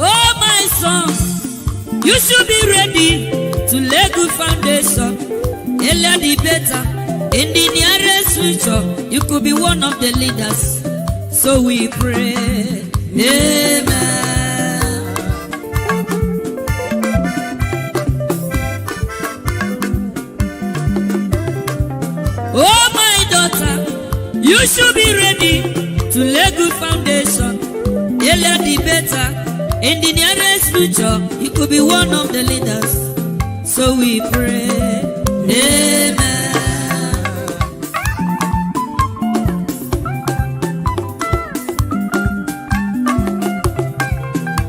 Oh, my son, you should be ready to lay good foundation. Earlier the better. In the nearest future, you could be one of the leaders. So we pray. Amen. Oh, my daughter, you should be ready to lay good foundation. Earlier the better. In the nearest future, you could be one of the leaders. So we pray. Amen.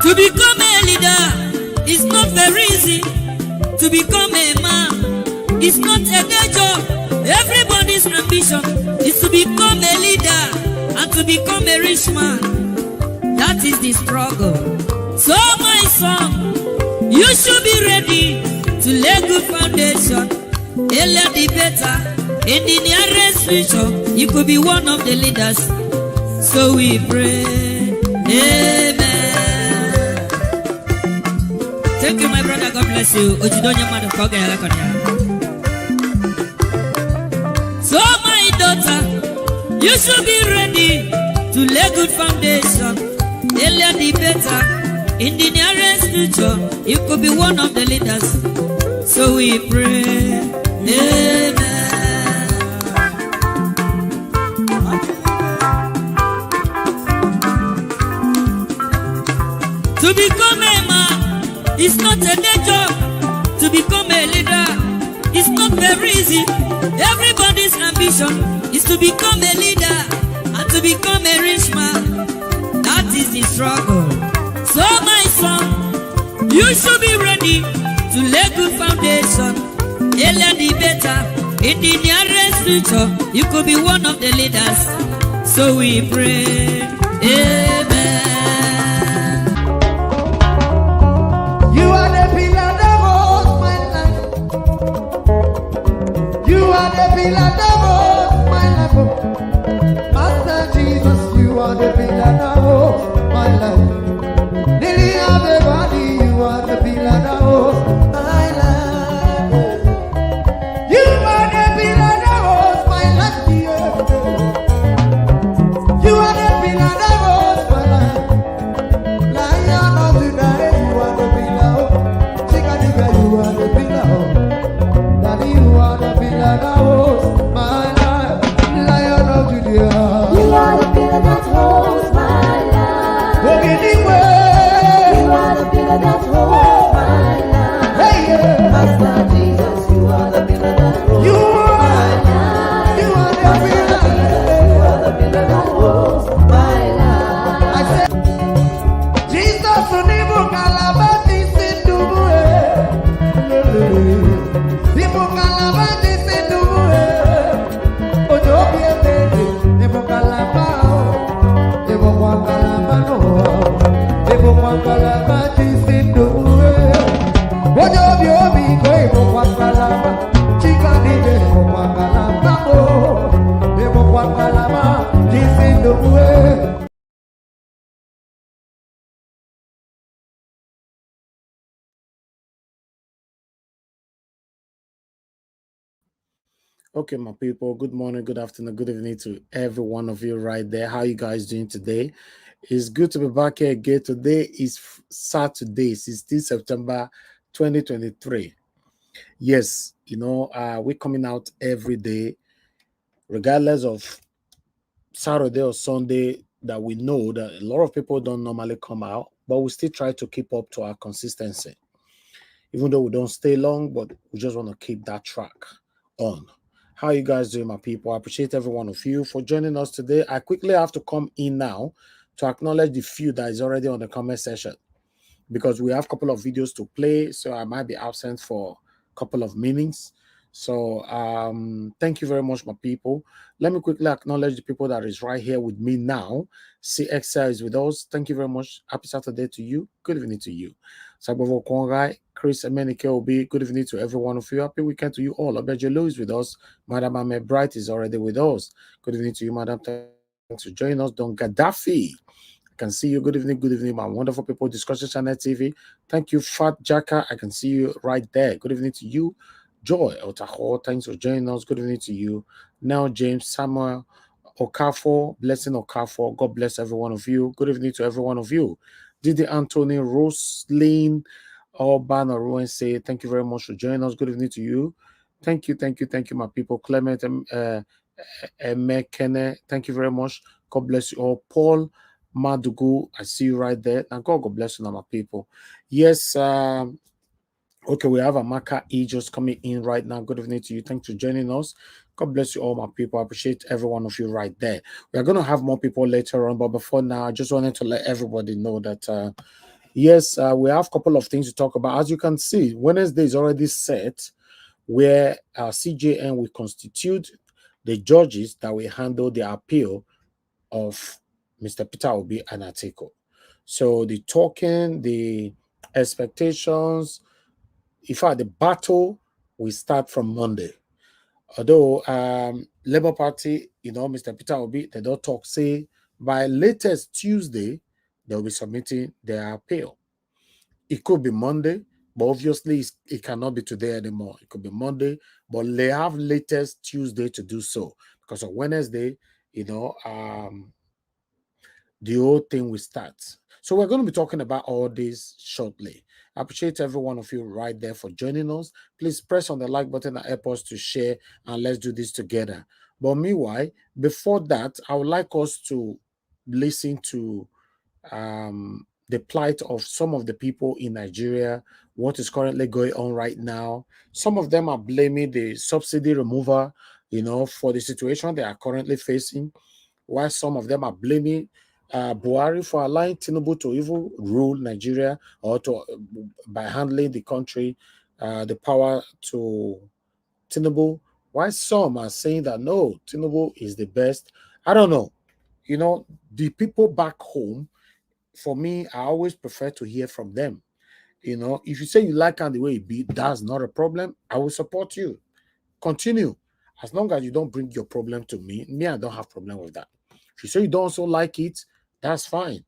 To become a leader is not very easy. To become a man is not a day job. Everybody's ambition is to become a leader and to become a rich man. That is the struggle. So my son, you should be ready to lay good foundation. Earlier the better. In the nearest future, you could be one of the leaders. So we pray. Amen. Thank you, my brother. God bless you. So my daughter, you should be ready to lay good foundation. Earlier the better. In the nearest future, you could be one of the leaders. So we pray. Amen. To become a man is not a day job. To become a leader is not very easy. Everybody's ambition is to become a leader and to become a rich man. That is the struggle. So my son, you should be ready to lay good foundation. Earlier the better. In the nearest future, you could be one of the leaders. So we pray. Amen. You are the pillar that holds my life. You are the pillar that holds my life. Master Jesus, you are the pillar that holds my life. Lily of the valley, you are the pillar that holds my life. You are the pillar that holds my life. You are the pillar that holds my life. Lion of the night, you are the pillar. Chickadee, you are the pillar. Daddy, you are the pillar that holds my life. Lion of Judea, you are the pillar that holds my life. anywhere. You are the pillar that holds my life. Hey, yeah. Master Jesus, you are the pillar that holds You my are, life. you are the Master pillar. Jesus, you are the pillar that holds my life. I said, Jesus, unibu kalabati sinduwe. Nibu kalabati sinduwe. Ojo biete, nibu kalabao. Nibu kwa kalabano. Nibu kwa kalabati sinduwe. Ojo biobi ko nibu kwa kalaba. Chika nije nibu kwa kalabao. Nibu kwa kalabati sinduwe. Okay, my people, good morning, good afternoon, good evening to every one of you right there. How you guys doing today? It's good to be back here again. Today is Saturday, 16 September 2023. Yes, we're coming out every day, regardless of Saturday or Sunday, that we know that a lot of people don't normally come out, but we still try to keep up to our consistency. Even though we don't stay long, but we just want to keep that track on. How you guys doing, my people? I appreciate every one of you for joining us today. I quickly have to come in now to acknowledge the few that is already on the comment section, because we have a couple of videos to play, so I might be absent for a couple of minutes. So thank you very much, my people. Let me quickly acknowledge the people that is right here with me now. CXL is with us. Thank you very much. Happy Saturday to you. Good evening to you. Sabovo Kongai, Chris Emenike Obi, good evening to every one of you. Happy weekend to you all. Obejelo is with us. Madam Ahmed Bright is already with us. Good evening to you, Madam. Thanks for joining us. Don Gaddafi. can see you. Good evening, my wonderful people. Discussion Channel TV. Thank you, Fat Jacka. I can see you right there. Good evening to you. Joy Otaho, thanks for joining us. Good evening to you. Now, James Samuel Okafor, blessing Okafor. God bless every one of you. Good evening to every one of you. Didi Anthony, Roslyn, Urban Ruin say, thank you very much for joining us. Good evening to you. Thank you, my people. Clement Mekene, thank you very much. God bless you all. Paul Madugu, I see you right there. And God bless you, my people. Yes, okay, we have Amaka E just coming in right now. Good evening to you. Thanks for joining us. God bless you all, my people. I appreciate every one of you right there. We are going to have more people later on, but before now, I just wanted to let everybody know that, yes, we have a couple of things to talk about. As you can see, Wednesday is already set where CJN will constitute the judges that will handle the appeal of Mr. Peter Obi and Atiku. So the talking, the expectations, in fact, the battle will start from Monday. Although Labour Party, Mr. Peter Obi, they don't talk, say by latest Tuesday, they'll be submitting their appeal. It could be Monday, but obviously it cannot be today anymore. It could be Monday, but they have latest Tuesday to do so. Because on Wednesday, the whole thing will start. So we're going to be talking about all this shortly. I appreciate every one of you right there for joining us. Please press on the like button and help us to share, and let's do this together. But meanwhile, before that, I would like us to listen to the plight of some of the people in Nigeria, what is currently going on right now. Some of them are blaming the subsidy remover, for the situation they are currently facing, while some of them are blaming Buhari for allowing Tinubu to even rule Nigeria or by handling the country, the power to Tinubu. While some are saying that no, Tinubu is the best. I don't know. The people back home, for me, I always prefer to hear from them. If you say you like the way it be, that's not a problem. I will support you. Continue. As long as you don't bring your problem to me, I don't have problem with that. If you say you don't also like it, that's fine.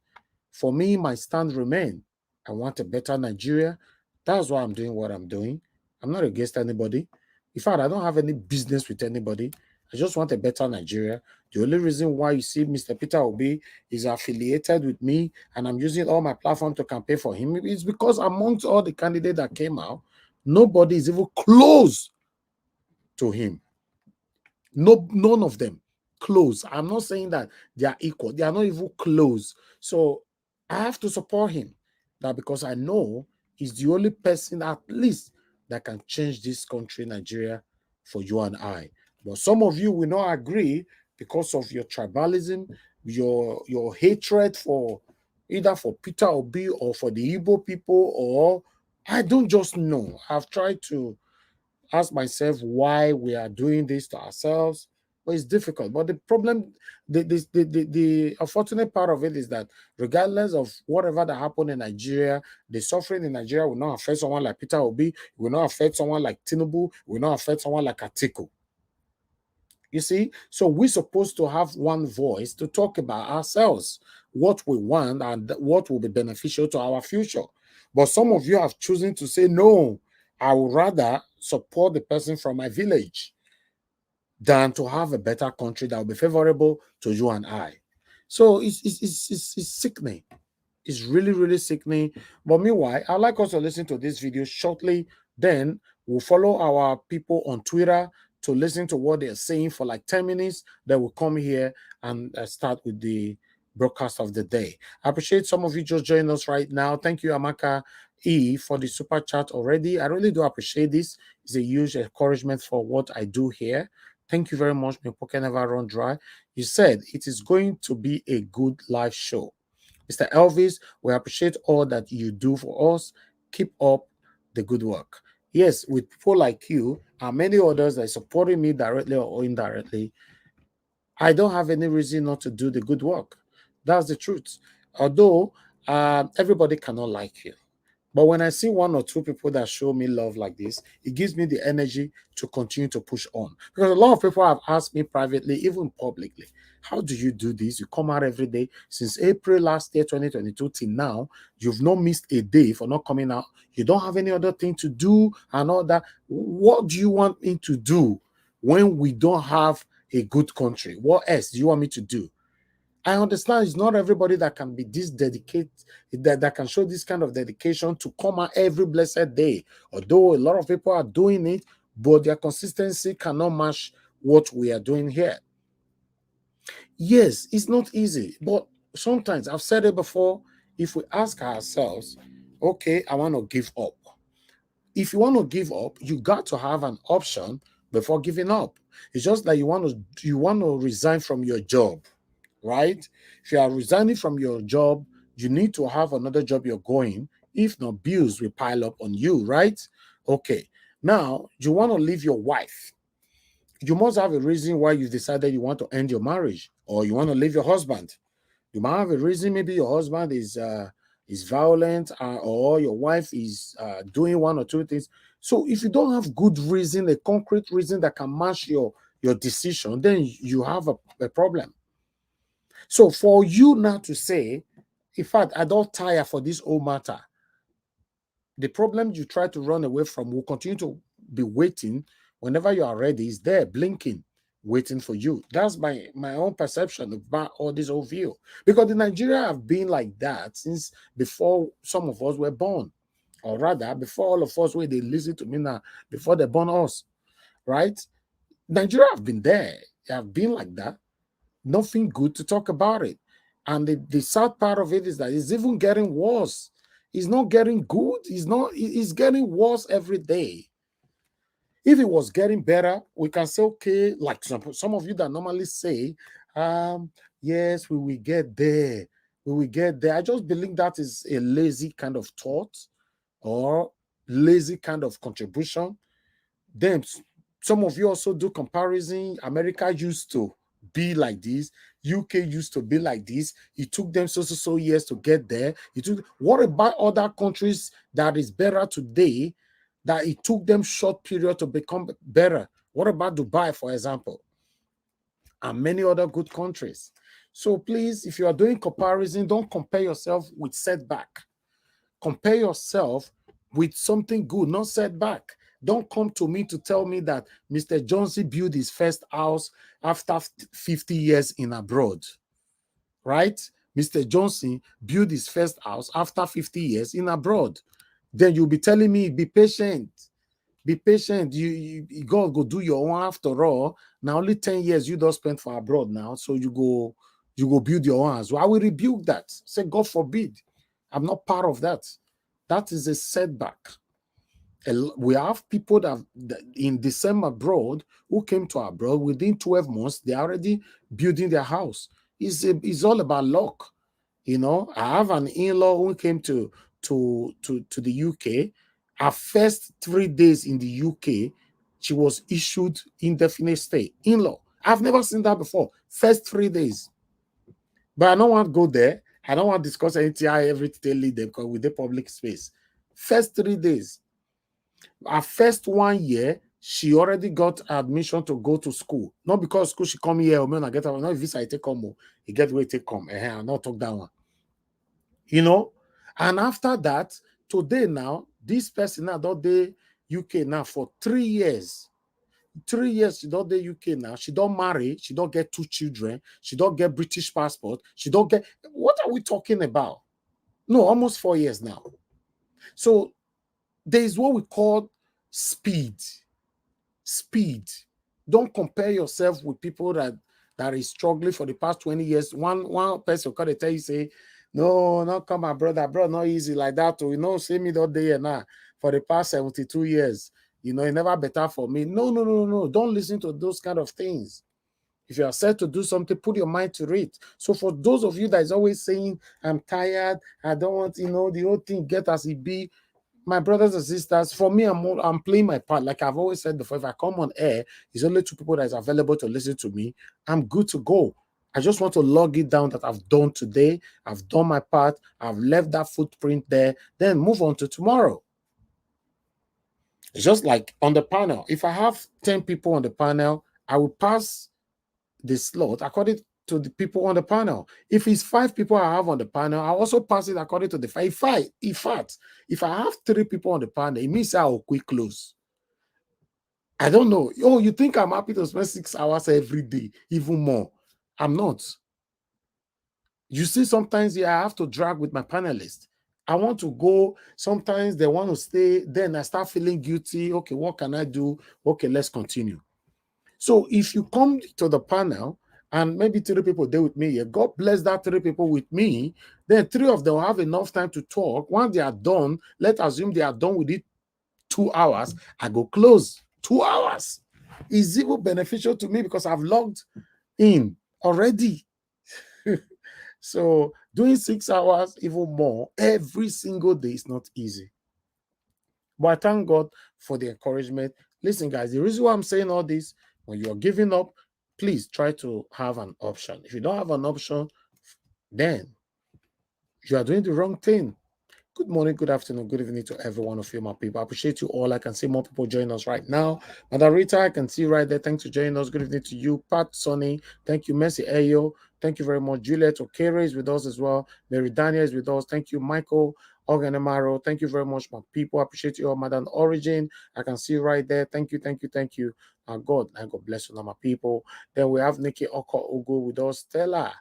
For me, my stand remain. I want a better Nigeria. That's why I'm doing what I'm doing. I'm not against anybody. In fact, I don't have any business with anybody. I just want a better Nigeria. The only reason why you see Mr. Peter Obi is affiliated with me and I'm using all my platform to campaign for him is because amongst all the candidates that came out, nobody is even close to him. No, none of them close. I'm not saying that they are equal. They are not even close. So I have to support him. That because I know he's the only person at least that can change this country, Nigeria, for you and I. But some of you will not agree because of your tribalism, your hatred for either for Peter Obi or for the Igbo people, or I don't just know. I've tried to ask myself why we are doing this to ourselves, but it's difficult. But the problem, the unfortunate part of it is that regardless of whatever that happened in Nigeria, the suffering in Nigeria will not affect someone like Peter Obi, will not affect someone like Tinubu, will not affect someone like Atiku. You see, so we're supposed to have one voice to talk about ourselves, what we want and what will be beneficial to our future. But some of you have chosen to say, no, I would rather support the person from my village than to have a better country that will be favorable to you and I. So it's sickening. It's really, really sickening. But meanwhile, I'd like us to listen to this video shortly. Then we'll follow our people on Twitter to listen to what they're saying for like 10 minutes. Then we'll come here and start with the broadcast of the day. I appreciate some of you just joining us right now. Thank you, Amaka E, for the super chat already. I really do appreciate this. It's a huge encouragement for what I do here. Thank you very much. My pocket never run dry. You said it is going to be a good live show. Mr. Elvis, we appreciate all that you do for us. Keep up the good work. Yes, with people like you and many others that are supporting me directly or indirectly, I don't have any reason not to do the good work. That's the truth. Although everybody cannot like you. But when I see one or two people that show me love like this, it gives me the energy to continue to push on. Because a lot of people have asked me privately, even publicly, how do you do this? You come out every day. Since April last year, 2022, till now, you've not missed a day for not coming out. You don't have any other thing to do and all that. What do you want me to do when we don't have a good country? What else do you want me to do? I understand it's not everybody that can be this dedicated, that can show this kind of dedication to come out every blessed day. Although a lot of people are doing it, but their consistency cannot match what we are doing here. Yes, it's not easy, but sometimes I've said it before. If we ask ourselves, okay, I want to give up. If you want to give up, you got to have an option before giving up. It's just like you want to resign from your job, right? If you are resigning from your job, you need to have another job you're going. If not, bills will pile up on you, right? Okay. Now, you want to leave your wife. You must have a reason why you decided you want to end your marriage, or you want to leave your husband. You might have a reason. Maybe your husband is violent, or your wife is doing one or two things. So if you don't have good reason, a concrete reason that can match your decision, then you have a problem. So for you now to say, in fact, I don't tire for this whole matter, the problem you try to run away from will continue to be waiting. Whenever you are ready, is there blinking, waiting for you. That's my own perception about all this whole view. Because the Nigeria have been like that since before some of us were born. Or rather, before all of us, where they listen to me now, before they born us, right? Nigeria have been there. They have been like that. Nothing good to talk about it. And the sad part of it is that it's even getting worse. It's not getting good. It's getting worse every day. If it was getting better, we can say, okay, like some of you that normally say, yes, we will get there. We will get there. I just believe that is a lazy kind of thought or lazy kind of contribution. Then some of you also do comparison. America used to be like this. UK used to be like this. It took them so years to get there. What about other countries that is better today, that it took them short period to become better? What about Dubai, for example, and many other good countries? So please, if you are doing comparison, don't compare yourself with setback. Compare yourself with something good, not setback. Don't come to me to tell me that Mr. Johnson built his first house after 50 years in abroad, right? Mr. Johnson built his first house after 50 years in abroad. Then you'll be telling me, be patient. Be patient. You God go do your own after all. Now only 10 years you don't spend for abroad now, so you go build your own house. Well, I will rebuke that. Say, God forbid. I'm not part of that. That is a setback. We have people that in December abroad who came to abroad within 12 months, they're already building their house. It's all about luck. You know, I have an in-law who came to the UK. Her first 3 days in the UK, she was issued indefinite stay. In-law. I've never seen that before. First 3 days. But I don't want to go there. I don't want to discuss anything every daily because with the public space. First 3 days. Her first 1 year, she already got admission to go to school. Not because school she come here, I get her. Not visa I take come, you get where take come. I'll not talk that one. You know? And after that, today now, this person now don't the UK now for 3 years. 3 years she don't the UK now. She don't marry. She don't get 2 children. She don't get British passport. She don't get. What are we talking about? No, almost 4 years now. So there is what we call speed. Speed. Don't compare yourself with people that is struggling for the past 20 years. One person can tell you, say, no, not come, my brother, not easy like that. You know, see me that day and now for the past 72 years. You know, it never better for me. No. Don't listen to those kind of things. If you are set to do something, put your mind to it. So for those of you that is always saying, I'm tired, I don't want, the whole thing get as it be. My brothers and sisters, for me, I'm playing my part. Like I've always said before, if I come on air, it's only 2 people that is available to listen to me. I'm good to go. I just want to log it down that I've done today. I've done my part. I've left that footprint there. Then move on to tomorrow. It's just like on the panel. If I have 10 people on the panel, I will pass the slot according to the people on the panel. If it's 5 people I have on the panel, I also pass it according to the 5. In fact, if I have 3 people on the panel, it means I will quick close. I don't know. Oh, you think I'm happy to spend 6 hours every day, even more? I'm not. You see, sometimes I have to drag with my panelists. I want to go. Sometimes they want to stay. Then I start feeling guilty. Okay, what can I do? Okay, let's continue. So if you come to the panel and maybe 3 people there with me, yeah, God bless that 3 people with me, then 3 of them will have enough time to talk. Once they are done, let's assume they are done with it 2 hours, I go close. 2 hours is even beneficial to me because I've logged in already. So doing 6 hours, even more, every single day is not easy. But I thank God for the encouragement. Listen, guys, the reason why I'm saying all this, when you're giving up, please try to have an option. If you don't have an option, then you are doing the wrong thing. Good morning, good afternoon, good evening to every one of you, my people. I appreciate you all. I can see more people join us right now. Madam Rita, I can see right there. Thanks for joining us. Good evening to you. Pat Sonny, thank you. Mercy Ayo, thank you very much. Juliet Okere is with us as well. Mary Daniel is with us. Thank you. Michael Organemaro, thank you very much, my people. I appreciate you all. Madam Origin, I can see right there. Thank you, thank you, thank you. God bless you, my people. Then we have Nikki Oko Ugo with us. Stella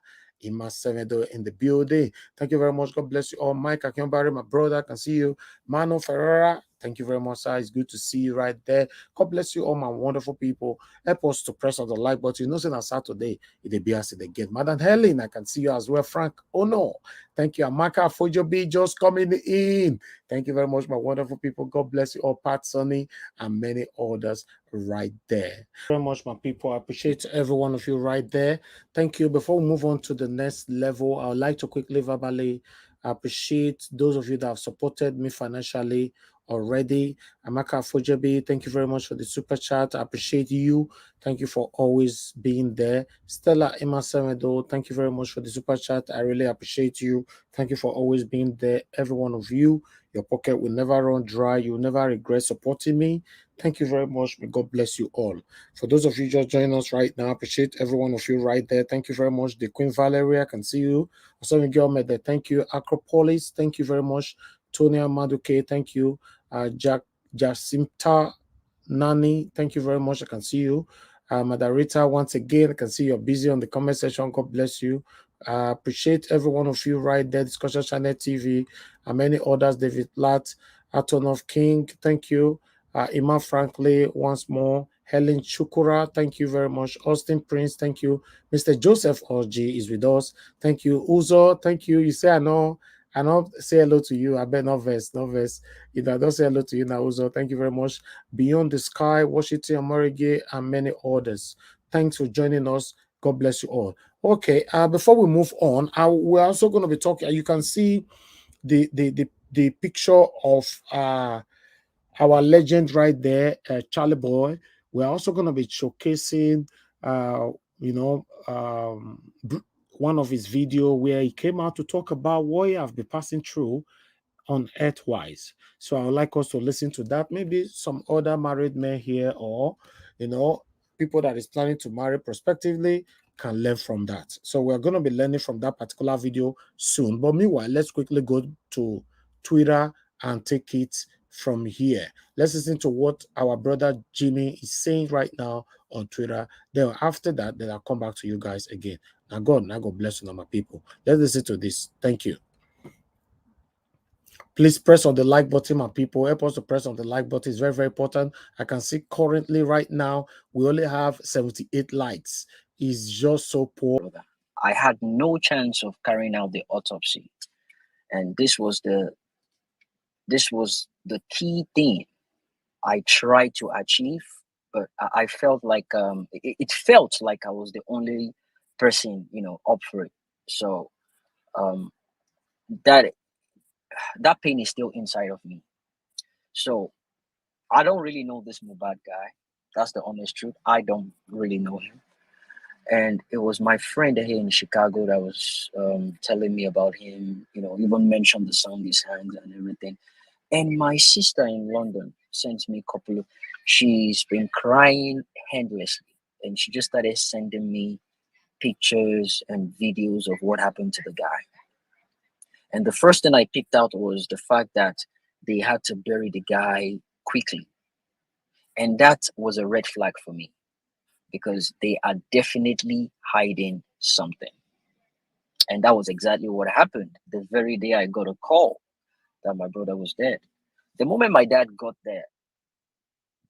Ima Semedo in the building. Thank you very much. God bless you all. Mike Akinbari, my brother, I can see you. Mano Ferreira, thank you very much, sir. It's good to see you right there. God bless you all, my wonderful people. Help us to press on the like button. You know, saying on Saturday, it be us again. Madam Helen, I can see you as well. Frank Ono, thank you. Amaka Fojobi just coming in. Thank you very much, my wonderful people. God bless you all. Pat Sonny and many others right there. Very much, my people. I appreciate every one of you right there. Thank you. Before we move on to the next level, I would like to quickly verbally appreciate those of you that have supported me financially already. Amaka Fojabi, thank you very much for the super chat. I appreciate you. Thank you for always being there. Stella Emma Semedo, thank you very much for the super chat. I really appreciate you. Thank you for always being there. Every one of you, your pocket will never run dry. You will never regret supporting me. Thank you very much. May God bless you all. For those of you just joining us right now, I appreciate every one of you right there. Thank you very much. The Queen Valeria, I can see you. Thank you. Acropolis, thank you very much. Tonia Maduke, thank you. Jacinta Nani, thank you very much. I can see you. Madarita, once again, I can see you're busy on the comment section. God bless you. Appreciate every one of you right there. Discussion Channel TV and many others. David Platt, Aton of King, thank you. Ima Franklin, once more. Helen Chukura, thank you very much. Austin Prince, thank you. Mr. Joseph Orji is with us. Thank you. Uzo, thank you. You say I know say hello to you. I bet no verse. If I don't say hello to you now, Uzo, thank you very much. Beyond the Sky, Washington, Amorige, and many others. Thanks for joining us. God bless you all. Okay, before we move on, we're also going to be talking. You can see the picture of our legend right there, Charlie Boy. We're also going to be showcasing, one of his video where he came out to talk about what he have been passing through on Earthwise. So I would like us to listen to that. Maybe some other married men here, or people that is planning to marry prospectively can learn from that. So we're going to be learning from that particular video soon. But meanwhile, let's quickly go to Twitter and take it from here. Let's listen to what our brother Jimmy is saying right now on Twitter. Then after that, then I'll come back to you guys again. Now God bless you, my people. Let's listen to this. Thank you. Please press on the like button, my people. Help us to press on the like button. It's very, very important. I can see currently right now, we only have 78 likes. It's just so poor. I had no chance of carrying out the autopsy. And this was the key thing I tried to achieve, but I felt like it felt like I was the only person, up for it. So that pain is still inside of me. So I don't really know this Mubad guy. That's the honest truth. I don't really know him. And it was my friend here in Chicago that was telling me about him, even mentioned the song His Hands and everything. And my sister in London sent me a couple of, she's been crying endlessly. And she just started sending me pictures and videos of what happened to the guy. And the first thing I picked out was the fact that they had to bury the guy quickly. And that was a red flag for me because they are definitely hiding something. And that was exactly what happened the very day I got a call that my brother was dead. The moment my dad got there,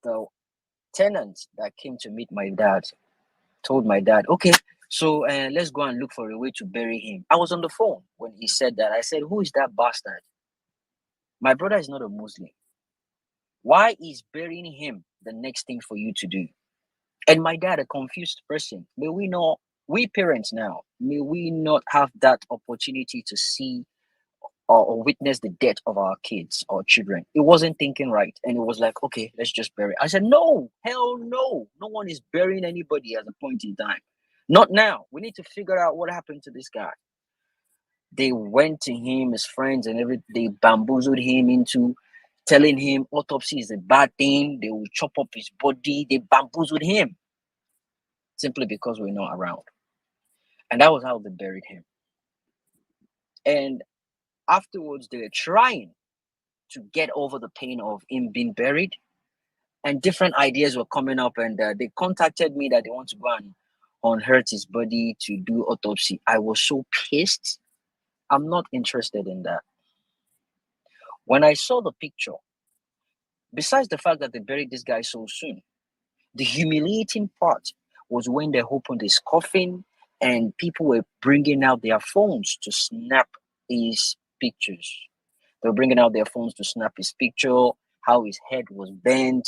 the tenant that came to meet my dad told my dad, okay, so let's go and look for a way to bury him. I was on the phone when he said that. I said, who is that bastard? My brother is not a Muslim. Why is burying him the next thing for you to do? And my dad, a confused person, may we not, we parents now, may we not have that opportunity to see or witness the death of our kids or children. It wasn't thinking right. And it was like, okay, let's just bury. I said, no, hell no. No one is burying anybody at a point in time. Not now. We need to figure out what happened to this guy. They went to him, his friends, and everything. They bamboozled him into telling him autopsy is a bad thing. They will chop up his body. They bamboozled him simply because we're not around. And that was how they buried him. And afterwards, they were trying to get over the pain of him being buried. And different ideas were coming up, and they contacted me that they want to go and unearth his body to do autopsy. I was so pissed. I'm not interested in that. When I saw the picture, besides the fact that they buried this guy so soon, the humiliating part was when they opened his coffin and people were bringing out their phones to snap his pictures. They were bringing out their phones to snap his picture, how his head was bent.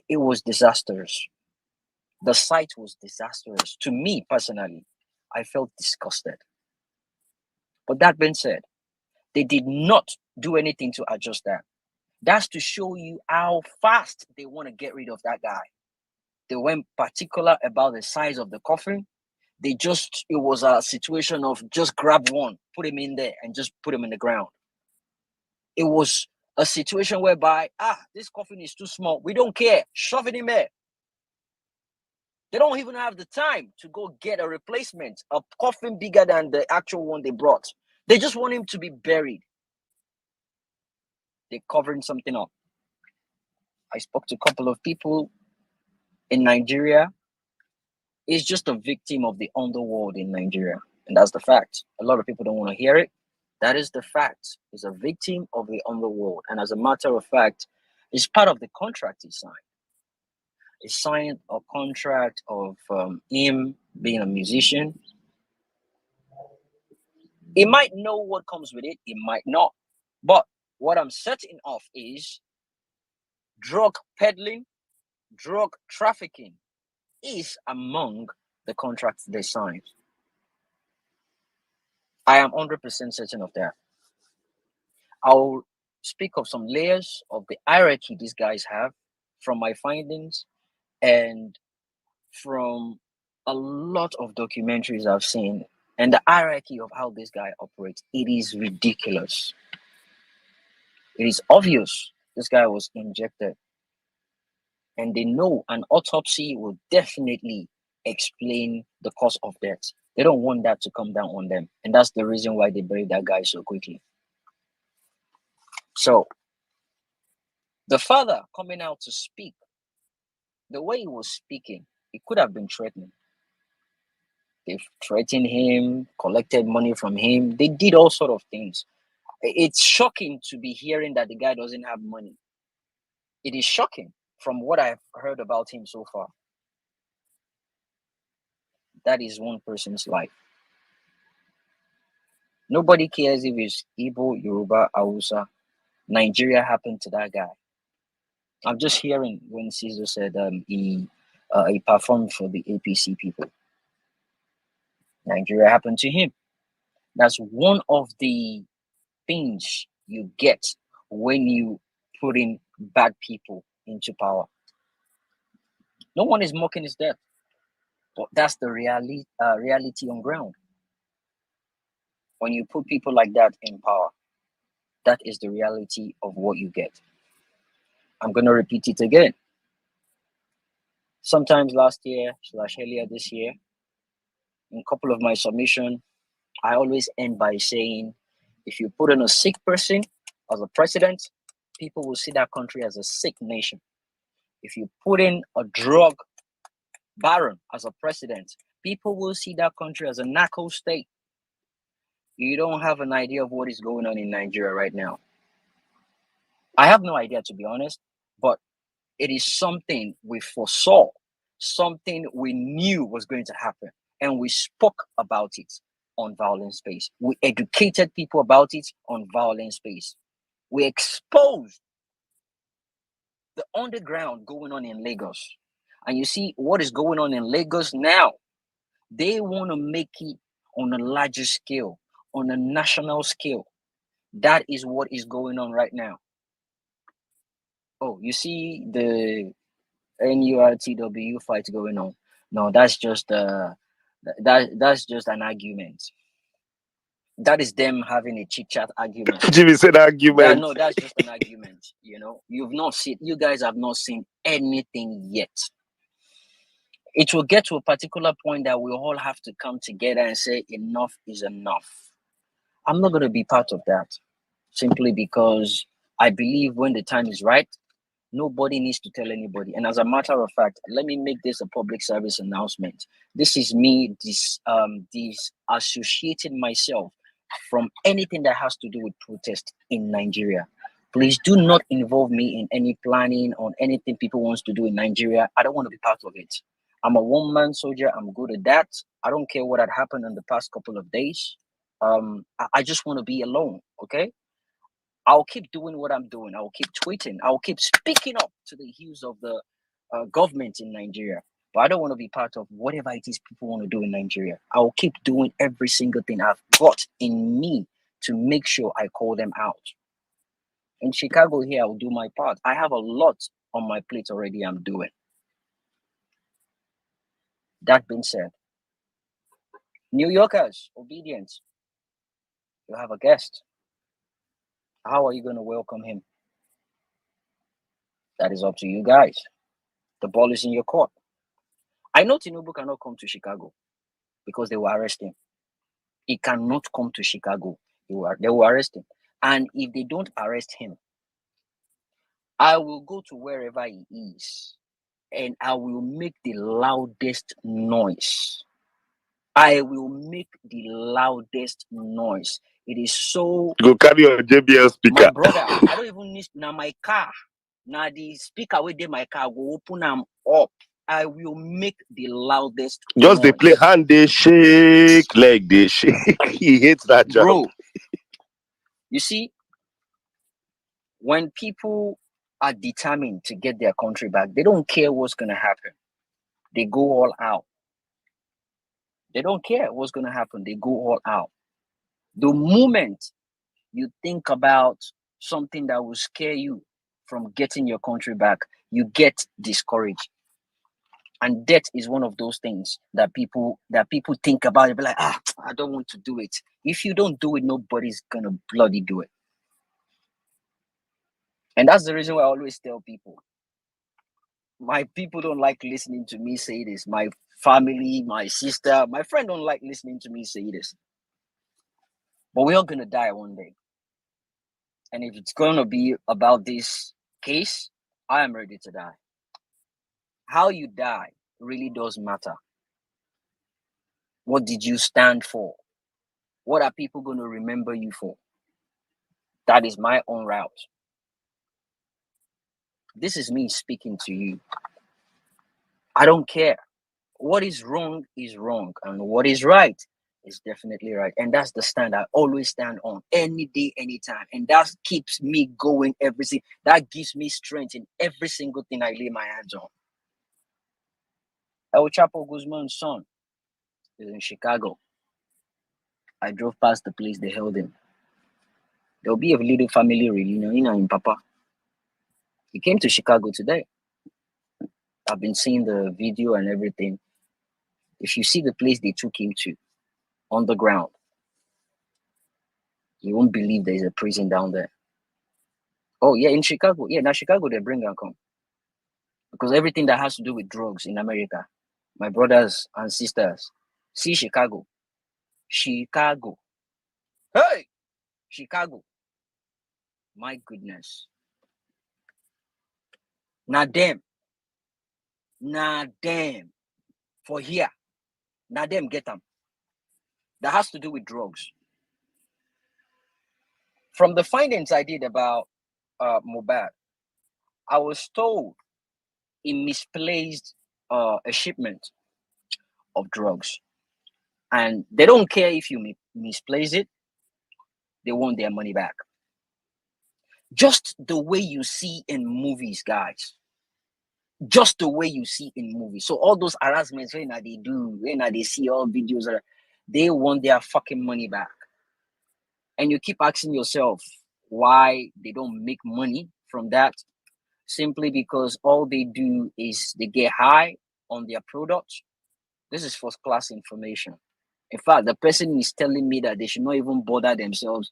It was disastrous. The sight was disastrous. To me personally, I felt disgusted. But that being said, they did not do anything to adjust that. That's to show you how fast they want to get rid of that guy. They weren't particular about the size of the coffin. It was a situation of just grab one, put him in there, and just put him in the ground. It was a situation whereby, this coffin is too small. We don't care. Shove it in there. They don't even have the time to go get a replacement, a coffin bigger than the actual one they brought. They just want him to be buried. They're covering something up. I spoke to a couple of people in Nigeria. He's just a victim of the underworld in Nigeria. And that's the fact. A lot of people don't want to hear it. That is the fact. He's a victim of the underworld. And as a matter of fact, it's part of the contract he signed. He signed a contract of him being a musician. He might know what comes with it. He might not. But what I'm certain of is drug peddling, drug trafficking is among the contracts they signed. I am 100% certain of that. I'll speak of some layers of the hierarchy these guys have from my findings and from a lot of documentaries I've seen and the hierarchy of how this guy operates. It is ridiculous. It is obvious this guy was injected. And they know an autopsy will definitely explain the cause of death. They don't want that to come down on them. And that's the reason why they buried that guy so quickly. So, the father coming out to speak, the way he was speaking, it could have been threatening. They threatened him, collected money from him. They did all sort of things. It's shocking to be hearing that the guy doesn't have money. It is shocking from what I've heard about him so far. That is one person's life. Nobody cares if it's Igbo, Yoruba, Hausa. Nigeria happened to that guy. I'm just hearing when Caesar said he performed for the APC people. Nigeria happened to him. That's one of the things you get when you put in bad people into power. No one is mocking his death. But that's the reality on ground. When you put people like that in power, that is the reality of what you get. I'm going to repeat it again. Sometimes last year / earlier this year, in a couple of my submission, I always end by saying, if you put in a sick person as a president, people will see that country as a sick nation. If you put in a drug baron as a president, people will see that country as a narco state. You don't have an idea of what is going on in Nigeria right now. I have no idea, to be honest, but it is something we foresaw, something we knew was going to happen, and we spoke about it on Violence Space. We educated people about it on Violence Space. We exposed the underground going on in Lagos. And you see what is going on in Lagos now. They want to make it on a larger scale, on a national scale. That is what is going on right now. Oh, you see the NURTW fight going on. No, that's just that's just an argument. That is them having a chit chat argument. Jimmy said argument. No, that's just an argument. You guys have not seen anything yet. It will get to a particular point that we all have to come together and say enough is enough. I'm not going to be part of that, simply because I believe when the time is right, nobody needs to tell anybody. And as a matter of fact, let me make this a public service announcement. This is me disassociating myself from anything that has to do with protest in Nigeria. Please do not involve me in any planning on anything people want to do in Nigeria. I don't want to be part of it. I'm a one-man soldier. I'm good at that. I don't care what had happened in the past couple of days. I just want to be alone, okay? I'll keep doing what I'm doing. I'll keep tweeting. I'll keep speaking up to the hues of the government in Nigeria. But I don't want to be part of whatever it is people want to do in Nigeria. I'll keep doing every single thing I've got in me to make sure I call them out. In Chicago here, I'll do my part. I have a lot on my plate already I'm doing. That being said, New Yorkers, obedience, you have a guest. How are you going to welcome him? That is up to you guys. The ball is in your court. I know Tinubu cannot come to Chicago because they will arrest him. He cannot come to Chicago. They will arrest him. And if they don't arrest him, I will go to wherever he is and I will make the loudest noise. I will make the loudest noise. It is so... Go carry your JBL speaker. My brother, I don't even need... Now my car, now the speaker within my car will open them up. I will make the loudest Just noise. they play hand, they shake, leg, they shake. He hates that job. Bro, you see, when people are determined to get their country back, they don't care what's going to happen. They go all out. They don't care what's going to happen. They go all out. The moment you think about something that will scare you from getting your country back, you get discouraged. And death is one of those things that people think about. They'll be like, I don't want to do it. If you don't do it, nobody's going to bloody do it. And that's the reason why I always tell people, my people don't like listening to me say this. My family, my sister, my friend don't like listening to me say this. But we're all going to die one day. And if it's going to be about this case, I am ready to die. How you die really does matter. What did you stand for? What are people going to remember you for? That is my own route. This is me speaking to you. I don't care. What is wrong, and what is right is definitely right. And that's the stand I always stand on, any day, anytime. And that keeps me going that gives me strength in every single thing I lay my hands on. El Chapo Guzman's son is in Chicago. I drove past the place they held him. There'll be a little family reunion in Papa. He came to Chicago today. I've been seeing the video and everything. If you see the place they took him to, underground, you won't believe there is a prison down there. Oh yeah, in Chicago. Yeah, now Chicago they bring and come. Because everything that has to do with drugs in America, my brothers and sisters, see Chicago. Chicago. Hey! Chicago. My goodness. Now them. For here. Now them get them. That has to do with drugs. From the findings I did about Mohbad, I was told he misplaced a shipment of drugs. And they don't care if you misplace it, they want their money back. Just the way you see in movies, guys. Just the way you see in movies. So all those harassments, when they do, when they see all videos, they want their fucking money back. And you keep asking yourself why they don't make money from that. Simply because all they do is they get high on their products. This is first class information. In fact, the person is telling me that they should not even bother themselves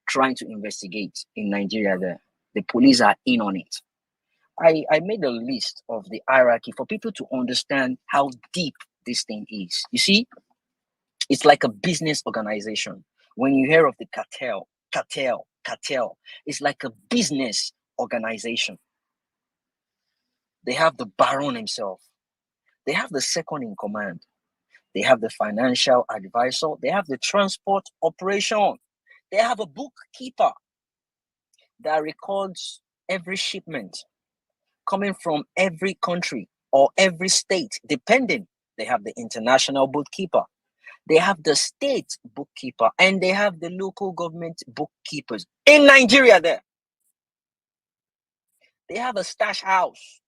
trying to investigate in Nigeria there. The police are in on it. I made a list of the hierarchy for people to understand how deep this thing is. You see, it's like a business organization. When you hear of the cartel, it's like a business organization. They have the baron himself. They have the second in command. They have the financial advisor. They have the transport operation. They have a bookkeeper that records every shipment coming from every country or every state, depending. They have the international bookkeeper. They have the state bookkeeper, and they have the local government bookkeepers in Nigeria there. They have a stash house.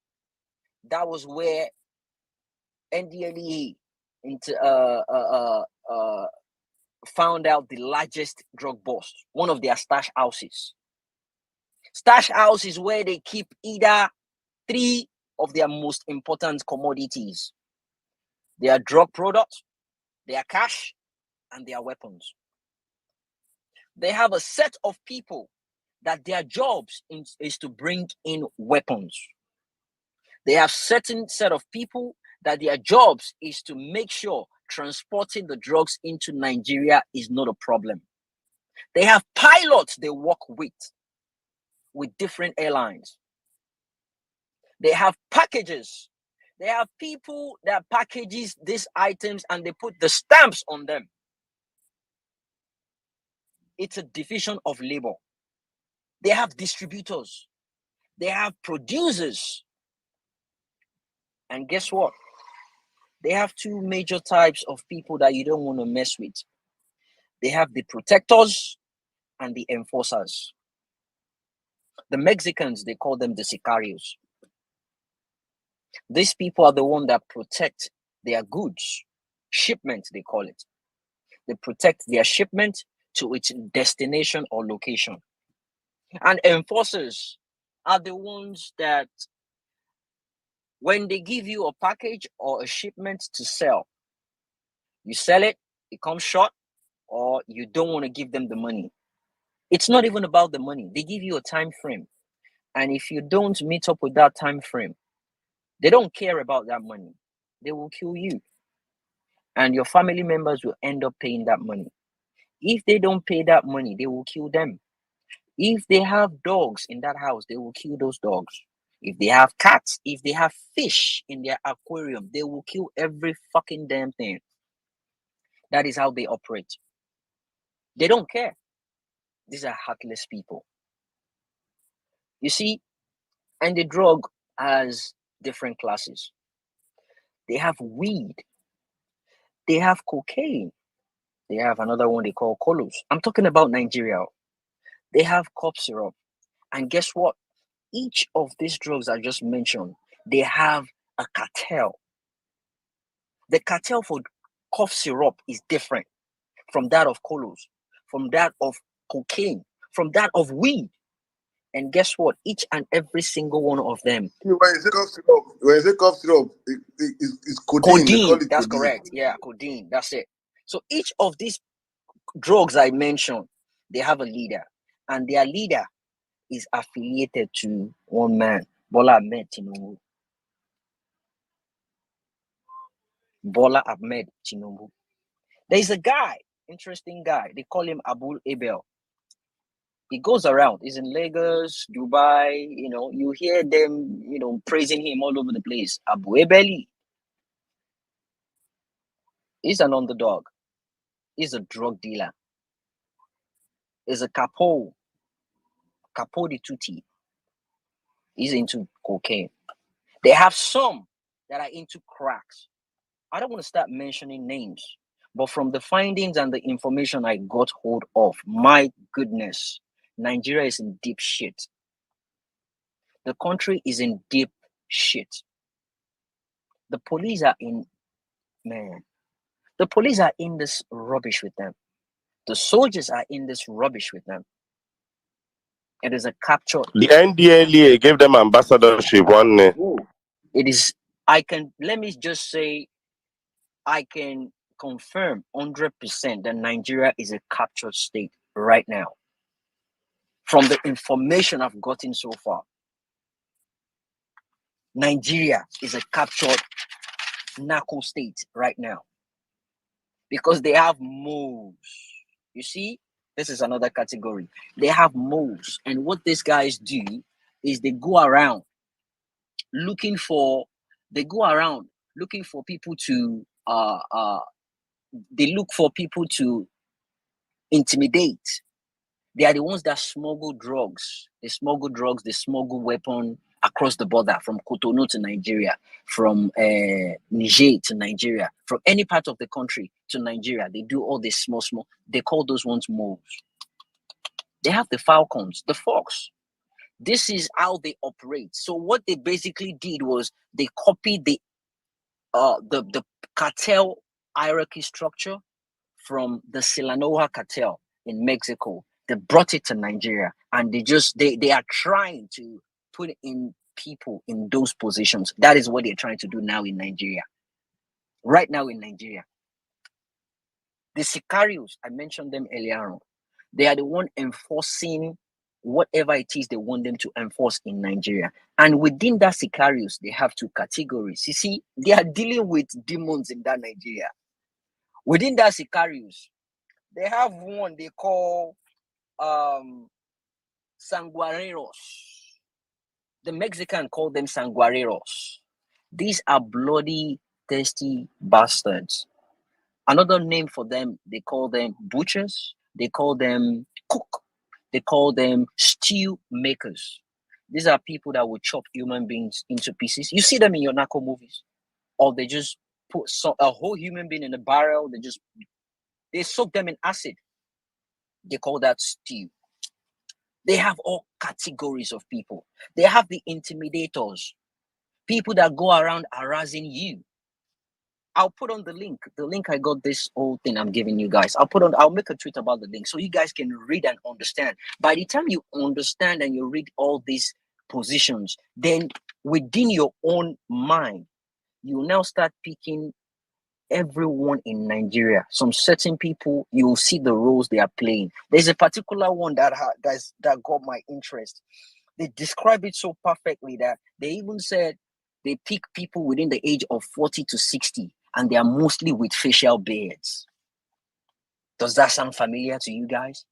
That was where NDLEA found out the largest drug bust, one of their stash houses. Stash house is where they keep either 3 of their most important commodities: their drug products, their cash, and their weapons. They have a set of people that their jobs is to bring in weapons. They have certain set of people that their jobs is to make sure transporting the drugs into Nigeria is not a problem. They have pilots they work with different airlines. They have packages. They have people that packages these items and they put the stamps on them. It's a division of labor. They have distributors. They have producers. And guess what? They have 2 major types of people that you don't want to mess with. They have the protectors and the enforcers. The Mexicans, they call them the sicarios. These people are the ones that protect their goods. Shipment, they call it. They protect their shipment to its destination or location. And enforcers are the ones that when they give you a package or a shipment to sell, you sell it, it comes short, or you don't want to give them the money. It's not even about the money. They give you a time frame. And if you don't meet up with that time frame, they don't care about that money. They will kill you. And your family members will end up paying that money. If they don't pay that money, they will kill them. If they have dogs in that house, they will kill those dogs. If they have cats, if they have fish in their aquarium, they will kill every fucking damn thing. That is how they operate. They don't care. These are heartless people. You see, and the drug has different classes. They have weed. They have cocaine. They have another one they call colos. I'm talking about Nigeria. They have cough syrup. And guess what? Each of these drugs I just mentioned, they have a cartel. The cartel for cough syrup is different from that of colos, from that of cocaine, from that of weed. And guess what? Each and every single one of them. When you say cough syrup, it's codeine. They call Codeine. it That's codeine. correct. Yeah, codeine. That's it. So each of these drugs I mentioned, they have a leader, and their leader is affiliated to one man, Bola Ahmed Tinubu. Bola Ahmed Tinubu. There is a guy, interesting guy. They call him Abul Abel. He goes around. He's in Lagos, Dubai. You hear them, praising him all over the place. Abu Ebeli. He's an underdog. He's a drug dealer. He's a capo di tutti. He's into cocaine. They have some that are into cracks. I don't want to start mentioning names, but from the findings and the information I got hold of, my goodness, Nigeria is in deep shit. The country is in deep shit. The police are in, the police are in this rubbish with them. The soldiers are in this rubbish with them. It is a capture. The NDLEA gave them ambassadorship one day. It is, let me just say, I can confirm 100% that Nigeria is a captured state right now. From the information I've gotten so far, Nigeria is a captured narco state right now because they have moves. You see, this is another category. They have moves, and what these guys do is they go around looking for people to they look for people to intimidate. They are the ones that smuggle drugs. They smuggle weapon across the border from Cotonou to Nigeria, from Niger to Nigeria, from any part of the country to Nigeria. They do all this small. They call those ones moves. They have the falcons, the fox. This is how they operate. So what they basically did was they copied the cartel hierarchy structure from the Sinaloa cartel in Mexico. They brought it to Nigeria, and they are trying to put in people in those positions. That is what they're trying to do now in Nigeria. Right now in Nigeria. The sicarios, I mentioned them earlier on. They are the one enforcing whatever it is they want them to enforce in Nigeria. And within that sicarios, they have two categories. You see, they are dealing with demons in that Nigeria. Within that sicarios, they have one they call sanguareros. The Mexican call them sanguareros. These are bloody, thirsty bastards. Another name for them, they call them butchers. They call them cook. They call them stew makers. These are people that will chop human beings into pieces. You see them in your narco movies. Or they just put a whole human being in a barrel. They soak them in acid. They call that stew. They have all categories of people. They have the intimidators, people that go around harassing you. I'll put on the link I got this whole thing I'm giving you guys. I'll make a tweet about the link so you guys can read and understand. By the time you understand and you read all these positions, then within your own mind, you now start picking everyone in Nigeria. Some certain people, you'll see the roles they are playing. There's a particular one that got my interest. They describe it so perfectly that they even said they pick people within the age of 40 to 60, and they are mostly with facial beards. Does that sound familiar to you guys?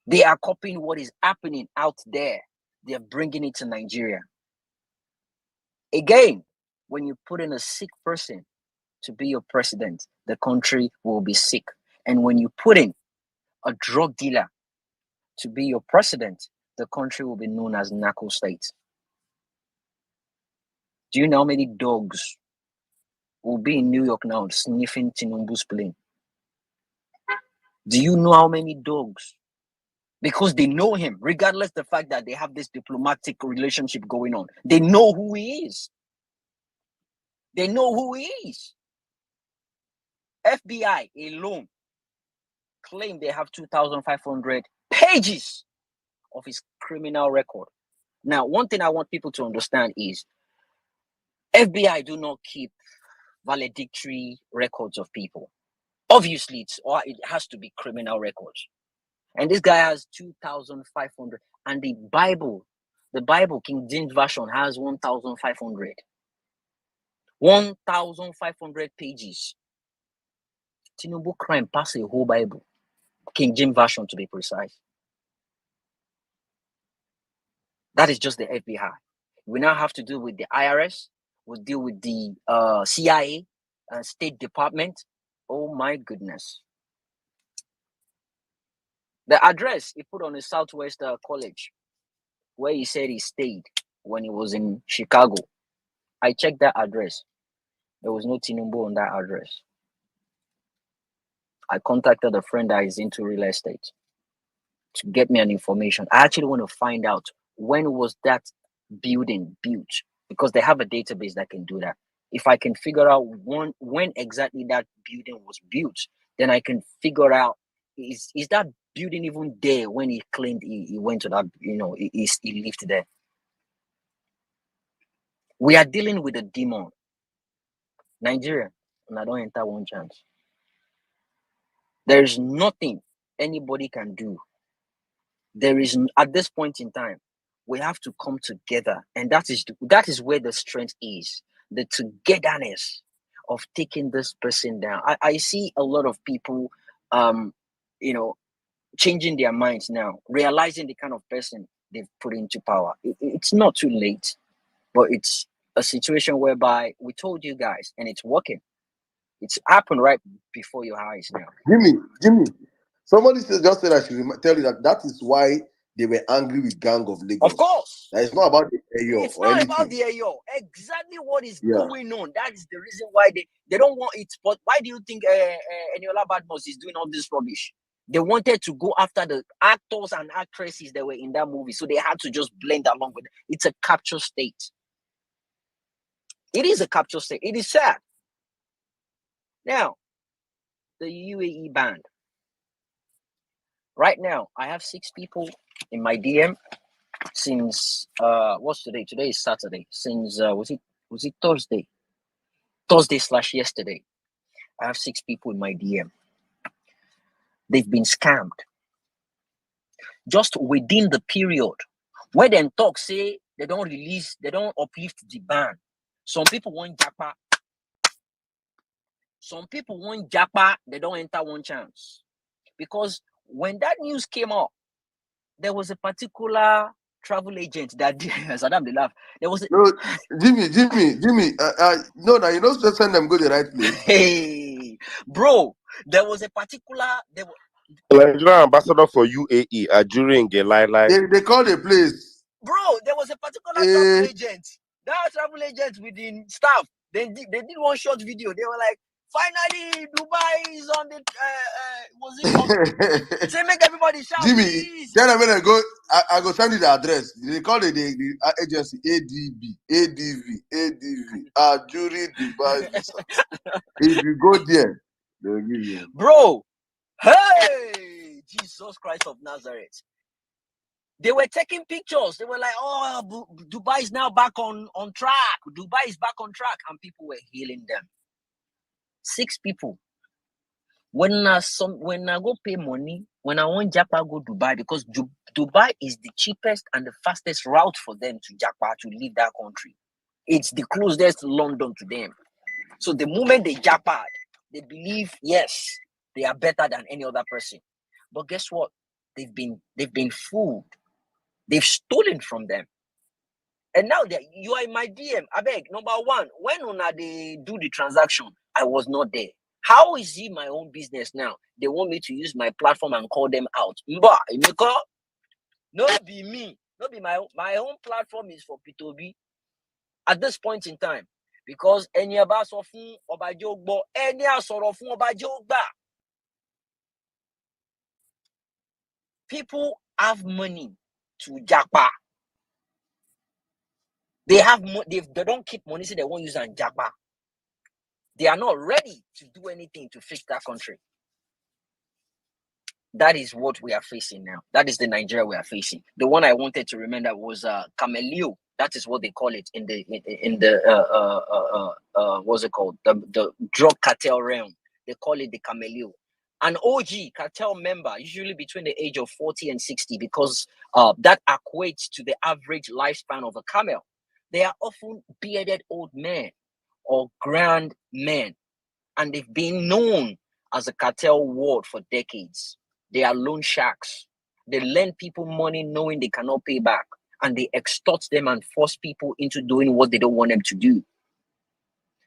They are copying what is happening out there. They are bringing it to Nigeria. Again, when you put in a sick person to be your president, the country will be sick. And when you put in a drug dealer to be your president, the country will be known as narco state. Do you know how many dogs will be in New York now sniffing Tinubu's plane? Do you know how many dogs? Because they know him, regardless the fact that they have this diplomatic relationship going on. They know who he is. They know who he is. FBI alone claim they have 2,500 pages of his criminal record. Now, one thing I want people to understand is FBI do not keep valedictory records of people. Obviously, it has to be criminal records. And this guy has 2,500. And the Bible, King James Version, has 1,500. 1,500 pages. Tinubu crime pass a whole Bible. King James Version, to be precise. That is just the FBI. We now have to deal with the IRS. We'll deal with the CIA, State Department. Oh my goodness. The address he put on his Southwest College, where he said he stayed when he was in Chicago. I checked that address. There was no Tinubu on that address. I contacted a friend that is into real estate to get me an information. I actually want to find out when was that building built, because they have a database that can do that. If I can figure out when exactly that building was built, then I can figure out is that building even there when he claimed he went to that, he lived there. We are dealing with a demon. Nigeria, and I don't enter one chance. There is nothing anybody can do. There is, at this point in time, we have to come together, and that is where the strength is, the togetherness of taking this person down. I see a lot of people, changing their minds now, realizing the kind of person they've put into power. It's not too late, but it's a situation whereby we told you guys, and it's working. It's happened right before your eyes now. Jimmy, somebody just said I should tell you that is why they were angry with Gang of Lagos. Of course. That it's not about the Ayo. It's not about the Ayo. Exactly what is going on. That is the reason why they don't want it. But why do you think Eniola Badmus is doing all this rubbish? They wanted to go after the actors and actresses that were in that movie, so they had to just blend along with it. It's a capture state. It is a capture state. It is sad. Now, the UAE band. Right now, I have 6 people in my DM since what's today? Today is Saturday. Since was it Thursday? Thursday/yesterday. I have 6 people in my DM. They've been scammed. Just within the period where them talk say they don't uplift the ban. Some people want japa. Some people want japa, they don't enter one chance. Because when that news came up, there was a particular travel agent that did, Saddam, they laugh. There was no, Jimmy. No, now you know just send them go the right place. Hey, bro, there was a particular. Nigerian ambassador for UAE during a line. They call the place. Bro, there was a particular travel agent. That travel agent within staff. They did one short video. They were like, finally, Dubai is on the. Was it on? Say make everybody shout. Jimmy, please. tell them when I go. I go send you the address. They call the agency ADV. Jury Dubai visa. If you go there, they'll give you. Bro, hey, Jesus Christ of Nazareth. They were taking pictures. They were like, oh, Dubai is now back on track. Dubai is back on track. And people were hailing them. 6 people. When I go pay money, when I want Japa go Dubai, because Dubai is the cheapest and the fastest route for them to Japa, to leave that country. It's the closest to London to them. So the moment they Japa, they believe, yes, they are better than any other person. But guess what? They've been fooled. They've stolen from them. And now you are in my DM. I beg, number one, when they do the transaction, I was not there. How is it my own business now? They want me to use my platform and call them out. Mba, no be me. No be my own platform is for P2B at this point in time. Because any of us of Obajogbo, any sort of Obajogba. People have money to japa. They don't keep money, so they won't use and japa. They are not ready to do anything to fix that country. That is what we are facing now. That is the Nigeria we are facing. The one I wanted to remember was Camelio. That is what they call it in the what's it called? The drug cartel realm. They call it the Camelio. An OG cartel member, usually between the age of 40 and 60, because that equates to the average lifespan of a camel. They are often bearded old men or grand men, and they've been known as a cartel ward for decades. They are loan sharks. They lend people money knowing they cannot pay back, and they extort them and force people into doing what they don't want them to do.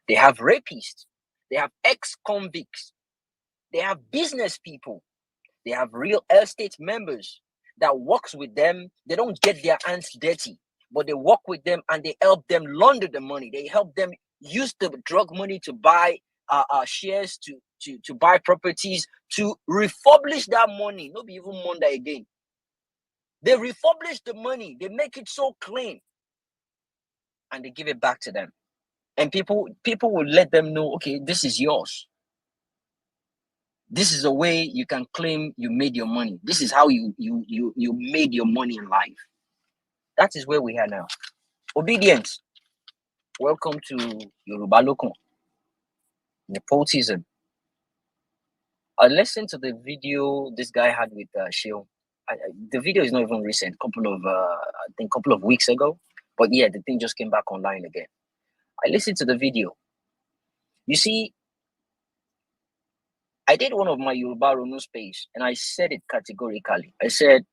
They have rapists. They have ex-convicts. They have business people. They have real estate members that works with them. They don't get their hands dirty, but they work with them and they help them launder the money. They help them use the drug money to buy shares, to buy properties, to refurbish that money. Not be even Monday again. They refurbish the money. They make it so clean, and they give it back to them. And people will let them know, okay, this is yours. This is a way you can claim you made your money. This is how you made your money in life. That is where we are now. Obedience. Welcome to Yoruba Lokon. Nepotism. I listened to the video this guy had with Sheo. The video is not even recent. I think couple of weeks ago. But yeah, the thing just came back online again. I listened to the video. You see, I did one of my Yoruba Rono space, and I said it categorically. I said,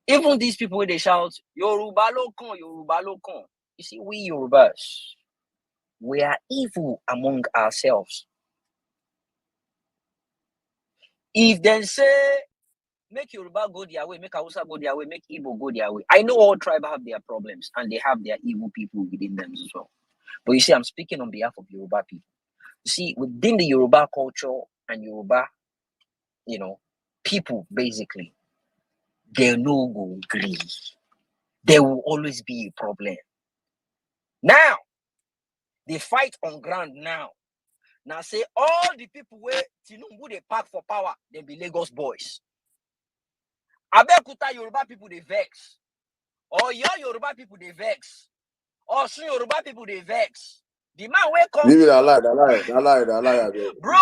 even these people, they shout, Yoruba Lokon, Yoruba Lokon. You see, we Yorubas, we are evil among ourselves. If they say, make Yoruba go their way, make Hausa go their way, make Igbo go their way. I know all tribes have their problems, and they have their evil people within them as well. But you see, I'm speaking on behalf of Yoruba people. You see, within the Yoruba culture and Yoruba, people basically, they no go agree. There will always be a problem. Now, they fight on ground now. Now say all the people where Tinubu they pack for power, they be Lagos boys. Abeokuta Yoruba people they vex. Or your Yoruba people they vex. Or Sun Yoruba people they vex. The man where come. Leave it alive. Bro,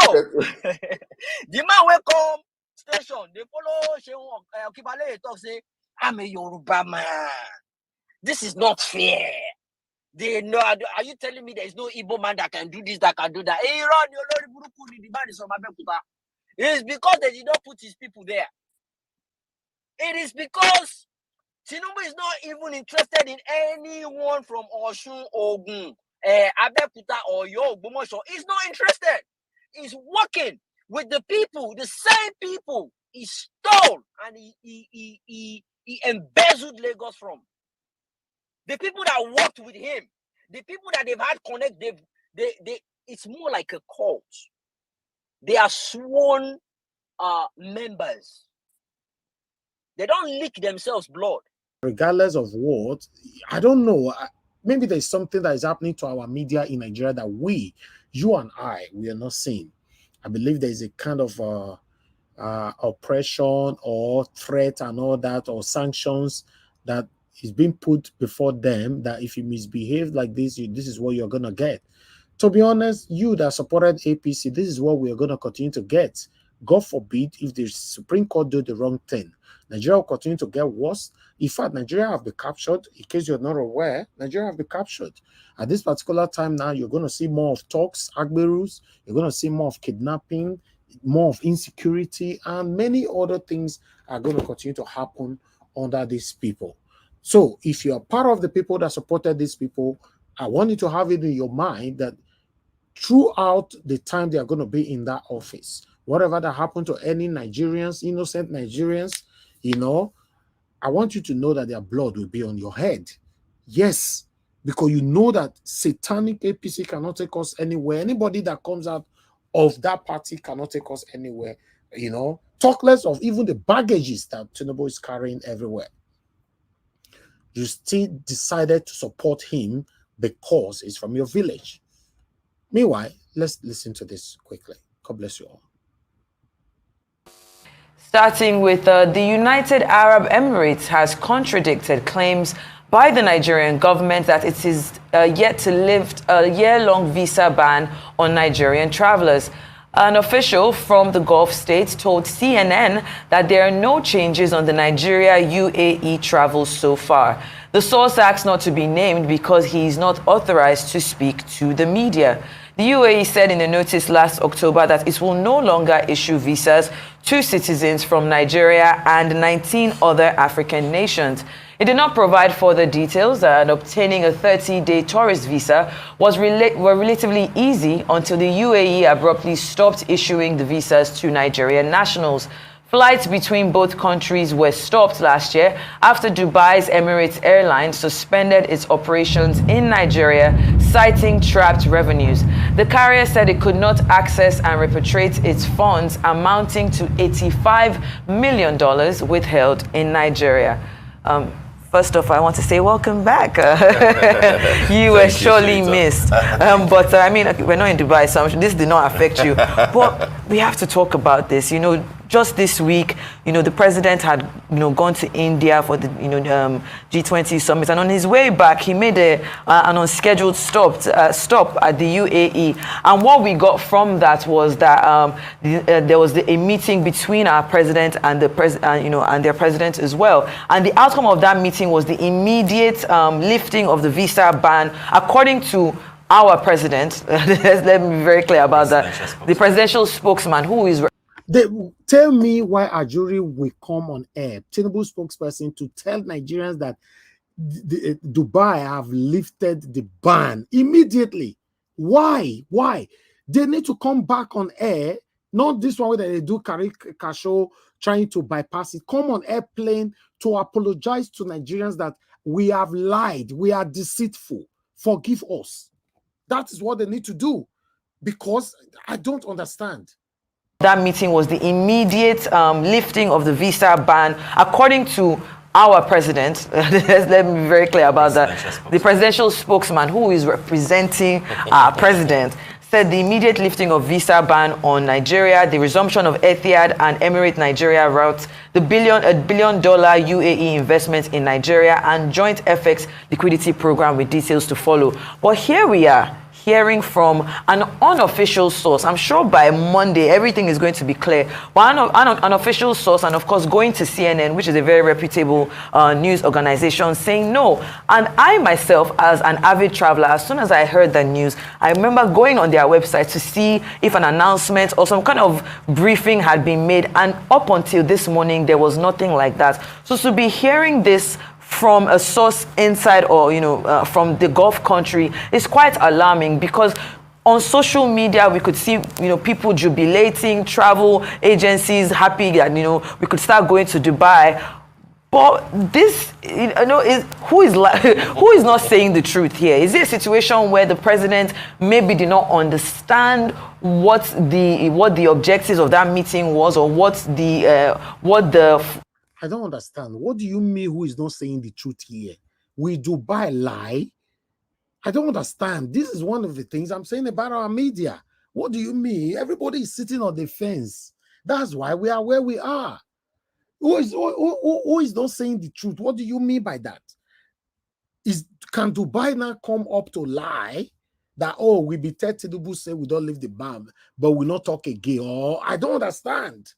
the man where come station, they follow Shehu Okibale talk say, I'm a Yoruba man. This is not fair. They know. Are you telling me there is no Igbo man that can do this, that can do that? Hey, Ron, the man is from Abeokuta. It is because they did not put his people there. It is because Tinubu is not even interested in anyone from Osun, Ogun, Abeokuta, or Ogbomoso. He's not interested. He's working with the people, the same people he stole and he embezzled Lagos from. The people that worked with him, the people that they've had connect, it's more like a cult. They are sworn members. They don't lick themselves blood. Regardless of what, I don't know. Maybe there's something that is happening to our media in Nigeria that you and I, we are not seeing. I believe there is a kind of oppression or threat and all that, or sanctions that is being put before them, that if you misbehave like this, this is what you're going to get. To be honest, you that supported APC, this is what we are going to continue to get. God forbid if the Supreme Court do the wrong thing. Nigeria will continue to get worse. In fact, Nigeria have been captured. In case you're not aware, Nigeria have been captured. At this particular time now, you're going to see more of talks, Agberus. You're going to see more of kidnapping, more of insecurity, and many other things are going to continue to happen under these people. So if you're part of the people that supported these people, I want you to have it in your mind that throughout the time they are going to be in that office, whatever that happened to any Nigerians, innocent Nigerians, I want you to know that their blood will be on your head. Yes, because you know that satanic APC cannot take us anywhere. Anybody that comes out of that party cannot take us anywhere. Talk less of even the baggages that Tinubu is carrying everywhere. You still decided to support him because it's from your village. Meanwhile, let's listen to this quickly. God bless you all. Starting with the United Arab Emirates has contradicted claims by the Nigerian government that it is yet to lift a year-long visa ban on Nigerian travelers. An official from the Gulf states told CNN that there are no changes on the Nigeria-UAE travel so far. The source asks not to be named because he is not authorized to speak to the media. The UAE said in a notice last October that it will no longer issue visas to citizens from Nigeria and 19 other African nations. It did not provide further details, and obtaining a 30-day tourist visa was relatively easy until the UAE abruptly stopped issuing the visas to Nigerian nationals. Flights between both countries were stopped last year after Dubai's Emirates Airlines suspended its operations in Nigeria, citing trapped revenues. The carrier said it could not access and repatriate its funds amounting to $85 million withheld in Nigeria. First off, I want to say welcome back. You were surely missed. But I mean, we're not in Dubai, so this did not affect you. But we have to talk about this. You know, just this week, you know, the president had, you know, gone to India for the, you know, G20 summit, and on his way back, he made an unscheduled stop at the UAE. And what we got from that was that there was a meeting between our president and the you know, and their president as well. And the outcome of that meeting was the immediate lifting of the visa ban, according to our president. Let me be very clear about that. The presidential spokesman, who is. They tell me why Ajuri will come on air, Tinubu spokesperson, to tell Nigerians that Dubai have lifted the ban immediately. Why? They need to come back on air, not this one where they do Kasho trying to bypass it. Come on airplane to apologize to Nigerians that we have lied, we are deceitful. Forgive us. That is what they need to do, because I don't understand. That meeting was the immediate lifting of the visa ban, according to our president. Let me be very clear about that. The presidential spokesman, who is representing our president, said the immediate lifting of visa ban on Nigeria, the resumption of Etihad and Emirate Nigeria routes, the $1 billion UAE investment in Nigeria, and joint FX liquidity program with details to follow. But here we are, hearing from an unofficial source. I'm sure by Monday everything is going to be clear. But an official source, and of course going to CNN, which is a very reputable news organization, saying no. And I myself, as an avid traveler, as soon as I heard the news, I remember going on their website to see if an announcement or some kind of briefing had been made. And up until this morning, there was nothing like that. So to be hearing this from a source inside, or from the Gulf country, is quite alarming, because on social media we could see people jubilating, travel agencies happy that we could start going to Dubai. But this, is who is not saying the truth here? Is it a situation where the president maybe did not understand what the objectives of that meeting was, or what the I don't understand. What do you mean who is not saying the truth here? Will Dubai lie? I don't understand. This is one of the things I'm saying about our media. What do you mean? Everybody is sitting on the fence. That's why we are where we are. Who is not saying the truth? What do you mean by that? Can Dubai now come up to lie that, we be Tinubu say we don't leave the ban, but we not talk again? Or I don't understand.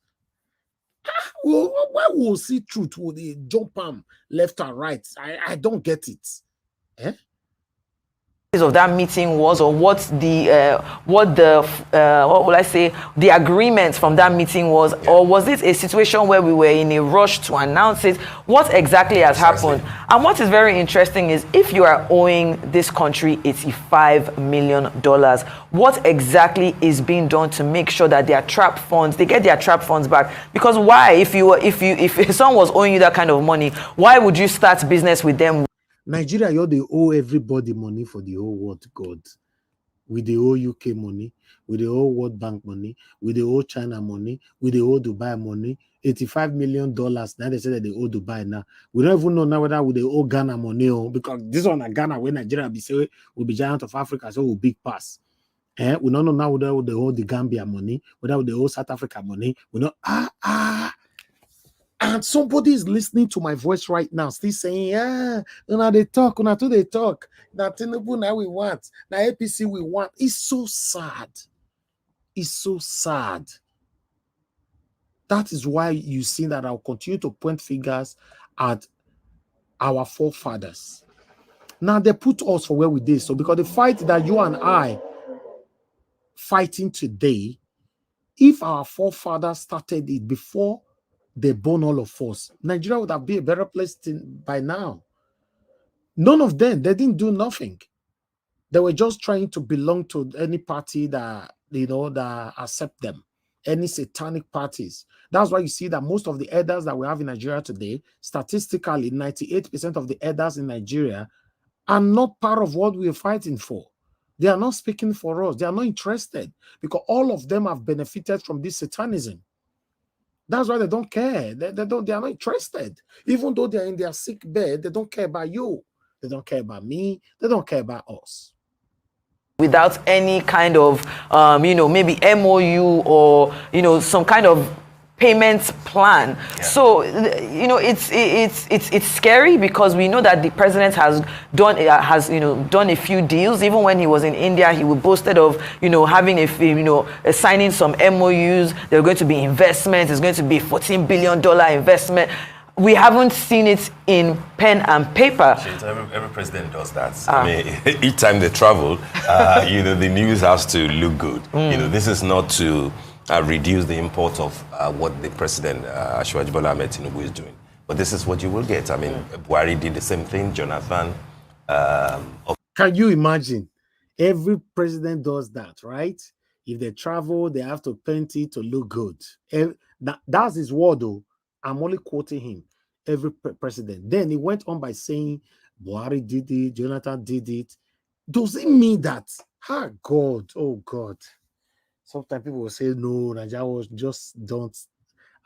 Well, why will see truth? Will they jump left and right? I don't get it. Of that meeting was, or what will I say, the agreement from that meeting was, or was it a situation where we were in a rush to announce it? What exactly has happened? And what is very interesting is, if you are owing this country $85 million, what exactly is being done to make sure that their trap funds, they get their trap funds back? Because why, if someone was owing you that kind of money, why would you start business with them? Nigeria, they owe everybody money for the whole world, God. We they owe UK money, we they owe World Bank money, we they owe China money, we they owe Dubai money. $85 million. Now they say that they owe Dubai now. We don't even know now whether we they owe Ghana money, because this one at Ghana, when Nigeria be say will be giant of Africa, so will big pass. We don't know now whether they owe the Gambia money, whether they owe South Africa money. We know And somebody is listening to my voice right now, still saying, yeah, now they talk, now they talk. Now Tinubu, now we want. Now APC we want. It's so sad. It's so sad. That is why you see that I'll continue to point fingers at our forefathers. Now they put us for where we did. So because the fight that you and I fighting today, if our forefathers started it before they born all of us, Nigeria would have been a better place by now. None of them, they didn't do nothing. They were just trying to belong to any party that, that accept them, any satanic parties. That's why you see that most of the elders that we have in Nigeria today, statistically, 98% of the elders in Nigeria are not part of what we are fighting for. They are not speaking for us. They are not interested because all of them have benefited from this satanism. That's why they don't care. They are not interested. Even though they are in their sick bed, they don't care about you. They don't care about me. They don't care about us. Without any kind of, maybe MOU or, some kind of payment plan. Yeah. So, it's scary because we know that the president has done a few deals. Even when he was in India, he boasted of, having signing some MOUs. There are going to be investments. There's going to be $14 billion investment. We haven't seen it in pen and paper. Every president does that. I mean, each time they travel, the news has to look good. This is not to reduce the import of what the president, Asiwaju Bola Ahmed Tinubu, is doing. But this is what you will get. I mean, Buhari did the same thing, Jonathan. Can you imagine? Every president does that, right? If they travel, they have to paint it to look good. That's his word, though. I'm only quoting him. Every president. Then he went on by saying, Buhari did it, Jonathan did it. Does it mean that? Oh God. Sometimes people will say, no, Nigeria, just don't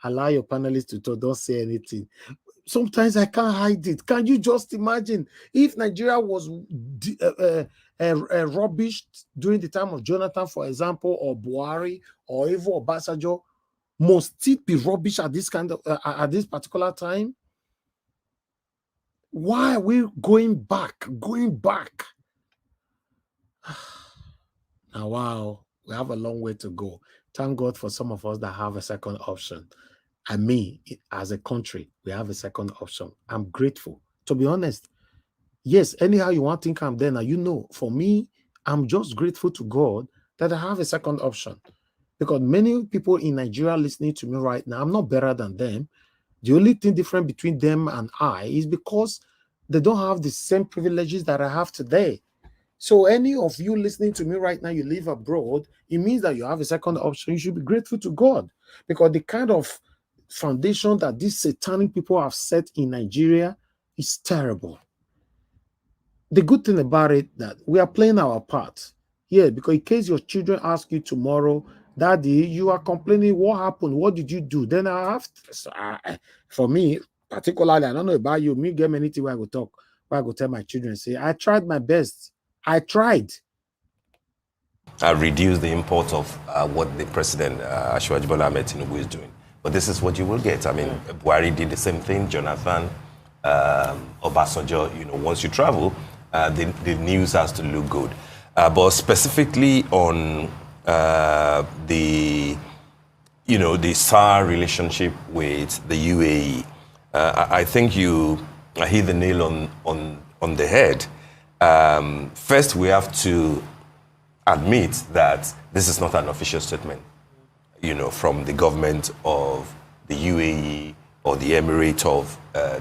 allow your panelists to talk, don't say anything. Sometimes I can't hide it. Can you just imagine if Nigeria was rubbish during the time of Jonathan, for example, or Buhari, or even Obasanjo? Must it be rubbish at this at this particular time? Why are we going back? Now, wow, we have a long way to go. Thank God for some of us that have a second option. I mean, as a country, we have a second option. I'm grateful. To be honest, yes, anyhow you want to think I'm there now, for me, I'm just grateful to God that I have a second option. Because many people in Nigeria listening to me right now, I'm not better than them. The only thing different between them and I is because they don't have the same privileges that I have today. So any of you listening to me right now, you live abroad, it means that you have a second option. You should be grateful to God because the kind of foundation that these satanic people have set in Nigeria is terrible. The good thing about it that we are playing our part. Yeah, because in case your children ask you tomorrow, Daddy, you are complaining, what happened? What did you do? Then I have to, for me, particularly, I don't know about you, me get anything where I go talk, where I go tell my children, say, I tried my best. I tried. Reduce the import of what the president, Asiwaju Bola Ahmed Tinubu, is doing. But this is what you will get. I mean, Buhari did the same thing, Jonathan, Obasanjo, once you travel, the news has to look good. But specifically on the SAR relationship with the UAE, I think you hit the nail on the head. First, we have to admit that this is not an official statement, from the government of the UAE or the Emirate of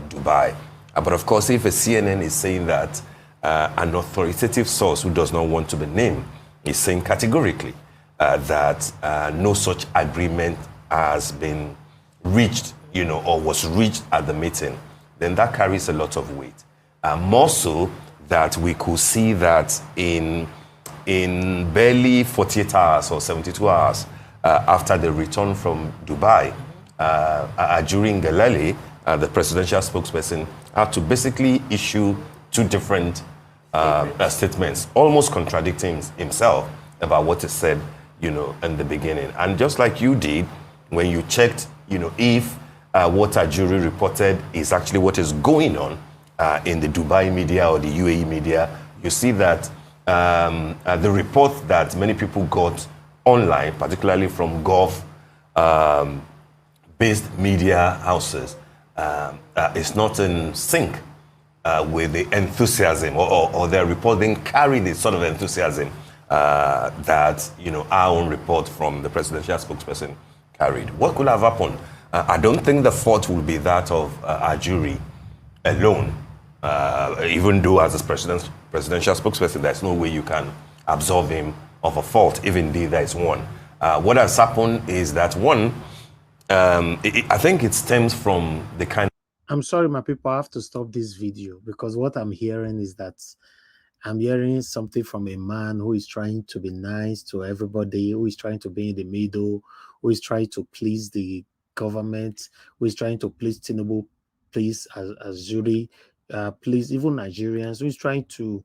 Dubai. But of course, if a CNN is saying that an authoritative source who does not want to be named is saying categorically that no such agreement has been reached, or was reached at the meeting, then that carries a lot of weight. More so that we could see that in barely 48 hours or 72 hours after the return from Dubai, during Galali, the presidential spokesperson had to basically issue two different statements, almost contradicting himself about what he said, in the beginning. And just like you did, when you checked, if what Ajuri reported is actually what is going on in the Dubai media or the UAE media, you see that the report that many people got online, particularly from Gulf based media houses, is not in sync with the enthusiasm, or their report didn't carry the sort of enthusiasm that our own report from the presidential spokesperson carried. What could have happened? I don't think the fault will be that of Ajuri alone, even though as a presidential spokesperson, there's no way you can absolve him of a fault, if indeed there is one. What has happened is that one, I think it stems from the kind. I'm sorry, my people, I have to stop this video because what I'm hearing is that I'm hearing something from a man who is trying to be nice to everybody, who is trying to be in the middle, who is trying to please the government, who is trying to please Tinubu, please Azuri, please even Nigerians, who is trying to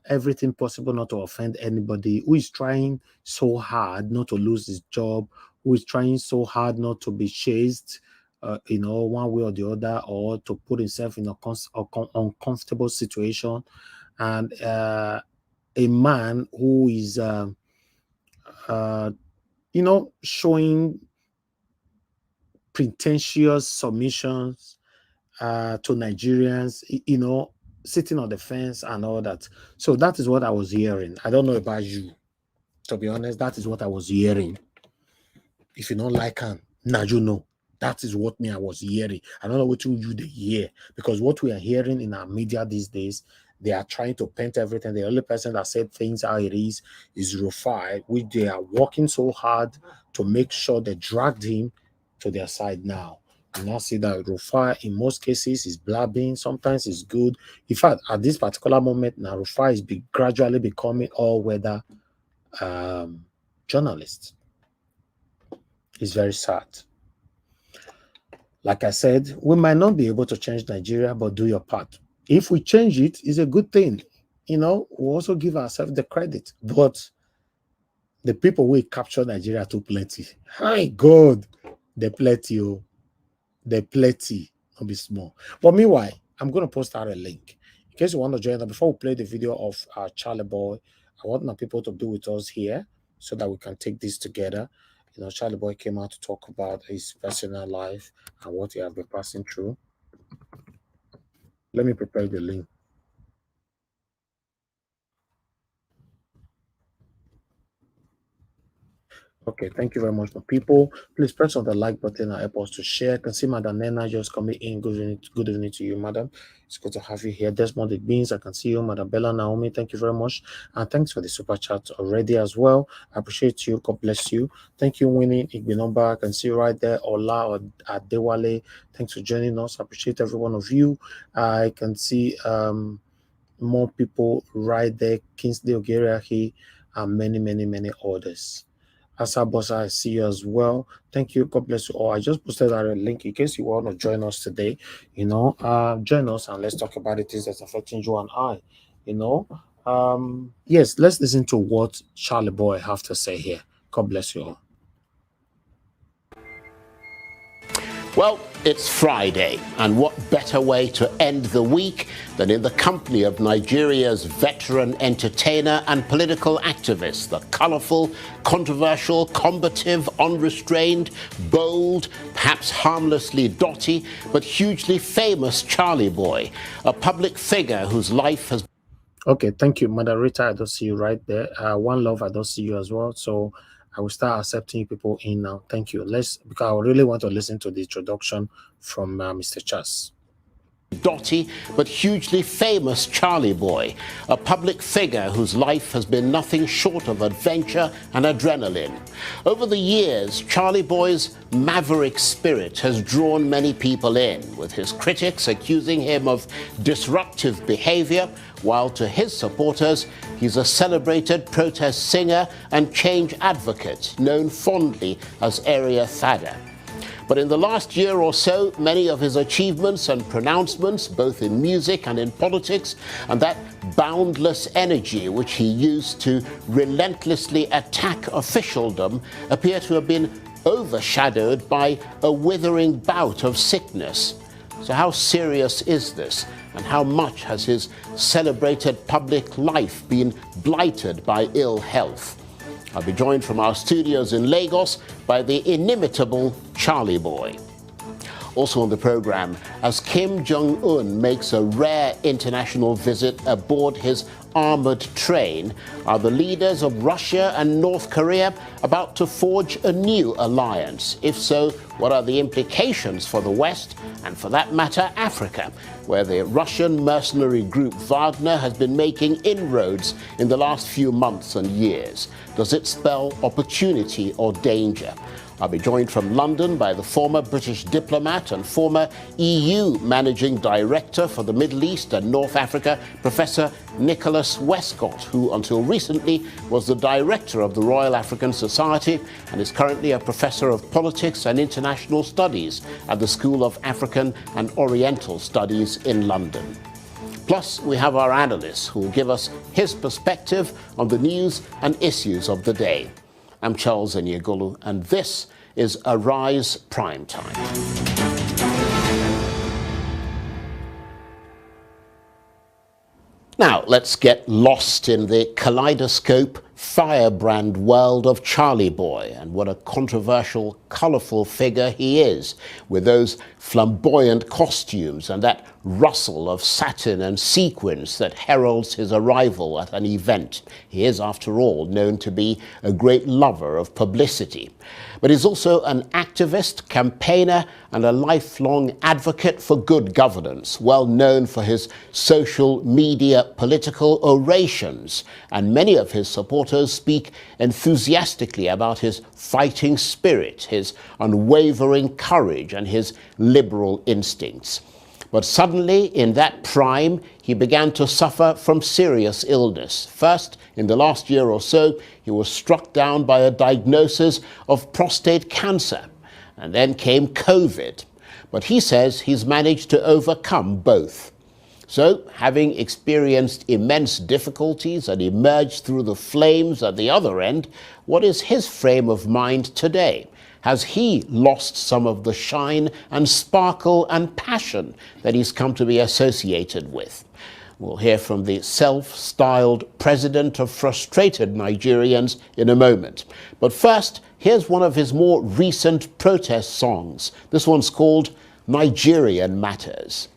everything possible not to offend anybody, who is trying so hard not to lose his job, who is trying so hard not to be chased, one way or the other, or to put himself in a uncomfortable situation. And a man who is, showing pretentious submissions to Nigerians, sitting on the fence and all that. So that is what I was hearing. I don't know about you. To be honest, that is what I was hearing. If you don't like him, now you know. That is what I was hearing. I don't know what you hear, because what we are hearing in our media these days, they are trying to paint everything. The only person that said things how it is Rufai, which they are working so hard to make sure they dragged him to their side now. You now see that Rufai, in most cases, is blabbing. Sometimes it's good. In fact, at this particular moment, now Rufai is gradually becoming all-weather journalist. It's very sad. Like I said, we might not be able to change Nigeria, but do your part. If we change it, it's a good thing. We also give ourselves the credit. But the people who capture Nigeria too plenty. Hi, God, they plenty. They plenty. Don't be small. But meanwhile, I'm going to post out a link. In case you want to join us, before we play the video of Charlie Boy, I want my people to be with us here so that we can take this together. Charlie Boy came out to talk about his personal life and what he has been passing through. Let me prepare the link. Okay, thank you very much, my people. Please press on the like button and help us to share. I can see Madam Nena just coming in. Good evening to you, madam. It's good to have you here. Desmond the Beans, I can see you. Madam Bella Naomi, thank you very much. And thanks for the super chat already as well. I appreciate you. God bless you. Thank you, Winnie Igbinomba. I can see you right there. Ola or Adewale. Thanks for joining us. I appreciate every one of you. I can see more people right there. Kingsley Ogeriahi and many others. Asabosa, I see you as well. Thank you. God bless you all. I just posted out a link in case you want to join us today. Join us and let's talk about the things that's affecting you and I. Yes, let's listen to what Charlie Boy have to say here. God bless you all. Well, it's Friday, and what better way to end the week than in the company of Nigeria's veteran entertainer and political activist, the colourful, controversial, combative, unrestrained, bold, perhaps harmlessly dotty, but hugely famous Charlie Boy, a public figure whose life has... Okay, thank you, Mother Rita. I don't see you right there. One Love, I don't see you as well. So I will start accepting people in now. Thank you. Because I really want to listen to the introduction from Mr. Chas. Dotty, but hugely famous Charlie Boy, a public figure whose life has been nothing short of adventure and adrenaline. Over the years, Charlie Boy's maverick spirit has drawn many people in, with his critics accusing him of disruptive behavior, while to his supporters, he's a celebrated protest singer and change advocate, known fondly as Area Thada. But in the last year or so, many of his achievements and pronouncements, both in music and in politics, and that boundless energy which he used to relentlessly attack officialdom, appear to have been overshadowed by a withering bout of sickness. So how serious is this? And how much has his celebrated public life been blighted by ill health? I'll be joined from our studios in Lagos by the inimitable Charlie Boy. Also on the program, as Kim Jong-un makes a rare international visit aboard his armored train, are the leaders of Russia and North Korea about to forge a new alliance? If so, what are the implications for the West and, for that matter, Africa, where the Russian mercenary group Wagner has been making inroads in the last few months and years? Does it spell opportunity or danger? I'll be joined from London by the former British diplomat and former EU Managing Director for the Middle East and North Africa, Professor Nicholas Westcott, who until recently was the Director of the Royal African Society and is currently a Professor of Politics and International Studies at the School of African and Oriental Studies in London. Plus, we have our analyst who will give us his perspective on the news and issues of the day. I'm Charles Enyegolu, and this is Arise Prime Time. Now, let's get lost in the kaleidoscope, firebrand world of Charlie Boy, and what a controversial, colourful figure he is, with those flamboyant costumes and that rustle of satin and sequins that heralds his arrival at an event. He is, after all, known to be a great lover of publicity. But he's also an activist, campaigner, and a lifelong advocate for good governance, well known for his social media political orations. And many of his supporters speak enthusiastically about his fighting spirit, his unwavering courage, and his liberal instincts. But suddenly, in that prime, he began to suffer from serious illness. First, in the last year or so, he was struck down by a diagnosis of prostate cancer. And then came COVID. But he says he's managed to overcome both. So, having experienced immense difficulties and emerged through the flames at the other end, what is his frame of mind today? Has he lost some of the shine and sparkle and passion that he's come to be associated with? We'll hear from the self-styled president of frustrated Nigerians in a moment. But first, here's one of his more recent protest songs. This one's called Nigerian Matters.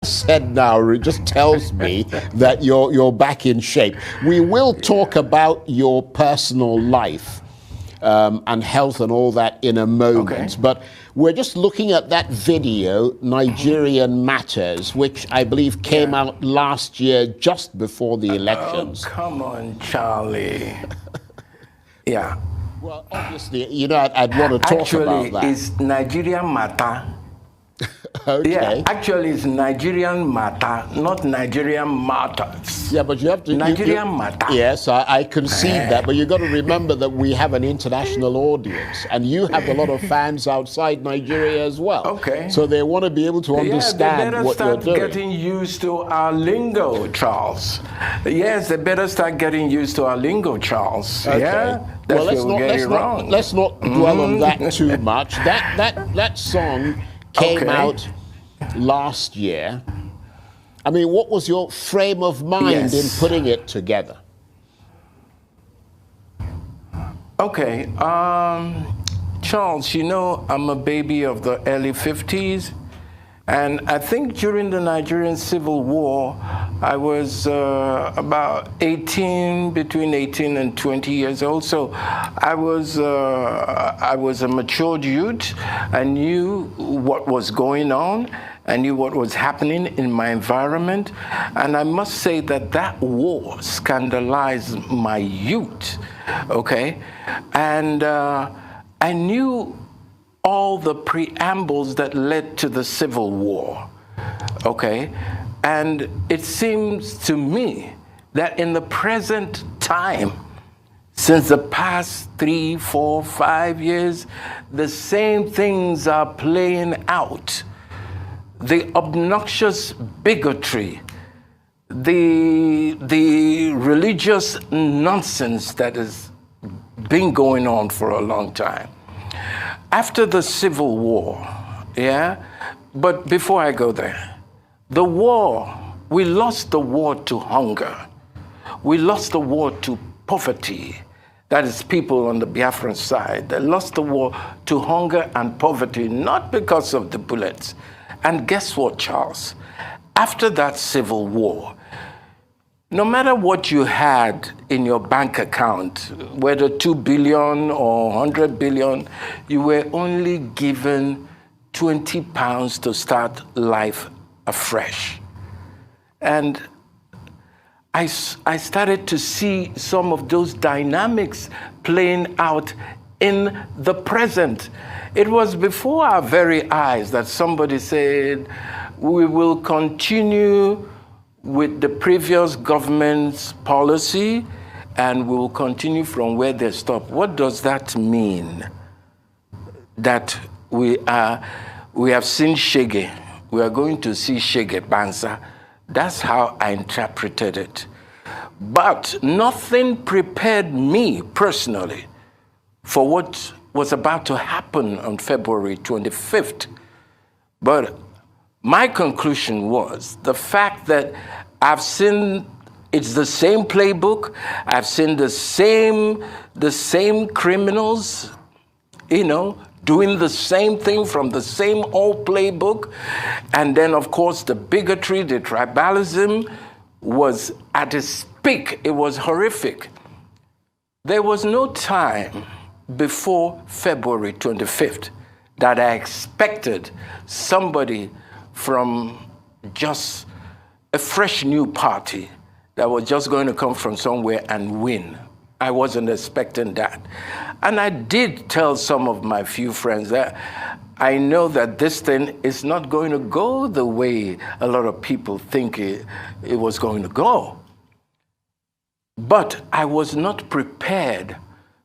Said now, it just tells me that you're back in shape. We will talk about your personal life and health and all that in a moment. Okay. But we're just looking at that video, Nigerian Matters, which I believe came out last year just before the elections. Oh, come on, Charlie. Yeah. Well, obviously, you know, I'd want to talk about that. Actually, it's Nigerian Matter. Okay. Yeah, actually, it's Nigerian Matter, not Nigerian Matters. Yeah, but you have to... Nigerian Matter. Yes, I concede that, but you've got to remember that we have an international audience, and you have a lot of fans outside Nigeria as well. Okay. So they want to be able to understand what you're doing. They better start getting used to our lingo, Charles. Yes, they better start getting used to our lingo, Charles. Okay. Yeah? That's well, let's not dwell on that too much. That song came out last year. I mean, what was your frame of mind in putting it together? Okay, Charles, you know, I'm a baby of the early 50s. And I think during the Nigerian Civil War, I was about 18, between 18 and 20 years old. So I was a matured youth. I knew what was going on. I knew what was happening in my environment. And I must say that that war scandalized my youth, okay? And I knew all the preambles that led to the Civil War, okay? And it seems to me that in the present time, since the past 3, 4, 5 years, the same things are playing out. the obnoxious bigotry, the religious nonsense that has been going on for a long time. After the Civil War, but before I go there, the war, we lost the war to hunger. We lost the war to poverty. That is people on the Biafran side. They lost the war to hunger and poverty, not because of the bullets. And guess what, Charles? After that Civil War, no matter what you had in your bank account, whether 2 billion or 100 billion, you were only given 20 pounds to start life afresh. And I started to see some of those dynamics playing out in the present. It was before our very eyes that somebody said, we will continue with the previous government's policy and we will continue from where they stopped. What does that mean? That we have seen Shege. We are going to see Shege Bansa. That's how I interpreted it. But nothing prepared me personally for what was about to happen on February 25th. But my conclusion was the fact that I've seen it's the same playbook. I've seen the same criminals, doing the same thing from the same old playbook. And then, of course, the bigotry, the tribalism was at its peak. It was horrific. There was no time before February 25th that I expected somebody from just a fresh new party that was just going to come from somewhere and win. I wasn't expecting that. And I did tell some of my few friends that I know that this thing is not going to go the way a lot of people think it was going to go. But I was not prepared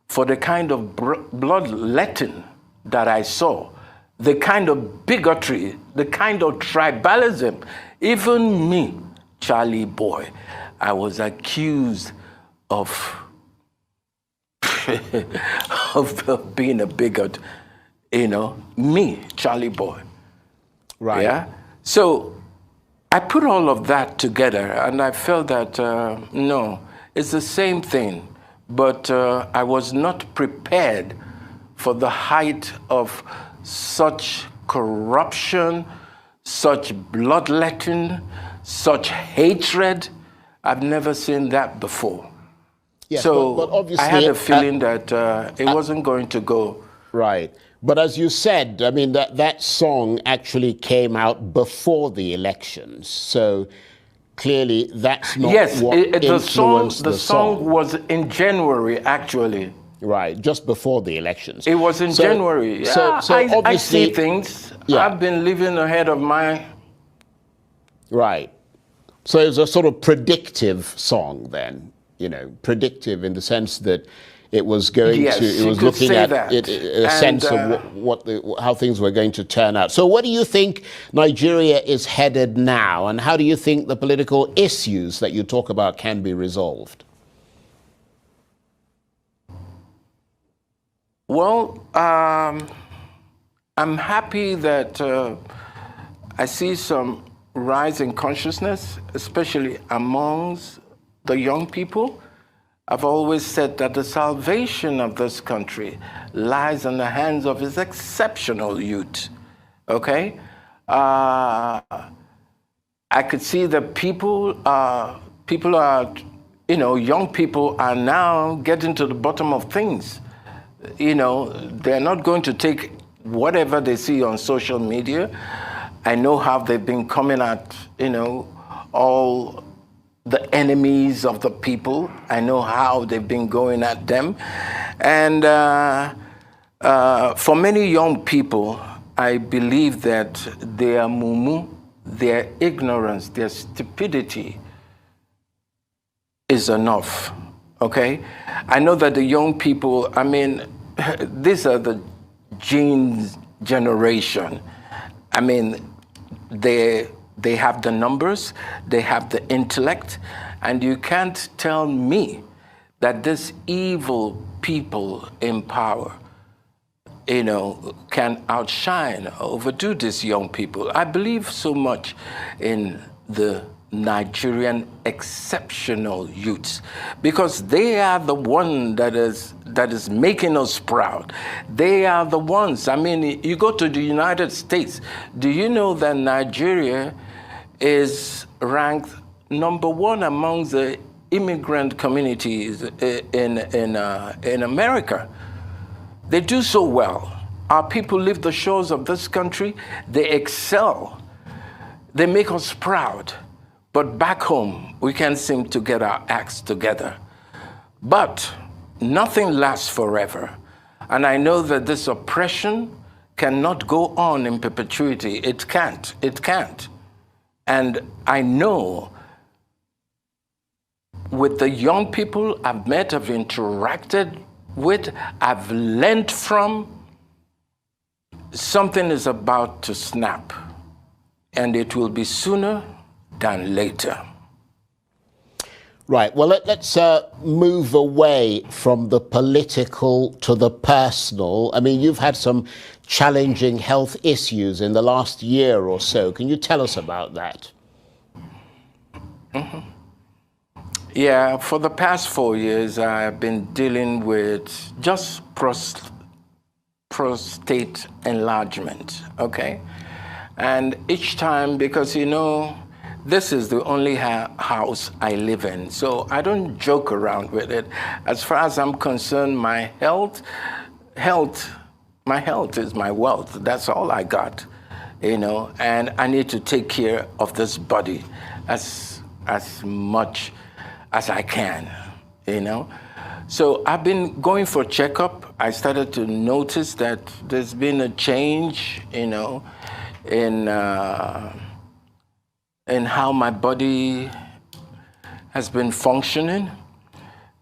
for the kind of bloodletting that I saw, the kind of bigotry, the kind of tribalism. Even me, Charlie Boy, I was accused of of being a bigot, me, Charlie Boy. Right. Yeah. So I put all of that together and I felt that, no, it's the same thing, but I was not prepared for the height of such corruption, such bloodletting, such hatred. I've never seen that before. Yes, so but obviously, I had a feeling that it wasn't going to go. Right. But as you said, I mean, that song actually came out before the elections. So clearly that's not what influenced the song. The song was in January, actually. Right, just before the elections. It was in January. Yeah, so obviously, I see things. Yeah. I've been living ahead of my... Right. So it was a sort of predictive song then, predictive in the sense that it was going to, it was looking at a sense of how things were going to turn out. So what do you think Nigeria is headed now, and how do you think the political issues that you talk about can be resolved? Well, I'm happy that I see some rise in consciousness, especially amongst the young people. I've always said that the salvation of this country lies in the hands of its exceptional youth, okay? I could see that young people are now getting to the bottom of things. They're not going to take whatever they see on social media. I know how they've been coming at, all the enemies of the people. I know how they've been going at them. And for many young people, I believe that their mumu, their ignorance, their stupidity is enough, okay? I know that the young people, these are the genes generation. they have the numbers, they have the intellect, and you can't tell me that these evil people in power, can outshine, overdo these young people. I believe so much in the Nigerian exceptional youths, because they are the one that is making us proud. They are the ones. I mean, you go to the United States. Do you know that Nigeria is ranked #1 among the immigrant communities in America? They do so well. Our people leave the shores of this country. They excel. They make us proud. But back home, we can't seem to get our acts together. But nothing lasts forever. And I know that this oppression cannot go on in perpetuity. It can't. It can't. And I know with the young people I've met, I've interacted with, I've learned from, something is about to snap. And it will be sooner than later. Right, well, let's move away from the political to the personal. I mean, you've had some challenging health issues in the last year or so. Can you tell us about that? Mm-hmm. Yeah, for the past 4 years, I've been dealing with just prostate enlargement, okay? And each time, because this is the only house I live in, so I don't joke around with it. As far as I'm concerned, my health is my wealth. That's all I got, and I need to take care of this body as much as I can, So I've been going for checkup. I started to notice that there's been a change, in how my body has been functioning.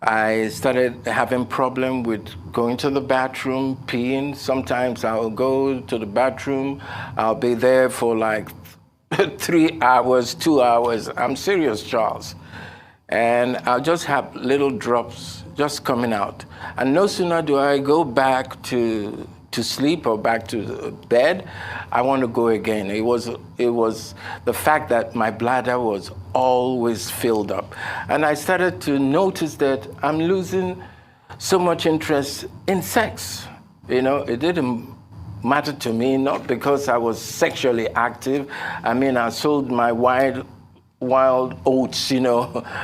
I started having problem with going to the bathroom, peeing. Sometimes I'll go to the bathroom, I'll be there for like 3 hours, 2 hours. I'm serious, Charles. And I'll just have little drops just coming out. And no sooner do I go back to sleep or back to bed, I want to go again. It was the fact that my bladder was always filled up. And I started to notice that I'm losing so much interest in sex. It didn't matter to me, not because I was sexually active. I mean, I sold my wild oats,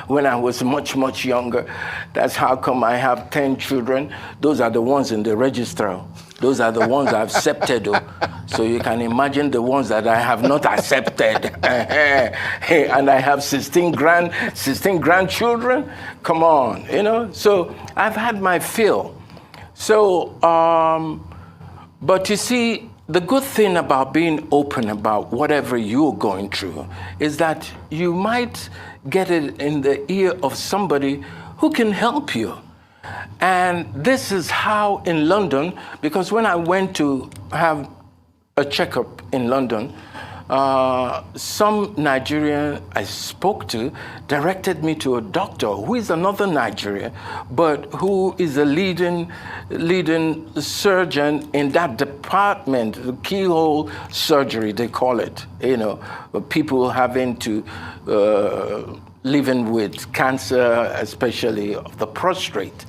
when I was much, much younger. That's how come I have 10 children. Those are the ones in the register. Those are the ones I've accepted. So you can imagine the ones that I have not accepted. And I have 16 grandchildren. Come on, So I've had my fill. So, but you see, the good thing about being open about whatever you're going through is that you might get it in the ear of somebody who can help you. And this is how in London, because when I went to have a checkup in London, some Nigerian I spoke to directed me to a doctor who is another Nigerian, but who is a leading surgeon in that department, the keyhole surgery, they call it, people having to, living with cancer, especially of the prostate.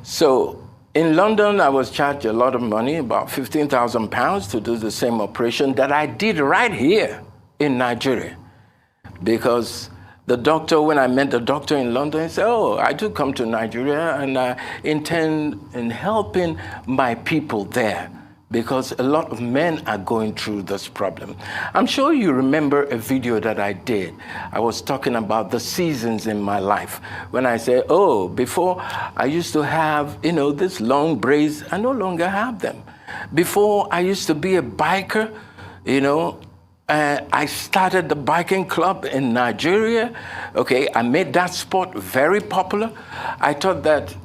So in London, I was charged a lot of money, about 15,000 pounds, to do the same operation that I did right here in Nigeria. Because the doctor, when I met the doctor in London, he said, I do come to Nigeria and I intend in helping my people there, because a lot of men are going through this problem. I'm sure you remember a video that I did. I was talking about the seasons in my life. When I say, before I used to have, this long braids, I no longer have them. Before I used to be a biker, I started the biking club in Nigeria. Okay, I made that sport very popular. I thought that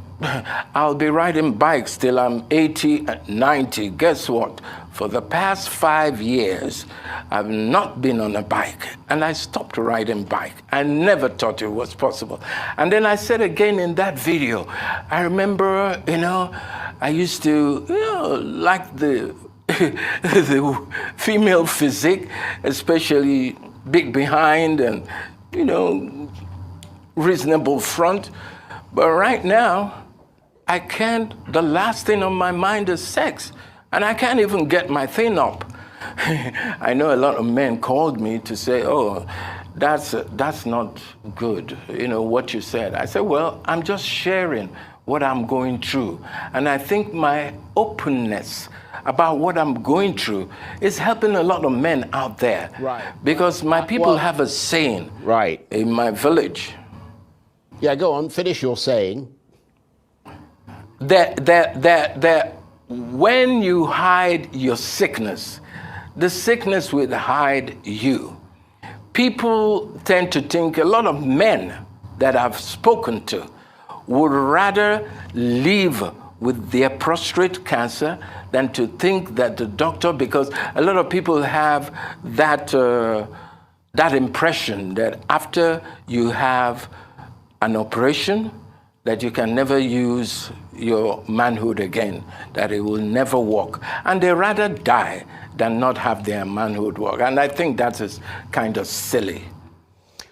I'll be riding bikes till I'm 80, 90. Guess what? For the past 5 years, I've not been on a bike, and I stopped riding bike. I never thought it was possible. And then I said again in that video, I remember, I used to, like the the female physique, especially big behind and, reasonable front. But right now, I can't, the last thing on my mind is sex. And I can't even get my thing up. I know a lot of men called me to say, oh, that's not good, what you said. I said, well, I'm just sharing what I'm going through. And I think my openness about what I'm going through is helping a lot of men out there. Right. Because my people have a saying in my village. Yeah, go on, finish your saying. That when you hide your sickness, the sickness will hide you. People tend to think, a lot of men that I've spoken to would rather live with their prostate cancer than to think that the doctor, because a lot of people have that impression that after you have an operation, that you can never use your manhood again, that it will never work. And they rather die than not have their manhood work. And I think that is kind of silly.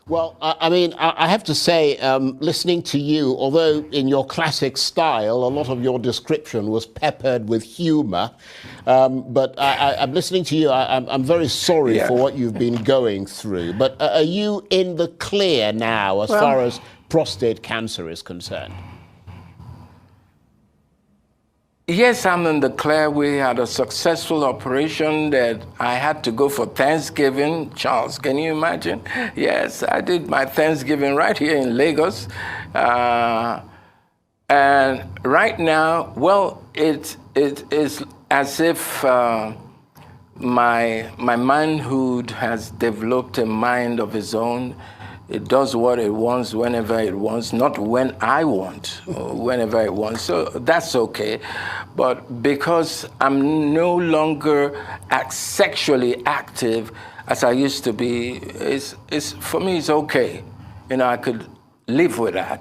Well, I mean, I have to say, listening to you, although in your classic style, a lot of your description was peppered with humor, but I'm listening to you, I'm very sorry for what you've been going through. But are you in the clear now as far as prostate cancer is concerned? Yes, I'm in the clear. We had a successful operation that I had to go for Thanksgiving. Charles, can you imagine? Yes, I did my Thanksgiving right here in Lagos. And right now, well, it is as if my manhood has developed a mind of its own. It does what it wants whenever it wants, not when I want, or whenever it wants. So that's okay. But because I'm no longer sexually active as I used to be, for me, it's okay. I could live with that.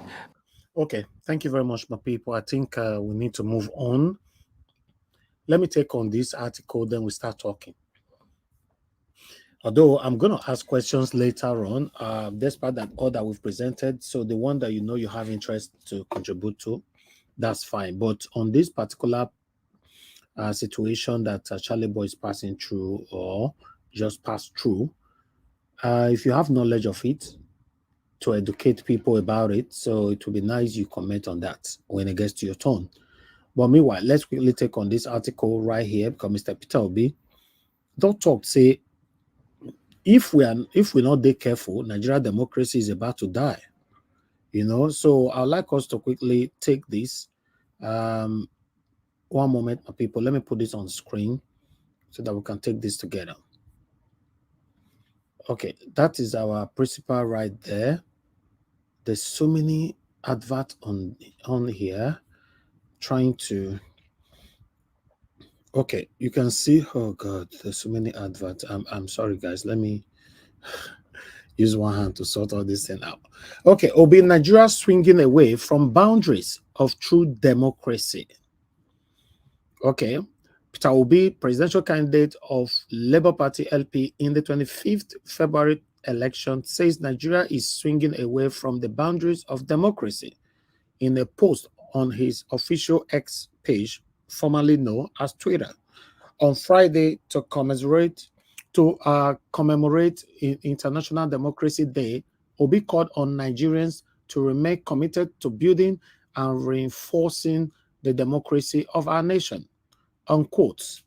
Okay, thank you very much, my people. I think we need to move on. Let me take on this article, then we start talking. Although I'm going to ask questions later on, despite that all that we've presented. So the one that you have interest to contribute to, that's fine. But on this particular situation that Charlie Boy is passing through or just passed through, if you have knowledge of it, to educate people about it, so it will be nice you comment on that when it gets to your turn. But meanwhile, let's quickly take on this article right here, because Mr. Peter Obi don't talk, say, if we're not that careful, Nigerian democracy is about to die. So I'd like us to quickly take this. One moment, my people. Let me put this on screen so that we can take this together. Okay, that is our principal right there. There's so many adverts on here trying to. Okay, you can see. Oh God, there's so many adverts. I'm sorry, guys. Let me use one hand to sort all this thing out. Okay, Obi, Nigeria swinging away from boundaries of true democracy. Okay, Peter Obi, presidential candidate of Labour Party LP in the 25th February election, says Nigeria is swinging away from the boundaries of democracy. In a post on his official X page, formerly known as Twitter, on Friday to commemorate International Democracy Day, Obi called on Nigerians to remain committed to building and reinforcing the democracy of our nation. Unquote.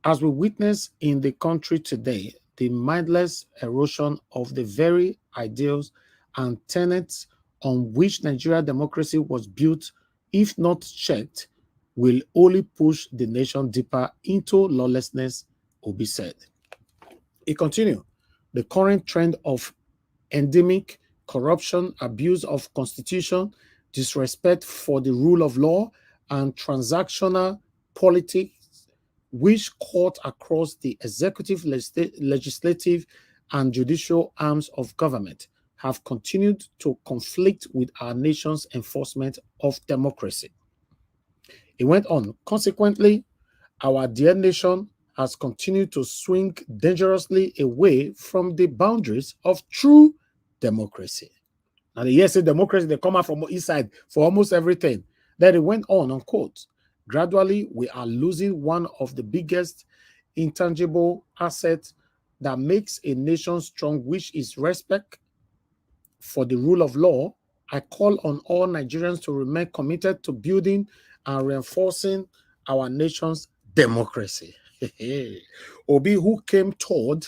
As we witness in the country today, the mindless erosion of the very ideals and tenets on which Nigerian democracy was built, if not checked, will only push the nation deeper into lawlessness, Obi said. He continued, the current trend of endemic corruption, abuse of constitution, disrespect for the rule of law, and transactional politics which cut across the executive, legislative, and judicial arms of government, have continued to conflict with our nation's enforcement of democracy. It went on. Consequently, our dear nation has continued to swing dangerously away from the boundaries of true democracy. And the yes, democracy, they come out from each side for almost everything. Then it went on, unquote. Gradually, we are losing one of the biggest intangible assets that makes a nation strong, which is respect for the rule of law. I call on all Nigerians to remain committed to building and reinforcing our nation's democracy. Obi, who came third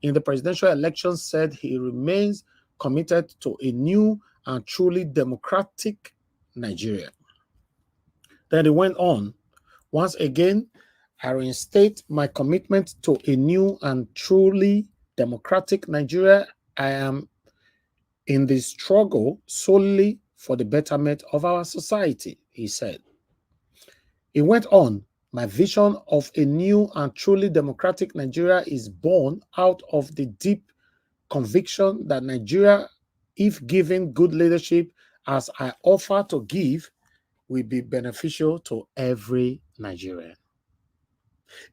in the presidential election, said he remains committed to a new and truly democratic Nigeria. Then he went on. Once again, I reinstate my commitment to a new and truly democratic Nigeria. I am in the struggle solely for the betterment of our society, he said. He went on, my vision of a new and truly democratic Nigeria is born out of the deep conviction that Nigeria, if given good leadership as I offer to give, will be beneficial to every Nigerian.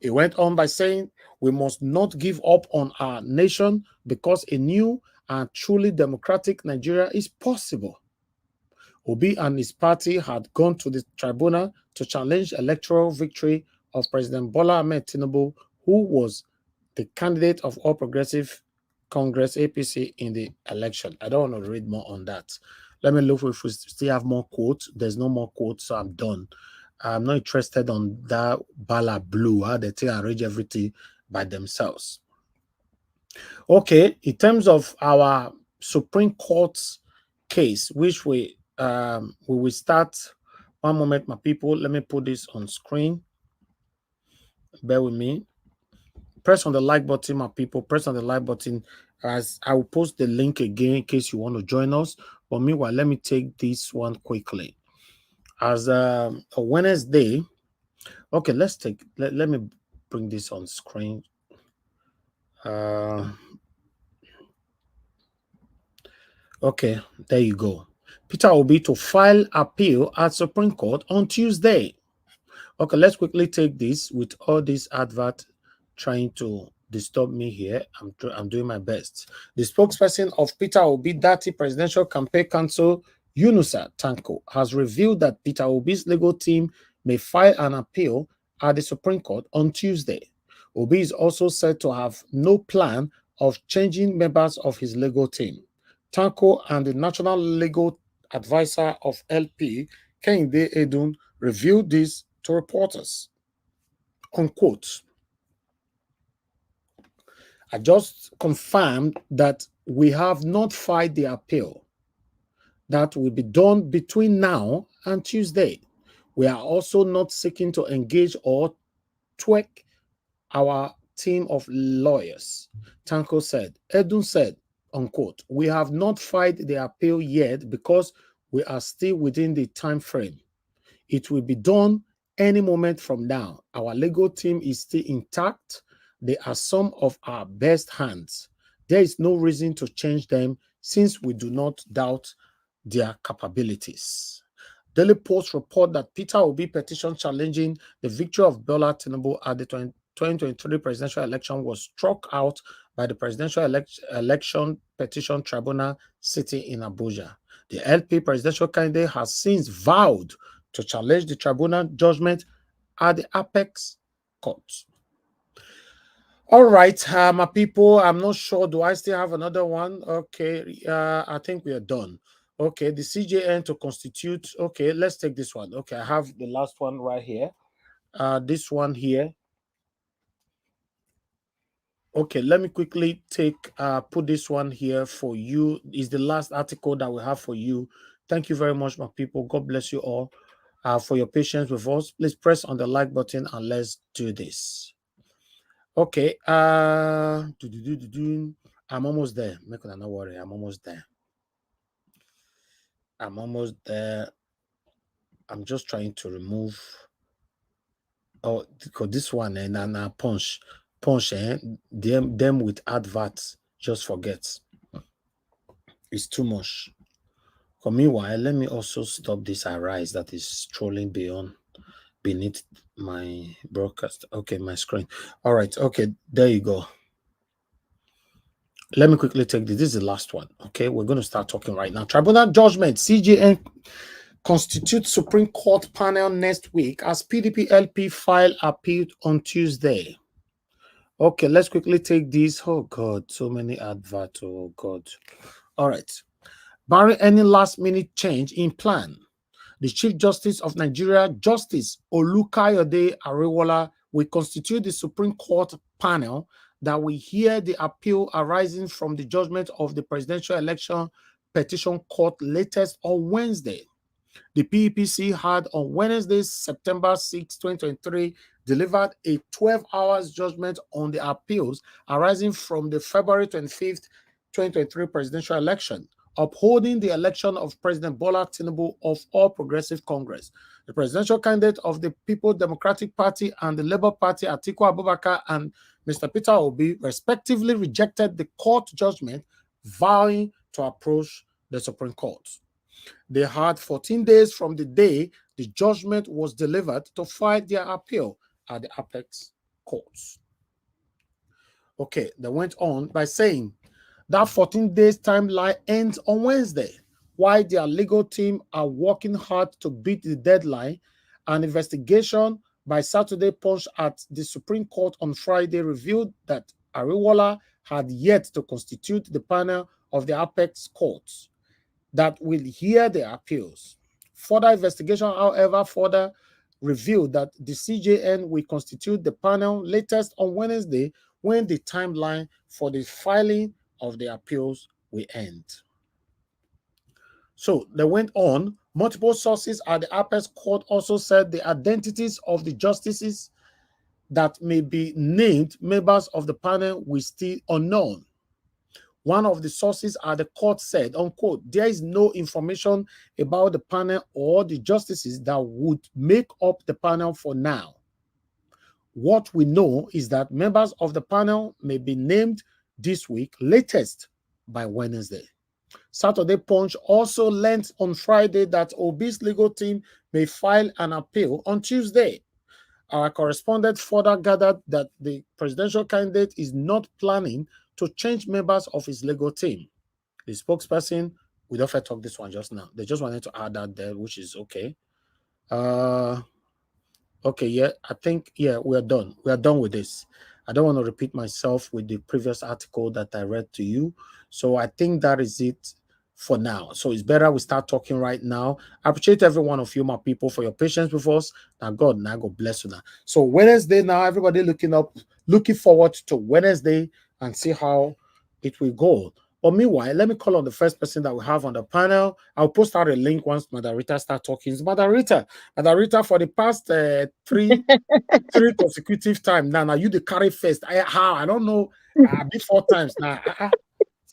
He went on by saying, we must not give up on our nation because a new and truly democratic Nigeria is possible. Obi and his party had gone to the tribunal to challenge electoral victory of President Bola Ahmed Tinubu, who was the candidate of All Progressive Congress APC in the election. I don't want to read more on that. Let me look if we still have more quotes. There's no more quotes, so I'm done. I'm not interested on that Bala Blue, how they arrange everything by themselves. Okay, in terms of our Supreme Court's case, which we will start. One moment, my people. Let me put this on screen. Bear with me. Press on the like button, my people. Press on the like button, as I will post the link again in case you want to join us. But meanwhile, let me take this one quickly. As a Wednesday, okay, let me bring this on screen. Okay, there you go. Peter Obi to file appeal at Supreme Court on Tuesday. Okay, let's quickly take this with all this advert trying to disturb me here. I'm doing my best. The spokesperson of Peter Obi Dietary Presidential Campaign Council, Yunusa Tanko, has revealed that Peter Obi's legal team may file an appeal at the Supreme Court on Tuesday. Obi is also said to have no plan of changing members of his legal team. Tanko and the National Legal Advisor of LP, Kehinde Edun, revealed this to reporters. Unquote. I just confirmed that we have not filed the appeal. That will be done between now and Tuesday. We are also not seeking to engage or tweak our team of lawyers, Tanko said. Edun said, unquote, we have not filed the appeal yet because we are still within the time frame. It will be done any moment from now. Our legal team is still intact. They are some of our best hands. There is no reason to change them since we do not doubt their capabilities. Daily Post report that Peter Obi petition challenging the victory of Bola Tinubu at the 2023 presidential election was struck out by the Presidential Election Petition Tribunal sitting in Abuja. The LP presidential candidate has since vowed to challenge the tribunal judgment at the apex court. All right, my people, I'm not sure. Do I still have another one? Okay, I think we are done. Okay, the CJN to constitute. Okay, let's take this one. Okay, I have the last one right here. This one here. Okay, let me quickly put this one here for you. Is the last article that we have for you. Thank you very much, my people. God bless you all for your patience with us. Please press on the like button and let's do this. Okay, I'm almost there. Make no worry, I'm almost there. I'm almost there. I'm just trying to remove Oh, because this one and punch, them with adverts, just forget. It's too much. For meanwhile, let me also stop this arise that is strolling beneath my broadcast. Okay, my screen. All right. Okay, there you go. Let me quickly take this. This is the last one. Okay, we're going to start talking right now. Tribunal judgment. CJN constitute Supreme Court panel next week as PDP LP file appeal on Tuesday. Okay, let's quickly take this. Oh God, so many adverts. Oh God. All right. Barring any last-minute change in plan, the Chief Justice of Nigeria, Justice Olukayode Ariwola, will constitute the Supreme Court panel that will hear the appeal arising from the judgment of the Presidential Election Petition Court latest on Wednesday. The PEPC had on Wednesday, September 6, 2023, delivered a 12-hour judgment on the appeals arising from the February 25th, 2023 presidential election, upholding the election of President Bola Tinubu of All Progressive Congress. The presidential candidate of the People's Democratic Party and the Labour Party, Atiku Abubakar and Mr. Peter Obi, respectively rejected the court judgment, vowing to approach the Supreme Court. They had 14 days from the day the judgment was delivered to file their appeal at the apex courts. Okay, they went on by saying that 14 days timeline ends on Wednesday, while their legal team are working hard to beat the deadline. An investigation by Saturday Punch at the Supreme Court on Friday revealed that Ariwola had yet to constitute the panel of the apex courts that will hear the appeals. Further investigation, however, further revealed that the CJN will constitute the panel latest on Wednesday, when the timeline for the filing of the appeals will end. So they went on. Multiple sources at the apex court also said the identities of the justices that may be named members of the panel will still unknown. One of the sources at the court said, unquote, there is no information about the panel or the justices that would make up the panel for now. What we know is that members of the panel may be named this week, latest by Wednesday. Saturday Punch also learned on Friday that Obi's legal team may file an appeal on Tuesday. Our correspondent further gathered that the presidential candidate is not planning to change members of his legal team. The spokesperson, we don't talk this one just now. They just wanted to add that there, which is okay. Okay, yeah, I think, yeah, we're done. We are done with this. I don't want to repeat myself with the previous article that I read to you. So I think that is it for now. So it's better we start talking right now. I appreciate every one of you, my people, for your patience with us. Now God bless you now. So Wednesday now, everybody looking forward to Wednesday and see how it will go. But meanwhile, let me call on the first person that we have on the panel. I'll post out a link once Madarita starts talking. It's Madarita, for the past three consecutive times now you the carry first. I don't know. I did 4 times now.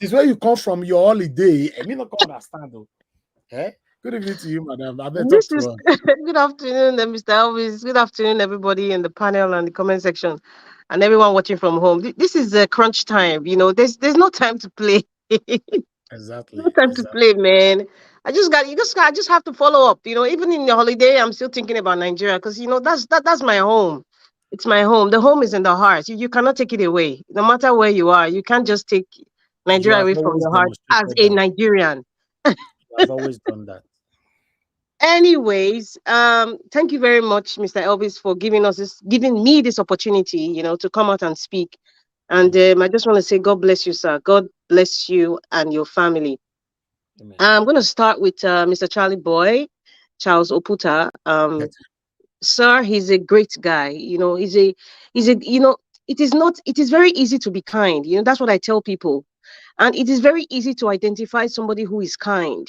It's where you come from your holiday. I mean, not understand though. Eh? Good evening to you, madam. Good afternoon, Mr. Elvis. Good afternoon, everybody in the panel and the comment section, and everyone watching from home. This is a crunch time. You know, there's no time to play. Exactly. No time to play, man. I just have to follow up. You know, even in the holiday, I'm still thinking about Nigeria because you know that's my home. It's my home. The home is in the heart. You cannot take it away. No matter where you are, you can't just take Nigeria away from your heart as a Nigerian. I've always done that. Anyways, thank you very much, Mr. Elvis, for giving me this opportunity, you know, to come out and speak. And I just want to say, God bless you, sir. God bless you and your family. Amen. I'm going to start with Mr. Charles Oputa. Sir, he's a great guy. You know, it is very easy to be kind. You know, that's what I tell people. And it is very easy to identify somebody who is kind.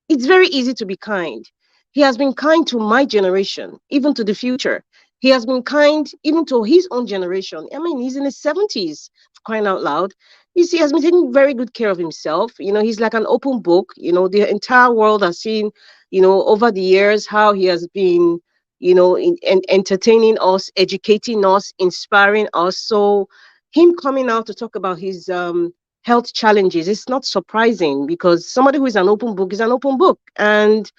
It's very easy to be kind. He has been kind to my generation, even to the future. He has been kind even to his own generation. I mean, he's in his 70s, crying out loud. He has been taking very good care of himself. You know, he's like an open book. You know, the entire world has seen, you know, over the years how he has been, entertaining us, educating us, inspiring us. So him coming out to talk about his health challenges, it's not surprising, because somebody who is an open book is an open book. And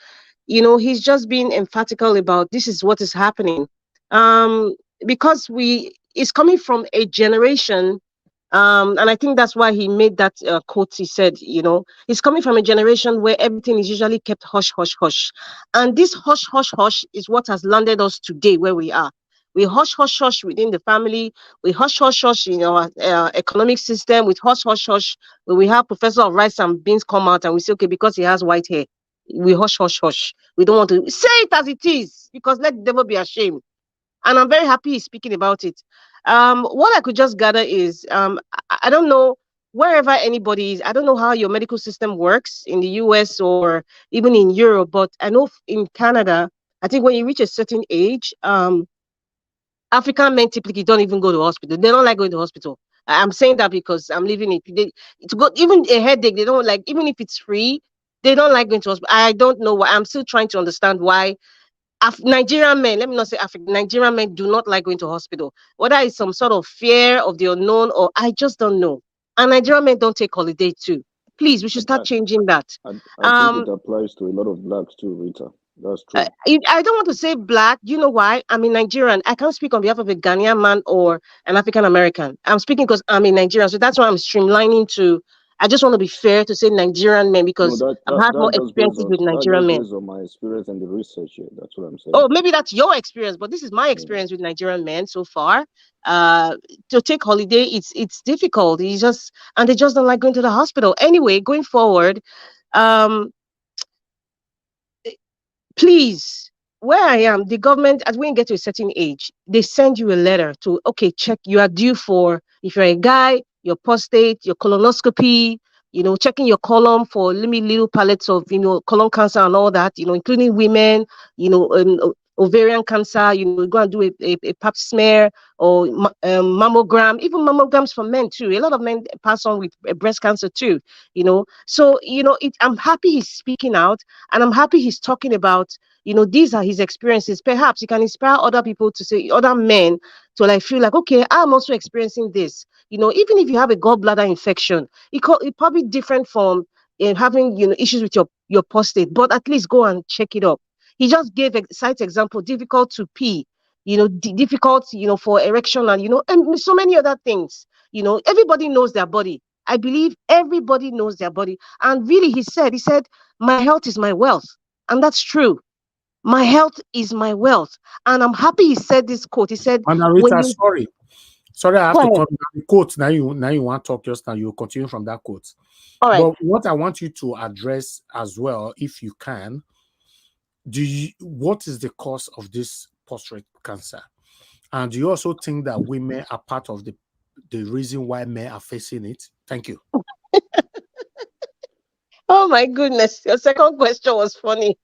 he's just being emphatical about this is what is happening. Because it's coming from a generation, and I think that's why he made that quote. He said, he's coming from a generation where everything is usually kept hush, hush, hush. And this hush, hush, hush is what has landed us today where we are. We hush, hush, hush within the family. We hush, hush, hush in our economic system. We hush, hush, hush when we have Professor of Rice and Beans come out and we say, okay, because he has white hair, we hush, hush, hush. We don't want to say it as it is, because let the devil be ashamed. And I'm very happy he's speaking about it. What I could just gather is, I don't know, wherever anybody is, I don't know how your medical system works in the US or even in Europe, but I know in Canada, I think when you reach a certain age, African men typically don't even go to hospital. They don't like going to hospital. I'm saying that because I'm living it. To go, even a headache, they don't like, even if it's free, they don't like going to hospital. I don't know why. I'm still trying to understand why Nigerian men, let me not say African, Nigerian men do not like going to hospital. Whether it's some sort of fear of the unknown, or I just don't know. And Nigerian men don't take holiday too. Please, we should start changing that. I think it applies to a lot of blacks too, Rita. That's true. I don't want to say black. You know why? I'm a Nigerian. I can't speak on behalf of a Ghanaian man or an African American. I'm speaking because I'm a Nigerian. So that's why I'm streamlining to. I just want to be fair to say Nigerian men, because I've had more experiences with Nigerian men. Based on my experience and the research here. That's what I'm saying. Oh, maybe that's your experience, but this is my experience with Nigerian men so far. To take holiday, it's difficult. And they just don't like going to the hospital. Anyway, going forward, please, where I am, the government, as when you get to a certain age, they send you a letter to, okay, check, you are due for, if you're a guy, your prostate, your colonoscopy, checking your colon for little pellets of, colon cancer and all that, including women, ovarian cancer, go and do a pap smear or mammogram, even mammograms for men too. A lot of men pass on with breast cancer too, So, I'm happy he's speaking out, and I'm happy he's talking about, these are his experiences. Perhaps he can inspire other people to say, other men to feel like, okay, I'm also experiencing this. Even if you have a gallbladder infection, it probably different from having, issues with your prostate, but at least go and check it up. He just gave a site example, difficult to pee, difficult, for erection and so many other things. Everybody knows their body. I believe everybody knows their body. And really, he said, my health is my wealth. And that's true. My health is my wealth. And I'm happy he said this quote. He said, Rita, sorry, I have to come to the quote. Now you want to talk just now. You continue from that quote. All right. But what I want you to address as well, if you can, what is the cause of this prostate cancer? And do you also think that women are part of the reason why men are facing it? Thank you. Oh my goodness. Your second question was funny.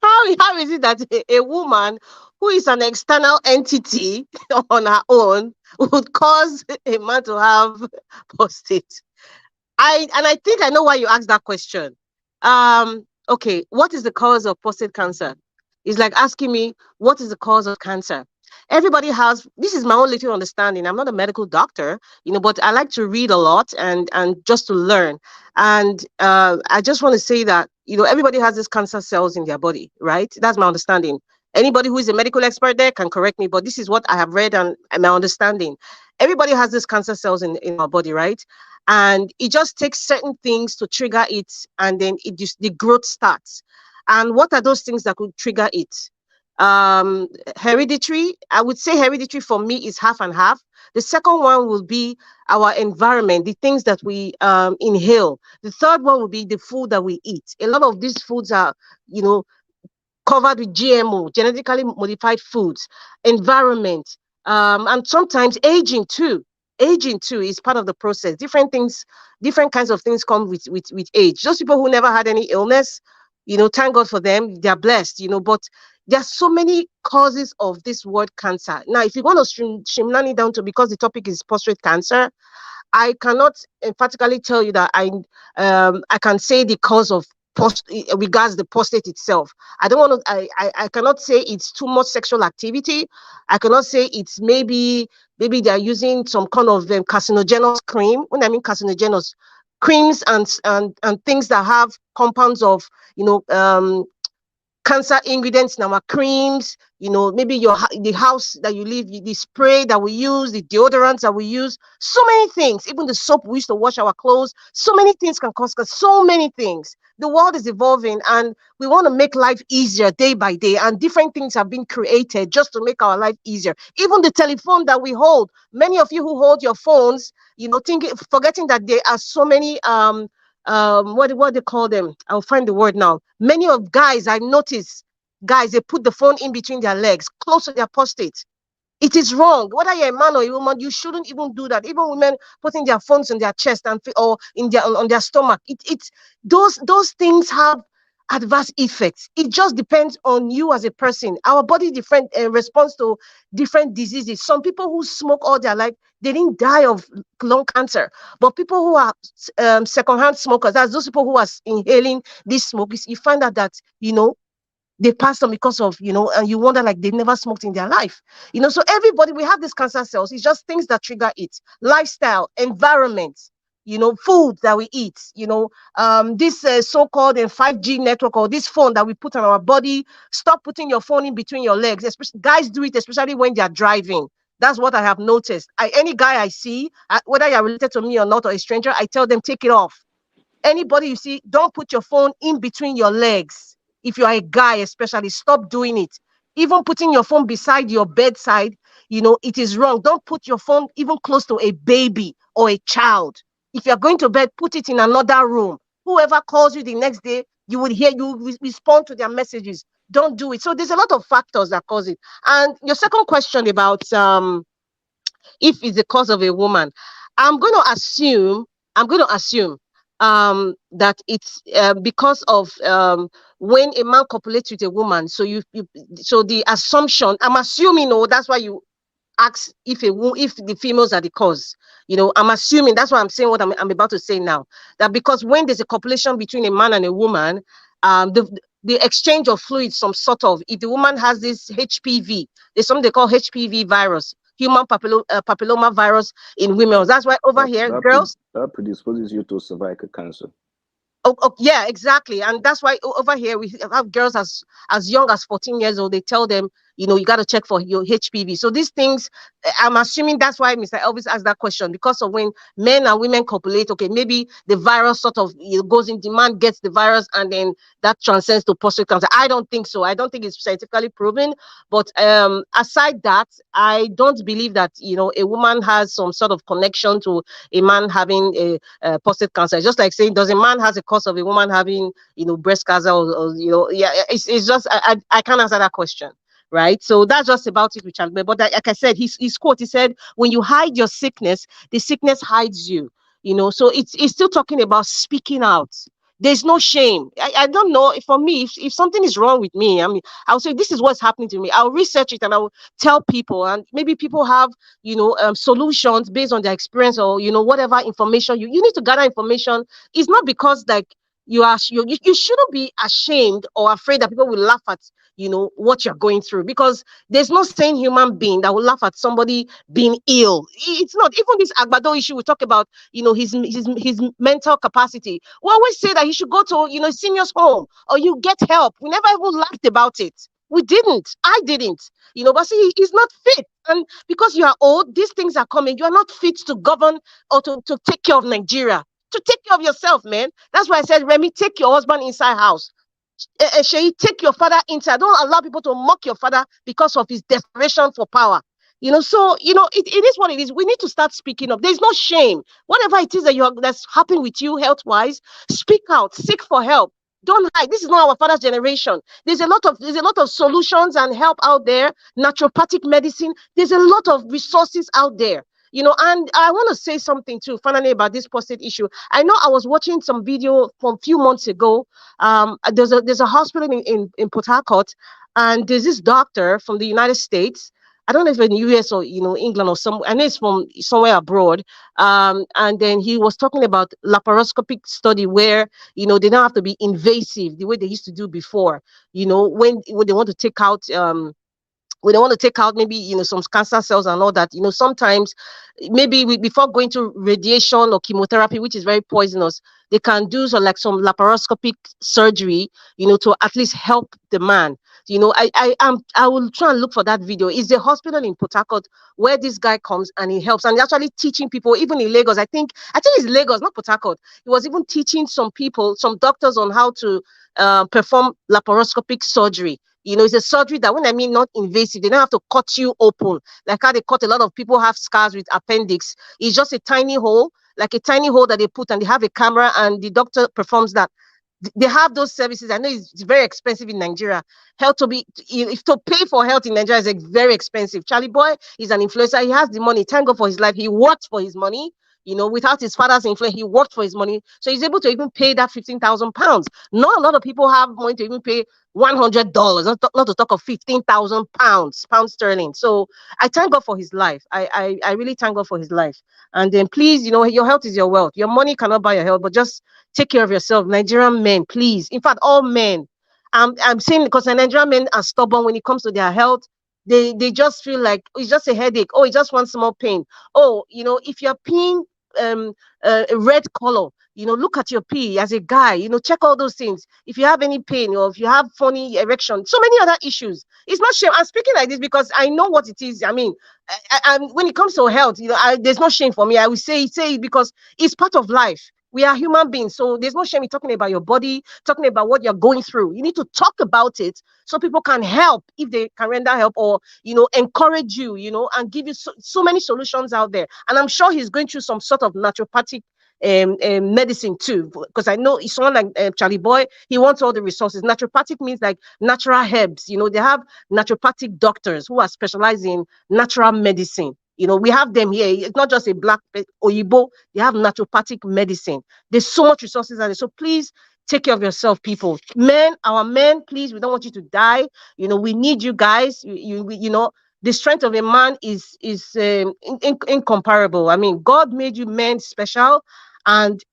How is it that a woman who is an external entity on her own would cause a man to have prostate? I think I know why you asked that question. Okay, what is the cause of prostate cancer? It's like asking me, what is the cause of cancer? Everybody has, this is my own little understanding. I'm not a medical doctor, but I like to read a lot and just to learn. And I just want to say that, everybody has these cancer cells in their body, right? That's my understanding. Anybody who is a medical expert there can correct me, but this is what I have read and my understanding. Everybody has these cancer cells in our body, right? And it just takes certain things to trigger it, and then the growth starts. And what are those things that could trigger it? Hereditary. I would say hereditary for me is half and half. The second one will be our environment, the things that we inhale. The third one will be the food that we eat. A lot of these foods are, covered with GMO, genetically modified foods, environment, and sometimes aging too. Aging too is part of the process. Different things, different kinds of things come with age. Those people who never had any illness, thank God for them, they're blessed, but there are so many causes of this word cancer. Now, if you want to streamline it down to, because the topic is prostate cancer, I cannot emphatically tell you that I can say the cause of regards the prostate itself. I don't want to. I cannot say it's too much sexual activity. I cannot say it's maybe they are using some kind of carcinogenous cream. When I mean carcinogenous, creams and things that have compounds of cancer ingredients in our creams, maybe the house that you live, the spray that we use, the deodorants that we use, so many things, even the soap we used to wash our clothes, so many things can cause so many things. The world is evolving and we want to make life easier day by day, and different things have been created just to make our life easier. Even the telephone that we hold, many of you who hold your phones, forgetting that there are so many what they call them, I'll find the word now. Many of guys, I've noticed guys, they put the phone in between their legs, close to their prostate. It is wrong. Whether you're a man or a woman, you shouldn't even do that. Even women putting their phones on their chest or on their stomach. Those things have adverse effects. It just depends on you as a person. Our body different responds to different diseases. Some people who smoke all their life, they didn't die of lung cancer. But people who are secondhand smokers, that's those people who are inhaling this smoke, you find out that they passed on because of, and you wonder like they've never smoked in their life. So everybody, we have these cancer cells. It's just things that trigger it. Lifestyle, environment, food that we eat, this so-called 5G network or this phone that we put on our body. Stop putting your phone in between your legs. Guys do it, especially when they're driving. That's what I have noticed. Any guy I see, whether you're related to me or not, or a stranger, I tell them, take it off. Anybody you see, don't put your phone in between your legs. If you are a guy, especially, stop doing it. Even putting your phone beside your bedside, it is wrong. Don't put your phone even close to a baby or a child. If you're going to bed, put it in another room. Whoever calls you the next day, you will respond to their messages. Don't do it. So there's a lot of factors that cause it. And your second question about if it's the cause of a woman, I'm going to assume that it's because of when a man copulates with a woman. So so the assumption, I'm assuming, that's why you ask if the females are the cause. I'm assuming, that's why I'm saying what I'm about to say now, that because when there's a copulation between a man and a woman, the exchange of fluids, if the woman has this HPV, there's something they call HPV virus, human papilloma virus in women. That's why girls, that predisposes you to cervical cancer. Oh, yeah, exactly. And that's why over here we have girls as young as 14 years old. They tell them, you got to check for your HPV. So these things, I'm assuming that's why Mr. Elvis asked that question, because of when men and women copulate, okay, maybe the virus sort of goes in, the man gets the virus and then that transcends to prostate cancer. I don't think so. I don't think it's scientifically proven. But aside that, I don't believe that, a woman has some sort of connection to a man having a prostate cancer. Just like saying, does a man has a cause of a woman having, breast cancer or it's just, I can't answer that question. Right, so that's just about it with Chamberlain. But like I said, his quote, he said, "When you hide your sickness, the sickness hides you." So it's still talking about speaking out. There's no shame. I don't know. For me, if something is wrong with me, I'll say this is what's happening to me. I'll research it and I'll tell people, and maybe people have solutions based on their experience or whatever information you need to gather information. It's not because like you shouldn't be ashamed or afraid that people will laugh at what you're going through, because there's no sane human being that will laugh at somebody being ill. It's not. Even this Agbado issue, we talk about his mental capacity. We always say that he should go to seniors home or you get help. We never even laughed about it. We didn't. I didn't. But see, he's not fit. And because you are old, these things are coming. You are not fit to govern or to take care of Nigeria. To take care of yourself, man. That's why I said, Remy, take your husband inside house. Shay, take your father inside. Don't allow people to mock your father because of his desperation for power. So it is what it is. We need to start speaking up. There's no shame. Whatever it is that's happening with you health-wise, speak out, seek for help. Don't hide. This is not our father's generation. There's a lot of solutions and help out there. Naturopathic medicine. There's a lot of resources out there. And I want to say something too, finally, about this prostate issue. I know I was watching some video from a few months ago. There's a hospital in Port Harcourt, and there's this doctor from the United States. I don't know if it's in the US or England or some. I know it's from somewhere abroad. And then he was talking about laparoscopic study where they don't have to be invasive the way they used to do before. When they want to take out when they want to take out maybe some cancer cells and all that, sometimes maybe before going to radiation or chemotherapy, which is very poisonous, they can do some laparoscopic surgery, to at least help the man. I will try and look for that video. It's a hospital in Port Harcourt where this guy comes and he helps, and he's actually teaching people, even in Lagos. I think it's Lagos, not Port Harcourt. He was even teaching some people, some doctors, on how to perform laparoscopic surgery. It's a surgery that, when I mean not invasive, they don't have to cut you open like how they cut a lot of people have scars with appendix. It's just a tiny hole, like a tiny hole that they put, and they have a camera, and the doctor performs that. They have those services. I know it's very expensive in Nigeria. If to pay for health in Nigeria is very expensive. Charlie Boy is an influencer. He has the money. Thank God for his life. He worked for his money. Without his father's influence, he worked for his money. So he's able to even pay that £15,000. Not a lot of people have money to even pay $100, not to talk of £15,000, pound sterling. So I thank God for his life. I really thank God for his life. And then please, your health is your wealth. Your money cannot buy your health, but just take care of yourself. Nigerian men, please. In fact, all men. I'm saying because the Nigerian men are stubborn when it comes to their health. They just feel like it's just a headache. Oh, it's just one small pain. Oh, if you're peeing a red color, look at your pee as a guy, check all those things. If you have any pain, or if you have funny erection, so many other issues. It's not shame. I'm speaking like this because I know what it is. I mean, when it comes to health, there's no shame for me. I will say it because it's part of life. We are human beings, so there's no shame in talking about your body, talking about what you're going through. You need to talk about it so people can help, if they can render help, or encourage you, and give you so many solutions out there. And I'm sure he's going through some sort of naturopathic medicine too, because I know it's someone like Charlie Boy. He wants all the resources. Naturopathic means like natural herbs. They have naturopathic doctors who are specialized in natural medicine. We have them here. It's not just a black Oyibo. They have naturopathic medicine. There's so much resources out there. So please take care of yourself, people. Men, our men, please, we don't want you to die. We need you guys. The strength of a man is incomparable. I mean, God made you men special. And,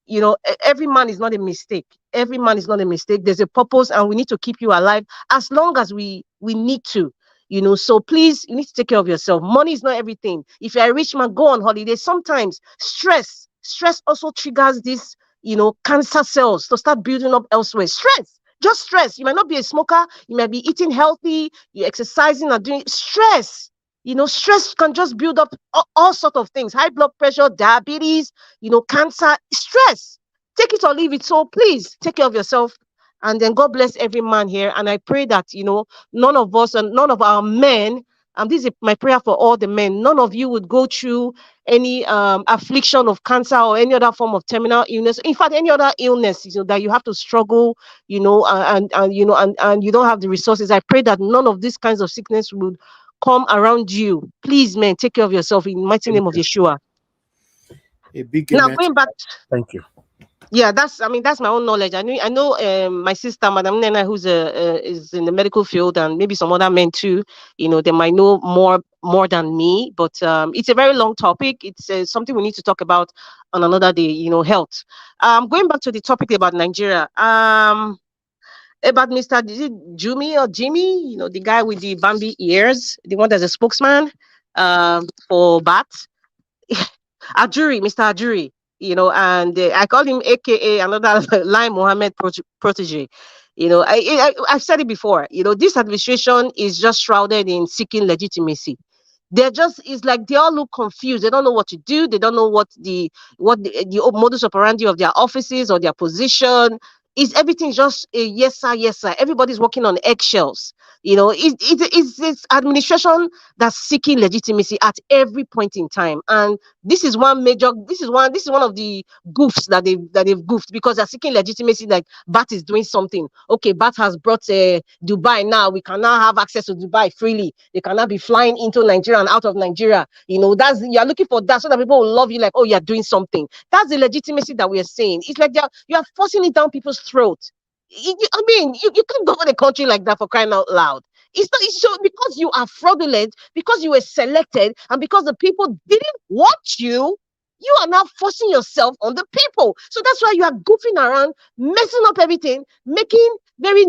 every man is not a mistake. Every man is not a mistake. There's a purpose, and we need to keep you alive as long as we need to. So please, you need to take care of yourself. Money is not everything. If you're a rich man, go on holiday. Sometimes stress also triggers this, cancer cells to start building up elsewhere. Just stress. You might not be a smoker. You might be eating healthy. You're exercising or doing stress. Stress can just build up all sorts of things. High blood pressure, diabetes, cancer, stress. Take it or leave it. So please take care of yourself. And then God bless every man here. And I pray that, none of us and none of our men, and this is my prayer for all the men, none of you would go through any affliction of cancer or any other form of terminal illness. In fact, any other illness, that you have to struggle, and you don't have the resources. I pray that none of these kinds of sickness would come around you. Please, men, take care of yourself in the mighty name of Yeshua. A big now going back. Thank you. Yeah, that's my own knowledge. I know my sister, Madam Nena, who's is in the medical field, and maybe some other men too. They might know more than me, but it's a very long topic. It's something we need to talk about on another day. Health. Going back to the topic about Nigeria. About Mr. Jimmy or Jimmy, the guy with the Bambi ears, the one that's a spokesman for BAT. Mr. Ajuri. And I call him AKA another Lai Mohammed protege. I've said it before. This administration is just shrouded in seeking legitimacy. It's like they all look confused. They don't know what to do. They don't know what the modus operandi of their offices or their position. Is everything just a yes sir? Everybody's working on eggshells. It's this administration that's seeking legitimacy at every point in time, and this is one of the goofs that they've goofed, because they're seeking legitimacy. Like BAT is doing something. Okay, BAT has brought Dubai now. We can now have access to Dubai freely. They cannot be flying into Nigeria and out of Nigeria. You're looking for that so that people will love you. Like, oh, you're doing something. That's the legitimacy that we are saying. It's like you are forcing it down people's throat. You can't govern a country like that, for crying out loud. It's so because you are fraudulent, because you were selected, and because the people didn't want you, you are now forcing yourself on the people. So that's why you are goofing around, messing up everything, making very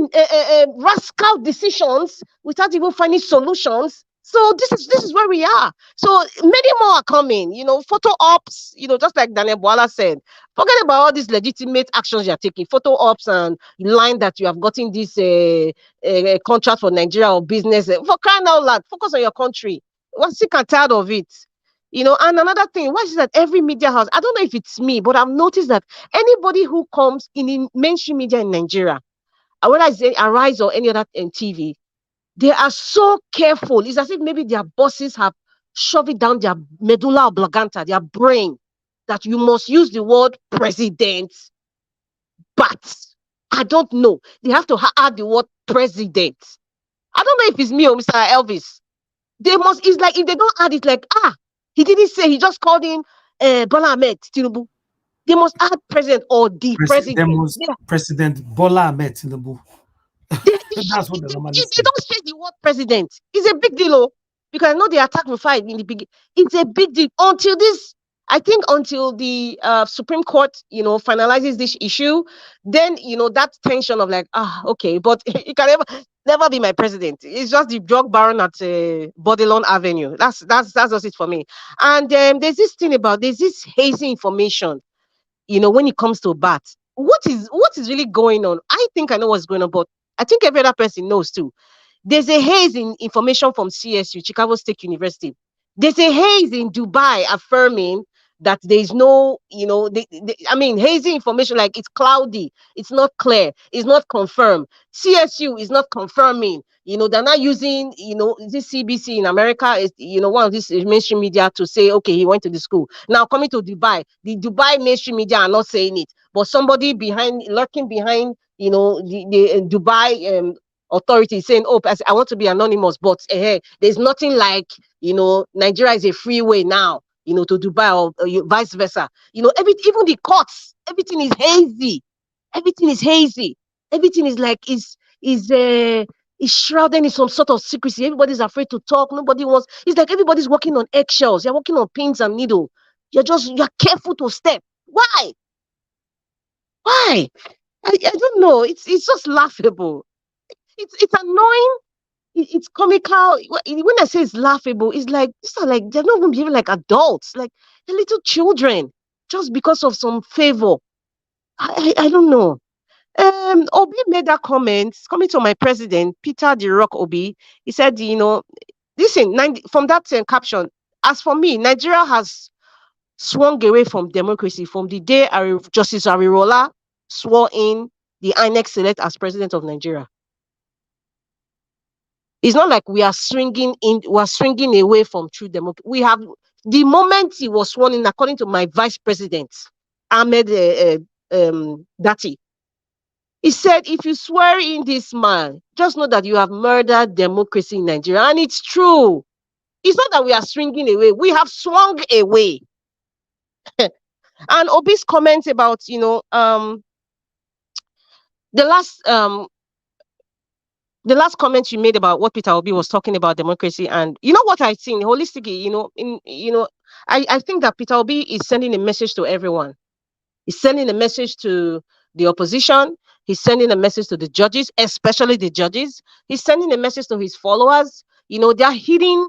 rascal decisions without even finding solutions. So this is where we are. So many more are coming, photo ops, just like Daniel Boala said. Forget about all these legitimate actions you're taking, photo ops and line that you have gotten this contract for Nigeria or business. For crying out loud, focus on your country. We're sick and tired of it. And another thing, why is it that every media house, I don't know if it's me, but I've noticed that anybody who comes in the mainstream media in Nigeria, whether it's Arise or any other TV, they are so careful. It's as if maybe their bosses have shoved it down their medulla oblongata, their brain, that you must use the word president. But I don't know. They have to add the word president. I don't know if it's me or Mr. Elvis. They must, it's like if they don't add it, like, he didn't say, he just called him Bola Ahmed Tinubu. They must add president or the president. President Bola Ahmed Tinubu. That's what they normally say. They don't say the word president. It's a big deal, because I know they attack Rufai in the beginning. It's a big deal until the Supreme Court, finalizes this issue. Then that tension of like, okay, but you can never be my president. It's just the drug baron at Bodilon Avenue. That's just it for me. And there's this hazy information, when it comes to BAT. What is really going on? I think I know what's going on, but I think every other person knows too. There's a haze in information from CSU, Chicago State University. There's a haze in Dubai affirming that there is no, hazy information, like it's cloudy, it's not clear, it's not confirmed. CSU is not confirming. They're not using, this CBC in America is, one of these mainstream media to say, okay, he went to the school. Now coming to Dubai, the Dubai mainstream media are not saying it, but somebody lurking behind, the Dubai authorities saying, oh, I want to be anonymous, but there's nothing like, Nigeria is a freeway now, to Dubai or vice versa. Even the courts, everything is hazy. Everything is hazy. Everything is like, is shrouded in some sort of secrecy. Everybody's afraid to talk. Nobody wants, it's like everybody's walking on eggshells. You're walking on pins and needles. You're careful to step. Why? I don't know. It's just laughable. It's annoying. It's comical. When I say it's laughable, it's like they're not even behaving like adults, like they're little children, just because of some favor. I don't know. Obi made that comment coming to my president, Peter the Rock Obi. He said, listen, from that caption, as for me, Nigeria has swung away from democracy from the day Justice Arirola swore in the INEC select as president of Nigeria. It's not like we are swinging away from true democracy. We have, the moment he was sworn in, according to my vice president, Ahmed Dati, he said, if you swear in this man, just know that you have murdered democracy in Nigeria. And it's true. It's not that we are swinging away. We have swung away. And Obi's comments about, the last comment you made about what Peter Obi was talking about democracy, and what I've seen holistically, I think that Peter Obi is sending a message to everyone. He's sending a message to the opposition. He's sending a message to the judges, especially the judges. He's sending a message to his followers. They're hitting.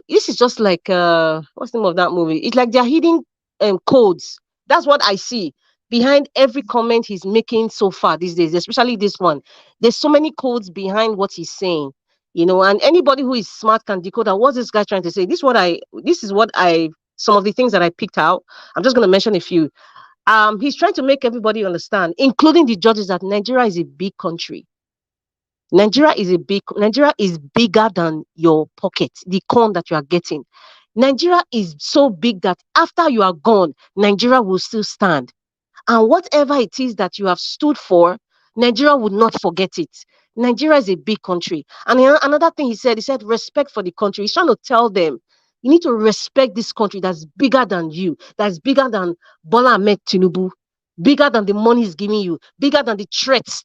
This is just like what's the name of that movie? It's like they're hitting codes. That's what I see behind every comment he's making so far these days, especially this one. There's so many codes behind what he's saying, and anybody who is smart can decode out what's this guy trying to say. Some of the things that I picked out. I'm just going to mention a few. He's trying to make everybody understand, including the judges, that Nigeria is a big country. Nigeria is bigger than your pocket, the corn that you are getting. Nigeria is so big that after you are gone, Nigeria will still stand. And whatever it is that you have stood for, Nigeria would not forget it. Nigeria is a big country. And another thing he said respect for the country. He's trying to tell them, you need to respect this country that's bigger than you, that's bigger than Bola Ahmed Tinubu, bigger than the money he's giving you, bigger than the threats,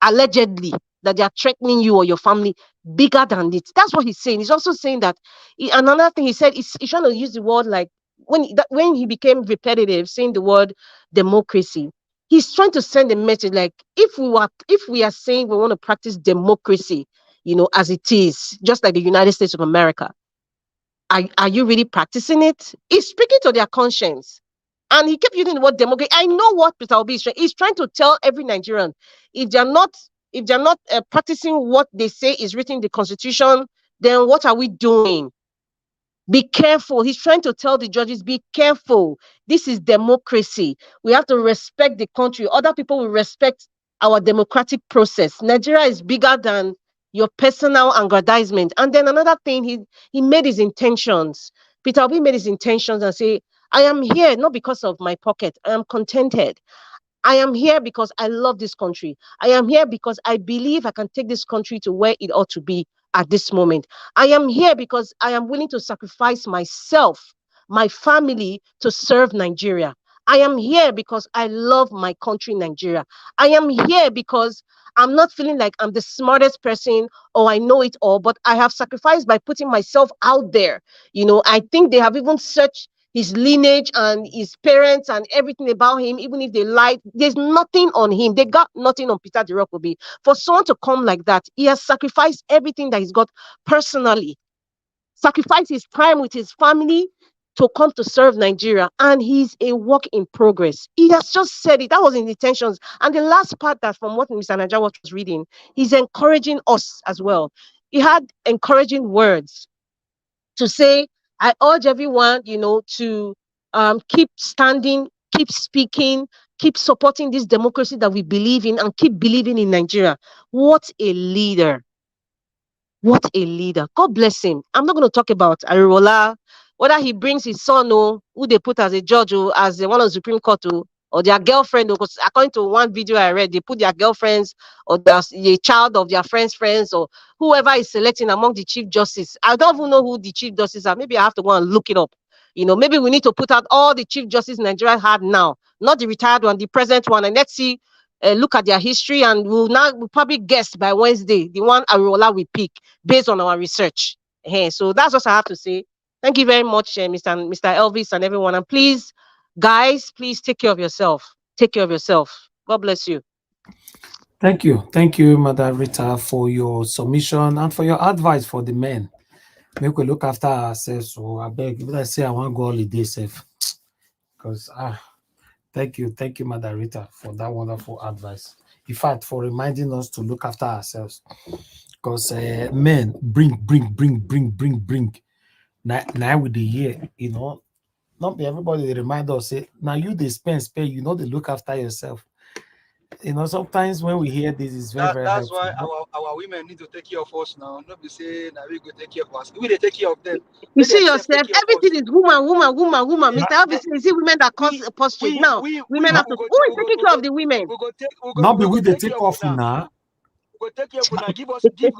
allegedly, that they are threatening you or your family bigger than it. That's what he's saying. He's also saying that another thing he said is he's trying to use the word like when he became repetitive, saying the word democracy. He's trying to send a message like if we are saying we want to practice democracy, as it is, just like the United States of America, are you really practicing it? He's speaking to their conscience. And he kept using the word democracy. I know what Peter Obi is trying. He's trying to tell every Nigerian, if they're not practicing what they say is written in the Constitution, then what are we doing? Be careful. He's trying to tell the judges, be careful. This is democracy. We have to respect the country. Other people will respect our democratic process. Nigeria is bigger than your personal aggrandizement. And then another thing, he made his intentions. Peter Obi made his intentions and say, I am here not because of my pocket. I am contented. I am here because I love this country. I am here because I believe I can take this country to where it ought to be at this moment. I am here because I am willing to sacrifice myself, my family, to serve Nigeria. I am here because I love my country, Nigeria. I am here because I'm not feeling like I'm the smartest person or I know it all, but I have sacrificed by putting myself out there. I think they have even searched his lineage and his parents and everything about him, even if they lied, there's nothing on him. They got nothing on Peter Obi. For someone to come like that, he has sacrificed everything that he's got personally, sacrificed his time with his family to come to serve Nigeria, and he's a work in progress. He has just said it. That was his intentions. And the last part that from what Mr. Naija was reading, he's encouraging us as well. He had encouraging words to say, I urge everyone, to keep standing, keep speaking, keep supporting this democracy that we believe in, and keep believing in Nigeria. What a leader. What a leader. God bless him. I'm not going to talk about Ariwola, whether he brings his son, who they put as a judge, or as one of the Supreme Court, or their girlfriend, because according to one video I read, they put their girlfriends or the child of their friends, or whoever is selecting among the Chief Justice. I don't even know who the Chief Justices are. Maybe I have to go and look it up. Maybe we need to put out all the Chief Justice Nigeria had now, not the retired one, the present one, and let's see, look at their history, and we'll probably guess by Wednesday the one Ariwola we pick based on our research. So that's what I have to say. Thank you very much, Mr. Elvis and everyone. And please, guys, please take care of yourself. Take care of yourself. God bless you. Thank you. Thank you, Madam Rita, for your submission and for your advice for the men. Make we look after ourselves. So I beg, if I say I want to go holiday safe. Because, thank you, Madam Rita, for that wonderful advice. In fact, for reminding us to look after ourselves. Because men, bring. Now with the year, not be everybody remind us, say, now you they spend, they look after yourself. Sometimes when we hear this, it's very that's helpful. why our women need to take care of us now. Not be saying now we go take care of us. We they take care of them. You see yourself, everything is woman. Mr. Elvis, you see women that cause prostrate now. Women have to. Who is taking care of the women? Not be we they take off now. We go take care of now. Give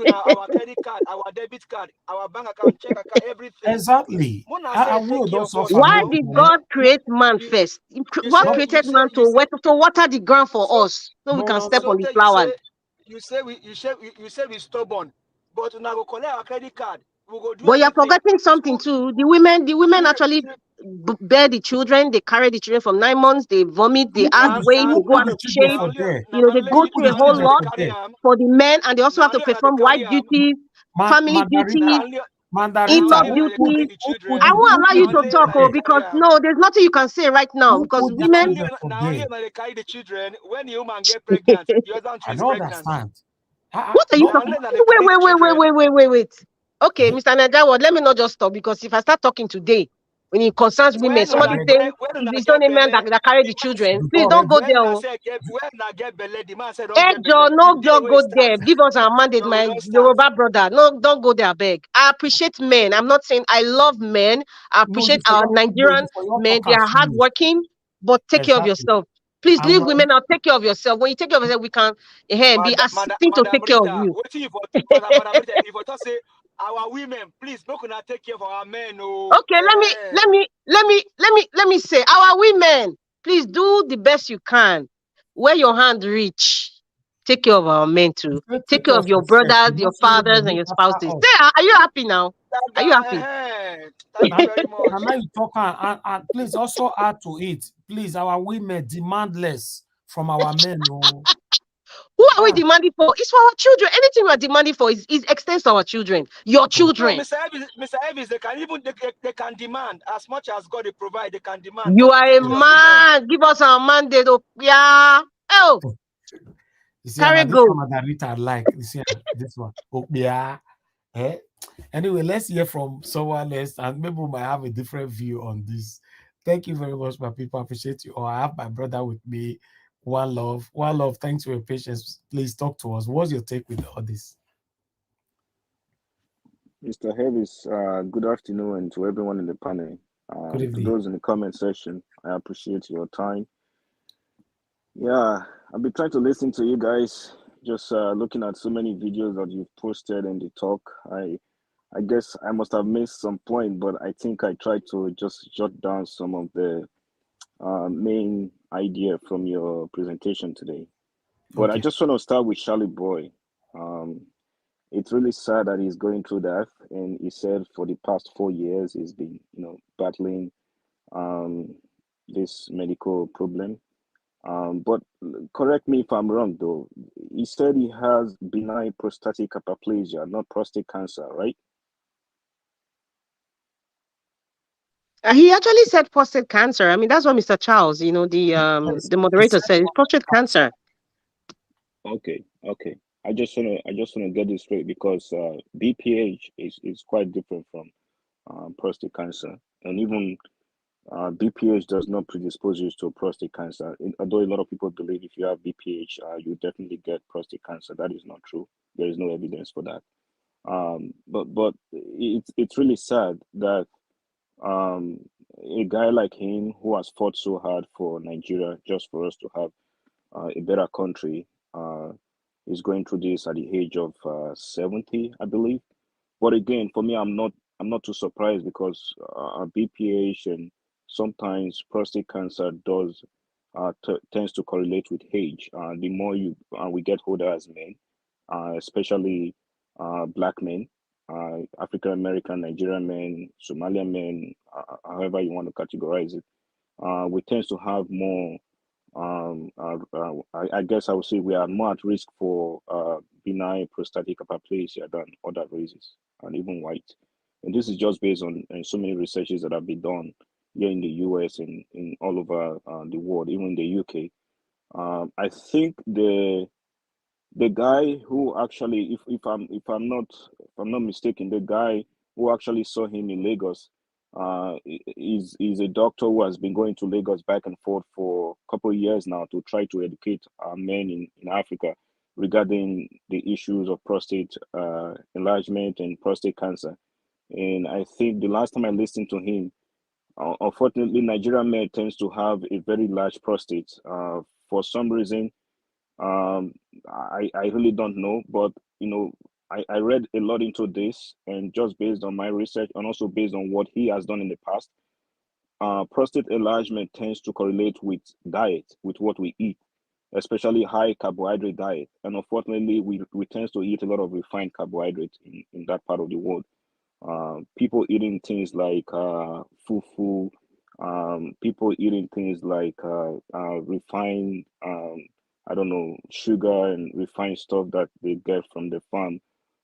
our credit card, our debit card, our bank account, check account, everything. Exactly. Why did God create man first? God created man to water the ground for us, so we can step on the flowers. You say we stubborn, but now go collect our credit card. We go do. But you're forgetting something too. The women actually bear the children. They carry the children from 9 months. They vomit. They add weight. They go out of shape. They go through a whole lot for the men, and they also have to perform wife duties, family duties, in-law duties. I won't allow you to talk, because no, there's nothing you can say right now, because women. They carry the children. When the woman get pregnant, the husband is pregnant. What are you talking? Wait. Okay, Mr. Naija, let me not just stop, because if I start talking today, when it concerns women, somebody say it's not a man that carry the children. Please don't go there. No, just go there. Give us our mandate, my Yoruba brother. No, don't go there, beg. I appreciate men. I'm not saying I love men. I appreciate our Nigerian men. They are hardworking, but take care of yourself. Please leave women out. Take care of yourself. When you take care of yourself, we can be assisting to take care of you. Our women, please, no cannot take care of our men. Okay, let me say, our women, please do the best you can. Where your hand reach. Take care of our men too. Take care of your brothers, your fathers, and your spouses. Are you happy now? Are you happy? Thank you very much. And now you talk and please also add to it. Please, our women demand less from our men. Oh. Who are we demanding for? It's for our children. Anything we are demanding for is extends to our children. Your children. No, Mr. Elvis, they can even they can demand as much as God they provide. They can demand. You are a man. Give us our mandate. Oh, yeah. Oh. You see, carry this go. one that Rita like. You see, this one. Oh, yeah. Eh? Anyway, let's hear from someone else, and maybe we might have a different view on this. Thank you very much, my people. I appreciate you. I have my brother with me. One love. One love. Thanks for your patience. Please talk to us. What's your take with all this? Mr. Heavis, good afternoon, and to everyone in the panel. Good To evening. those in the comment section, I appreciate your time. Yeah, I've been trying to listen to you guys, just looking at so many videos that you've posted and the talk. I guess I must have missed some point, but I think I tried to just jot down some of the main idea from your presentation today. But I just want to start with Charlie Boy. It's really sad that he's going through that, and he said for the past 4 years he's been, battling this medical problem. But correct me if I'm wrong, though. He said he has benign prostatic hyperplasia, not prostate cancer, right? He actually said prostate cancer. I mean, that's what Mr. Charles, the moderator said. It's prostate cancer. Okay. I just wanna get this straight because BPH is quite different from prostate cancer, and even BPH does not predispose you to prostate cancer. Although a lot of people believe if you have BPH, you definitely get prostate cancer. That is not true. There is no evidence for that. But it's really sad that a guy like him who has fought so hard for Nigeria just for us to have a better country is going through this at the age of 70, I believe. But again, for me, I'm not too surprised because BPH and sometimes prostate cancer does tends to correlate with age. The more we get older as men, especially black men, African American, Nigerian men, Somalian men, however you want to categorize it, we tend to have more. I guess I would say we are more at risk for benign prostatic hyperplasia than other races and even white. And this is just based on so many researches that have been done here in the US and in all over the world, even in the UK. I think the guy who actually, if I'm not mistaken, the guy who actually saw him in Lagos, is a doctor who has been going to Lagos back and forth for a couple of years now to try to educate men in Africa regarding the issues of prostate enlargement and prostate cancer. And I think the last time I listened to him, unfortunately, Nigerian men tends to have a very large prostate. For some reason, I really don't know, but I read a lot into this, and just based on my research and also based on what he has done in the past, prostate enlargement tends to correlate with diet, with what we eat, especially high carbohydrate diet. And unfortunately, we tend to eat a lot of refined carbohydrates in that part of the world. People eating things like fufu, people eating things like refined, I don't know, sugar and refined stuff that they get from the farm.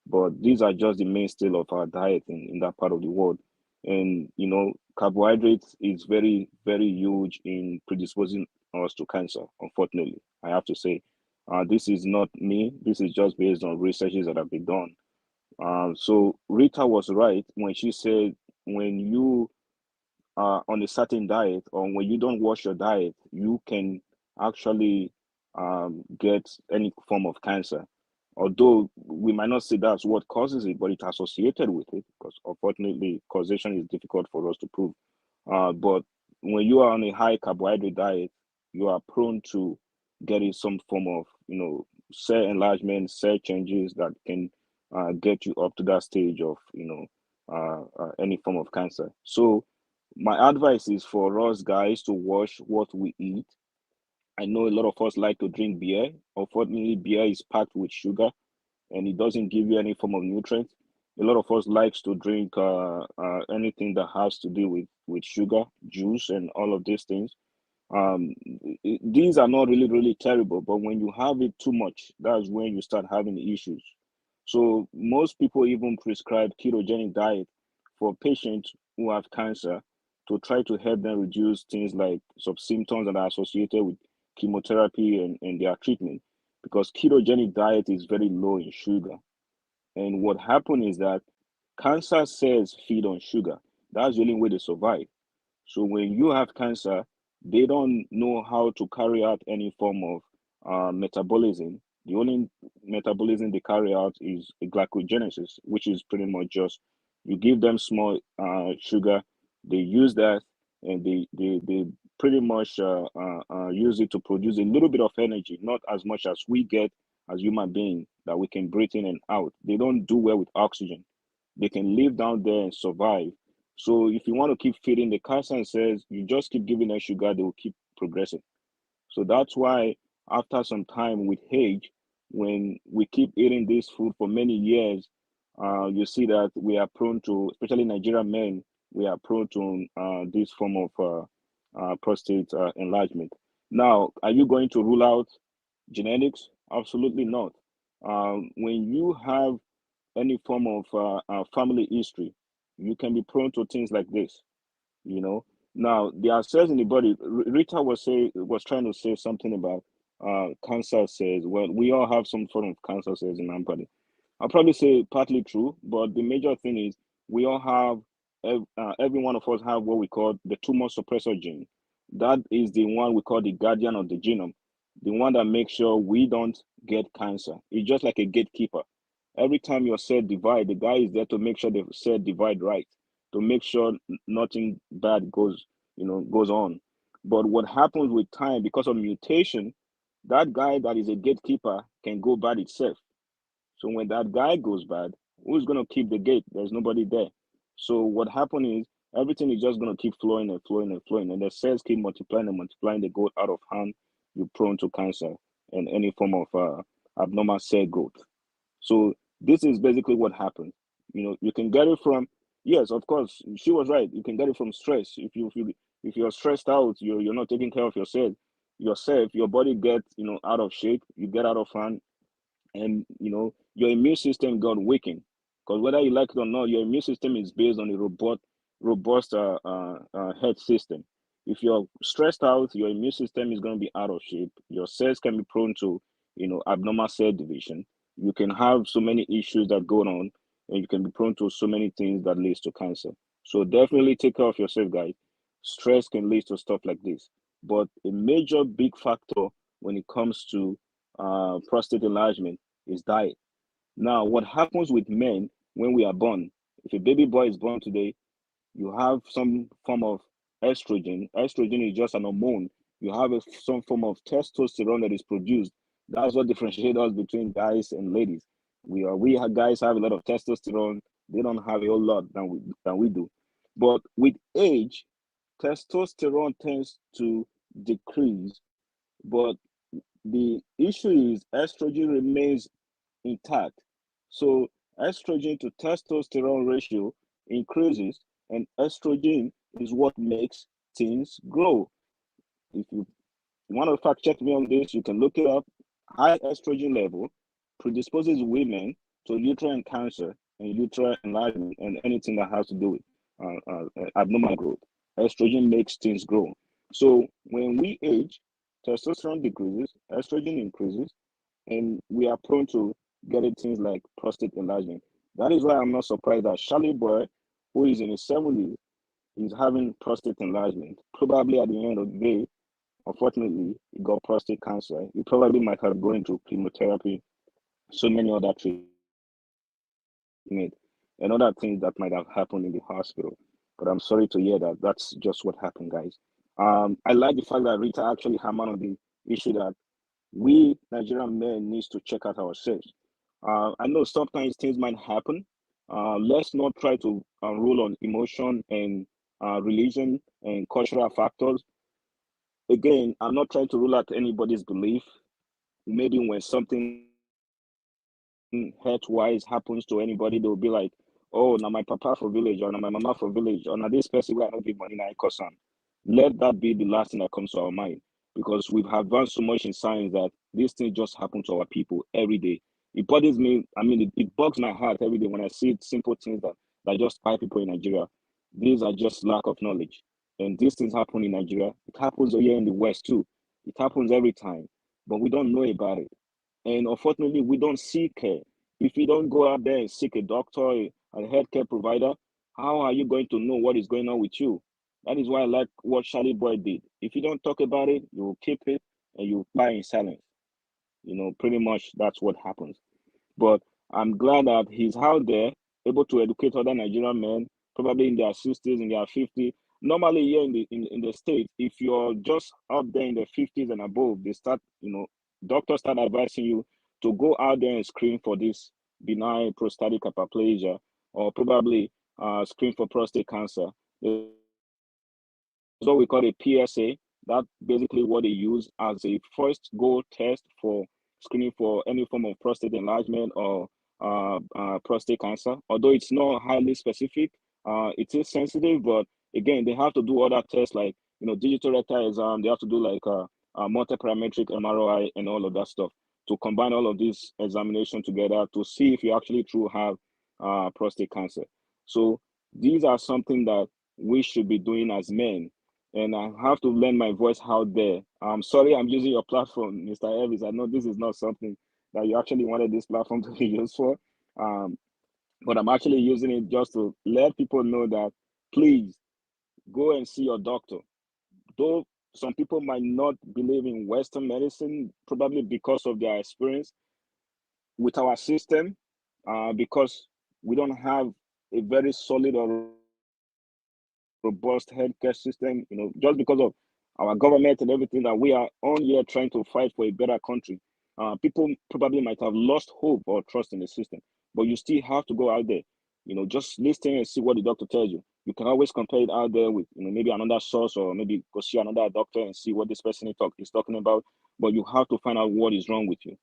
But these are just the mainstay of our diet in that part of the world. And, carbohydrates is very, very huge in predisposing us to cancer, unfortunately, I have to say. This is not me. This is just based on researches that have been done. So Rita was right when she said when you are on a certain diet or when you don't watch your diet, you can actually get any form of cancer. Although we might not say that's what causes it, but it's associated with it because unfortunately causation is difficult for us to prove. But when you are on a high carbohydrate diet, you are prone to getting some form of, cell enlargement, cell changes that can get you up to that stage of, any form of cancer. So my advice is for us guys to watch what we eat, I know a lot of us like to drink beer. Unfortunately, beer is packed with sugar and it doesn't give you any form of nutrient. A lot of us likes to drink anything that has to do with sugar, juice, and all of these things. These are not really terrible, but when you have it too much, that's when you start having issues. So most people even prescribe ketogenic diet for patients who have cancer to try to help them reduce things like some symptoms that are associated with chemotherapy and their treatment, because ketogenic diet is very low in sugar. And what happens is that cancer cells feed on sugar. That's the only way they survive. So when you have cancer, they don't know how to carry out any form of metabolism. The only metabolism they carry out is glycogenesis, which is pretty much just you give them small sugar, they use that, and they pretty much use it to produce a little bit of energy, not as much as we get as human beings that we can breathe in and out. They don't do well with oxygen. They can live down there and survive. So if you want to keep feeding the cancer cells, you just keep giving them sugar, they will keep progressing. So that's why after some time with age, when we keep eating this food for many years, you see that we are prone to, especially Nigerian men, we are prone to this form of prostate enlargement. Now, are you going to rule out genetics? Absolutely not. When you have any form of family history, you can be prone to things like this. You know. Now there are cells in the body. Rita was trying to say something about cancer cells. Well, we all have some form of cancer cells in our body. I'll probably say partly true, but the major thing is we all have every one of us have what we call the tumor suppressor gene. That is the one we call the guardian of the genome, the one that makes sure we don't get cancer. It's just like a gatekeeper. Every time your cell divide, the guy is there to make sure the cell divide right, to make sure nothing bad goes on. But what happens with time, because of mutation, that guy that is a gatekeeper can go bad itself. So when that guy goes bad, who's going to keep the gate? There's nobody there. So what happened is everything is just going to keep flowing and flowing and flowing, and the cells keep multiplying and multiplying. They go out of hand. You're prone to cancer and any form of abnormal cell growth. So this is basically what happens. You know, you can get it from, yes, of course, she was right. You can get it from stress. If you're stressed out, you're not taking care of yourself, your body gets out of shape. You get out of hand, and your immune system got weakened, because whether you like it or not, your immune system is based on a robust health system. If you're stressed out, your immune system is going to be out of shape. Your cells can be prone to abnormal cell division. You can have so many issues that go on, and you can be prone to so many things that leads to cancer. So definitely take care of yourself, guys. Stress can lead to stuff like this, but a major big factor when it comes to prostate enlargement is diet. Now, what happens with men when we are born? If a baby boy is born today, you have some form of estrogen. Estrogen is just an hormone. You have some form of testosterone that is produced. That's what differentiates us between guys and ladies. Guys have a lot of testosterone. They don't have a whole lot than we do. But with age, testosterone tends to decrease. But the issue is estrogen remains intact. So estrogen to testosterone ratio increases, and estrogen is what makes things grow. If you want to fact check me on this, you can look it up. High estrogen level predisposes women to uterine cancer and uterine enlargement and anything that has to do with abnormal growth. Estrogen makes things grow. So when we age, testosterone decreases, estrogen increases, and we are prone to getting things like prostate enlargement. That is why I'm not surprised that Charlie Boy, who is in his 70s, is having prostate enlargement. Probably at the end of the day, unfortunately, he got prostate cancer. He probably might have gone through chemotherapy, so many other treatments, and other things that might have happened in the hospital. But I'm sorry to hear that. That's just what happened, guys. I like the fact that Rita actually hammered on the issue that we Nigerian men needs to check out ourselves. I know sometimes things might happen. Let's not try to rule on emotion and religion and cultural factors. again, I'm not trying to rule out anybody's belief. Maybe when something health-wise happens to anybody, they'll be like, oh, now my papa for village, or now my mama for village, or now this person where I don't give money, now I cause on. Let that be the last thing that comes to our mind, because we've advanced so much in science that these things just happen to our people every day. It bothers me. I mean, it bugs my heart every day when I see simple things that just spy people in Nigeria. These are just lack of knowledge. And these things happen in Nigeria. It happens here in the West too. It happens every time, but we don't know about it. And unfortunately, we don't seek care. If you don't go out there and seek a doctor, a healthcare provider, how are you going to know what is going on with you? That is why I like what Charlie Boy did. If you don't talk about it, you will keep it and you buy in silence. Pretty much that's what happens. But I'm glad that he's out there, able to educate other Nigerian men, probably in their 60s, in their 50s. Normally here in the States, if you're just up there in the 50s and above, they start, doctors start advising you to go out there and screen for this benign prostatic hyperplasia, or probably screen for prostate cancer. There's what we call a PSA. That's basically what they use as a first go test for screening for any form of prostate enlargement or prostate cancer. Although it's not highly specific, it is sensitive, but again, they have to do other tests like, digital rectal exam. They have to do like a multiparametric MRI and all of that stuff to combine all of these examination together to see if you actually truly have prostate cancer. So these are something that we should be doing as men. And I have to lend my voice out there. I'm sorry I'm using your platform, Mr. Elvis. I know this is not something that you actually wanted this platform to be used for. But I'm actually using it just to let people know that please go and see your doctor. Though some people might not believe in Western medicine, probably because of their experience with our system, because we don't have a very solid or robust healthcare system, just because of our government and everything that we are on here trying to fight for a better country. People probably might have lost hope or trust in the system, but you still have to go out there, just listen and see what the doctor tells you. You can always compare it out there with, maybe another source, or maybe go see another doctor and see what this person is talking about. But you have to find out what is wrong with you.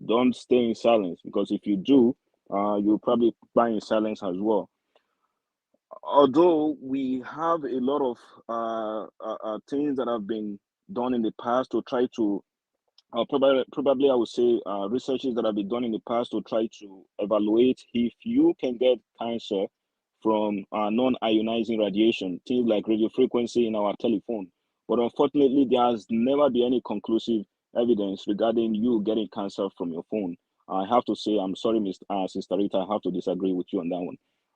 Don't stay in silence, because if you do, you'll probably die in silence as well. Although we have a lot of things that have been done in the past to try to probably I would say researches that have been done in the past to try to evaluate if you can get cancer from non-ionizing radiation, things like radio frequency in our telephone. But unfortunately, there has never been any conclusive evidence regarding you getting cancer from your phone. I have to say, I'm sorry, Sister Rita, I have to disagree with you on that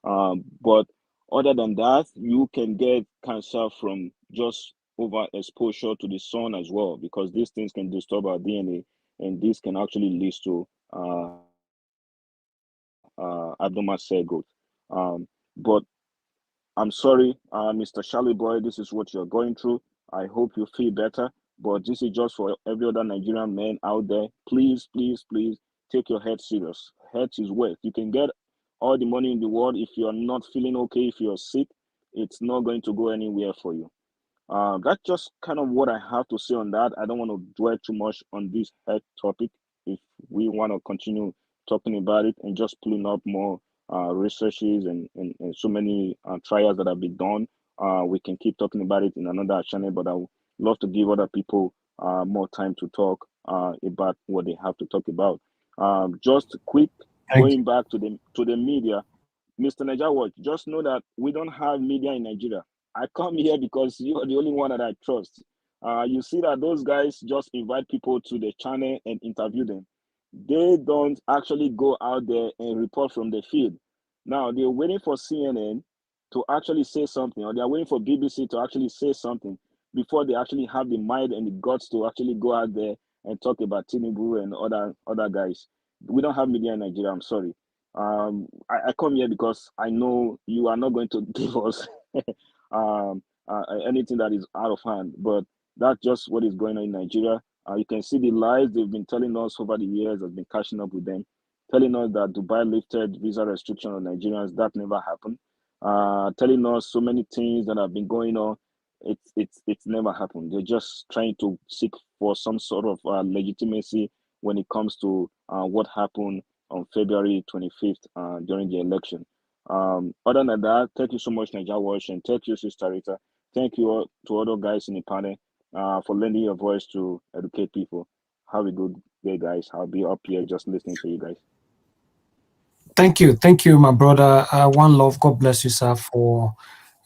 one. But other than that, you can get cancer from just overexposure to the sun as well, because these things can disturb our DNA, and this can actually lead to abnormal cell growth. But I'm sorry, Mr. Charlie Boy, this is what you're going through. I hope you feel better. But this is just for every other Nigerian man out there. Please, please, please take your health serious. Health is wealth. You can get all the money in the world. If you're not feeling okay, if you're sick, it's not going to go anywhere for you. That's just kind of what I have to say on that. I don't want to dwell too much on this health topic. If we want to continue talking about it and just pulling up more researches and so many trials that have been done, we can keep talking about it in another channel. But I would love to give other people more time to talk about what they have to talk about. Just quick, going back to the media, Mr. Najawat, just know that we don't have media in Nigeria. I come here because you are the only one that I trust. You see that those guys just invite people to the channel and interview them. They don't actually go out there and report from the field. Now they're waiting for CNN to actually say something, or they're waiting for BBC to actually say something before they actually have the mind and the guts to actually go out there and talk about Tinubu and other guys. We don't have media in Nigeria. I'm sorry. I come here because I know you are not going to give us anything that is out of hand, but that's just what is going on in Nigeria. You can see the lies they've been telling us over the years has been catching up with them, telling us that Dubai lifted visa restriction on Nigerians. That never happened. Telling us so many things that have been going on. it's never happened. They're just trying to seek for some sort of legitimacy when it comes to what happened on February 25th during the election. Other than that, thank you so much, Nigeria Watch, and thank you, Sister Rita. Thank you all, to other guys in the panel for lending your voice to educate people. Have a good day, guys. I'll be up here just listening to you guys. Thank you, my brother. One love. God bless you, sir, for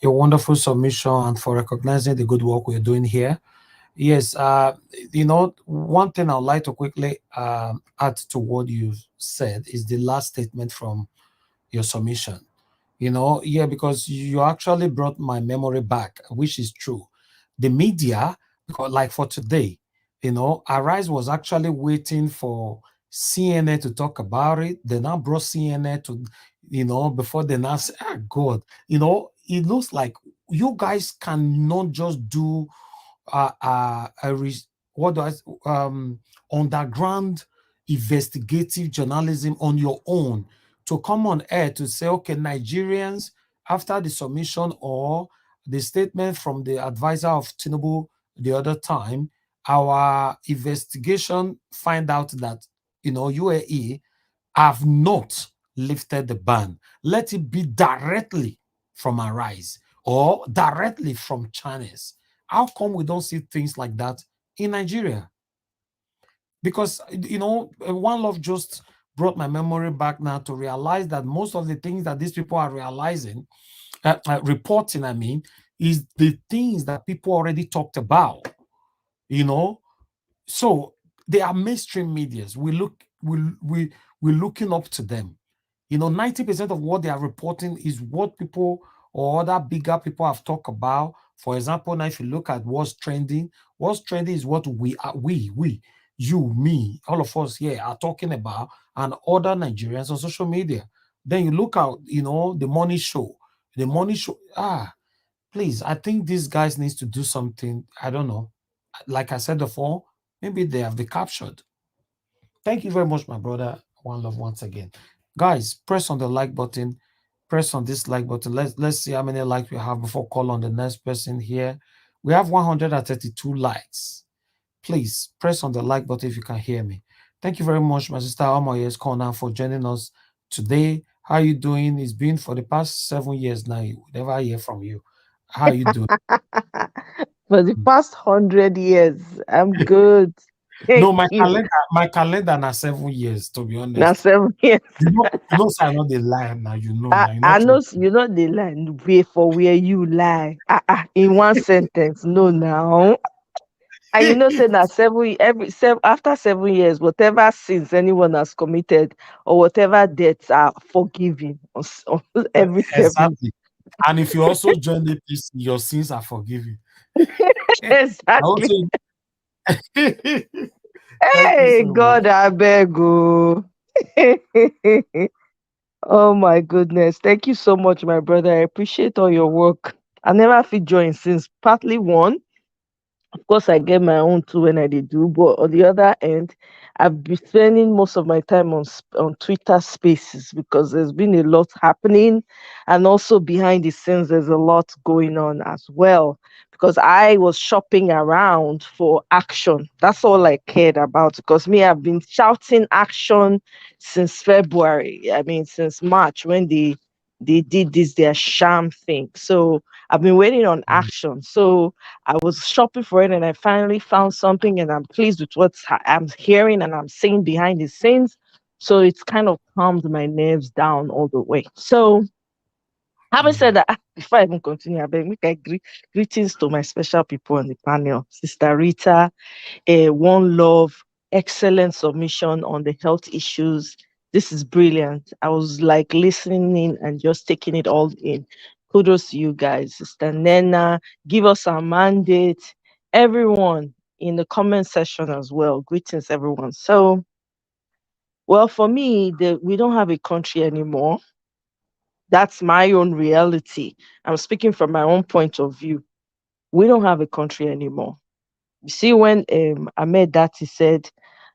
your wonderful submission and for recognizing the good work we're doing here. Yes, one thing I'd like to quickly add to what you said is the last statement from your submission. Because you actually brought my memory back, which is true. The media, because like for today, Arise was actually waiting for CNN to talk about it. They now brought CNN to, before they now say, God, it looks like you guys cannot just do underground investigative journalism on your own to come on air to say, okay, Nigerians, after the submission or the statement from the advisor of Tinubu the other time, our investigation find out that, UAE have not lifted the ban. Let it be directly from Arise or directly from Chinese. How come we don't see things like that in Nigeria? Because, One Love just brought my memory back now to realize that most of the things that these people are reporting, is the things that people already talked about, So they are mainstream medias. We're looking up to them. 90% of what they are reporting is what people or other bigger people have talked about. For example, now if you look at what's trending is what you, me, all of us here are talking about, and other Nigerians on social media. Then you look at, the money show. Please, I think these guys needs to do something. I don't know. Like I said before, maybe they have been captured. Thank you very much, my brother. One love once again. Guys, press on the like button. Press on this like button. Let's see how many likes we have before call on the next person here. We have 132 likes. Please press on the like button if you can hear me. Thank you very much, my sister Omoyes Kona, for joining us today. How are you doing? It's been for the past 7 years now. We never hear from you. How are you doing? For the past 100 years, I'm good. No, Thank you. my calendar na 7 years, to be honest. Now 7 years. I know the lie now. You know I, now. I know you know the line where you lie. In one sentence, no now. And you know, say that after 7 years, whatever sins anyone has committed or whatever debts are forgiven on every 7. Exactly. And if you also join the peace, your sins are forgiven. Exactly. Thank you Hey, so God, much. I beg you. Oh my goodness. Thank you so much, my brother. I appreciate all your work. I never feel join since partly one. Of course, I get my own too when I did do, but on the other end, I've been spending most of my time on Twitter Spaces because there's been a lot happening, and also behind the scenes, there's a lot going on as well. Because I was shopping around for action. That's all I cared about. Because me, I've been shouting action since February. I mean, since March when they did their sham thing. So I've been waiting on action. So I was shopping for it and I finally found something and I'm pleased with what I'm hearing and I'm seeing behind the scenes. So it's kind of calmed my nerves down all the way. So having said that, before I even continue, I beg make greetings to my special people on the panel. Sister Rita, One Love, excellent submission on the health issues. This is brilliant. I was like listening in and just taking it all in. Kudos to you guys. Sister Nena, give us our mandate. Everyone in the comment section as well. Greetings, everyone. So, well, for me, we don't have a country anymore. That's my own reality. I'm speaking from my own point of view. We don't have a country anymore. You see, when Ahmed Dati said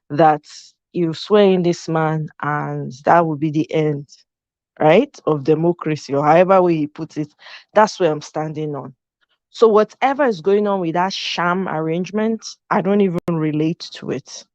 that you swear in this man and that will be the end, right, of democracy, or however way he puts it, that's where I'm standing on. So whatever is going on with that sham arrangement, I don't even relate to it.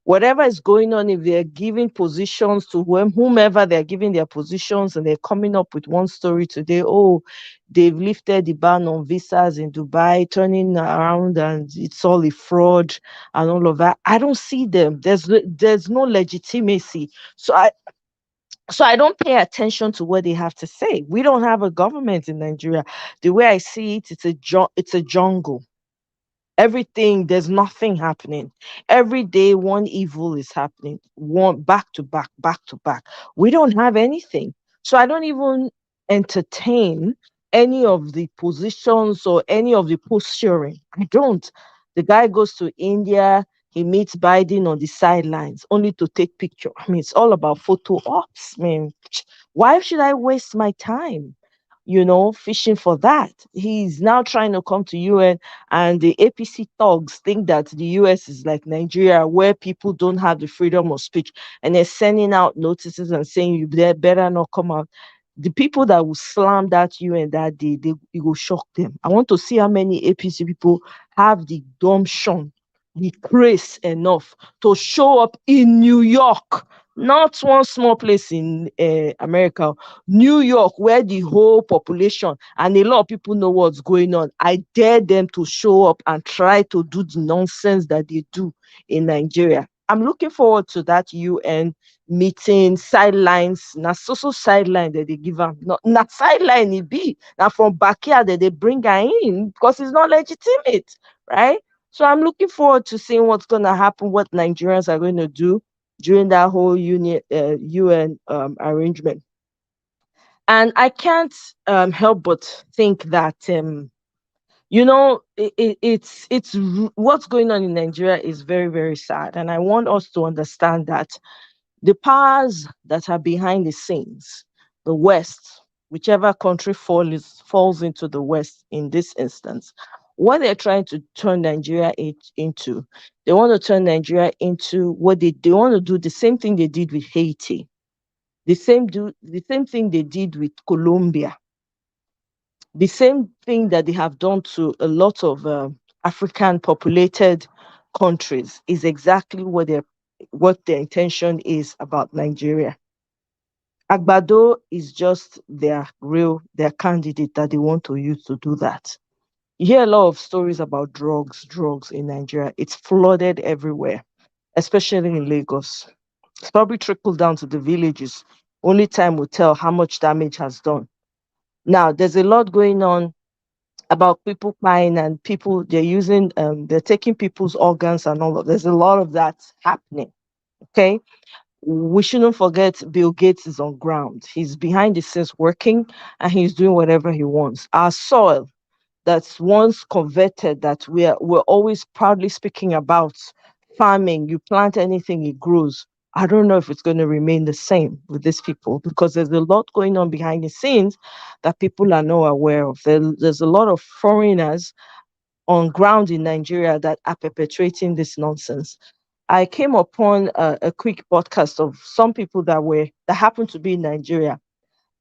Whatever is going on, if they're giving positions to whomever they're giving their positions, and they're coming up with one story today, oh, they've lifted the ban on visas in Dubai, turning around and it's all a fraud and all of that. I don't see them. There's no legitimacy. So I don't pay attention to what they have to say. We don't have a government in Nigeria. The way I see it, it's a jungle. Everything, there's nothing happening. Every day, one evil is happening, one back to back, back to back. We don't have anything. So I don't even entertain any of the positions or any of the posturing. I don't. The guy goes to India, he meets Biden on the sidelines only to take picture. I mean, it's all about photo ops. I mean, why should I waste my time? Fishing for that. He's now trying to come to UN, and the APC thugs think that the US is like Nigeria, where people don't have the freedom of speech, and they're sending out notices and saying you better not come out. The people that will slam that UN that day, it will shock them. I want to see how many APC people have the gumption, the grace enough to show up in New York, not one small place in America, New York, where the whole population and a lot of people know what's going on. I dare them to show up and try to do the nonsense that they do in Nigeria. I'm looking forward to that UN meeting. Sidelines, not so sideline that they give them, not sideline it be. Now from backyard that they bring her in because it's not legitimate, right? So I'm looking forward to seeing what's going to happen, what Nigerians are going to do during that whole UN arrangement. And I can't help but think that what's going on in Nigeria is very, very sad, and I want us to understand that the powers that are behind the scenes, the West, whichever country falls into the West in this instance, what they're trying to turn Nigeria into, they want to turn Nigeria into what they want to do the same thing they did with Haiti, the same thing they did with Colombia, the same thing that they have done to a lot of African populated countries is exactly what their intention is about Nigeria. Agbado is just their candidate that they want to use to do that. You hear a lot of stories about drugs in Nigeria. It's flooded everywhere, especially in Lagos. It's probably trickled down to the villages. Only time will tell how much damage has done. Now, there's a lot going on about people crying and people they're taking people's organs and all of. There's a lot of that happening. Okay, we shouldn't forget Bill Gates is on ground. He's behind the scenes working, and he's doing whatever he wants. Our soil that's once converted, that we're always proudly speaking about farming. You plant anything, it grows. I don't know if it's going to remain the same with these people, because there's a lot going on behind the scenes that people are not aware of. There's a lot of foreigners on ground in Nigeria that are perpetrating this nonsense. I came upon a quick podcast of some people that happened to be in Nigeria,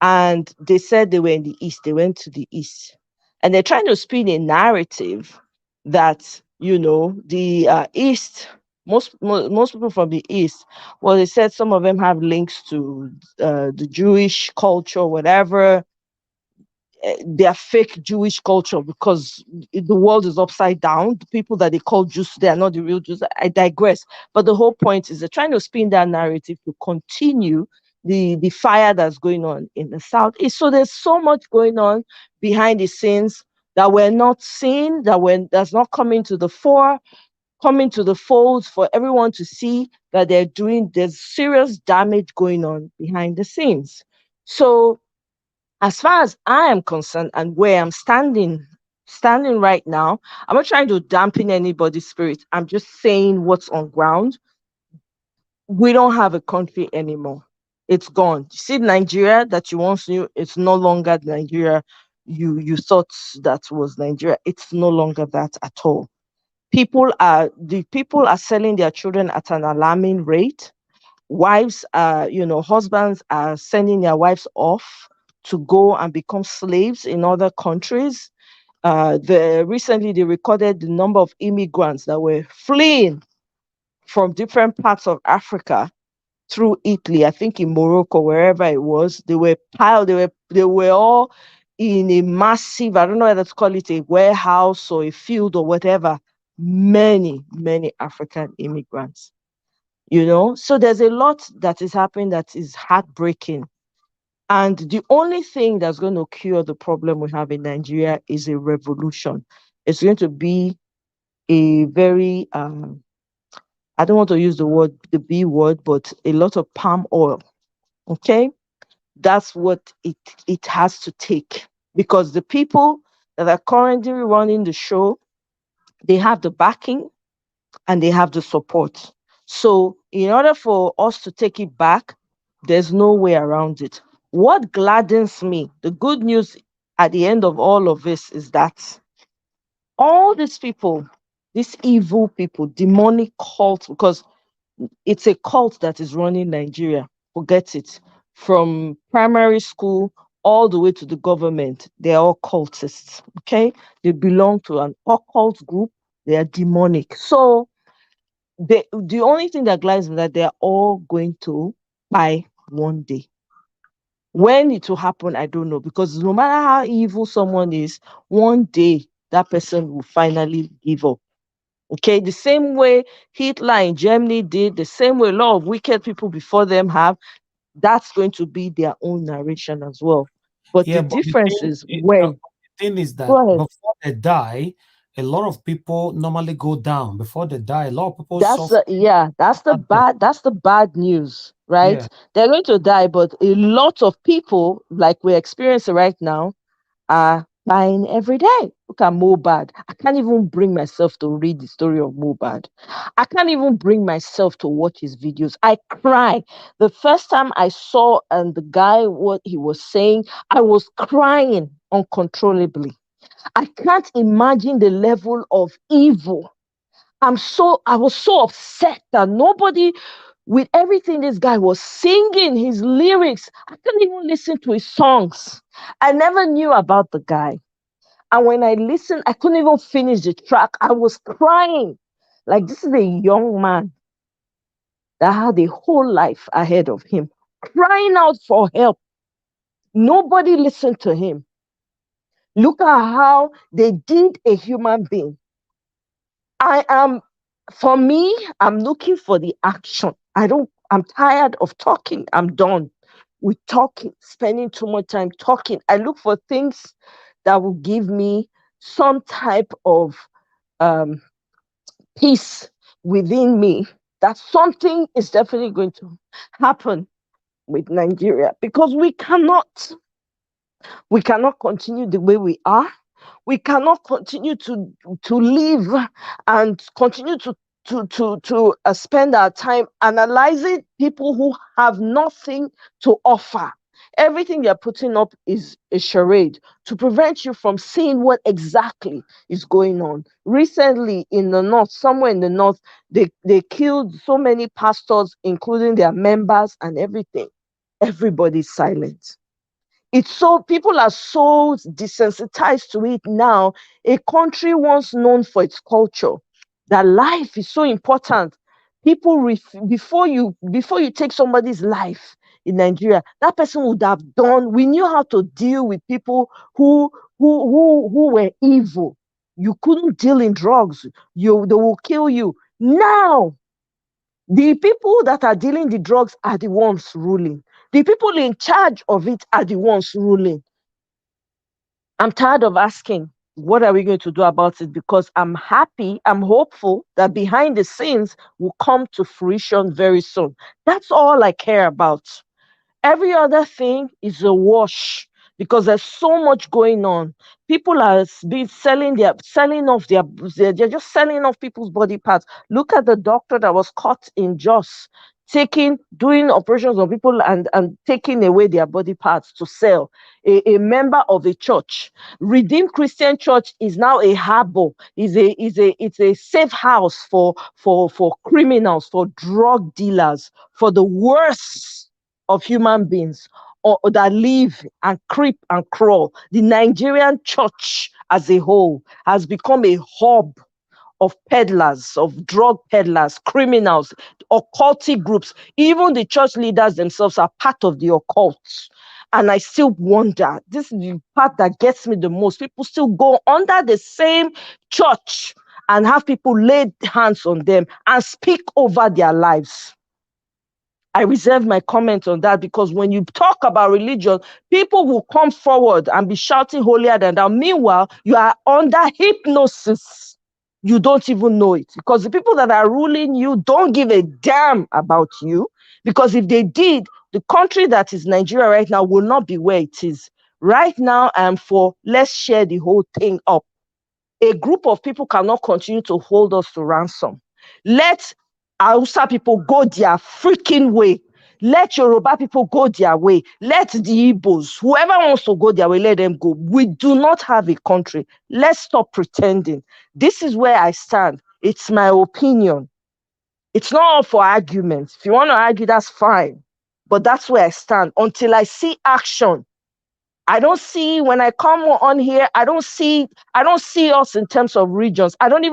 and they said they were in the East. They went to the East, and they're trying to spin a narrative that the East. Most people from the East, well, they said some of them have links to the Jewish culture, whatever. Their fake Jewish culture, because the world is upside down. The people that they call Jews, they are not the real Jews. I digress. But the whole point is they're trying to spin that narrative to continue the fire that's going on in the Southeast. So there's so much going on behind the scenes that we're not seeing, that's not coming to the fore, coming to the folds for everyone to see that there's serious damage going on behind the scenes. So as far as I am concerned and where I'm standing right now, I'm not trying to dampen anybody's spirit. I'm just saying what's on ground. We don't have a country anymore. It's gone. You see, Nigeria that you once knew, it's no longer Nigeria you thought that was Nigeria. It's no longer that at all. People are selling their children at an alarming rate. Wives husbands are sending their wives off to go and become slaves in other countries. Recently they recorded the number of immigrants that were fleeing from different parts of Africa through Italy, I think in Morocco, wherever it was. They were piled, they were all in a massive, I don't know whether to call it a warehouse or a field or whatever. Many African immigrants. So there's a lot that is happening that is heartbreaking. And the only thing that's going to cure the problem we have in Nigeria is a revolution. It's going to be a very, I don't want to use the B word, but a lot of palm oil. Okay? That's what it has to take. Because the people that are currently running the show, they have the backing and they have the support. So in order for us to take it back, there's no way around it. What gladdens me, the good news at the end of all of this is that all these people, these evil people, demonic cult, because it's a cult that is running Nigeria. Forget it. From primary school all the way to the government, they're all cultists. Okay? They belong to an occult group. They are demonic. So the only thing that glides is that they are all going to die one day. When it will happen, I don't know, because no matter how evil someone is, one day that person will finally give up. Okay, the same way Hitler in Germany did, the same way a lot of wicked people before them have, that's going to be their own narration as well. But Yeah, the but difference is when. the thing is that Go ahead. before they die, a lot of people normally go down. Before they die, a lot of people That's suffer. that's the bad news, right? Yeah. They're going to die, but a lot of people, like we're experiencing right now, are dying every day. Look at Mobad. I can't even bring myself to read the story of Mobad. I can't even bring myself to watch his videos. I cry. The first time I saw the guy, what he was saying, I was crying uncontrollably. I can't imagine the level of evil. I was so upset that nobody, with everything this guy was singing, his lyrics, I couldn't even listen to his songs. I never knew about the guy. And when I listened, I couldn't even finish the track. I was crying. Like, this is a young man that had a whole life ahead of him, crying out for help. Nobody listened to him. Look at how they did a human being. For me, I'm looking for the action. I'm tired of talking. I'm done with talking, spending too much time talking. I look for things that will give me some type of peace within me, that something is definitely going to happen with Nigeria, because we cannot continue the way we are. We cannot continue to live and continue to spend our time analyzing people who have nothing to offer. Everything they're putting up is a charade to prevent you from seeing what exactly is going on. Recently in the north, somewhere in the north, they killed so many pastors, including their members and everything. Everybody's silent. People are so desensitized to it now. A country once known for its culture, that life is so important. People before you take somebody's life in Nigeria, that person would have done. We knew how to deal with people who were evil. You couldn't deal in drugs. They will kill you. Now, the people that are dealing the drugs are the ones ruling. The people in charge of it are the ones ruling. I'm tired of asking, what are we going to do about it? Because I'm hopeful that behind the scenes will come to fruition very soon. That's all I care about. Every other thing is a wash, because there's so much going on. People are selling off they're just selling off people's body parts. Look at the doctor that was caught in Jos, doing operations on people and taking away their body parts to sell. A member of a church, Redeemed Christian Church, is now a harbor. It's a safe house for criminals, for drug dealers, for the worst of human beings, or that live and creep and crawl. The Nigerian church as a whole has become a hub of peddlers, of drug peddlers, criminals, occultic groups. Even the church leaders themselves are part of the occult. And I still wonder, this is the part that gets me the most. People still go under the same church and have people lay hands on them and speak over their lives. I reserve my comment on that, because when you talk about religion, people will come forward and be shouting holier than thou. Meanwhile, you are under hypnosis. You don't even know it, because the people that are ruling you don't give a damn about you. Because if they did, the country that is Nigeria right now will not be where it is. Right now, I'm for let's share the whole thing up. A group of people cannot continue to hold us to ransom. Let Hausa people go their freaking way. Let Yoruba people go their way. Let the Igbos, whoever wants to go their way, let them go. We do not have a country. Let's stop pretending. This is where I stand. It's my opinion. It's not all for arguments. If you want to argue, that's fine. But that's where I stand until I see action. I don't see, when I come on here, I don't see us in terms of regions. I'm not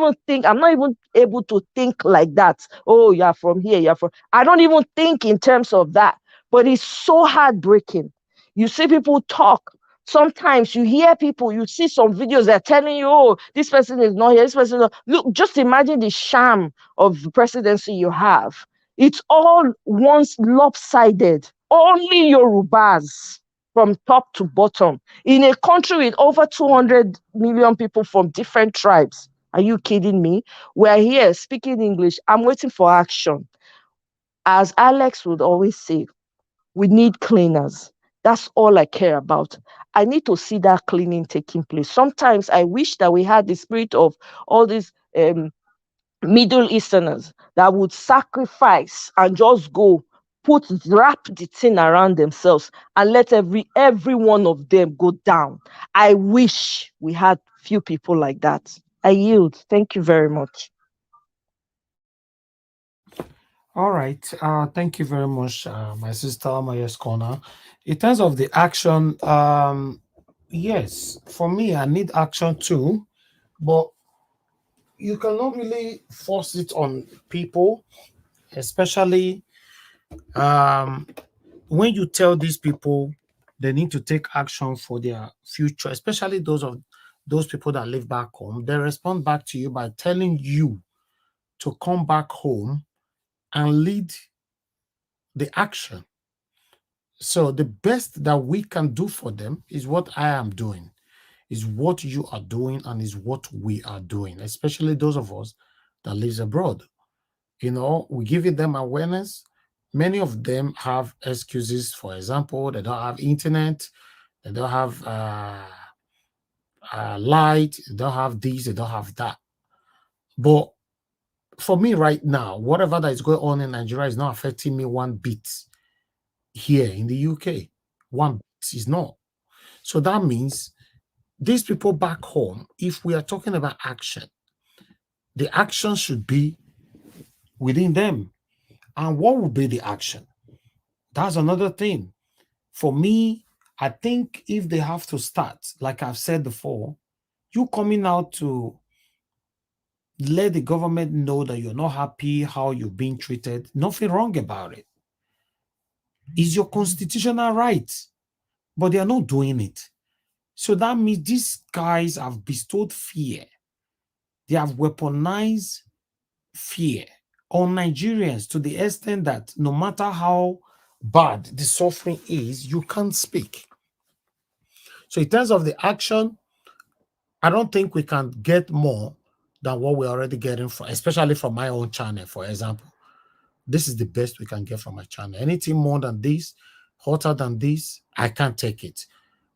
even able to think like that. Oh, you're from here, I don't even think in terms of that. But it's so heartbreaking. You see people talk. Sometimes you hear people, you see some videos, they're telling you, oh, this person is not here, this person is not. Look, just imagine the sham of the presidency you have. It's all once lopsided. Only Yorubas, from top to bottom, in a country with over 200 million people from different tribes. Are you kidding me? We're here speaking English. I'm waiting for action. As Alex would always say, we need cleaners. That's all I care about. I need to see that cleaning taking place. Sometimes I wish that we had the spirit of all these Middle Easterners that would sacrifice and just go wrap the thing around themselves and let every one of them go down. I wish we had few people like that. I yield. Thank you very much. All right. Thank you very much, my sister, Mayes Corner. In terms of the action, yes, for me, I need action too, but you cannot really force it on people, especially when you tell these people they need to take action for their future, especially those people that live back home. They respond back to you by telling you to come back home and lead the action. So the best that we can do for them is what I am doing, is what you are doing, and is what we are doing, especially those of us that lives abroad. We give them awareness. Many of them have excuses. For example, they don't have internet, they don't have light, they don't have this, they don't have that. But for me right now, whatever that is going on in Nigeria is not affecting me one bit here in the UK. One bit is not. So that means these people back home, if we are talking about action, the action should be within them. And what would be the action? That's another thing. For me, I think if they have to start, like I've said before, you coming out to let the government know that you're not happy how you're being treated, nothing wrong about it. It's your constitutional right, but they are not doing it. So that means these guys have bestowed fear. They have weaponized fear on Nigerians to the extent that no matter how bad the suffering is, you can't speak. So in terms of the action, I don't think we can get more than what we're already getting from, especially from my own channel, for example. This is the best we can get from my channel. Anything more than this, hotter than this, I can't take it.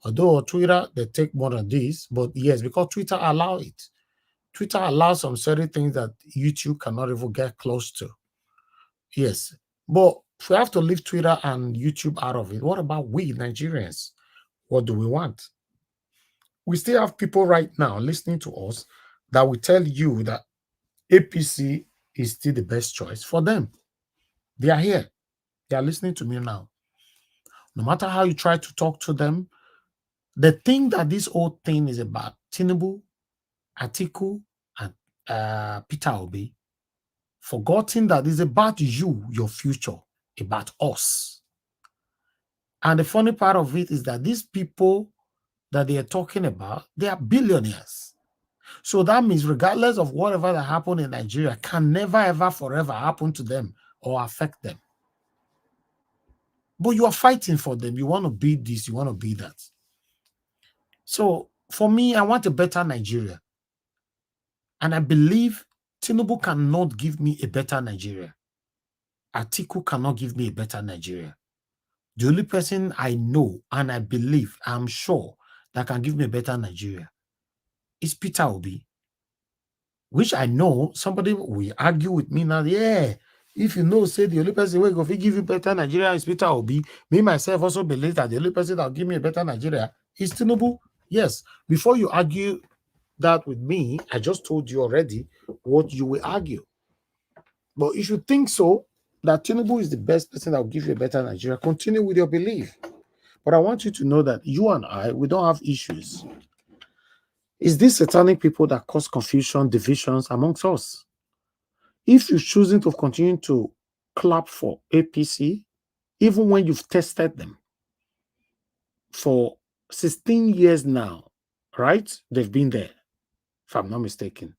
Although Twitter, they take more than this, but yes, because Twitter allows it. Twitter allows some certain things that YouTube cannot even get close to. Yes, but if we have to leave Twitter and YouTube out of it, what about we Nigerians? What do we want? We still have people right now listening to us that will tell you that APC is still the best choice for them. They are here. They are listening to me now. No matter how you try to talk to them, the thing that this whole thing is about Tinubu, Atiku, and Peter Obi, forgetting that it's about you, your future, about us. And the funny part of it is that these people that they are talking about, they are billionaires. So that means regardless of whatever that happened in Nigeria can never, ever, forever happen to them or affect them. But you are fighting for them. You want to be this, you want to be that. So for me, I want a better Nigeria. And I believe Tinubu cannot give me a better Nigeria. Atiku cannot give me a better Nigeria. The only person I know and I believe, I'm sure, that can give me a better Nigeria is Peter Obi. Which I know somebody will argue with me now. Yeah, if you know, say the only person who will give you better Nigeria is Peter Obi. Me, myself, also believe that the only person that will give me a better Nigeria is Tinubu. Yes, before you argue that with me, I just told you already what you will argue. But if you think so, that Tinubu is the best person that will give you a better Nigeria, continue with your belief. But I want you to know that you and I, we don't have issues. It's these satanic people that cause confusion, divisions amongst us. If you're choosing to continue to clap for APC, even when you've tested them for 16 years now, right? They've been there, if I'm not mistaken.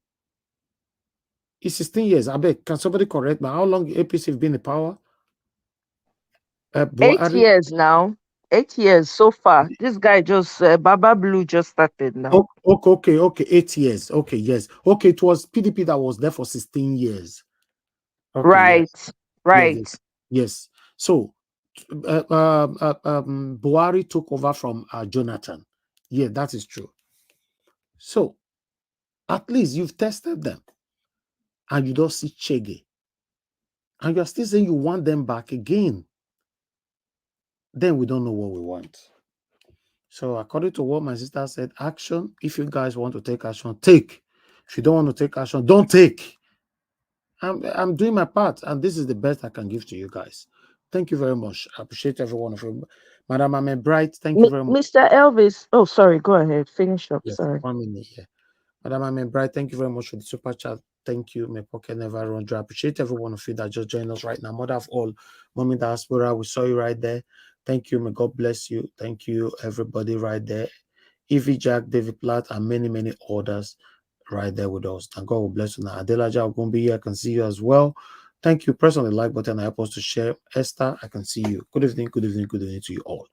It's 16 years. I beg, can somebody correct me? How long APC have been in power? 8 years now. 8 years so far. This guy just, Baba Blue just started now. Okay. 8 years. Okay, yes. Okay, it was PDP that was there for 16 years. Okay, right, yes. right. Yes. So, Buhari took over from Jonathan. Yeah, that is true. So, at least you've tested them and you don't see Chege. And you're still saying you want them back again. Then we don't know what we want. So, according to what my sister said, action. If you guys want to take action, take. If you don't want to take action, don't take. I'm doing my part, and this is the best I can give to you guys. Thank you very much. I appreciate every one of you. Madam Ame Bright, thank you very much. Mr. Elvis. Oh, sorry. Go ahead. Finish up. Yes, Sorry. 1 minute here. Madam Ame Bright, thank you very much for the super chat. Thank you. My pocket never run dry. I appreciate every one of you that just joined us right now. Mother of all, Mommy Diaspora, we saw you right there. Thank you. May God bless you. Thank you, everybody right there. Evie Jack, David Platt, and many, many others right there with us. And God will bless you now. Adela Jagombi here, I can see you as well. Thank you. Press on the like button and help us to share. Esther, I can see you. Good evening to you all.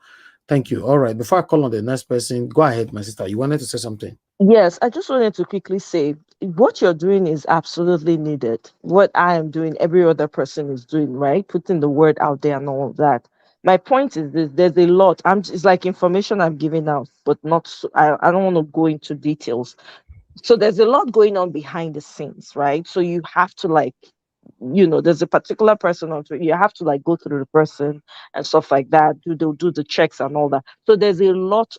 Thank you. All right. Before I call on the next person, go ahead, my sister. You wanted to say something? Yes, I just wanted to quickly say what you're doing is absolutely needed. What I am doing, every other person is doing, right? Putting the word out there and all of that. My point is this: there's a lot. It's like information I'm giving out, but not. I don't want to go into details. So there's a lot going on behind the scenes, right? So you have to there's a particular person on Twitter. You have to go through the person and stuff like that. Do the checks and all that. So there's a lot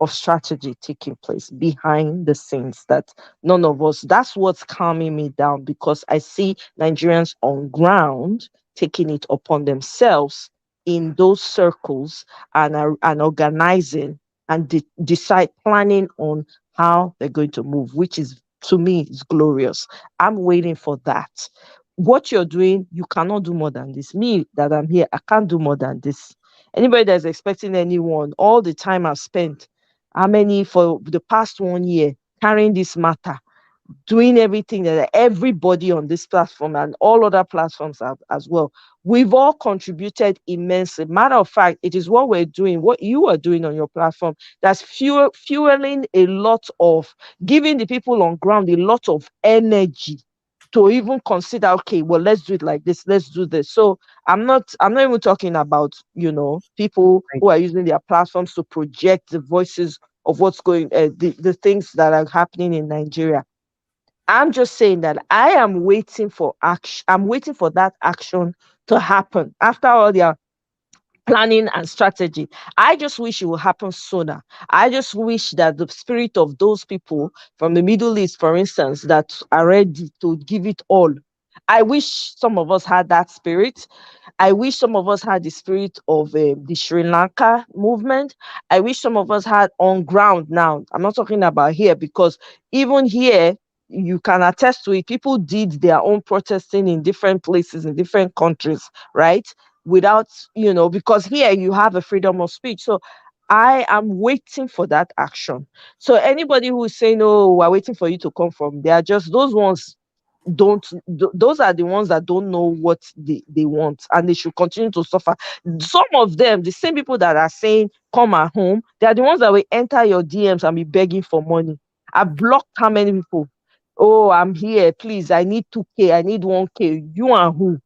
of strategy taking place behind the scenes that none of us, that's what's calming me down, because I see Nigerians on ground taking it upon themselves in those circles and organizing and decide planning on how they're going to move, which is, to me, is glorious. I'm waiting for that. What you're doing, you cannot do more than this. Me, that I'm here, I can't do more than this. Anybody that's expecting anyone, all the time I've spent, how many for the past 1 year carrying this matter, doing everything that everybody on this platform and all other platforms have as well. We've all contributed immensely. Matter of fact, it is what we're doing, what you are doing on your platform, that's fueling a lot of, giving the people on ground a lot of energy to even consider, okay, well, let's do it like this, let's do this. So I'm not even talking about, people who are using their platforms to project the voices of what's going, the things that are happening in Nigeria. I'm just saying that I am waiting for action. I'm waiting for that action to happen after all their planning and strategy. I just wish it will happen sooner. I just wish that the spirit of those people from the Middle East, for instance, that are ready to give it all I wish some of us had that spirit. I wish some of us had the spirit of the Sri Lanka movement. I wish some of us had on ground now. I'm not talking about here, because even here, you can attest to it. People did their own protesting in different places, in different countries, right? Without, because here you have a freedom of speech. So I am waiting for that action. So anybody who is saying, "Oh, we're waiting for you to come from," they are just those ones those are the ones that don't know what they want, and they should continue to suffer. Some of them, the same people that are saying come at home, they are the ones that will enter your DMs and be begging for money. I've blocked how many people? "Oh, I'm here, please, I need 2K, I need 1K. You and who?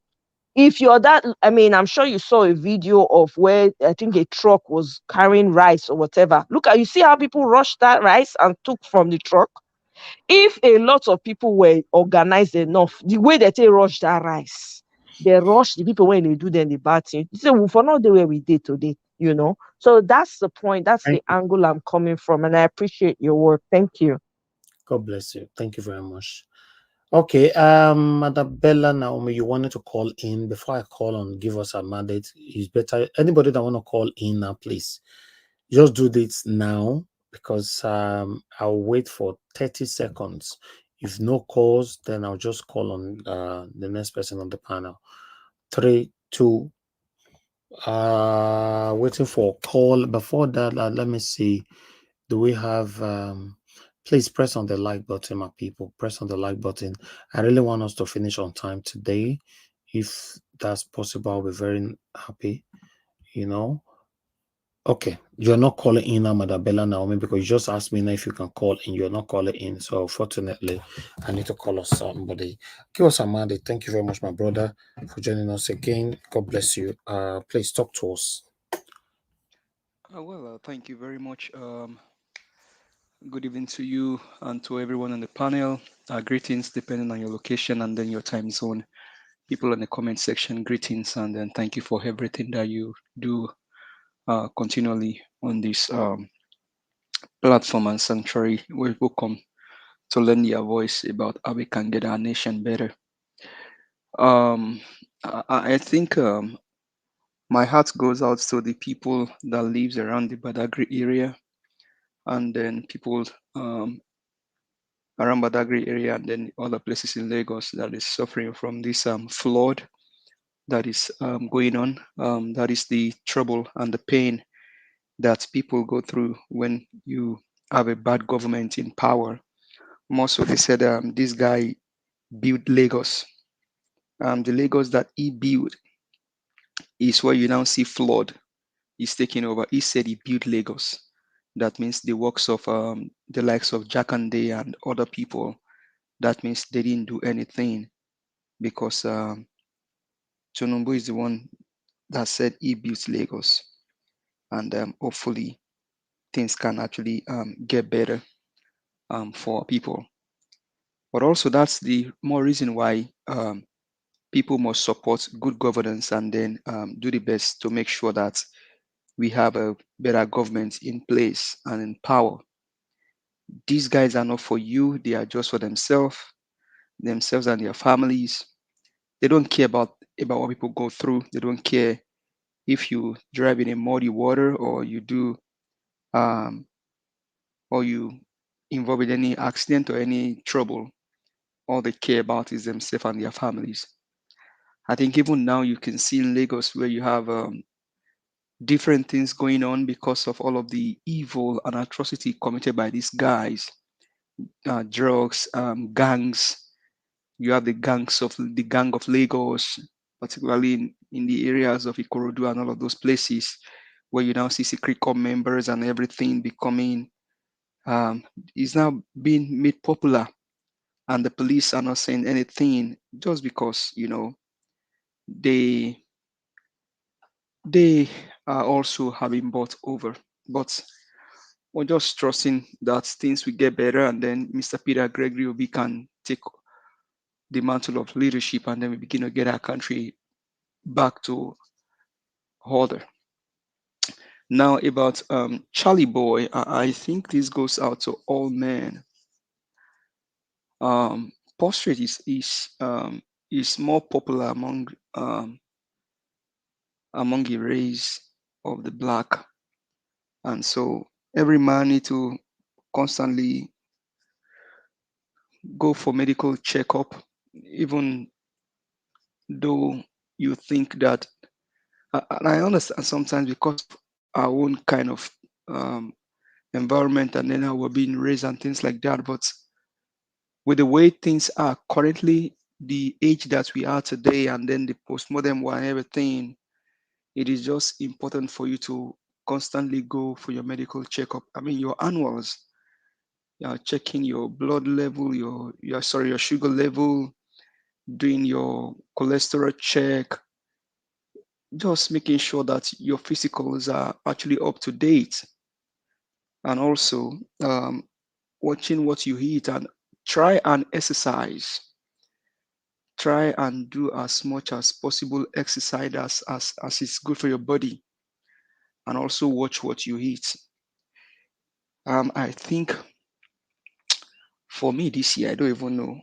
If you're that, I mean, I'm sure you saw a video of where I think a truck was carrying rice or whatever. Look at, you see how people rushed that rice and took from the truck. If a lot of people were organized enough, the way that they rush that rice, they rush the people when they do them the bad thing. So we for not the way we did today. So that's the point. That's the Thank you. angle I'm coming from, and I appreciate your work. Thank you. God bless you. Thank you very much. Okay, Madam Bella Naomi, you wanted to call in. Before I call on, give us a mandate. It's better. Anybody that want to call in now, please just do this now, because I'll wait for 30 seconds. If no calls, then I'll just call on the next person on the panel. 3, 2. Waiting for a call. Before that, let me see. Do we have please press on the like button, my people. Press on the like button. I really want us to finish on time today. If that's possible, I'll be very happy. Okay, you're not calling in now, Madam Bella Naomi, because you just asked me now if you can call in. You're not calling in. So fortunately, I need to call us somebody. Give us a mandate. Thank you very much, my brother, for joining us again. God bless you. Please talk to us. Thank you very much. Good evening to you and to everyone on the panel. Greetings depending on your location and then your time zone. People in the comment section, greetings, and then thank you for everything that you do continually on this platform and sanctuary where people come to lend their voice about how we can get our nation better. I think my heart goes out to the people that lives around the Badagry area, and then people around Badagry area, and then other places in Lagos that is suffering from this flood that is going on. That is the trouble and the pain that people go through when you have a bad government in power. More so, they said this guy built Lagos. The Lagos that he built is where you now see flood is taking over. He said he built Lagos. That means the works of the likes of Jakande and other people. That means they didn't do anything, because Chonumbu is the one that said he built Lagos, and hopefully things can actually get better for people. But also, that's the more reason why people must support good governance and then do the best to make sure that we have a better government in place and in power. These guys are not for you, they are just for themselves and their families. They don't care about what people go through. They don't care if you drive in a muddy water, or you do or you involved in any accident or any trouble. All they care about is themselves and their families. I think even now you can see in Lagos where you have different things going on because of all of the evil and atrocity committed by these guys, drugs, gangs. You have the gang of Lagos, particularly in the areas of Ikorodu and all of those places, where you now see secret corps members and everything becoming is now being made popular, and the police are not saying anything just because they are also having bought over. But we're just trusting that things will get better, and then Mr. Peter Gregory Obi can take the mantle of leadership, and then we begin to get our country back to order. Now about Charlie Boy, I think this goes out to all men. Prostrate is is more popular among the race of the black, and so every man need to constantly go for medical checkup, even though you think that. And I understand sometimes because of our own kind of environment and then how we're being raised and things like that, but with the way things are currently, the age that we are today, and then the postmodern war and everything, it is just important for you to constantly go for your medical checkup. I mean, your annuals, checking your blood level, your sugar level, doing your cholesterol check, just making sure that your physicals are actually up to date, and also watching what you eat and try and exercise. Try and do as much as possible exercise as is good for your body, and also watch what you eat. I think for me this year, I don't even know,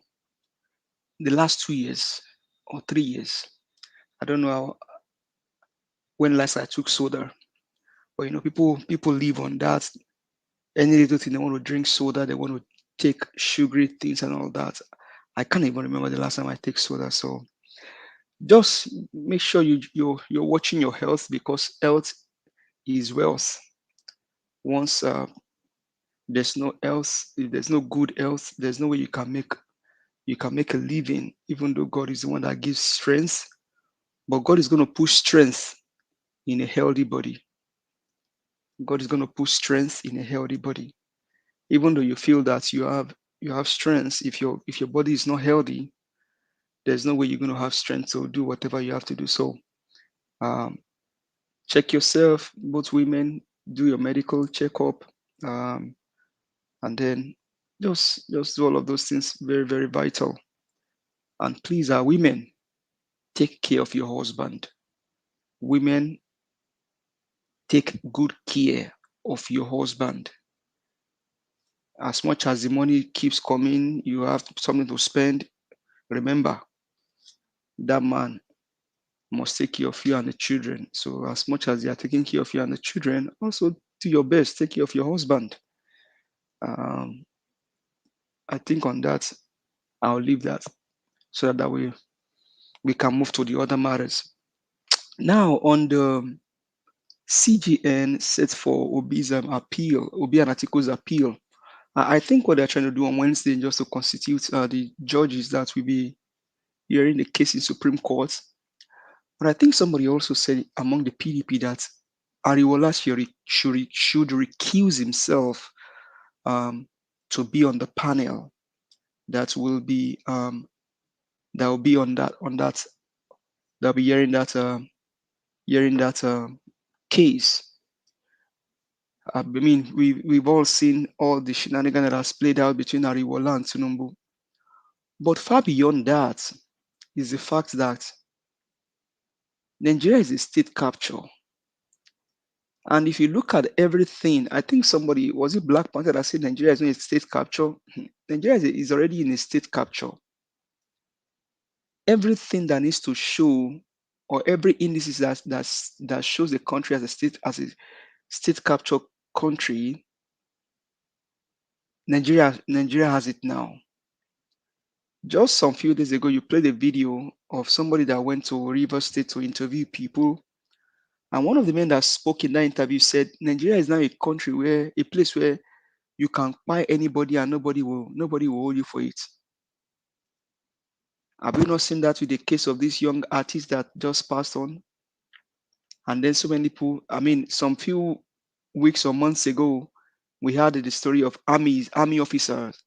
the last 2 years or 3 years, I don't know when last I took soda. But people live on that. Any little thing they want to drink soda, they want to take sugary things and all that. I can't even remember the last time I take soda. So just make sure you're watching your health, because health is wealth. Once there's no health, if there's no good health, there's no way you can make a living, even though God is the one that gives strength. But God is going to push strength in a healthy body. God is going to put strength in a healthy body. Even though you feel that you have strength, if your body is not healthy, there's no way you're going to have strength to do whatever you have to do. So check yourself, both women, do your medical checkup, and then just do all of those things. Very, very vital. And please, women, take care of your husband. Women, take good care of your husband. As much as the money keeps coming, you have something to spend. Remember, that man must take care of you and the children. So as much as they are taking care of you and the children, also do your best, take care of your husband. I think on that, I'll leave that so that way we can move to the other matters. Now, on the CJN set for Obi's appeal, Obi and Atiku's appeal, I think what they're trying to do on Wednesday is just to constitute the judges that will be hearing the case in Supreme Court. But I think somebody also said among the PDP that Ariwola should recuse himself to be on the panel that will be on that that'll be hearing that case. I mean, we've all seen all the shenanigans that has played out between Ariwola and Tinubu. But far beyond that is the fact that Nigeria is a state capture. And if you look at everything, I think somebody, was it Black Panther that said Nigeria is not a state capture? Nigeria is already in a state capture. Everything that needs to show, or every indices that shows the country as a state capture country, Nigeria has it now. Just some few days ago, you played a video of somebody that went to Rivers State to interview people. And one of the men that spoke in that interview said, Nigeria is now a place where you can buy anybody and nobody will hold you for it. Have you not seen that with the case of this young artist that just passed on? And then so many people, I mean, some few weeks or months ago, we had the story of army officers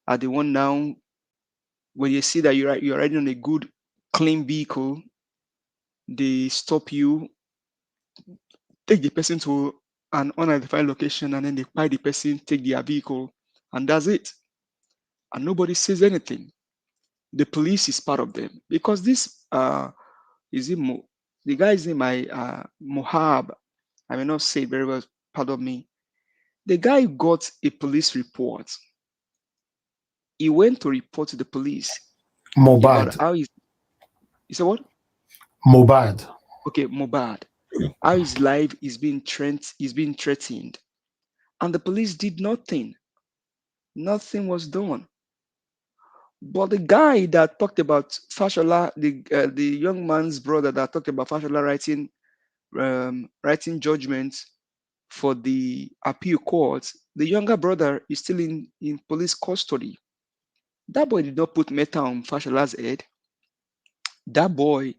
are the one now, when you see that you're riding on a good, clean vehicle, they stop you, take the person to an unidentified location, and then they buy the person, take their vehicle, and that's it. And nobody says anything. The police is part of them, because this the guy's name, Mohab, I may not say very well, pardon me. The guy got a police report. He went to report to the police about Mobad. how You said what? Mobad. Okay, Mobad. How his life is being threatened. And the police did nothing. Nothing was done. But the guy that talked about Fashola, the young man's brother that talked about Fashola writing judgments for the appeal courts, the younger brother is still in police custody. That boy did not put metal on Fashola's head. That boy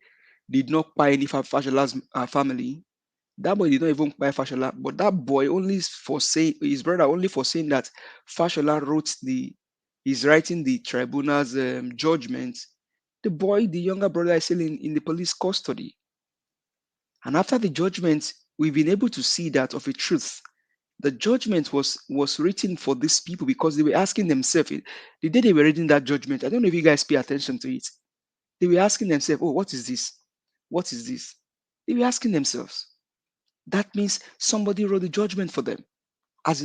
did not buy any Fashola's family. That boy did not even buy Fashola, but that boy only for saying his brother only for saying that Fashola he's writing the tribunal's judgment. The younger brother is still in the police custody. And after the judgment, we've been able to see that of a truth. The judgment was written for these people because they were asking themselves, the day they were reading that judgment, I don't know if you guys pay attention to it. They were asking themselves, oh, what is this? What is this? They were asking themselves. That means somebody wrote the judgment for them. As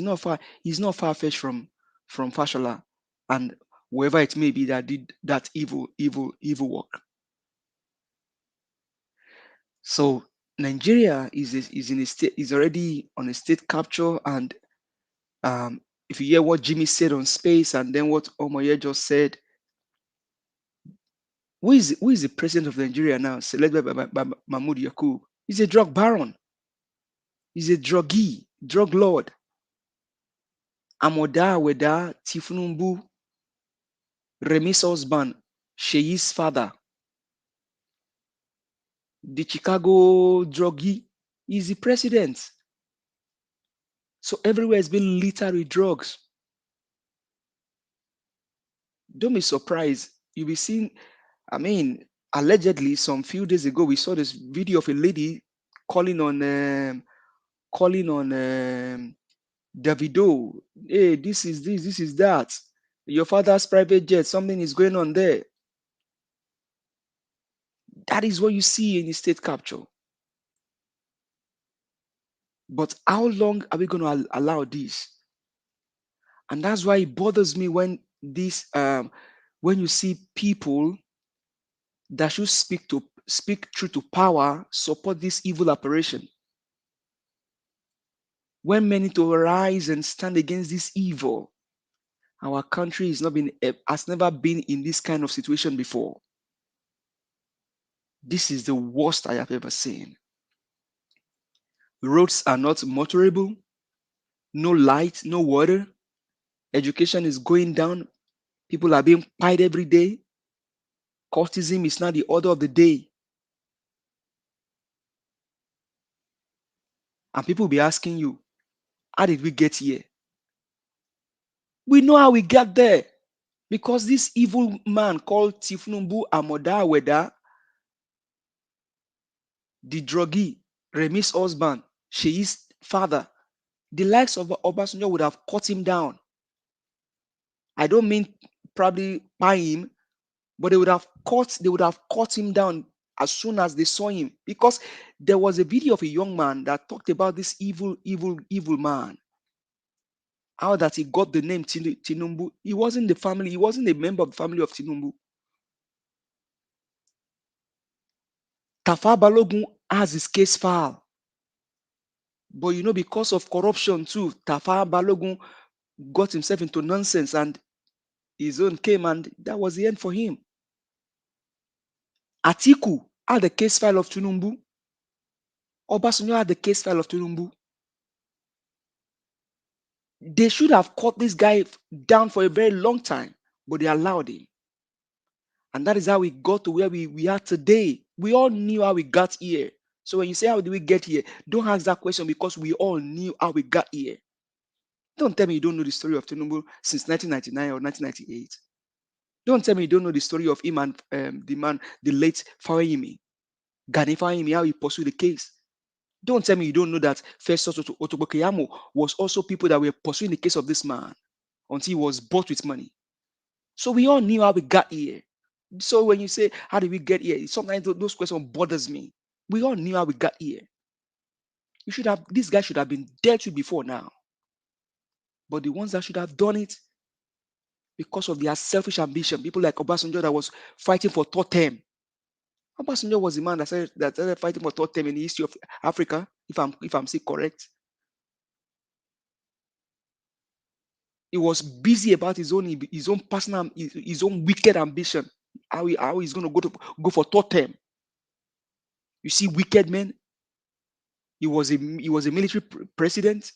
he's not far fetched from Fashola and whoever it may be that did that evil work. So Nigeria is already on a state capture, and if you hear what Jimmy said on Space and then what Omoye just said, who is the president of Nigeria now, selected by Mahmoud Yakub? He's a drug baron. He's a druggie, drug lord. Amoda Weda Tifunumbu, Remi's husband, Sheyi's father, the Chicago druggie, is the president. So everywhere has been littered with drugs. Don't be surprised. You'll be seeing, allegedly, some few days ago, we saw this video of a lady calling on Davido. Hey, this is that. Your father's private jet, something is going on there. That is what you see in the state capture. But how long are we going to allow this? And that's why it bothers me when when you see people that should speak truth to power support this evil operation. When men need to rise and stand against this evil, our country has never been in this kind of situation before. This is the worst I have ever seen. Roads are not motorable, no light, no water. Education is going down. People are being pied every day. Cultism is now the order of the day. And people will be asking you, how did we get here? We know how we got there. Because this evil man called Tifnumbu Amoda Weda, the druggie, Remi's husband, Sheyi's father, the likes of Obasanjo would have cut him down. I don't mean probably by him, but they would have cut him down as soon as they saw him, because there was a video of a young man that talked about this evil man. How that he got the name Tinubu. He wasn't a member of the family of Tinubu. Tafa Balogun has his case file. But because of corruption too, Tafa Balogun got himself into nonsense and his own came, and that was the end for him. Atiku had the case file of Tinubu. Obasanjo had the case file of Tinubu. They should have cut this guy down for a very long time, but they allowed him. And that is how we got to where we are today. We all knew how we got here. So when you say, how did we get here? Don't ask that question, because we all knew how we got here. Don't tell me you don't know the story of Tinubu since 1999 or 1998. Don't tell me you don't know the story of him and the late Fawayimi, Gani Fawayimi, how he pursued the case. Don't tell me you don't know that Festus Otobokeyamo was also people that were pursuing the case of this man until he was bought with money. So we all knew how we got here. So when you say, how did we get here? Sometimes those questions bothers me. We all knew how we got here. This guy should have been dealt with before now. But the ones that should have done it, because of their selfish ambition, people like Obasanjo that was fighting for third term, Obasanjo was the man that started fighting for third term in the history of Africa, if I'm still correct. He was busy about his own personal, his own wicked ambition. How he's going to go for third term. You see, wicked men. He was a military president.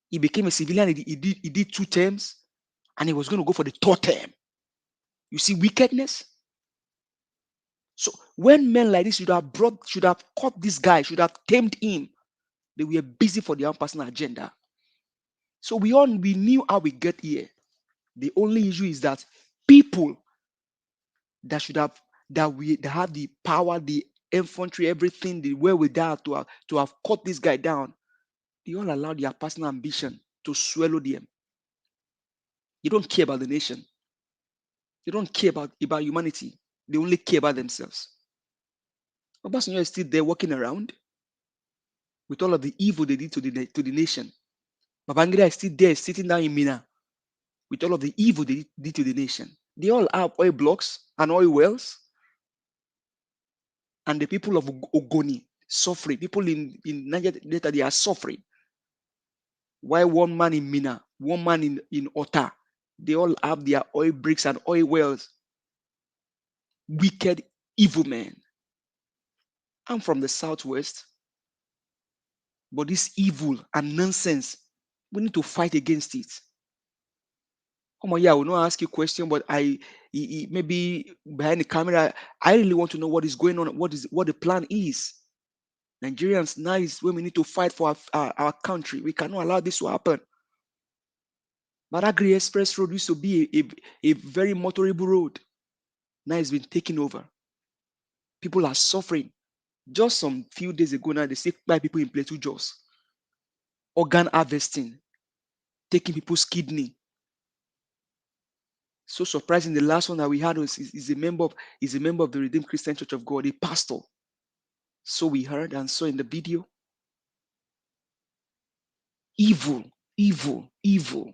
He became a civilian. He did 2 terms, and he was going to go for the third term. You see wickedness. So when men like this should have caught this guy, should have tamed him, they were busy for their own personal agenda. So we knew how we get here. The only issue is that people that have the power, the infantry, everything, the wherewithal to have caught this guy down, they all allow their personal ambition to swallow them. They don't care about the nation. They don't care about humanity. They only care about themselves. Obasanjo is still there walking around with all of the evil they did to the nation. Babangida is still there sitting down in Mina with all of the evil they did to the nation. They all have oil blocks and oil wells. And the people of Ogoni suffering. People in Nigeria Delta, they are suffering. While one man in Mina, one man in Ota, they all have their oil bricks and oil wells. Wicked, evil men. I'm from the southwest. But this evil and nonsense, we need to fight against it. Come on, yeah, I will not ask you a question, but maybe behind the camera, I really want to know what is going on, what the plan is. Nigerians, now is when we need to fight for our country. We cannot allow this to happen. Badagry Express Road used to be a very motorable road. Now it's been taken over. People are suffering. Just some few days ago now, they say by people in Plateau Jos. Organ harvesting, taking people's kidney. So surprising, the last one that we had is a member of the Redeemed Christian Church of God, a pastor. So we heard and saw in the video. Evil, evil, evil.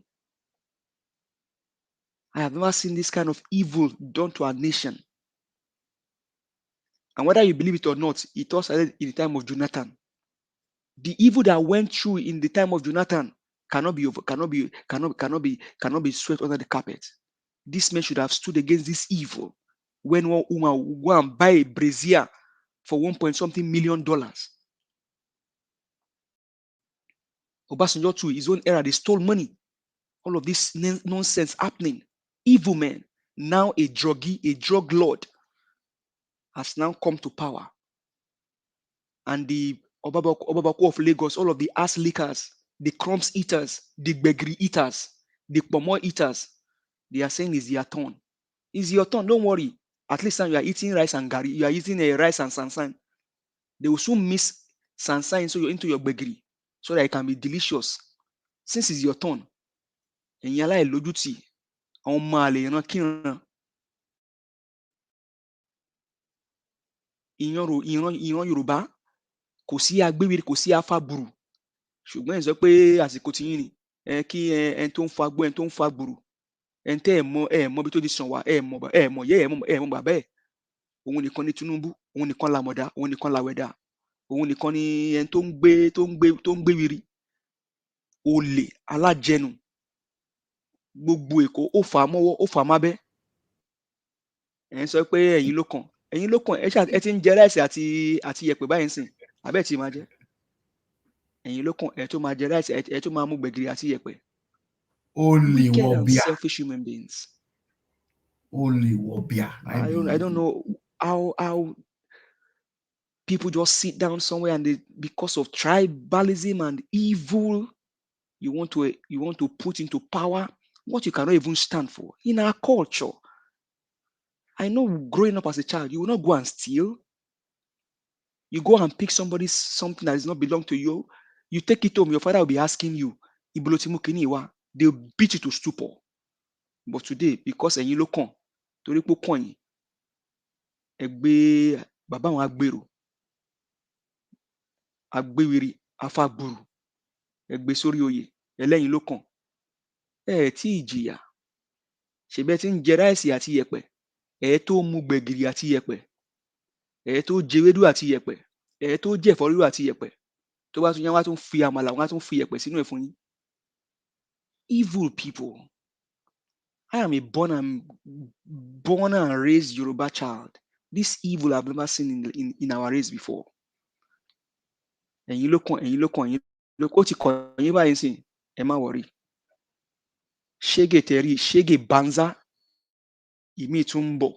I have never seen this kind of evil done to our nation. And whether you believe it or not, it all started in the time of Jonathan. The evil that went through in the time of Jonathan cannot be swept under the carpet. This man should have stood against this evil when one woman will go and buy a brazier for $1.something million. Obasanjo too, his own era, they stole money. All of this nonsense happening. Evil men. Now a druggie, a drug lord has now come to power. And the Obabaku of Lagos, all of the ass lickers, the crumbs eaters, the begri eaters, the pomo eaters, they are saying it's your turn. It's your turn, don't worry. At least now you are eating rice and gari, you are eating a rice and sansan. They will soon miss sansan into your begri so that it can be delicious. Since it's your turn, and yala elojuti, on male, kiran. Ìran Yorùbá kò sí agbéwèrè kò sí afábùrù ṣùgbọ́n ẹ̀ sọ pé àsìkò tí yín ni kí ẹni tó ń fa gbọ́ ẹni tó ń fa gbùrù ẹni tẹ́ ẹ̀ mọ̀ bí tó ti sàn wá ẹ̀ mọ̀ yẹ́ ẹ̀ mọ̀ bàbá ẹ̀ òun nìkan ni Tinubu òun nìkan làmọ̀dá òun nìkan làwẹ̀dá òun nìkan ni ẹni tó ń gbé wiri olè alájẹnu gbogbo Èkó ó fà á mọ́wọ́ ó fà á mábẹ́ ẹ̀ ń sọ pé ẹ̀yin ló kàn ẹ ti ń jẹ ráìsì àti yẹ̀pẹ̀ báyìí ń sìn abẹ́ tí máa jẹ́ ẹ̀yin ló kàn ẹ tó máa jẹ ráìsì ẹ tó máa mú gbẹ̀gìrì àti yẹ̀pẹ̀. Only wicked and wobia. selfish human beings. Only wobia. I don't know how people just sit down somewhere and because of tribalism and evil, you want to put into power what you cannot even stand for. In our culture, I know growing up as a child, you will not go and steal. You go and pick something that does not belong to you. You take it home, your father will be asking you, they'll beat you to stupor. But today, because ẹ̀yin ló kàn, torí pé ó kàn yín, ẹ gbé bàbá àwọn agbèrò, agbéwèrè, afágbùrù, ẹ gbé sórí oyè, ẹlẹ́yin ló kàn. Ẹ tí ì jìyà, ṣèbẹ́ tí ń jẹ ráìsì àti yẹ̀pẹ̀, ẹ tó mu gbẹ̀gìrì àti yẹ̀pẹ̀. ẹ̀ tó jewédú àti yẹ̀pẹ̀, ẹ̀ tó jẹ̀fọ́ rírò àti yẹ̀pẹ̀, tó bá tún yá wá tún fi àmàlà, wọ́n á tún fi yẹ̀pẹ̀ sínú ẹ̀ fún yín. Evil people. I am a born and raised Yoruba child. This evil I've never seen in our race before. Ẹ̀yin ló kàn, ẹ̀yin ló kàn, ẹ̀yin ló kàn. Ó ti kàn yín báyìí sìn, ẹ má worry. Ṣégè tẹ̀rí, ṣégè banza, ìmí tún ń bọ̀.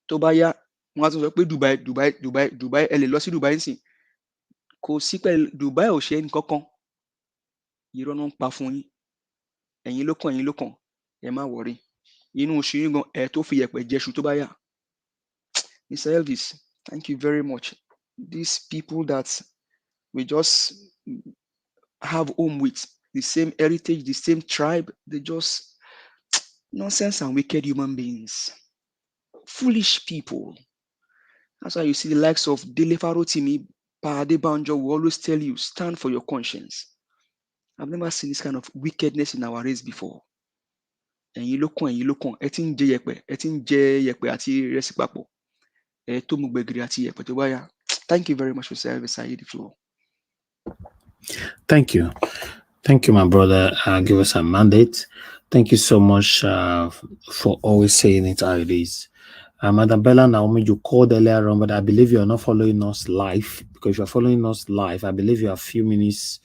Tó bá yá, wọ́n á tún sọ pé Dubai, ẹ lè lọ sí Dubai sìn. Kò sí pé Dubai ò ṣe nǹkan kan. Irọ́ náà ń pa fún yín. Ẹ̀yin ló kàn, ẹ̀yin ló kàn, ẹ má worry. Inú oṣù yín gan, ẹ tó fi yẹ̀pẹ̀ jẹṣu tó bá yá. Mr. Elvis, thank you very much. These people that we just have home with, the same heritage, the same tribe, they just nonsense and wicked human beings. Foolish people. That's why you see the likes of Dele Farotimi, Pa Adebanjo will always tell you, stand for your conscience. I've never seen this kind of wickedness in our race before. Ẹ̀yin ló kàn, ẹ̀yin ló kàn, ẹ ti ń jẹ yẹ̀pẹ̀, ẹ ti ń jẹ yẹ̀pẹ̀ àti ìrẹsì papọ̀. Ẹ tó mu gbẹ̀gìrì àti yẹ̀pẹ̀ tó bá yá. Thank you very much for service. I yield the floor. Thank you. Thank you, my brother. Give us a mandate. Thank you so much for always saying it how it is. Madam Bella Naomi, you called earlier on, but I believe you are not following us live, because if you are following us live, I believe you are a few minutes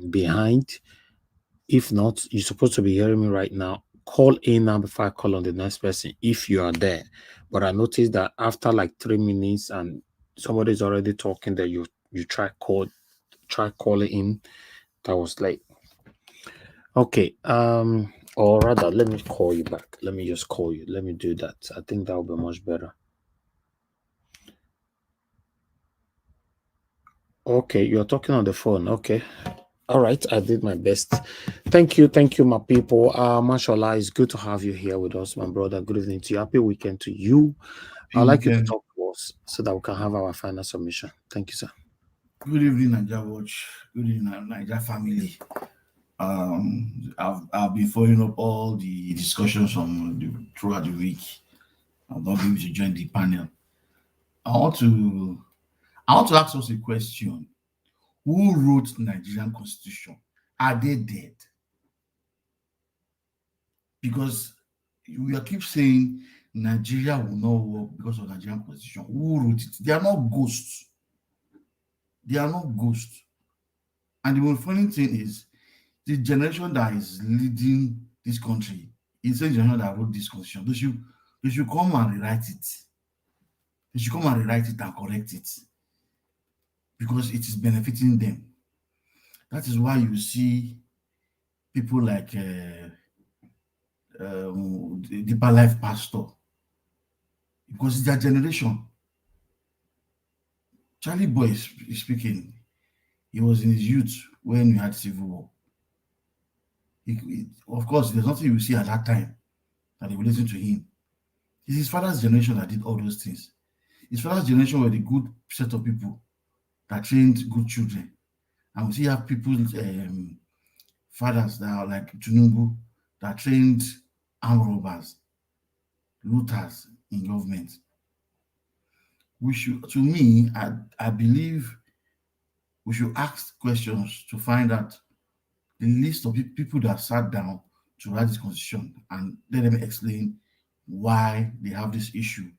behind. If not, you're supposed to be hearing me right now. Call in now before I call on the next person if you are there. But I noticed that after like 3 minutes and somebody's already talking, that you try calling in. That was late. Okay. Or rather, let me call you back. Let me just call you. Let me do that. I think that will be much better. Okay, you're talking on the phone. Okay. All right, I did my best. Thank you, my people. Mashallah, it's good to have you here with us, my brother. Good evening to you. Happy weekend to you. I'd like you to talk to us so that we can have our final submission. Thank you, sir. Good evening, Niger Watch. Good evening, Niger family. I've been following up all the discussions throughout the week. I've not been able to join the panel. I want to ask us a question. Who wrote the Nigerian Constitution? Are they dead? Because we keep saying Nigeria will not work because of the Nigerian Constitution. Who wrote it? They are not ghosts. They are not ghosts. And the most funny thing is, the generation that is leading this country is the generation that wrote this constitution. They should come and rewrite it. They should come and rewrite it and correct it, because it is benefiting them. That is why you see people like Deeper Life Pastor, because it's their generation. Charlie Boy is speaking. He was in his youth when we had civil war. Of course, there's nothing you see at that time that they will listen to him. It's his father's generation that did all those things. His father's generation were the good set of people that trained good children. And we see have people's fathers that are like Tinubu, that trained armed robbers, looters in government. We should, to me, I believe we should ask questions to find out the list of people that sat down to write this constitution and let them explain why they have this issue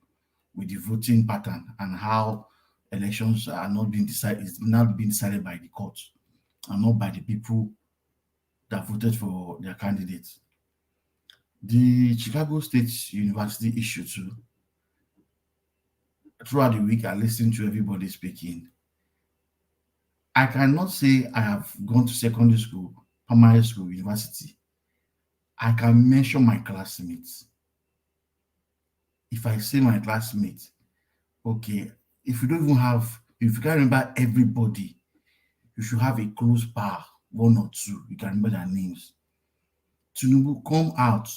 with the voting pattern and how elections are not being decided. It's not being decided by the courts and not by the people that voted for their candidates. The Chicago State University issue too. Throughout the week, I listened to everybody speaking. I cannot say I have gone to secondary school, primary school, university. I can mention my classmates. If I say my classmates, okay, if you can't remember everybody, you should have a close pal, one or two, you can remember their names. Tinubu, come out,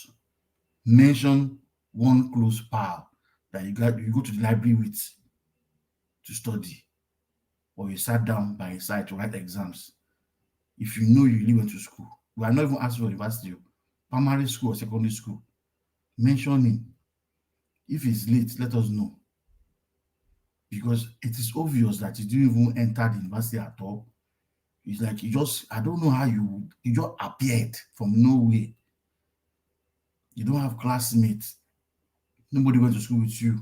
mention one close pal that you go to the library with to study, or you sat down by his side to write exams. If you know you really went to school, we are not even asking for university, primary school or secondary school, mention him. If it's late, let us know. Because it is obvious that you didn't even enter the university at all. It's like you just, I don't know how you just appeared from nowhere. You don't have classmates. Nobody went to school with you.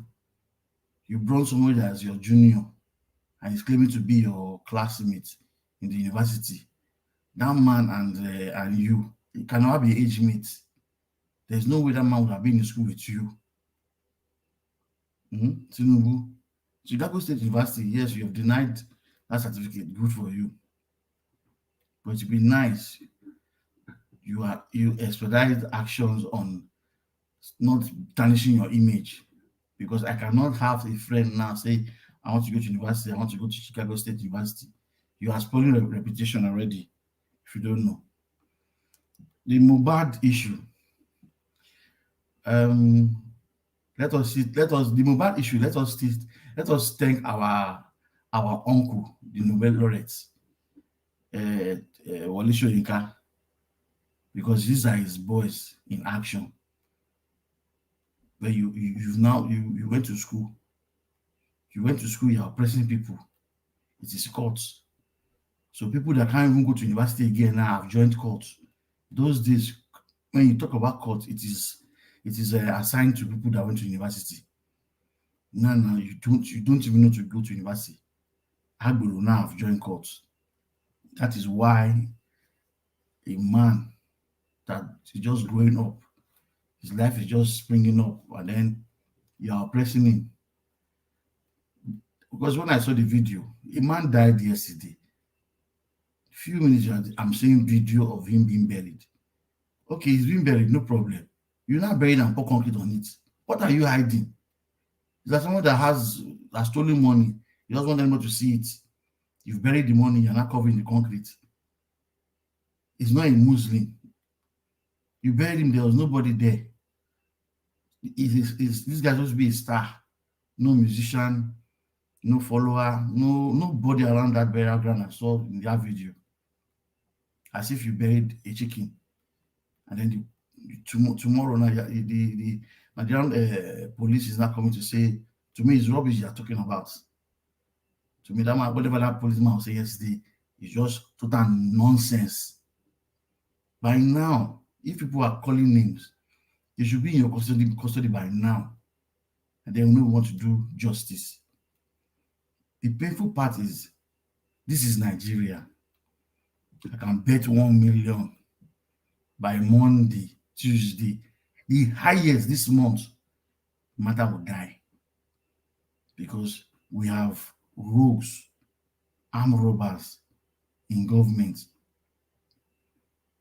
You brought somebody as your junior and he's claiming to be your classmate in the university. That man and you cannot be age mates. There's no way that man would have been in school with you. Tinubu. Chicago State University, yes, you have denied that certificate. Good for you. But it would be nice. You expedite actions on not tarnishing your image. Because I cannot have a friend now say, I want to go to university, I want to go to Chicago State University. You are spoiling your reputation already, if you don't know. The Mohbad issue. Let us thank our uncle, the Nobel laureate, Wole Soyinka, because these are his boys in action. Where you went to school. You went to school, you are oppressing people. It is courts. So people that can't even go to university again now have joined courts. Those days, when you talk about court, it is assigned to people that went to university. Now you don't even know to go to university. Agbero now have joined courts. That is why a man that is just growing up, his life is just springing up, and then you are oppressing him. Because when I saw the video, a man died yesterday. Few minutes, I'm seeing video of him being buried. Okay, he's being buried, no problem. You're not buried and pour concrete on it. What are you hiding? Is that someone that has stolen money? You just want anyone to see it. You've buried the money, you're not covering the concrete. He's not a Muslim. You buried him, there was nobody there. This guy supposed to be a star. No musician, no follower, nobody around that burial ground I saw in that video. As if you buried a chicken. And then tomorrow now, the Nigerian police is not coming to say, to me, it's rubbish you're talking about. To me, that man, whatever that policeman was saying yesterday, is just total nonsense. By now, if people are calling names, they should be in your custody by now. And then we want to do justice. The painful part is, this is Nigeria. I can bet 1 million by Monday, Tuesday, the highest this month, matter will die. Because we have rogues, armed robbers in government.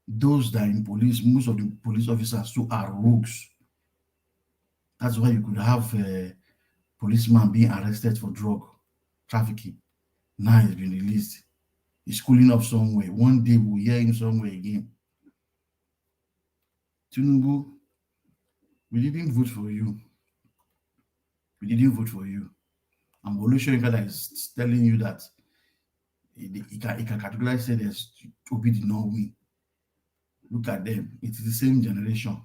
Those that are in police, most of the police officers too are rogues. That's why you could have a policeman being arrested for drug trafficking. Now he's been released. He's cooling off somewhere. One day we'll hear him somewhere again. Tinubu, we didn't vote for you. We didn't vote for you. And Wole Soyinka that is telling you that he can categorically say that Obi did not win. Look at them. It's the same generation.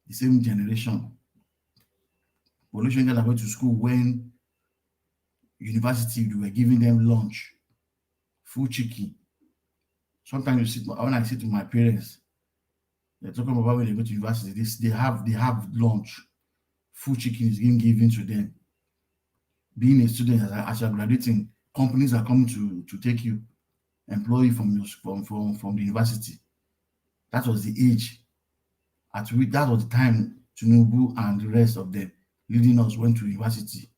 The same generation. Wole Soyinka that went to school when university, we were giving them lunch, full chicken. Sometimes when I sit with my parents, they're talking about when they go to university, they have lunch, full chicken is being given to them. Being a student, as you're graduating, companies are coming to take you, employ you from the university. That was the age at which, that was the time Tinubu and the rest of them leading us went to university.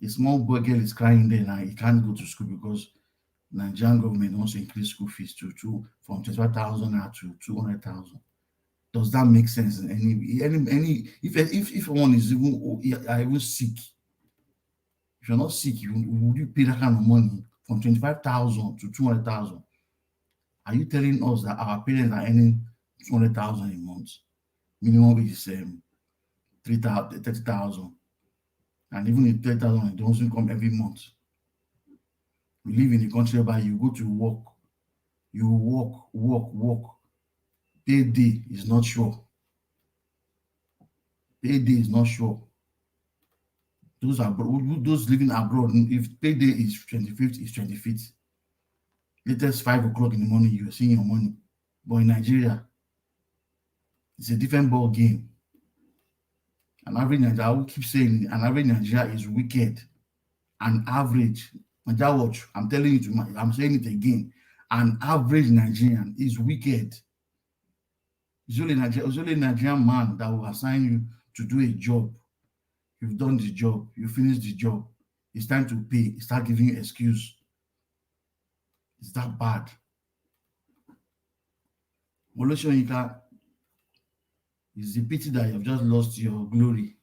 A small boy girl is crying there now, he can't go to school because Nigerian government wants to increase school fees from 25,000 now to 200,000. Does that make sense? If one is even sick, if you're not sick, would you pay that kind of money from 25,000 to 200,000? Are you telling us that our parents are earning 200,000 a month? Minimum wage is 30,000, and even if 30,000, it doesn't come every month. We live in a country where you go to work, you work. Payday is not sure. Payday is not sure. Those living abroad, if payday is 25th, it's 25th. Latest 5 o'clock in the morning, you're seeing your money. But in Nigeria, it's a different ball game. An average Nigeria, I will keep saying, an average Nigeria is wicked. An average, Nigeria watch, I'm telling you, I'm saying it again. An average Nigerian is wicked. It's only a Nigerian man that will assign you to do a job. You've done the job, you finished the job. It's time to pay. Start giving you excuse. It's that bad. Olusoyinka, it's a pity that you've just lost your glory.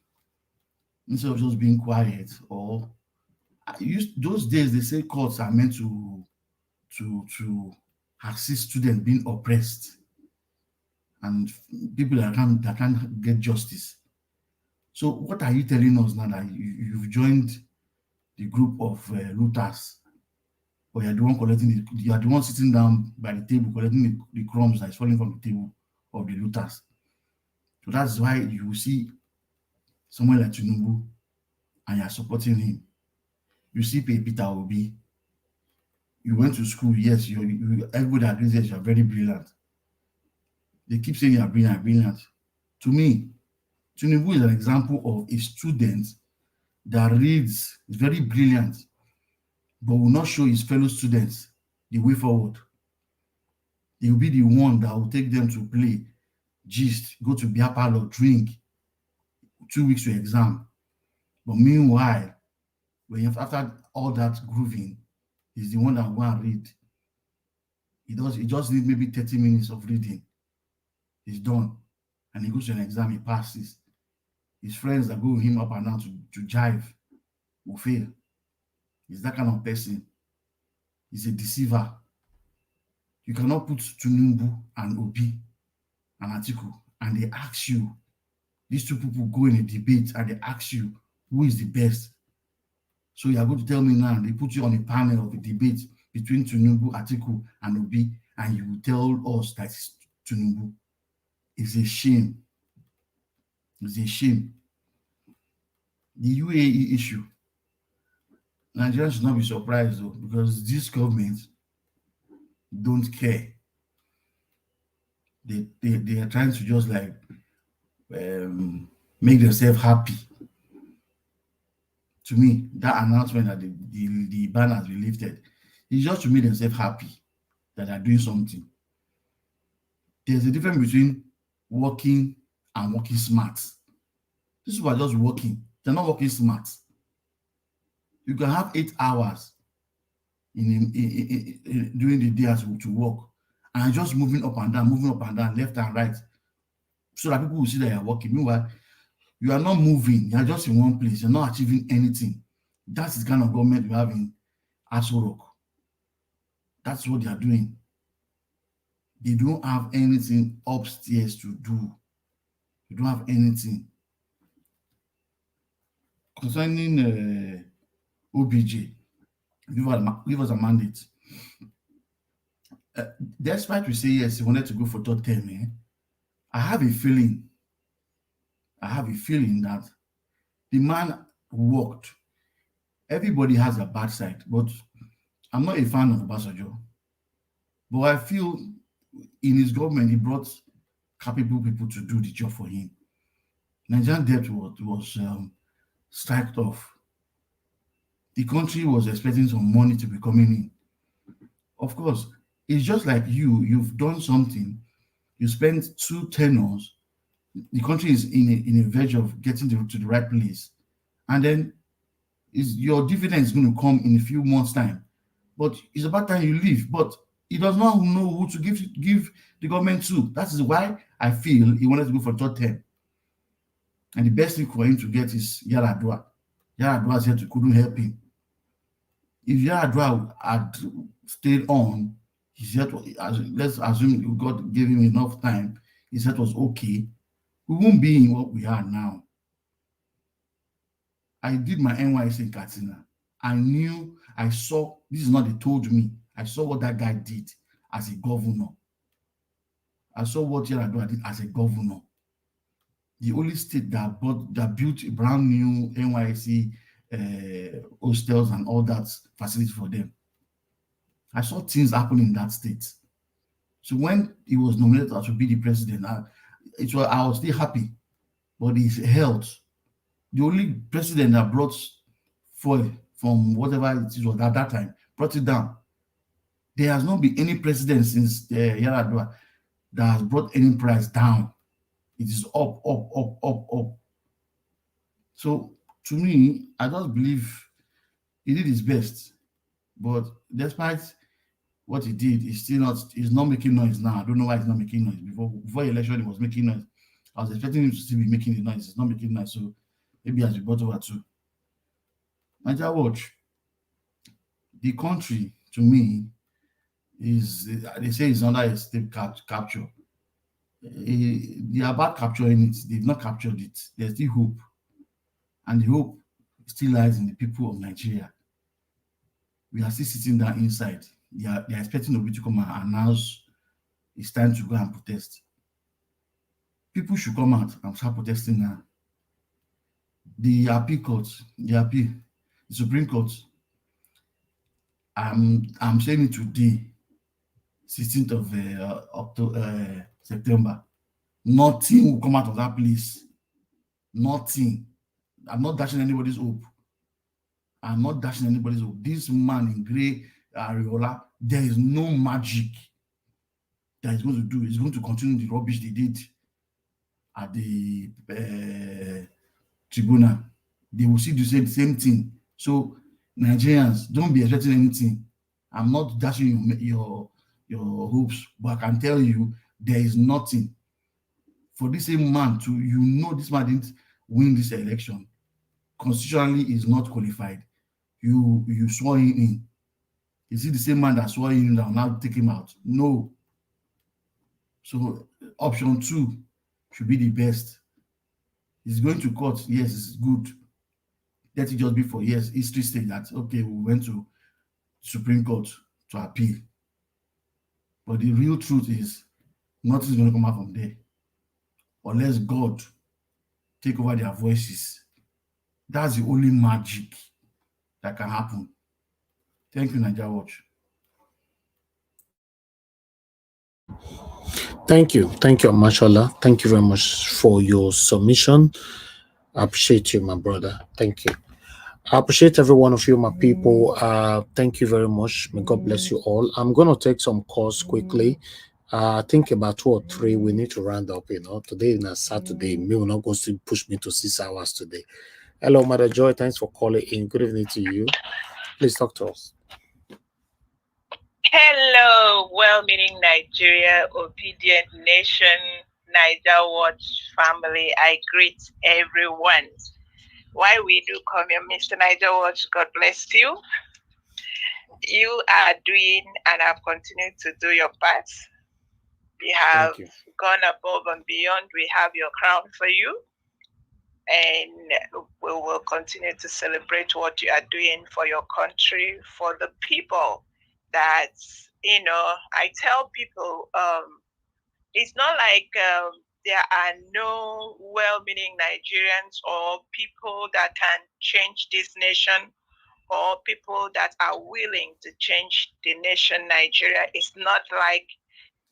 Instead of just being quiet, or those days they say courts are meant to assist students being oppressed and people that can't get justice. So what are you telling us now that you've joined the group of looters, or you're the one collecting you are the one sitting down by the table collecting the crumbs that is falling from the table of the looters? So that's why you will see someone like Tinubu and you're supporting him. You see Peter Obi, you went to school, yes, everybody agrees that you're very brilliant. They keep saying you're brilliant. To me, Tinubu is an example of a student that reads, is very brilliant, but will not show his fellow students the way forward. He will be the one that will take them to play, gist, go to beer parlor, drink, 2 weeks to exam. But meanwhile, after all that grooving, he's the one that will go and read. He just needs maybe 30 minutes of reading. He's done. And he goes to an exam, he passes. His friends that go with him up and down to jive will fail. He's that kind of person. He's a deceiver. You cannot put Tinubu and Obi and Atiku and they ask you, these two people go in a debate and they ask you who is the best. So you are going to tell me now, they put you on a panel of a debate between Tinubu, Atiku, and Obi, and you will tell us that it's Tinubu. It's a shame. It's a shame. The UAE issue, Nigerians should not be surprised though, because this government don't care. They are trying to just like make themselves happy. To me, that announcement that the ban has been lifted is just to make themselves happy that they're doing something. There's a difference between working and working smart. These people are just working. They're not working smart. You can have 8 hours during the day to work, and just moving up and down, left and right, so that people will see that you're working. Meanwhile, you are not moving. You are just in one place. You're not achieving anything. That's the kind of government we have in Aso Rock. That's what they are doing. They don't have anything upstairs to do. They don't have anything. Concerning OBJ, give us a mandate. Despite we say yes, he wanted to go for third term, I have a feeling that the man worked. Everybody has a bad side, but I'm not a fan of Obasanjo. But I feel in his government, he brought capable people to do the job for him. Nigerian debt was striked off. The country was expecting some money to be coming in. Of course, it's just like you've done something, you spent 2 tenures, the country is in a verge of getting to the right place, and then your dividend is going to come in a few months' time. But it's about time you leave. But he does not know who to give the government to. That is why I feel he wanted to go for third term. And the best thing for him to get is Yaradua. Yaradua said he couldn't help him. If Yaradua had stayed on, he said, let's assume God gave him enough time, he said it was okay, we won't be in what we are now. I did my NYC in Katsina. I saw, this is not they told me, I saw what that guy did as a governor. I saw what Yaradua did as a governor. the only state that built a brand new NYC hostels and all that facilities for them. I saw things happen in that state. So when he was nominated to be the president, I was still happy. But his health, the only president that brought fuel from whatever it was at that time, brought it down. There has not been any president since Yaradua that has brought any price down. It is up, up, up, up, up. So to me, I just believe he did his best. But despite what he did, he's not making noise now. I don't know why he's not making noise. Before election, he was making noise. I was expecting him to still be making the noise. He's not making noise. So maybe he has been brought over too. Niger Watch, the country to me is, they say it's under a state capture. They are about capturing it. They've not captured it. There's still hope. And the hope still lies in the people of Nigeria. We are still sitting down inside. They are expecting Obi to come and announce it's time to go and protest. People should come out and start protesting now. The appeal court, the Supreme Court, I'm saying it today, 16th of September. Nothing will come out of that place. Nothing. I'm not dashing anybody's hope. I'm not dashing anybody's hope. This man in gray, Ariola, there is no magic that he's going to do. He's going to continue the rubbish they did at the tribunal. They will see the same thing. So Nigerians, don't be expecting anything. I'm not dashing your hopes, but I can tell you there is nothing. For this same man to, this man didn't win this election. Constitutionally is not qualified. You swore him in. Is it the same man that swore him in that will now take him out? No. So option 2 should be the best. He's going to court. Yes, it's good. Let it just be for history state that, okay, we went to Supreme Court to appeal. But the real truth is nothing's going to come out from there unless God take over their voices. That's the only magic that can happen. Thank you, Niger Watch. Thank you, Mashallah. Thank you very much for your submission. I appreciate you, my brother. Thank you. I appreciate every one of you, my people. Thank you very much. May God bless you all. I'm going to take some calls quickly. I think about 2 or 3 we need to round up. Today is a Saturday. Me will not go to push me to 6 hours today. Hello, Mother Joy. Thanks for calling in. Good evening to you. Please talk to us. Hello, well-meaning Nigeria, obedient nation, Niger Watch family. I greet everyone. Why we do come here, Mr. Niger Watch, God bless you. You are doing and have continued to do your part. We have gone above and beyond. We have your crown for you. And we will continue to celebrate what you are doing for your country, for the people. That, I tell people, it's not like there are no well-meaning Nigerians or people that can change this nation or people that are willing to change the nation Nigeria. It's not like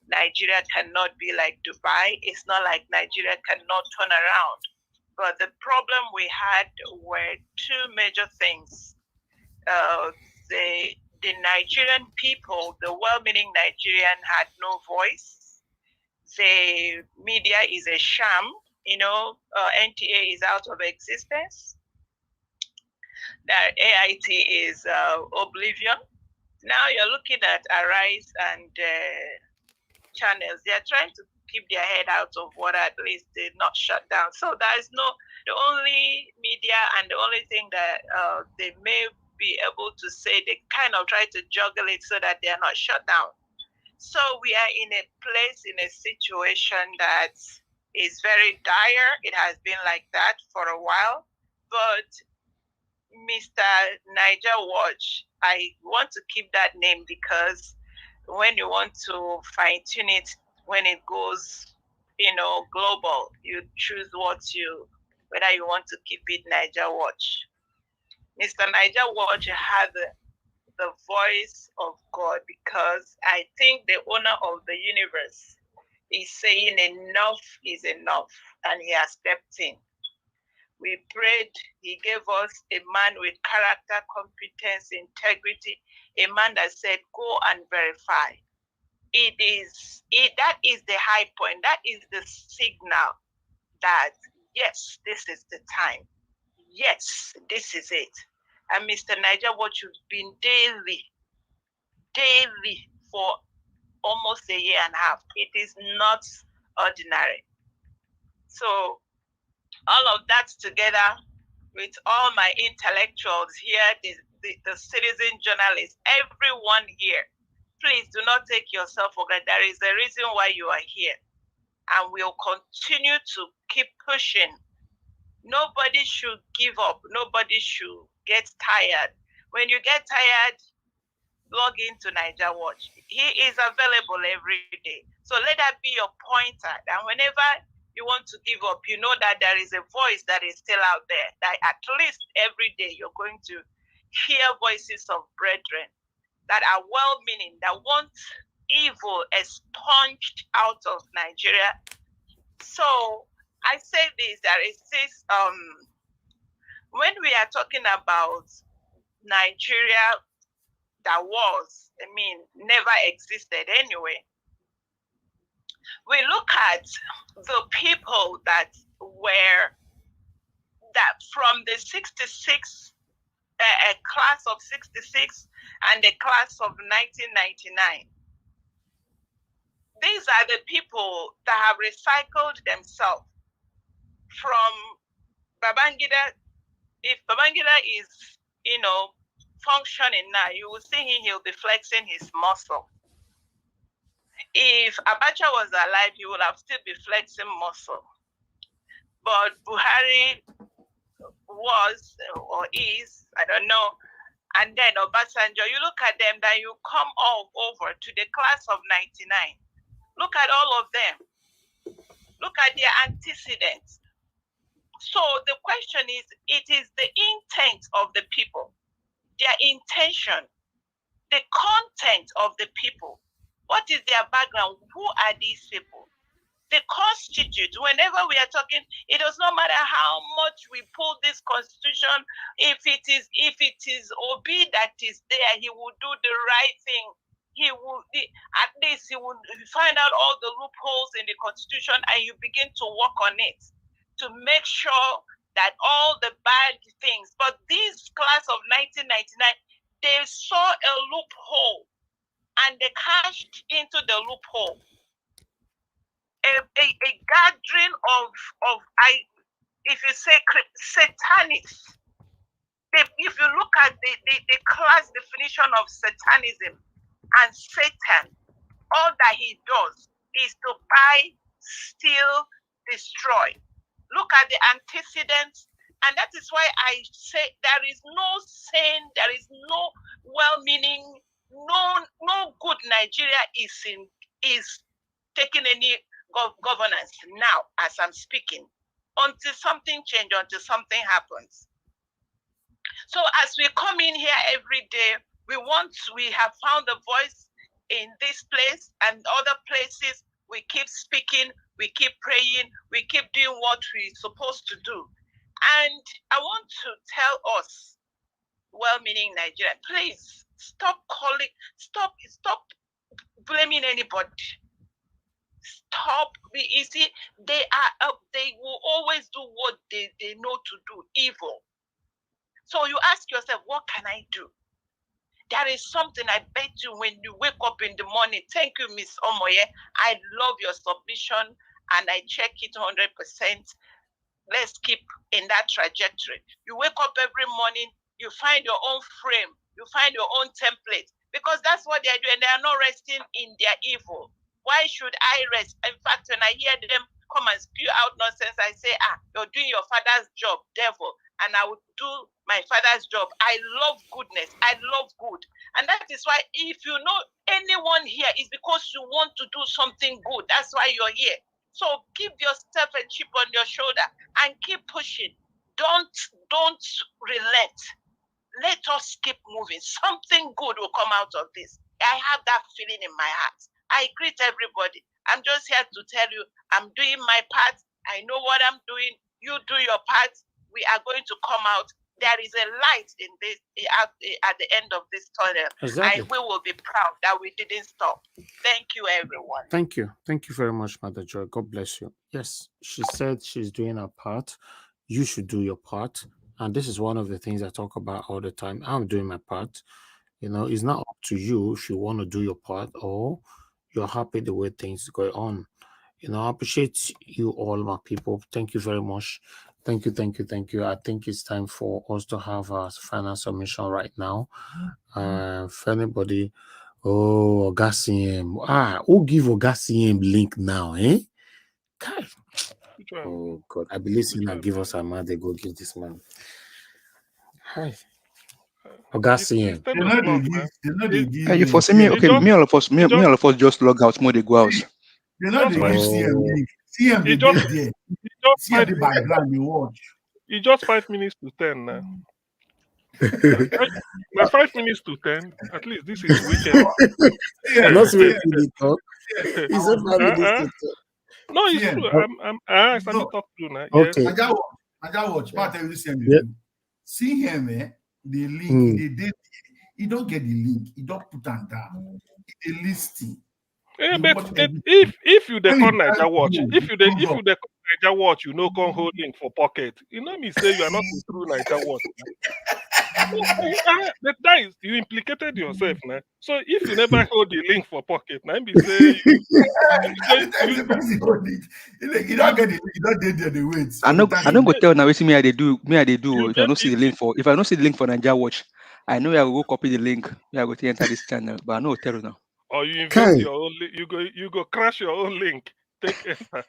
Nigeria cannot be like Dubai. It's not like Nigeria cannot turn around. But the problem we had were 2 major things. The Nigerian people, the well-meaning Nigerian, had no voice. The media is a sham. NTA is out of existence. The AIT is oblivion. Now you're looking at Arise and channels. They're trying to keep their head out of water, at least they're not shut down. So the only media and the only thing that they may be able to say, they kind of try to juggle it so that they're not shut down. So we are in a place, in a situation that is very dire. It has been like that for a while. But Mr. Niger Watch, I want to keep that name because when you want to fine-tune it, when it goes, global. You choose whether you want to keep it Niger Watch. Mr. Niger Watch had the voice of God, because I think the owner of the universe is saying enough is enough, and he has stepped in. We prayed, he gave us a man with character, competence, integrity, a man that said, go and verify. That is the high point. That is the signal that, yes, this is the time. Yes, this is it. And Mr. Niger, what you've been daily for almost a year and a half, it is not ordinary. So all of that together with all my intellectuals here, the citizen journalists, everyone here, please do not take yourself for granted. There is a reason why you are here. And we'll continue to keep pushing. Nobody should give up. Nobody should get tired. When you get tired, log into Niger Watch. He is available every day. So let that be your pointer. And whenever you want to give up, you know that there is a voice that is still out there. That at least every day you're going to hear voices of brethren that are well-meaning, that want evil expunged out of Nigeria. So I say this, there is this, when we are talking about Nigeria that was, never existed anyway, we look at the people that from the 66, a class of 66 and the class of 1999, these are the people that have recycled themselves from Babangida. If Babangida is, functioning now, you will see he'll be flexing his muscle. If Abacha was alive, he would have still be flexing muscle. But Buhari was or is, I don't know. And then Obasanjo, you look at them, then you come all over to the class of 99. Look at all of them. Look at their antecedents. So the question is, it is the intent of the people, their intention, the content of the people. What is their background? Who are these people? The constitute, whenever we are talking, it does not matter how much we pull this constitution, if it is Obi that is there, he will do the right thing. At least he will find out all the loopholes in the constitution, and you begin to work on it to make sure that all the bad things. But this class of 1999, they saw a loophole and they cashed into the loophole. A gathering if you say satanists. If you look at the class definition of satanism and Satan, all that he does is to buy, steal, destroy. Look at the antecedents, and that is why I say there is no sane, there is no well-meaning, no good Nigeria is taking any governance now as I'm speaking, until something changes, until something happens. So as we come in here every day, we have found a voice in this place and other places. We keep speaking, we keep praying, we keep doing what we're supposed to do. And I want to tell us, well-meaning Nigeria, please stop blaming anybody. Stop. You see, they will always do what they know to do, evil. So you ask yourself, what can I do? There is something, I bet you, when you wake up in the morning. Thank you, Miss Omoye. I love your submission and I check it 100%. Let's keep in that trajectory. You wake up every morning, you find your own frame, you find your own template, because that's what they're doing. They are not resting in their evil. Why should I rest? In fact, when I hear them come and spew out nonsense, I say, you're doing your father's job, devil, and I will do my father's job. I love goodness. I love good. And that is why if you know anyone here, is because you want to do something good. That's why you're here. So give yourself a chip on your shoulder and keep pushing. Don't relent. Let us keep moving. Something good will come out of this. I have that feeling in my heart. I greet everybody. I'm just here to tell you, I'm doing my part. I know what I'm doing. You do your part. We are going to come out. There is a light in this at the end of this tunnel. Exactly. We will be proud that we didn't stop. Thank you, everyone. Thank you. Thank you very much, Mother Joy. God bless you. Yes, she said she's doing her part. You should do your part. And this is one of the things I talk about all the time. I'm doing my part. You know, it's not up to you if you want to do your part or you're happy the way things go on. You know, I appreciate you all, my people. Thank you very much. Thank you, thank you, thank you. I think it's time for us to have our final submission right now. If anybody, Ogasiem, who give Ogasiem link now, eh? God. Oh God, I believe Sina give us a man. They go give this man. Hi, Ogasiem. You foresee me? Okay, me all of us just log out. More they go out. They know they give CM link. CM they get there. See at the background you watch. It's just 5 minutes to 10 now. Now 5 minutes to 10. At least this is weekend. Not wait till they talk. It's a 5 minutes to 10. No, it's true. I started talk to now. Okay. I just watch. But I tell you this CM. See him, the link. He don't get the link. He don't put on down. He listing. Yeah, but if you decode Niger Watch, if you decode Niger Watch, you know, come hold link for pocket. You know me say you are not a true Niger Watch. That is, you implicated yourself now. So if you never hold the link for pocket, now be say you don't get it. You don't get there. They wait. I don't go tell now. We see me. I they do. If I don't see the link for Niger Watch, I know I will go copy the link. I go to enter this channel, but I know tell you now. Or you invent your own you go crash your own link. Take enter.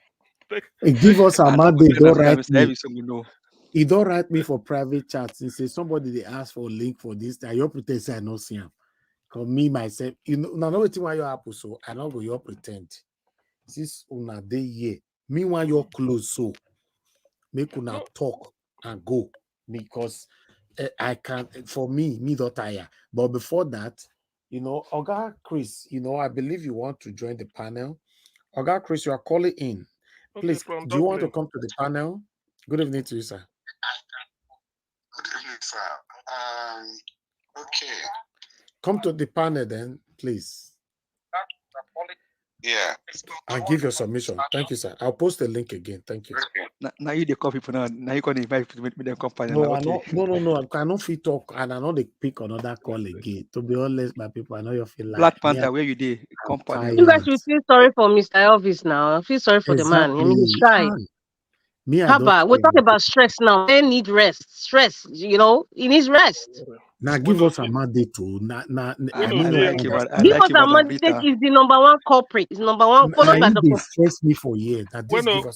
Give us a man. They don't write me. Know. He don't write me for private chats and say somebody they ask for a link for this. I your pretend say I not see him. Cause me myself, you know, now know why you happen so I don't go your pretend. This una day here. Meanwhile you're close so make una talk and go because I can't. For me don't tire. But before that. You know, Oga Chris, you know, I believe you want to join the panel. Oga Chris, you are calling in. Please, okay, do you want to come to the panel? Good evening to you, sir. Good evening, sir. Okay. Come to the panel then, please. Yeah. And give your submission. Thank you, sir. I'll post the link again. Thank you. Now you the copy for now. Now you can invite to meet the company. No, no. I cannot fit talk and I know they pick another call again. To be honest, my people, I know you feel like Black Panther, where you did company. You guys will feel sorry for Mr. Elvis now. I feel sorry for the man. I mean, he's shy. Haba, we're talking about stress now. Men need rest. Stress, you know, he needs rest. Now give us a mandate to give us a mandate is the number one culprit. Is number one followed by the first me for years.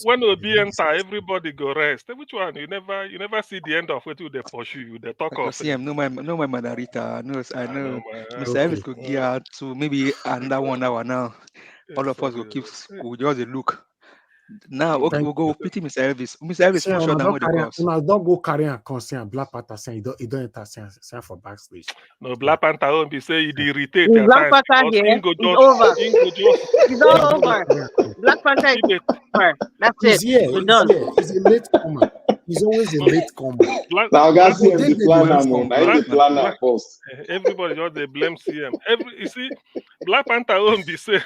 When Obi enter, everybody go rest. Which one? You never see the end of it till they pursue you. They talk of it. No my Manarita. I know. Mr. Elvis could gear to maybe another 1 hour now. All of us will keep just a look. Now, okay, we'll go pity Mr. Elvis. Mr. Elvis, for sure, don't go carry a concern. Black Panther saying you don't enter saying for backstage. No, Black Panther won't be saying he irritate. Black Panther here is over. It's all over. Black Panther is over. That's it. We're done. He's a late comer. He's always a late comer. Now, guys, the planner post. Everybody just they blame CM. You see, Black Panther won't be saying.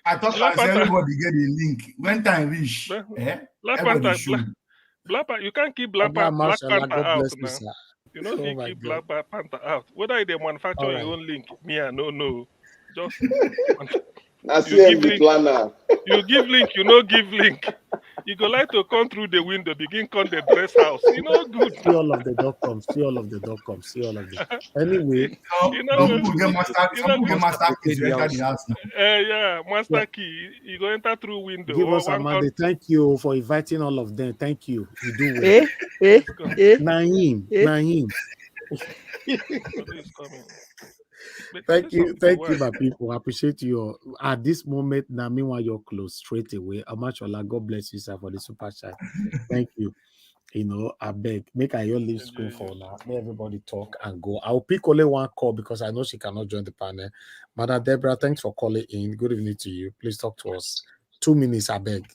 I thought everybody get a link. When time reach, Black Panther, you can't keep Black Panther out now. You know, you keep Black Panther out. Whether they manufacture your own link, me I don't know. Just you give link. You give link, you no give link. You go like to come through the window, begin come the dress house. You know, good. See all of the dog comes. See all of the dog comes. See all of them. Anyway, people get master key to enter the house now. Yeah, master key. You go enter through window. Give us a Monday. Thank you for inviting all of them. Thank you. You do well. Naeem. Thank you, my people. I appreciate you at this moment. Now, meanwhile, you're close straight away. Amashola, God bless you, sir, for the super chat. Thank you. I beg, make I your leave screen for now. Let everybody talk and go. I'll pick only one call because I know she cannot join the panel. Mother Deborah, thanks for calling in. Good evening to you. Please talk to us. 2 minutes, I beg.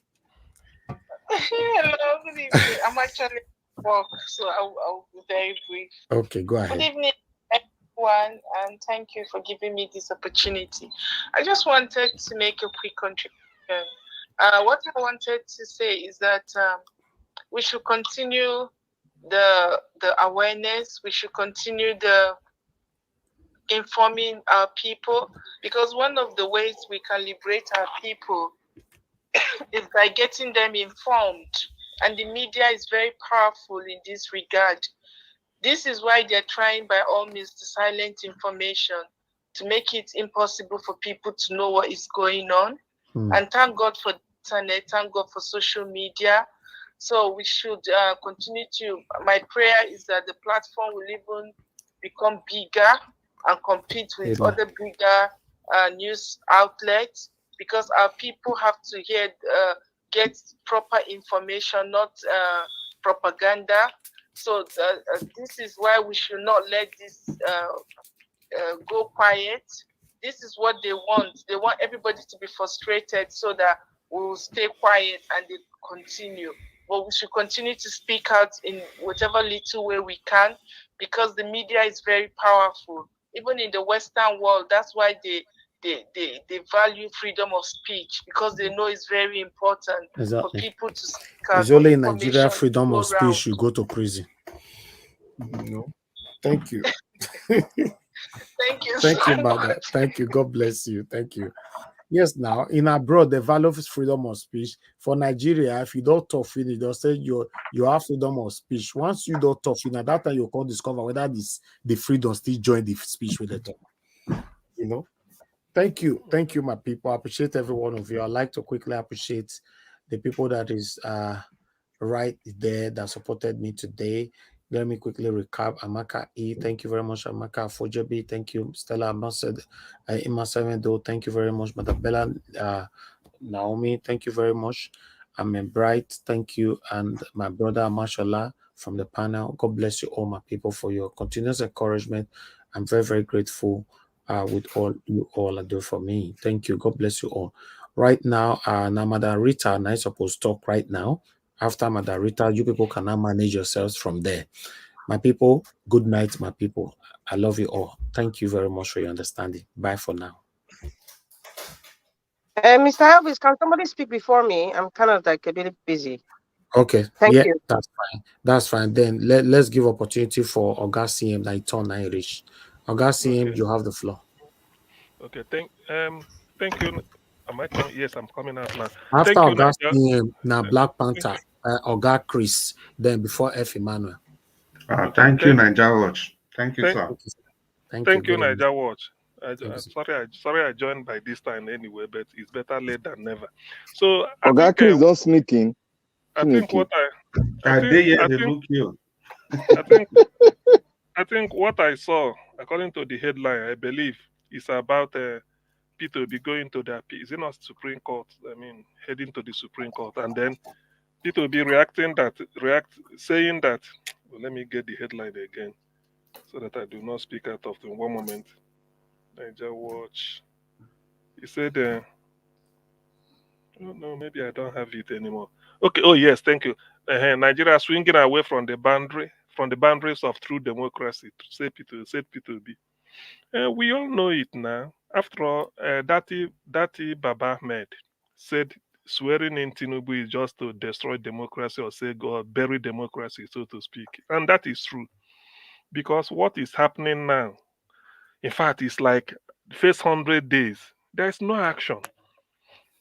Hello, good evening. I'm actually at work, so I'll be very brief. Okay, go ahead. Good evening, everyone, and thank you for giving me this opportunity. I just wanted to make a quick contribution. What I wanted to say is that we should continue the awareness. We should continue the informing our people, because one of the ways we can liberate our people is by getting them informed, and the media is very powerful in this regard. This is why they're trying by all means to silence information, to make it impossible for people to know what is going on. And thank God for the internet, thank God for social media. So we should continue to, my prayer is that the platform will even become bigger and compete with other bigger news outlets, because our people have to get proper information, not propaganda. So this is why we should not let this go quiet. This is what they want. They want everybody to be frustrated so that we will stay quiet and they continue. But we should continue to speak out in whatever little way we can, because the media is very powerful. Even in the Western world, that's why they value freedom of speech, because they know it's very important for people to speak out. It's only in Nigeria freedom of speech you go to prison. Thank you. Thank you. Thank you, so mother. much. Thank you. God bless you. Thank you. Yes, now in abroad, the value of freedom of speech. For Nigeria, if you don't talk finish, they'll say you have freedom of speech. Once you don't talk finish, at that time you can't discover whether the freedom still join the speech with the talk. Thank you, my people. I appreciate every one of you. I'd like to quickly appreciate the people that is right there that supported me today. Let me quickly recap. Amaka E, thank you very much. Amaka Fojabi, thank you. Stella Mased, Ima Sevendo, thank you very much. Mother Bella Naomi, thank you very much. I'm Bright, thank you. And my brother Mashallah from the panel. God bless you all, my people, for your continuous encouragement. I'm very, very grateful with all you all do for me. Thank you. God bless you all. Right now, Namada Rita, and I suppose talk right now. After Mother Rita, you people can now manage yourselves from there. My people, good night, my people. I love you all. Thank you very much for your understanding. Bye for now. Mr. Elvis, can somebody speak before me? I'm kind of like a bit busy. Okay. Thank you. That's fine. That's fine. Then let's give opportunity for Oga CM that turn Irish. Oga CM, Okay. you have the floor. Okay. Thank you. Am I coming? Yes, I'm coming out now. After Thank you, Oga Niger. CM, now Black Panther, Oga Chris, then before F. Emmanuel. Okay, Thank you, Niger Watch. Thank you, sir. Thank you, Niger Watch. Sorry I joined by this time anyway, but it's better late than never. So I Oga think Chris just sneaking. I think what I think what I saw, according to the headline, I believe, is about Peter be going to the is it not Supreme Court? I mean, heading to the Supreme Court, and then Peter be saying that. Well, let me get the headline again, so that I do not speak out of them. One moment. Niger Watch. He said, oh no, maybe I don't have it anymore. Okay. Oh yes, thank you. Nigeria swinging away from the boundaries of true democracy. Said Peter B. We all know it now. After all, Dati Baba Ahmed said swearing in Tinubu is just to destroy democracy or say God bury democracy, so to speak. And that is true. Because what is happening now, in fact, it's like the first 100 days, there's no action.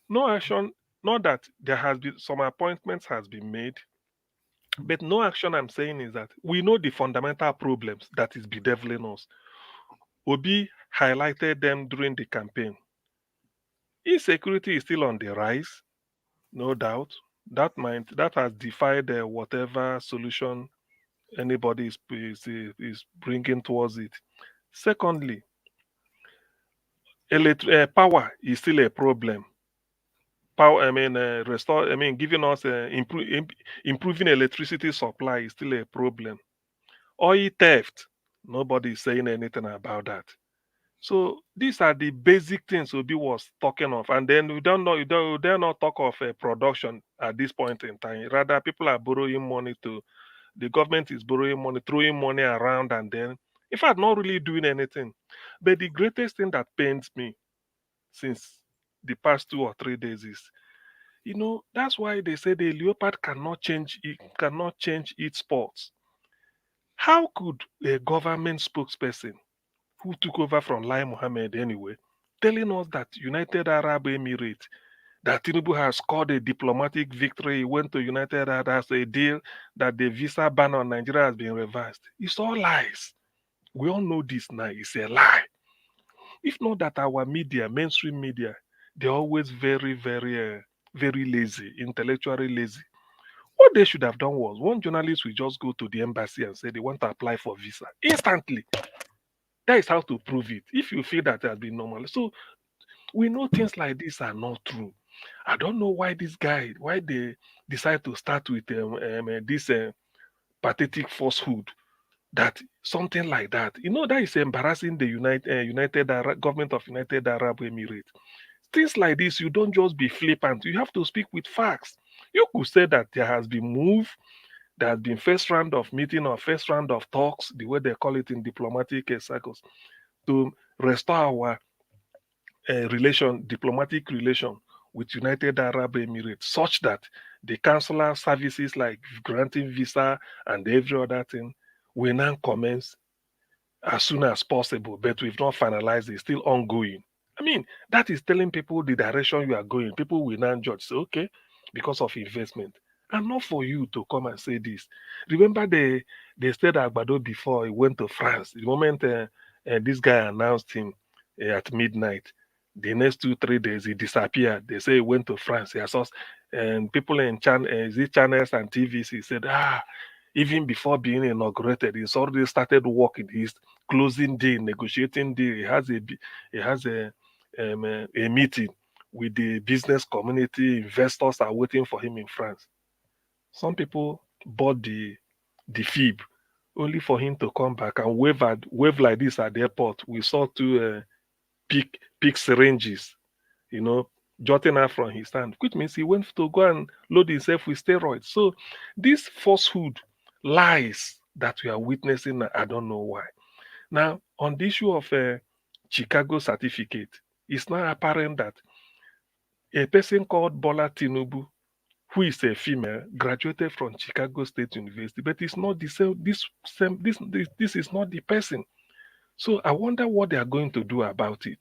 No action, not that there has been some appointments has been made, but no action I'm saying is that we know the fundamental problems that is bedeviling us. Obi highlighted them during the campaign. Insecurity is still on the rise, no doubt. That has defied whatever solution anybody is bringing towards it. Secondly, Power is still a problem. Power, giving us improving electricity supply is still a problem. Oil theft, nobody is saying anything about that. So these are the basic things Obi was talking of, and then we don't know, we dare not talk of production at this point in time. Rather, people are borrowing money the government is borrowing money, throwing money around, and then, in fact, not really doing anything. But the greatest thing that pains me since the past 2 or 3 days is, that's why they say the leopard cannot change its spots. How could a government spokesperson who took over from Lai Mohammed anyway, telling us that United Arab Emirates, that Tinubu has scored a diplomatic victory, he went to United Arab as a deal, that the visa ban on Nigeria has been reversed. It's all lies. We all know this now. It's a lie. If not that our media, mainstream media, they're always very, very, very lazy, intellectually lazy. What they should have done was one journalist will just go to the embassy and say they want to apply for visa instantly. That is how to prove it. If you feel that it has been normal. So we know things like this are not true. I don't know why they decide to start with this pathetic falsehood that something like that. That is embarrassing the government of United Arab Emirates. Things like this, you don't just be flippant. You have to speak with facts. You could say that there has been move, there has been first round of meeting or first round of talks, the way they call it in diplomatic circles, to restore our diplomatic relation with United Arab Emirates, such that the consular services like granting visa and every other thing will now commence as soon as possible. But we've not finalized it; still ongoing. I mean, that is telling people the direction you are going. People will now judge. So, okay, because of investment. And not for you to come and say this. Remember, they stayed at Agbado before he went to France. The moment this guy announced him at midnight, the next 2 3 days he disappeared. They say he went to France. And people in channels and TVC said, even before being inaugurated, he's already started working. He's closing deal, negotiating deal. He has a meeting with the business community. Investors are waiting for him in France. Some people bought the fib only for him to come back and wave like this at the airport. We saw two big syringes, jotting out from his hand, which means he went to go and load himself with steroids. So this falsehood, lies that we are witnessing, I don't know why. Now, on the issue of Chicago certificate, it's now apparent that a person called Bola Tinubu, who is a female, graduated from Chicago State University, but it's not the same. This is not the person. So I wonder what they are going to do about it.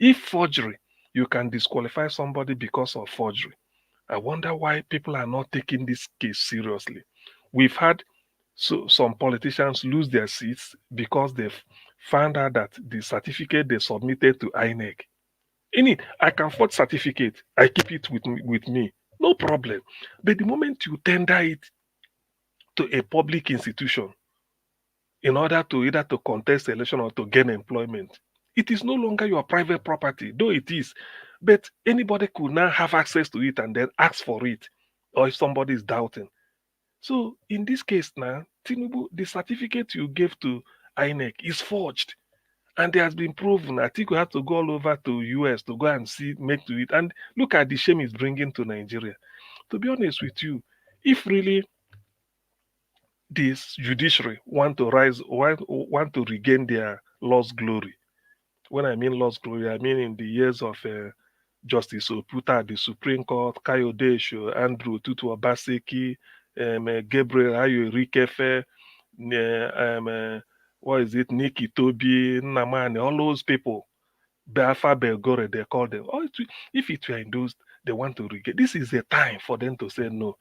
If forgery, you can disqualify somebody because of forgery. I wonder why people are not taking this case seriously. We've had some politicians lose their seats because they've found out that the certificate they submitted to INEC. I can forge certificate, I keep it with me, no problem. But the moment you tender it to a public institution in order to either to contest election or to gain employment, it is no longer your private property, though it is. But anybody could now have access to it and then ask for it, or if somebody is doubting. So in this case now, Tinubu, the certificate you gave to INEC is forged. And it has been proven. Atiku had to go all over to US to go and make to it. And look at the shame it's bringing to Nigeria. To be honest with you, if really this judiciary want to regain their lost glory, when I mean lost glory, I mean in the years of Justice Oputa, the Supreme Court, Kayode Esho, Andrew Tutu Obaseki, Gabriel Ayo Rikefe, what is it, Nikki Toby, Namani, all those people, Alpha Belgore, they call them. If it were in those, they want to regain. This is a time for them to say no.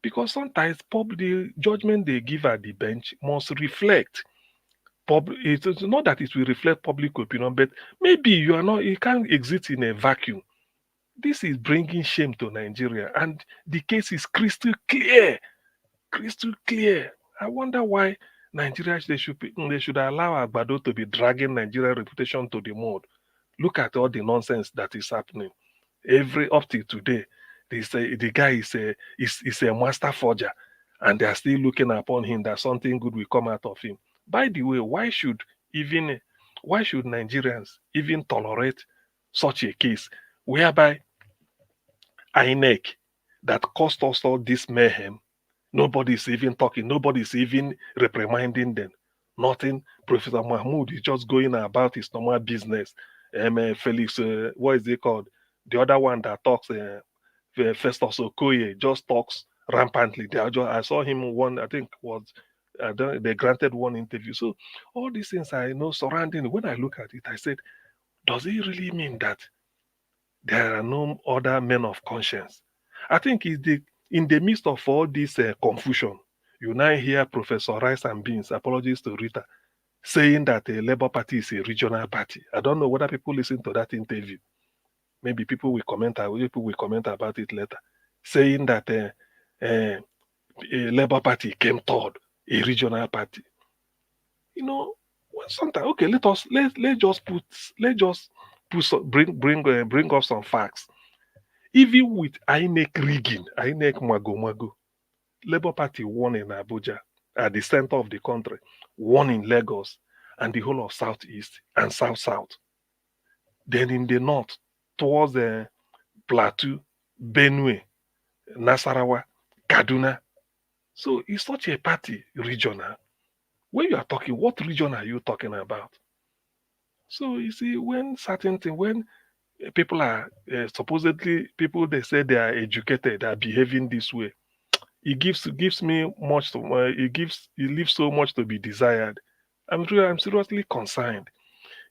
Because sometimes the judgment they give at the bench must reflect. It's not that it will reflect public opinion, but maybe you can't exist in a vacuum. This is bringing shame to Nigeria, and the case is crystal clear. Crystal clear. I wonder why Nigeria they should allow Agbado to be dragging Nigeria's reputation to the mud. Look at all the nonsense that is happening. Up till today, they say the guy is a master forger, and they are still looking upon him that something good will come out of him. By the way, why should Nigerians even tolerate such a case whereby INEC that caused us all this mayhem, nobody's even talking, nobody's even reprimanding them. Nothing. Professor Mahmoud is just going about his normal business. Felix, what is it called? The other one that talks, Festus Okoye, just talks rampantly. I saw him one, I think was, they granted one interview. So all these things I know surrounding. When I look at it, I said, does it really mean that there are no other men of conscience? I think in the midst of all this confusion, you now hear Professor Rice and Beans, apologies to Rita, saying that the Labour Party is a regional party. I don't know whether people listen to that interview. Maybe people will comment about it later, saying that a Labour Party came third, a regional party. You know, sometimes okay, let's just bring up some facts. Even with INEC rigging, INEC mago, Labour Party won in Abuja, at the center of the country, won in Lagos, and the whole of Southeast and South. Then in the north, towards the Plateau, Benue, Nasarawa, Kaduna. So it's such a party regional. When you are talking, what region are you talking about? So you see, when people are supposedly people they say they are educated are behaving this way, it gives me much to it leaves so much to be desired. I'm seriously concerned.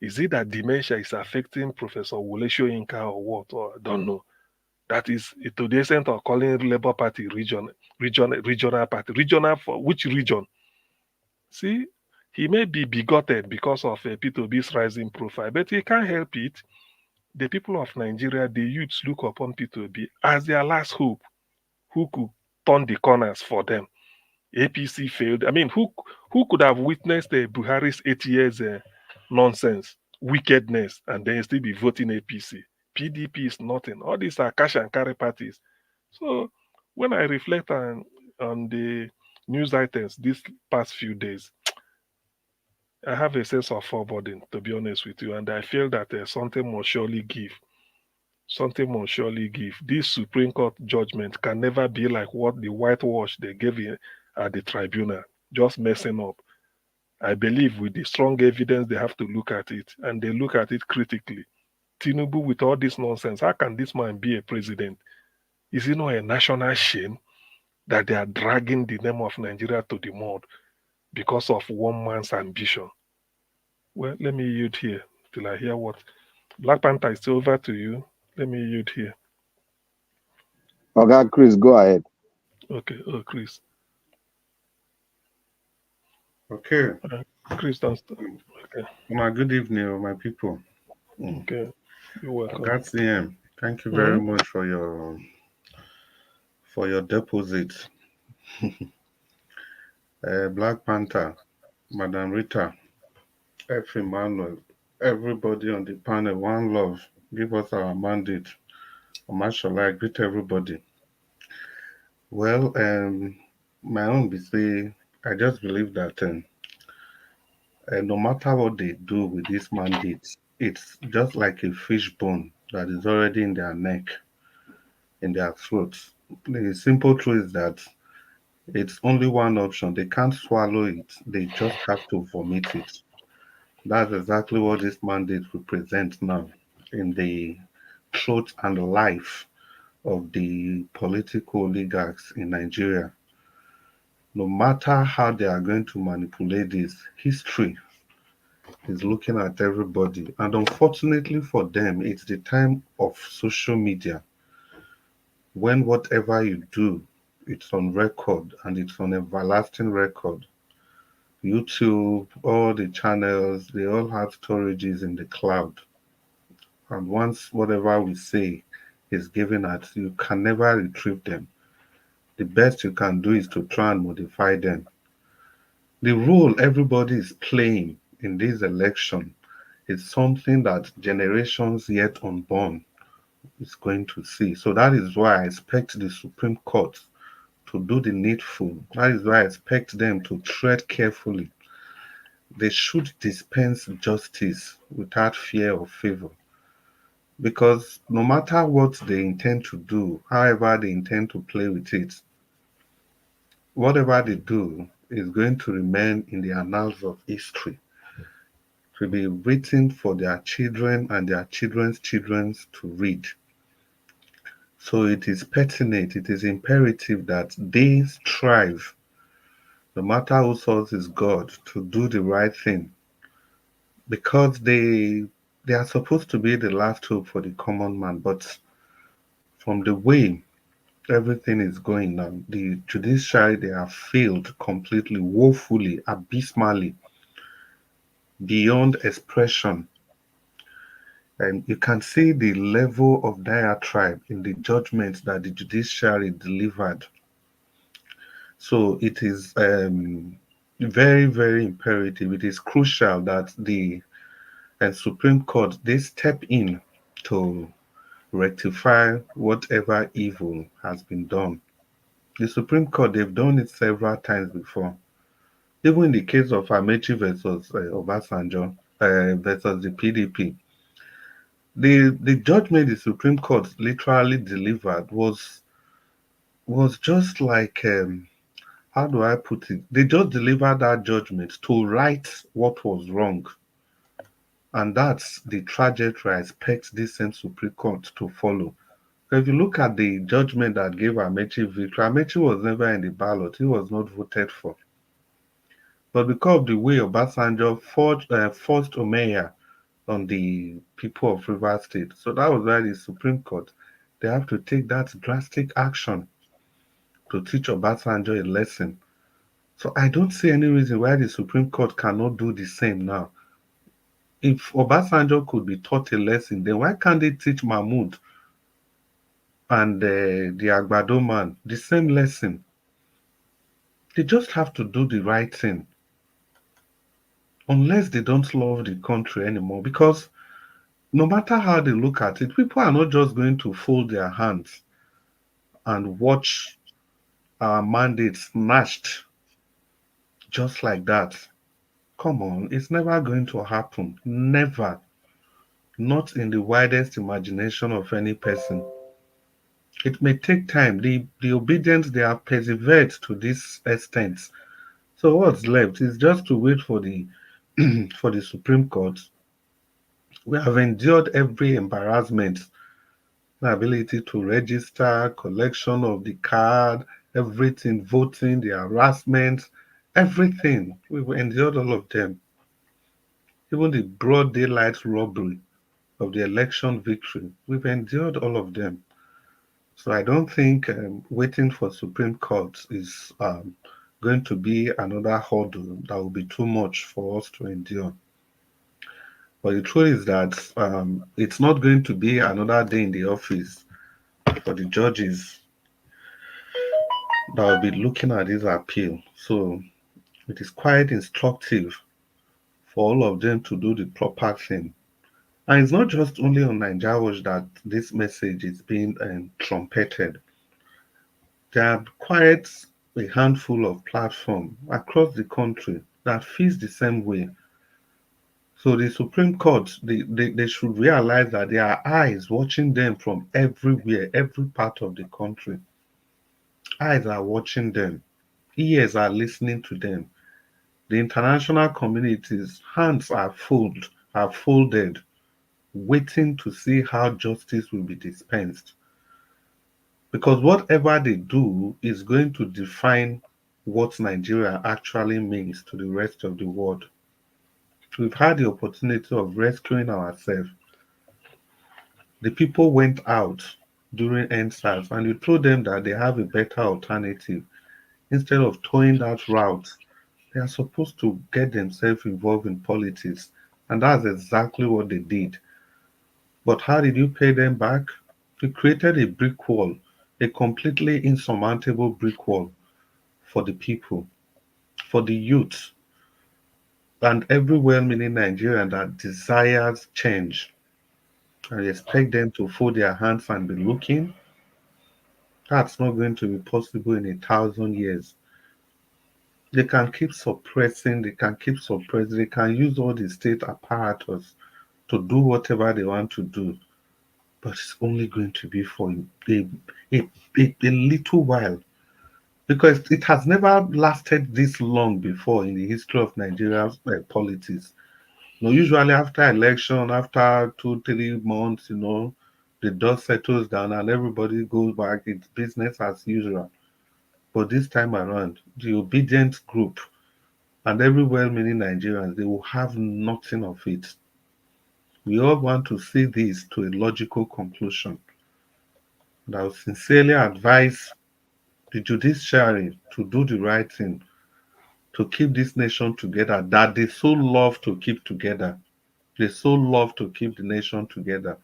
Is it that dementia is affecting Professor Wole Soyinka or what? Or I don't know. That is to the extent of calling Labour Party regional party. Regional for which region? See, he may be bigoted because of P2B's rising profile, but he can't help it. The people of Nigeria, the youths look upon P2B as their last hope, who could turn the corners for them. APC failed. I mean, who could have witnessed Buhari's 8 years nonsense, wickedness, and then still be voting APC? PDP is nothing. All these are cash and carry parties. So when I reflect on the news items these past few days, I have a sense of foreboding, to be honest with you, and I feel that something must surely give. Something must surely give. This Supreme Court judgment can never be like what the whitewash they gave at the tribunal, just messing up. I believe with the strong evidence, they have to look at it, and they look at it critically. Tinubu, with all this nonsense, how can this man be a president? Is it not a national shame that they are dragging the name of Nigeria to the mud because of one man's ambition? Well, let me yield here till I hear what. Black Panther, it's over to you. Let me yield here. Okay, Chris, go ahead. Okay, Chris. Okay. Chris, don't stop. Okay. Good evening, my people. Okay, you're welcome. CM, thank you very much for your deposit. Black Panther, Madam Rita, F. Emmanuel, everybody on the panel, one love, give us our mandate. Mashallah, greet everybody. Well, my own be say, I just believe that no matter what they do with this mandate, it's just like a fish bone that is already in their neck, in their throats. The simple truth is that it's only one option. They can't swallow it. They just have to vomit it. That's exactly what this mandate represents now in the throat and life of the political oligarchs in Nigeria. No matter how they are going to manipulate this, history is looking at everybody. And unfortunately for them, it's the time of social media when whatever you do, it's on record and it's on everlasting record. YouTube, all the channels, they all have storages in the cloud. And once whatever we say is given out, you can never retrieve them. The best you can do is to try and modify them. The role everybody is playing in this election It's something that generations yet unborn is going to see. So that is why I expect the Supreme Court to do the needful. That is why I expect them to tread carefully. They should dispense justice without fear or favor. Because no matter what they intend to do, however they intend to play with it, whatever they do is going to remain in the annals of history, to be written for their children and their children's children to read. So it is pertinent, it is imperative that they strive, no matter who source is God, to do the right thing, because they are supposed to be the last hope for the common man. But from the way everything is going now, the judiciary, they have failed completely, woefully, abysmally, beyond expression. And you can see the level of diatribe in the judgment that the judiciary delivered. So it is very, very imperative. It is crucial that the Supreme Court, they step in to rectify whatever evil has been done. The Supreme Court, they've done it several times before. Even in the case of Amechi versus Obasanjo versus the PDP, the judgment the Supreme Court literally delivered was just like how do I put it? They just delivered that judgment to right what was wrong. And that's the trajectory I expect this same Supreme Court to follow. So if you look at the judgment that gave Amechi victory, Amechi was never in the ballot. He was not voted for. But because of the way Obasanjo forced Omeya on the people of Rivers State, so that was why the Supreme Court, they have to take that drastic action to teach Obasanjo a lesson. So I don't see any reason why the Supreme Court cannot do the same now. If Obasanjo could be taught a lesson, then why can't they teach Mahmoud and the Agbado man the same lesson? They just have to do the right thing. Unless they don't love the country anymore. Because no matter how they look at it, people are not just going to fold their hands and watch our mandate snatched just like that. Come on, it's never going to happen. Never. Not in the widest imagination of any person. It may take time. The obedience, they have persevered to this extent. So what's left is just to wait for the for the Supreme Court. We have endured every embarrassment, the ability to register, collection of the card, everything, voting, the harassment, everything. We've endured all of them. Even the broad daylight robbery of the election victory, we've endured all of them. So I don't think waiting for Supreme Court is going to be another hurdle that will be too much for us to endure. But the truth is that it's not going to be another day in the office for the judges that will be looking at this appeal. So it is quite instructive for all of them to do the proper thing. And it's not just only on Nigeria Watch that this message is being trumpeted. There are quite a handful of platforms across the country that feels the same way. So the Supreme Court, they should realize that there are eyes watching them from everywhere, every part of the country. Eyes are watching them. Ears are listening to them. The international community's hands are folded, waiting to see how justice will be dispensed. Because whatever they do is going to define what Nigeria actually means to the rest of the world. We've had the opportunity of rescuing ourselves. The people went out during NSAS and you told them that they have a better alternative. Instead of towing that route, they are supposed to get themselves involved in politics. And that's exactly what they did. But how did you pay them back? You created a brick wall, a completely insurmountable brick wall for the people, for the youth. And every well-meaning Nigerian that desires change, I expect them to fold their hands and be looking. That's not going to be possible in 1,000 years. They can keep suppressing, they can use all the state apparatus to do whatever they want to do, but it's only going to be for a little while, because it has never lasted this long before in the history of Nigeria's politics. Usually after election, after 2 3 months, the dust settles down and everybody goes back. It's business as usual. But this time around, the obedient group and every well-meaning Nigerians, they will have nothing of it. We all want to see this to a logical conclusion. And I would sincerely advise the judiciary to do the right thing, to keep this nation together, that they so love to keep together. They so love to keep the nation together.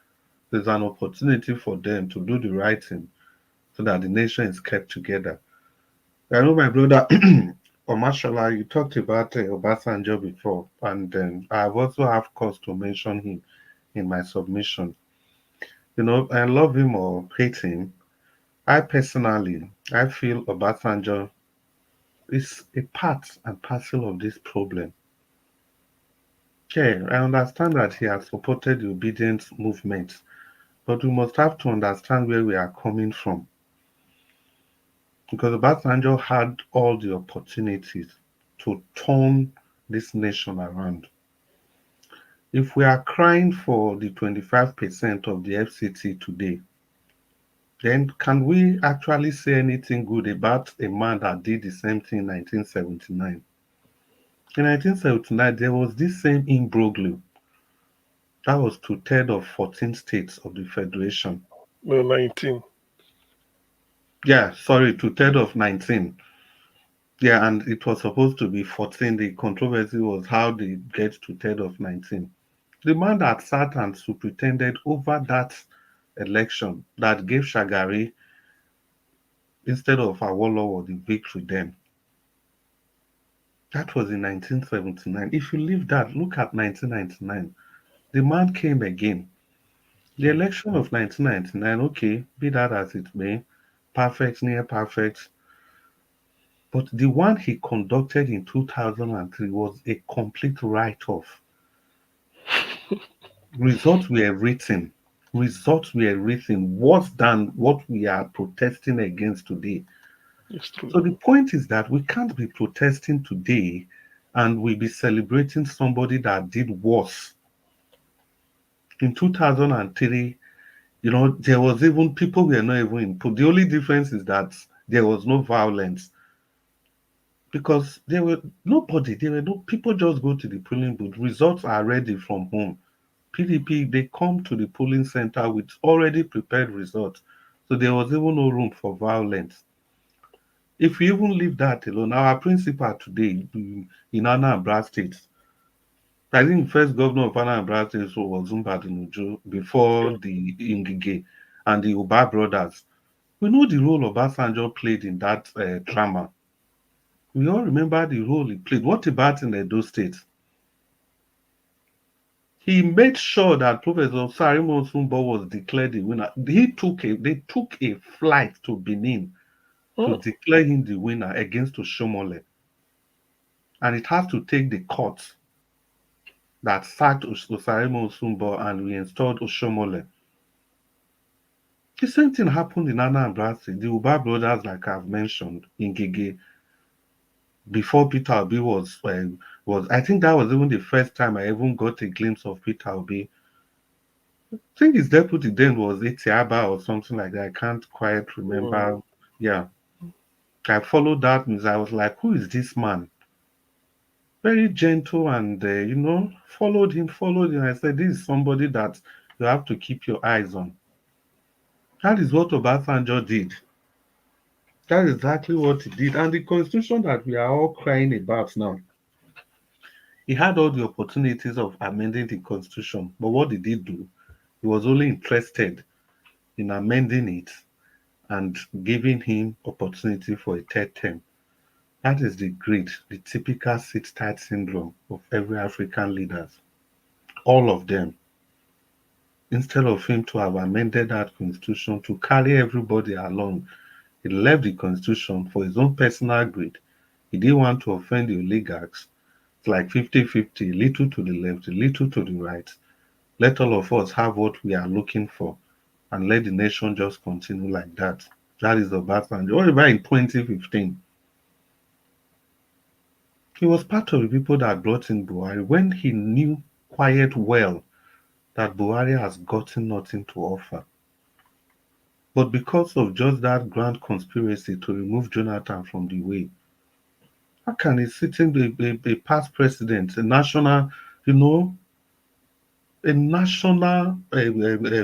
There's an opportunity for them to do the right thing so that the nation is kept together. I know my brother Omashola, you talked about Obasanjo before, and I've also have cause to mention him in my submission. I love him or hate him. I feel Obasanjo is a part and parcel of this problem. Okay, I understand that he has supported the obedience movement, but we must have to understand where we are coming from. Because Obasanjo had all the opportunities to turn this nation around. If we are crying for the 25% of the FCT today, then can we actually say anything good about a man that did the same thing in 1979? In 1979, there was this same imbroglio. That was two-thirds of 14 states of the Federation. No, 19. Yeah, sorry, two-thirds of 19. Yeah, and it was supposed to be 14. The controversy was how they get two-thirds of 19. The man that sat and superintended over that election that gave Shagari instead of Awolowo the victory then, that was in 1979. If you leave that, look at 1999. The man came again. The election of 1999, okay, be that as it may, perfect, near perfect, but the one he conducted in 2003 was a complete write-off. Results were written. Results were written worse than what we are protesting against today. It's true. So the point is that we can't be protesting today and we be celebrating somebody that did worse. In 2003, there was even people were not even input. The only difference is that there was no violence because there were no people just go to the polling booth. Results are ready from home. PDP, they come to the polling center with already prepared results. So there was even no room for violence. If we even leave that alone, our principal today in Anambra State, I think first governor of Anambra State was Zumba before the Ingige and the Uba brothers. We know the role Obasanjo played in that drama. We all remember the role he played. What about in Edo State? He made sure that Professor Sarimo Sumbo was declared the winner. They took a flight to Benin to declare him the winner against Oshomole. And it has to take the court that sacked Osarimo Sumbo and reinstalled Oshomole. The same thing happened in Anambra State. The Uba brothers, like I've mentioned, in Gege, before Peter Obi was, I think that was even the first time I even got a glimpse of Peter Obi. I think his deputy then was Etiaba or something like that. I can't quite remember. Yeah. I followed that news. I was like, who is this man? Very gentle and, followed him. I said, this is somebody that you have to keep your eyes on. That is what Obasanjo did. That is exactly what he did. And the constitution that we are all crying about now, he had all the opportunities of amending the constitution. But what did he do? He was only interested in amending it and giving him opportunity for a third term. That is the greed, the typical sit-tight syndrome of every African leaders. All of them. Instead of him to have amended that constitution to carry everybody along, he left the constitution for his own personal greed. He didn't want to offend the oligarchs. It's like 50-50, little to the left, a little to the right. Let all of us have what we are looking for and let the nation just continue like that. That is Obasanjo. What about in 2015? He was part of the people that brought in Buhari when he knew quite well that Buhari has gotten nothing to offer. But because of just that grand conspiracy to remove Jonathan from the way, how can a sitting a past president, a national, you know, a national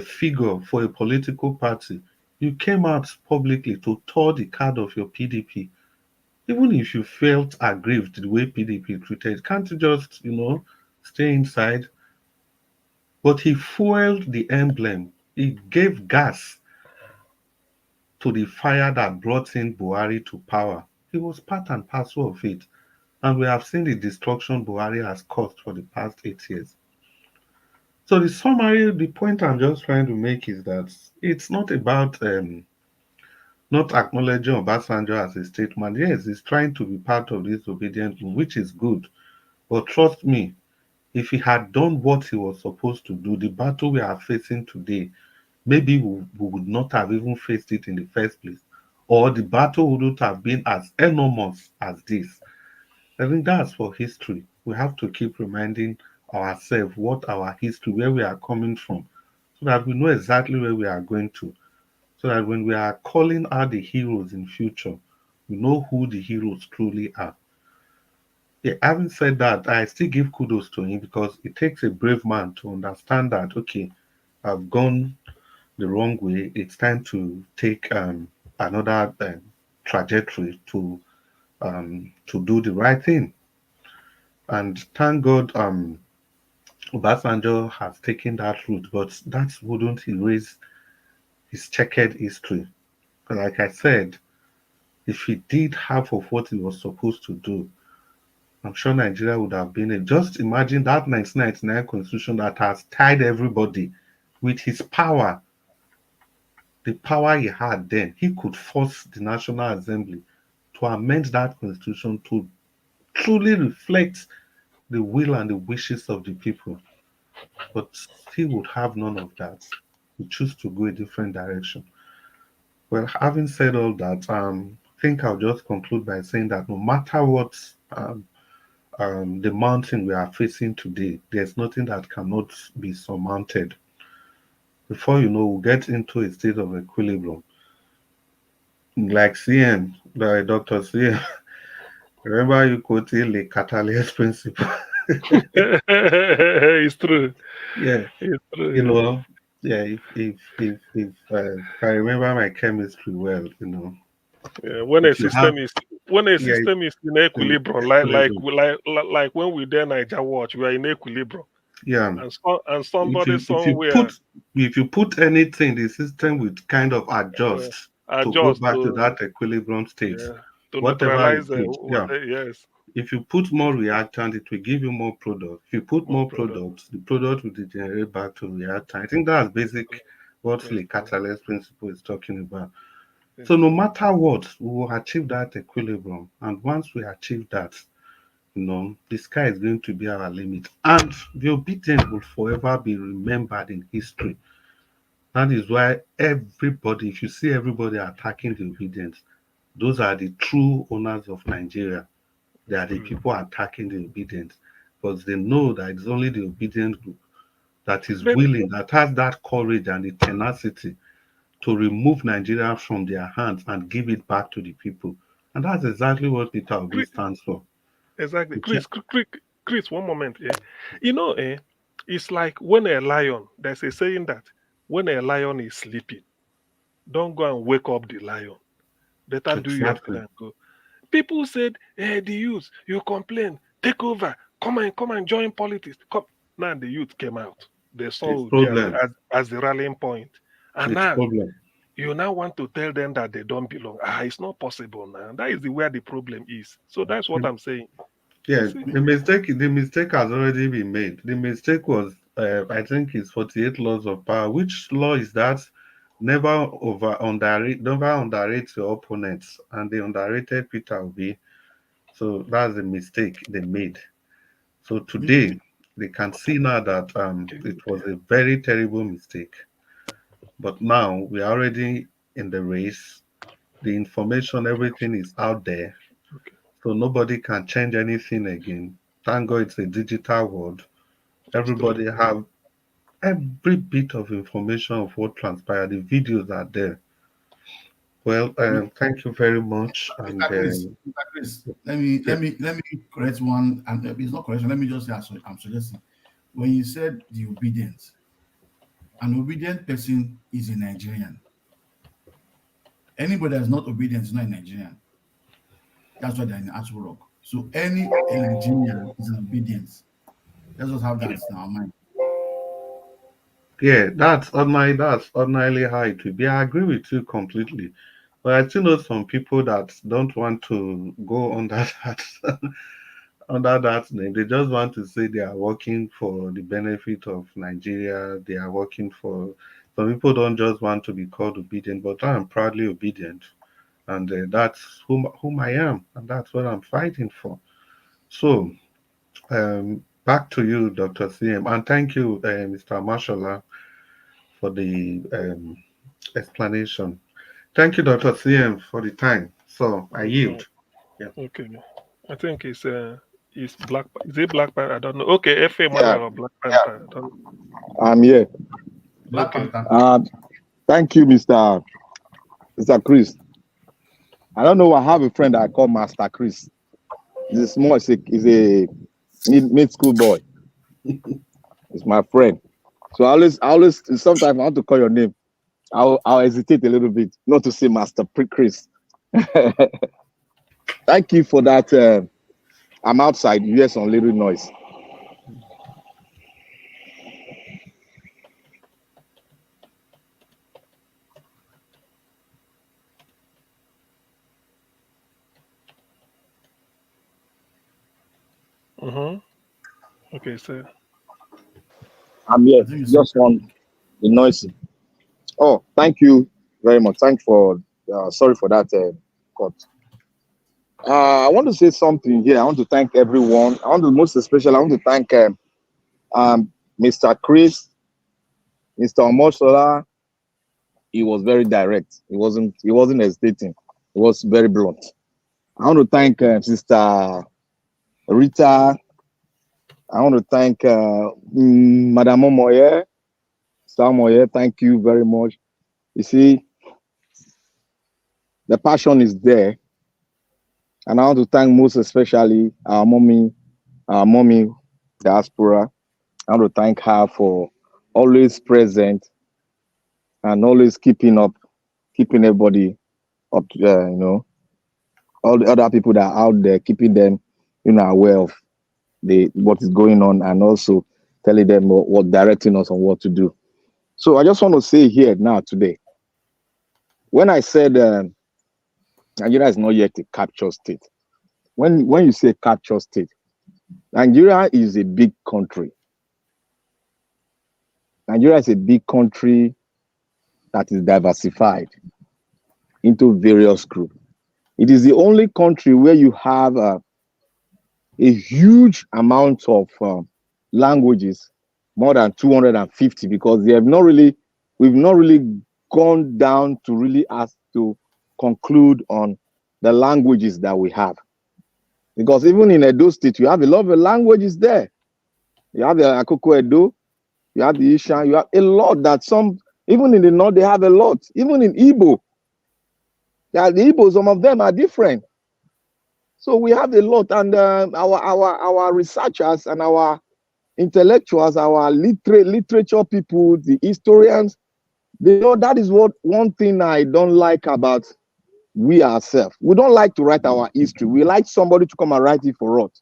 figure for a political party, you came out publicly to tour the card of your PDP. Even if you felt aggrieved the way PDP treated, can't you just, stay inside? But he fueled the emblem. He gave gas to the fire that brought in Buhari to power. He was part and parcel of it. And we have seen the destruction Buhari has caused for the past 8 years. So the summary, the point I'm just trying to make is that it's not about not acknowledging Obasanjo as a statesman. Yes, he's trying to be part of this obedient move, which is good. But trust me, if he had done what he was supposed to do, the battle we are facing today, maybe we would not have even faced it in the first place. Or the battle wouldn't have been as enormous as this. I think that's for history. We have to keep reminding ourselves what our history, where we are coming from, so that we know exactly where we are going to. So that when we are calling out the heroes in future, we know who the heroes truly are. Yeah, having said that, I still give kudos to him because it takes a brave man to understand that, okay, I've gone the wrong way. It's time to take another trajectory to do the right thing. And thank God Obasanjo has taken that route, but that wouldn't erase his checkered history. Like I said, if he did half of what he was supposed to do, I'm sure Nigeria would have been a. Just imagine that 1999 constitution that has tied everybody with his power, the power he had then. He could force the National Assembly to amend that constitution to truly reflect the will and the wishes of the people. But he would have none of that. He choose to go a different direction. Well, having said all that, I think I'll just conclude by saying that no matter what the mountain we are facing today, there's nothing that cannot be surmounted. Before you know, we'll get into a state of equilibrium. Like CN, the Dr. CN, remember you quoted the Catalyst principle. It's true. Yeah, It's you true. know, yeah, if I remember my chemistry well, Yeah, if you have, when a yeah, system is in in equilibrium, equilibrium, like when we did Niger Watch, we are in equilibrium, yeah. and If somebody you if you somewhere put if you put anything, the system will kind of adjust to go adjust back to to that equilibrium state. to Whatever you neutralize put, yeah. yes, If you put more reactant, it will give you more product. If you put more more product. products, the product will degenerate back to reactant. I think that's basic what Yes, the catalyst principle is talking about. yes, So no matter what, we will achieve that equilibrium. And once we achieve that, the sky is going to be our limit. And the obedient will forever be remembered in history. That is why everybody, if you see everybody attacking the obedience, those are the true owners of Nigeria. They are the people attacking the obedience because they know that it's only the obedient group that is But willing, that has that courage and the tenacity to remove Nigeria from their hands and give it back to the people. And that's exactly what Peter Obi Chris, stands for. exactly, Okay. Chris, one moment, yeah, it's like when a lion. There's a saying that when a lion is sleeping, don't go and wake up the lion. Better do your thing Exactly. and go. People said, "Hey, the youth, you complain, take over, come and join politics." Come. Now the youth came out. They saw It's Obi problem. as the rallying point, and It's now problem. you now want to tell them that they don't belong. It's not possible now. That is where the problem is. So that's what I'm saying. Yeah, the mistake has already been made. The mistake was, I think, it's 48 laws of power. Which law is that? Never underrate your opponents, and they underrated Peter Obi. So that's the mistake they made. So today they can see now that it was a very terrible mistake. But now we are already in the race. The information, everything is out there. So nobody can change anything again. Thank God it's a digital world. Everybody have every bit of information of what transpired. The videos are there. Well, thank you very much. And Mr. Chris, let me correct one, and it's not correction. Let me just say I'm suggesting when you said the obedience, an obedient person is a Nigerian. Anybody that's not obedient is not a Nigerian. That's why they're in Actual Rock. So any Nigerian is an obedience. Let's just have that in our mind. yeah, that's ordinarily how it will be. I agree with you completely. But I still know some people that don't want to go under that under that name. They just want to say they are working for the benefit of Nigeria. They are working for. Some people don't just want to be called obedient, but I am proudly obedient, and that's whom I am, and that's what I'm fighting for. So, back to you, Dr. CM, and thank you, Mr. Mashallah, for the explanation. Thank you, Dr. CM, for the time. So I yield. Yeah. Okay. I think it's Black. Is it Black Panther? I don't know. Okay, F.A. Yeah. or Black Panther. I don't know. I'm here. Black Panther. Thank you, Mr. Chris. I don't know. I have a friend I call Master Chris. He's a mid school boy. It's my friend. So I always sometimes I want to call your name. I'll hesitate a little bit, not to say Master Chris. Thank you for that. I'm outside. You hear some little noise. Okay, sir. I'm here. Just on the noisy. Oh, thank you very much. Thanks for sorry for that cut. I want to say something here. I want to thank everyone. I want to thank Mr. Chris, Mr. Omosola. He was very direct. He wasn't hesitating. He was very blunt. I want to thank Sister Rita. I want to thank Madame Omoye. Moye, thank you very much. You see, the passion is there. And I want to thank most especially our mommy diaspora. I want to thank her for always present and always keeping everybody up, all the other people that are out there, keeping them, aware of what is going on, and also telling them what directing us on what to do. So I just want to say here now today, when I said Nigeria is not yet a captured state, when you say captured state, Nigeria is a big country. Nigeria is a big country that is diversified into various groups. It is the only country where you have a huge amount of languages, more than 250, because we've not really gone down to really ask to conclude on the languages that we have. Because even in Edo State, you have a lot of languages there. You have the Akoko Edo, you have the Ishan, you have a lot that even in the north, they have a lot. Even in Igbo, the Igbo, some of them are different. So we have a lot, and our researchers and our intellectuals, our literature people, the historians, they know that is one thing I don't like about we ourselves. We don't like to write our history. We like somebody to come and write it for us.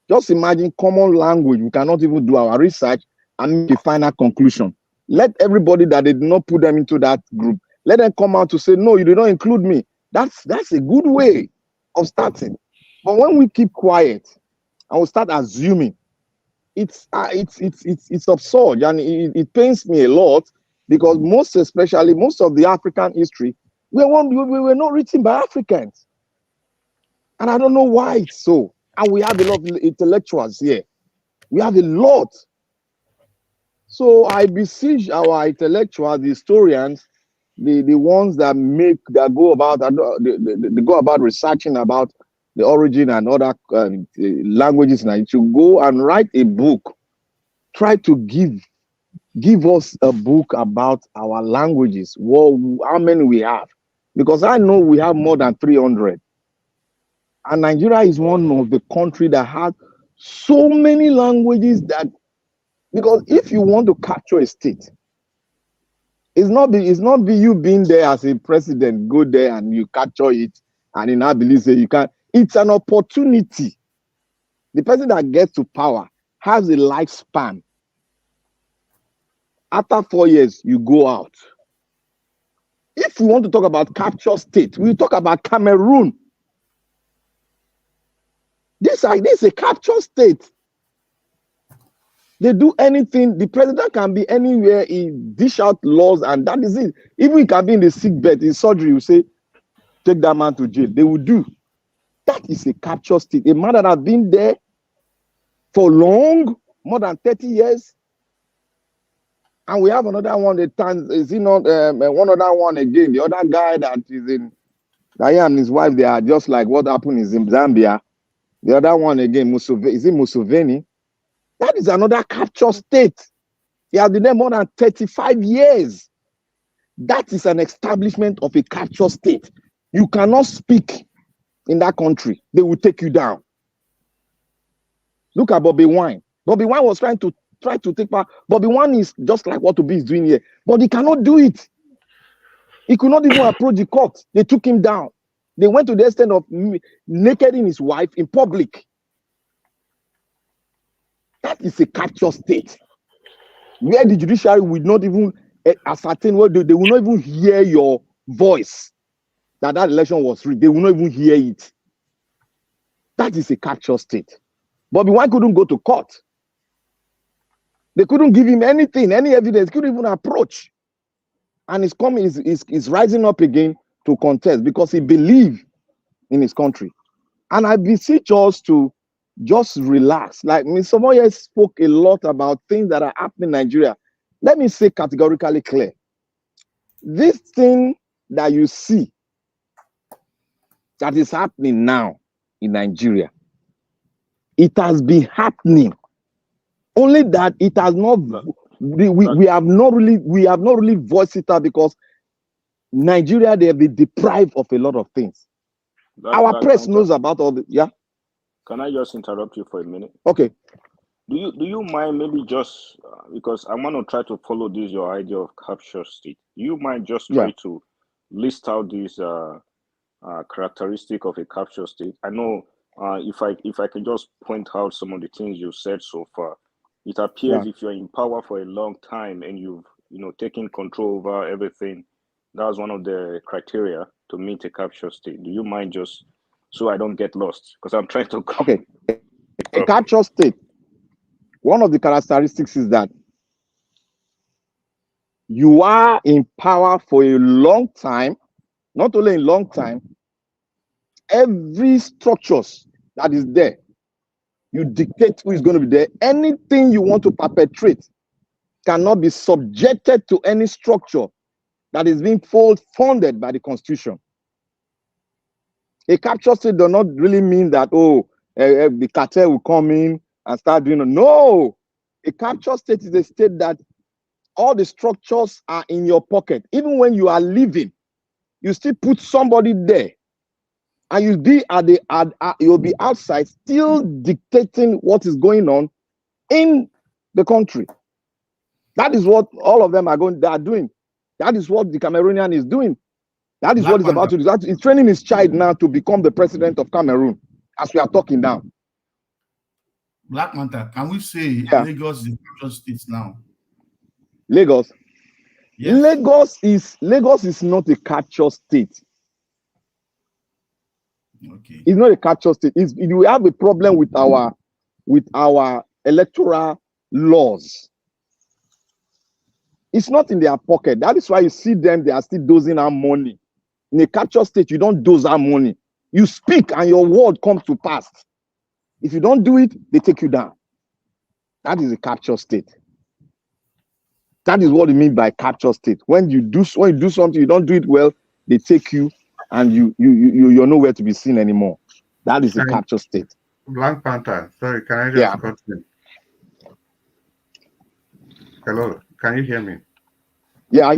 Just imagine common language. We cannot even do our research and make a final conclusion. Let everybody that did not put them into that group, Let them come out to say, no, you did not include me. That's a good way of starting. But when we keep quiet and we start assuming, it's absurd, and it pains me a lot, because most of the African history, we were not written by Africans. And I don't know why it's so. And we have a lot of intellectuals here. We have a lot. So I beseech our intellectuals, the historians, the ones that go about researching about the origin and other languages, and to go and write a book. Try to give us a book about our languages. How many we have? Because I know we have more than 300. And Nigeria is one of the countries that has so many languages that, because if you want to capture a state, it's not be you being there as a president, go there and you capture it, and in believe say you can. It's an opportunity. The person that gets to power has a lifespan. After 4 years, you go out. If we want to talk about capture state, we talk about Cameroon. This is a capture state. They do anything. The president can be anywhere. He dish out laws, and that is it. Even he can be in the sick bed, in surgery, you say, take that man to jail. They will do. That is a capture state. A man that has been there for long, more than 30 years. And we have another one, is he not one other one again? The other guy that is in Diane and his wife, they are just like what happened in Zambia. The other one again, is it Museveni? That is another capture state. He has been there more than 35 years. That is an establishment of a capture state. You cannot speak in that country. They will take you down. Look at Bobby Wine. Bobby Wine was trying to take part. Bobby Wine is just like what Obi is doing here, but he cannot do it. He could not even approach the court. They took him down. They went to the extent of nakeding his wife in public. That is a capture state, where the judiciary will not even ascertain what they will not even hear your voice that election was rigged. They will not even hear it. That is a capture state. Bobby Wine couldn't go to court. They couldn't give him anything, any evidence. Couldn't even approach. And he's rising up again to contest because he believes in his country. And I beseech us to just relax. Like Mr. Moye spoke a lot about things that are happening in Nigeria. Let me say categorically clear. This thing that you see that is happening now in Nigeria, it has been happening. Only that it has not. We have not really voiced it out because Nigeria, they have been deprived of a lot of things. Our press knows about all the. Yeah. Can I just interrupt you for a minute? Okay. Do you mind maybe just because I'm gonna try to follow this your idea of capture state? Do you mind just try to list out these characteristic of a capture state? I know if I can just point out some of the things you said so far, it appears if you're in power for a long time and you've taken control over everything, that's one of the criteria to meet a capture state. Do you mind just so I don't get lost? Because I'm trying to Okay. A capture state, one of the characteristics is that you are in power for a long time, not only a long time, every structures that is there, you dictate who is going to be there. Anything you want to perpetrate cannot be subjected to any structure that is being funded by the Constitution. A capture state does not really mean that, the cartel will come in and start doing it. No. A capture state is a state that all the structures are in your pocket. Even when you are leaving, you still put somebody there. And you'll be outside still dictating what is going on in the country. That is what all of them are doing. That is what the Cameroonian is doing. That is what he's about to do. He's training his child now to become the president of Cameroon as we are talking now. Black Manta, can we say Lagos is a capture state now? Lagos? Yes. Lagos is not a capture state. Okay. It's not a capture state. We have a problem with our electoral laws. It's not in their pocket. That is why you see them, they are still dosing our money. In a capture state, you don't dose our money. You speak and your word comes to pass. If you don't do it, they take you down. That is a capture state. That is what you mean by capture state. When you do something, you don't do it well, they take you and you're nowhere to be seen anymore. That is a capture state. Black Panther, sorry, can I just cut in? Hello, can you hear me? Yeah, I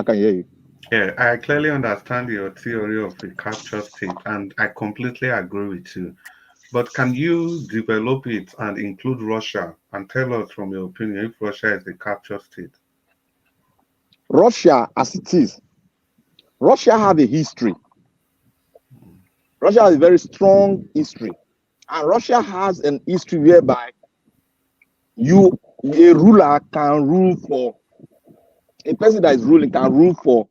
can hear you. Yeah, I clearly understand your theory of a capture state, and I completely agree with you. But can you develop it and include Russia and tell us from your opinion if Russia is a capture state? Russia, as it is, Russia have a history. Russia has a very strong history. And Russia has an history whereby a ruler can rule for, a person that is ruling can rule for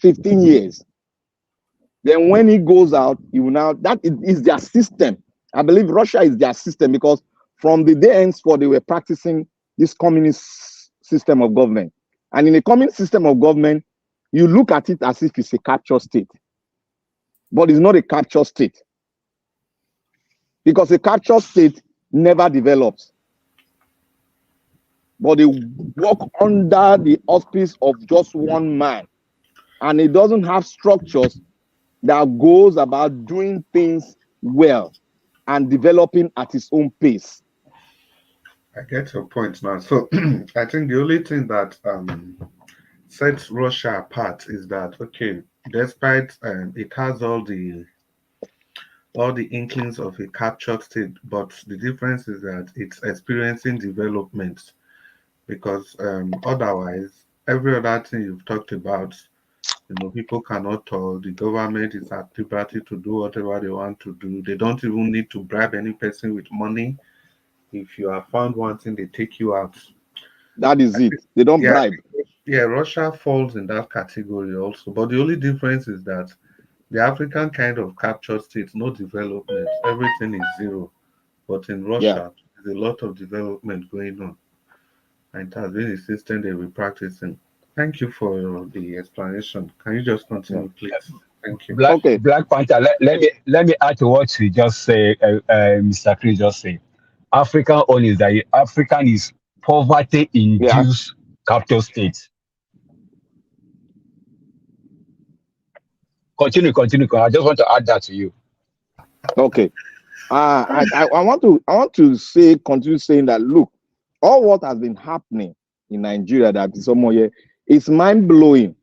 15 years. Then when he goes out, he will now, that is their system. I believe Russia is their system because from the day henceforth, they were practicing this communist system of government. And in a communist system of government, you look at it as if it's a capture state. But it's not a capture state. Because a capture state never develops. But they work under the auspice of just one man. And it doesn't have structures that goes about doing things well and developing at its own pace. I get your point now. So I think the only thing that sets Russia apart is that, okay, despite it has all the inklings of a captured state, but the difference is that it's experiencing development, because otherwise, every other thing you've talked about, people cannot tell. The government is at liberty to do whatever they want to do. They don't even need to bribe any person with money. If you are found wanting, they take you out. That is it. They don't bribe. Yeah, Russia falls in that category also. But the only difference is that the African kind of captured state, no development. Everything is zero. But in Russia, there's a lot of development going on. And it has been a system they've been practicing. Thank you for the explanation. Can you just continue, please? Thank you. Black Panther, let me add to what you just say, Mr. Chris just said. African own is that African is poverty-induced capture state. Continue. I just want to add that to you. Okay. I want to continue saying that, look, all what has been happening in Nigeria that is somewhere here is mind-blowing.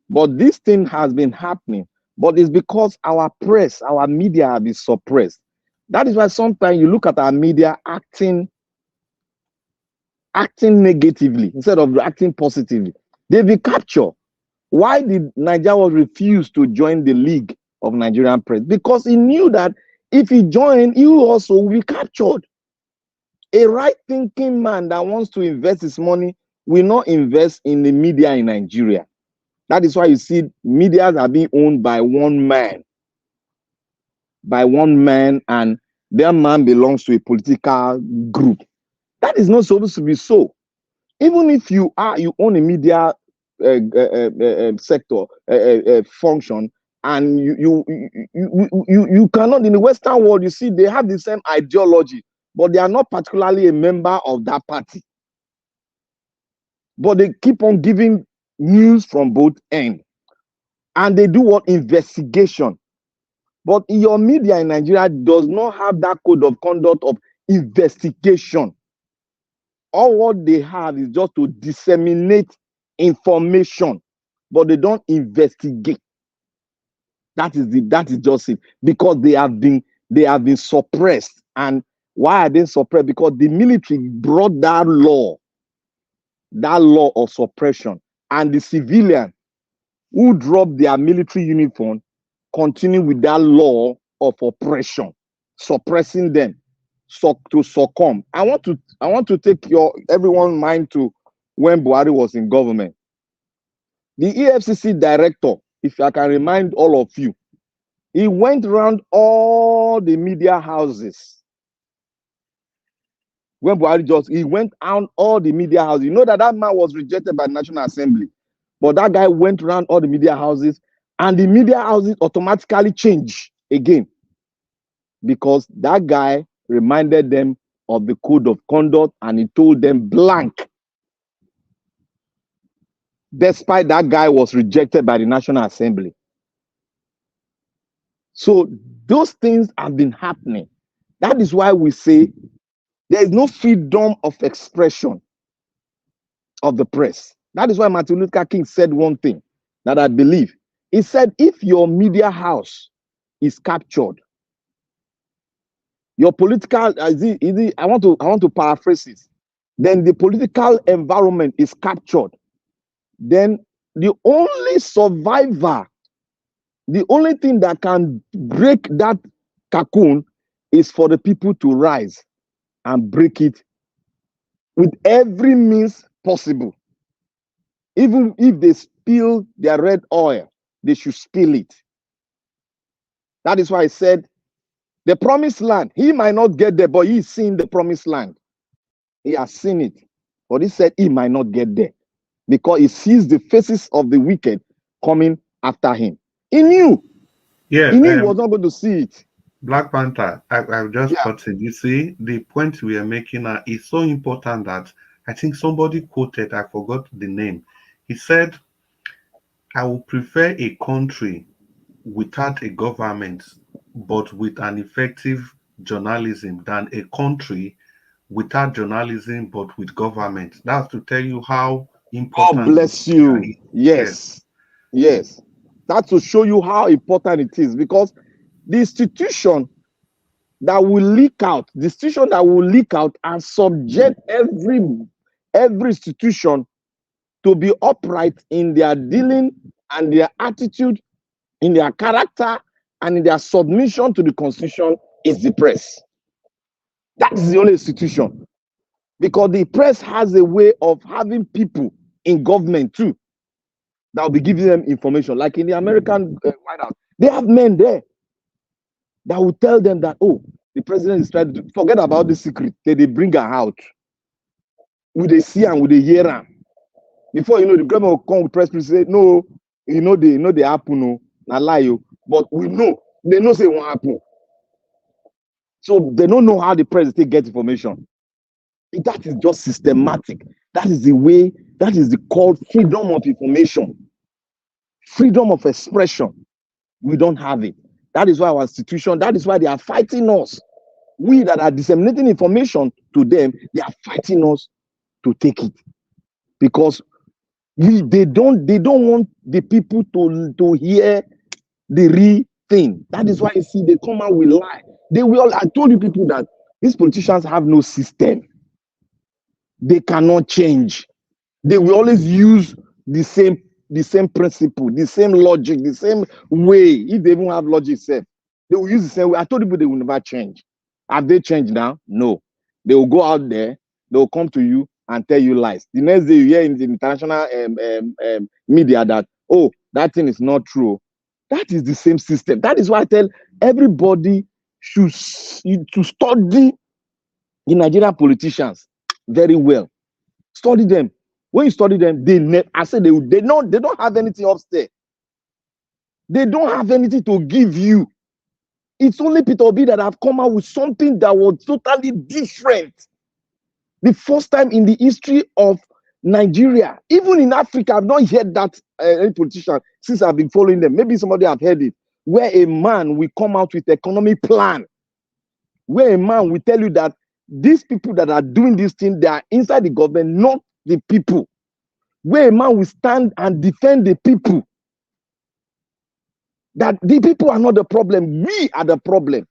But this thing has been happening, but it's because our press, our media have been suppressed. That is why sometimes you look at our media acting negatively instead of acting positively. They've been captured. Why did Nigeria refuse to join the League of Nigerian Press? Because he knew that if he joined, he also will be captured. A right-thinking man that wants to invest his money will not invest in the media in Nigeria. That is why you see media are being owned by one man. And their man belongs to a political group. That is not supposed to be so. Even if you own a media sector function, and you cannot, in the Western world, you see they have the same ideology, but they are not particularly a member of that party. But they keep on giving news from both ends. And they do what? Investigation. But your media in Nigeria does not have that code of conduct of investigation. All what they have is just to disseminate information, but they don't investigate. That is just it. Because they have been suppressed. And why are they suppressed? Because the military brought that law of suppression, and the civilian who dropped their military uniform continue with that law of oppression, suppressing them to succumb. I want to take everyone's mind to when Buhari was in government. The EFCC director, if I can remind all of you, he went around all the media houses. When Buhari he went around all the media houses. You know that man was rejected by the National Assembly. But that guy went around all the media houses, and the media houses automatically changed again. Because that guy reminded them of the code of conduct, and he told them blank. Despite that guy was rejected by the National Assembly. So those things have been happening. That is why we say there is no freedom of expression of the press. That is why Martin Luther King said one thing that I believe. He said, if your media house is captured, your political, I want to paraphrase it. Then the political environment is captured. Then the only survivor, the only thing that can break that cocoon is for the people to rise and break it with every means possible. Even if they spill their red oil, they should spill it. That is why I said, the promised land, he might not get there, but he's seen the promised land. He has seen it. But he said he might not get there because he sees the faces of the wicked coming after him. He knew. Yeah, he knew he was not going to see it. Black Panther, I've just got it. You see, the point we are making now is so important that I think somebody quoted, I forgot the name. He said, I would prefer a country without a government, but with an effective journalism than a country without journalism, but with government. That's to tell you how important. God bless you. Yes. Yes. That's to show you how important it is, because the institution that will leak out, and subject every institution to be upright in their dealing and their attitude, in their character, and in their submission to the Constitution is the press. That is the only institution. Because the press has a way of having people in government too that will be giving them information. Like in the American White House, they have men there that will tell them that, oh, the president is trying to forget about the secret. They bring her out. Would they see and would they hear her? Before you know, the government will come with press release say, no, they happen, no, not lie you. But we know, they know say it won't happen. So they don't know how the president gets information. That is just systematic. That is the way, that is the called freedom of information. Freedom of expression. We don't have it. That is why our institution, that is why they are fighting us. We that are disseminating information to them, they are fighting us to take it. Because they don't want the people to hear the real thing. That is why you see they come out with lie. I told you people that these politicians have no system. They cannot change. They will always use the same principle, the same logic, the same way. If they even have logic itself, they will use the same way. I told you they will never change. Have they changed now? No. They will go out there, they will come to you and tell you lies. The next day you hear in the international media that, oh, that thing is not true. That is the same system. That is why I tell everybody should to study the Nigerian politicians very well. Study them. When you study them, they don't have anything upstairs. They don't have anything to give you. It's only Peter Obi that have come out with something that was totally different. The first time in the history of Nigeria, even in Africa, I've not heard that any politician since I've been following them. Maybe somebody have heard it, where a man will come out with economic plan, where a man will tell you that these people that are doing this thing, they are inside the government, not the people. Where a man will stand and defend the people. That the people are not the problem, we are the problem.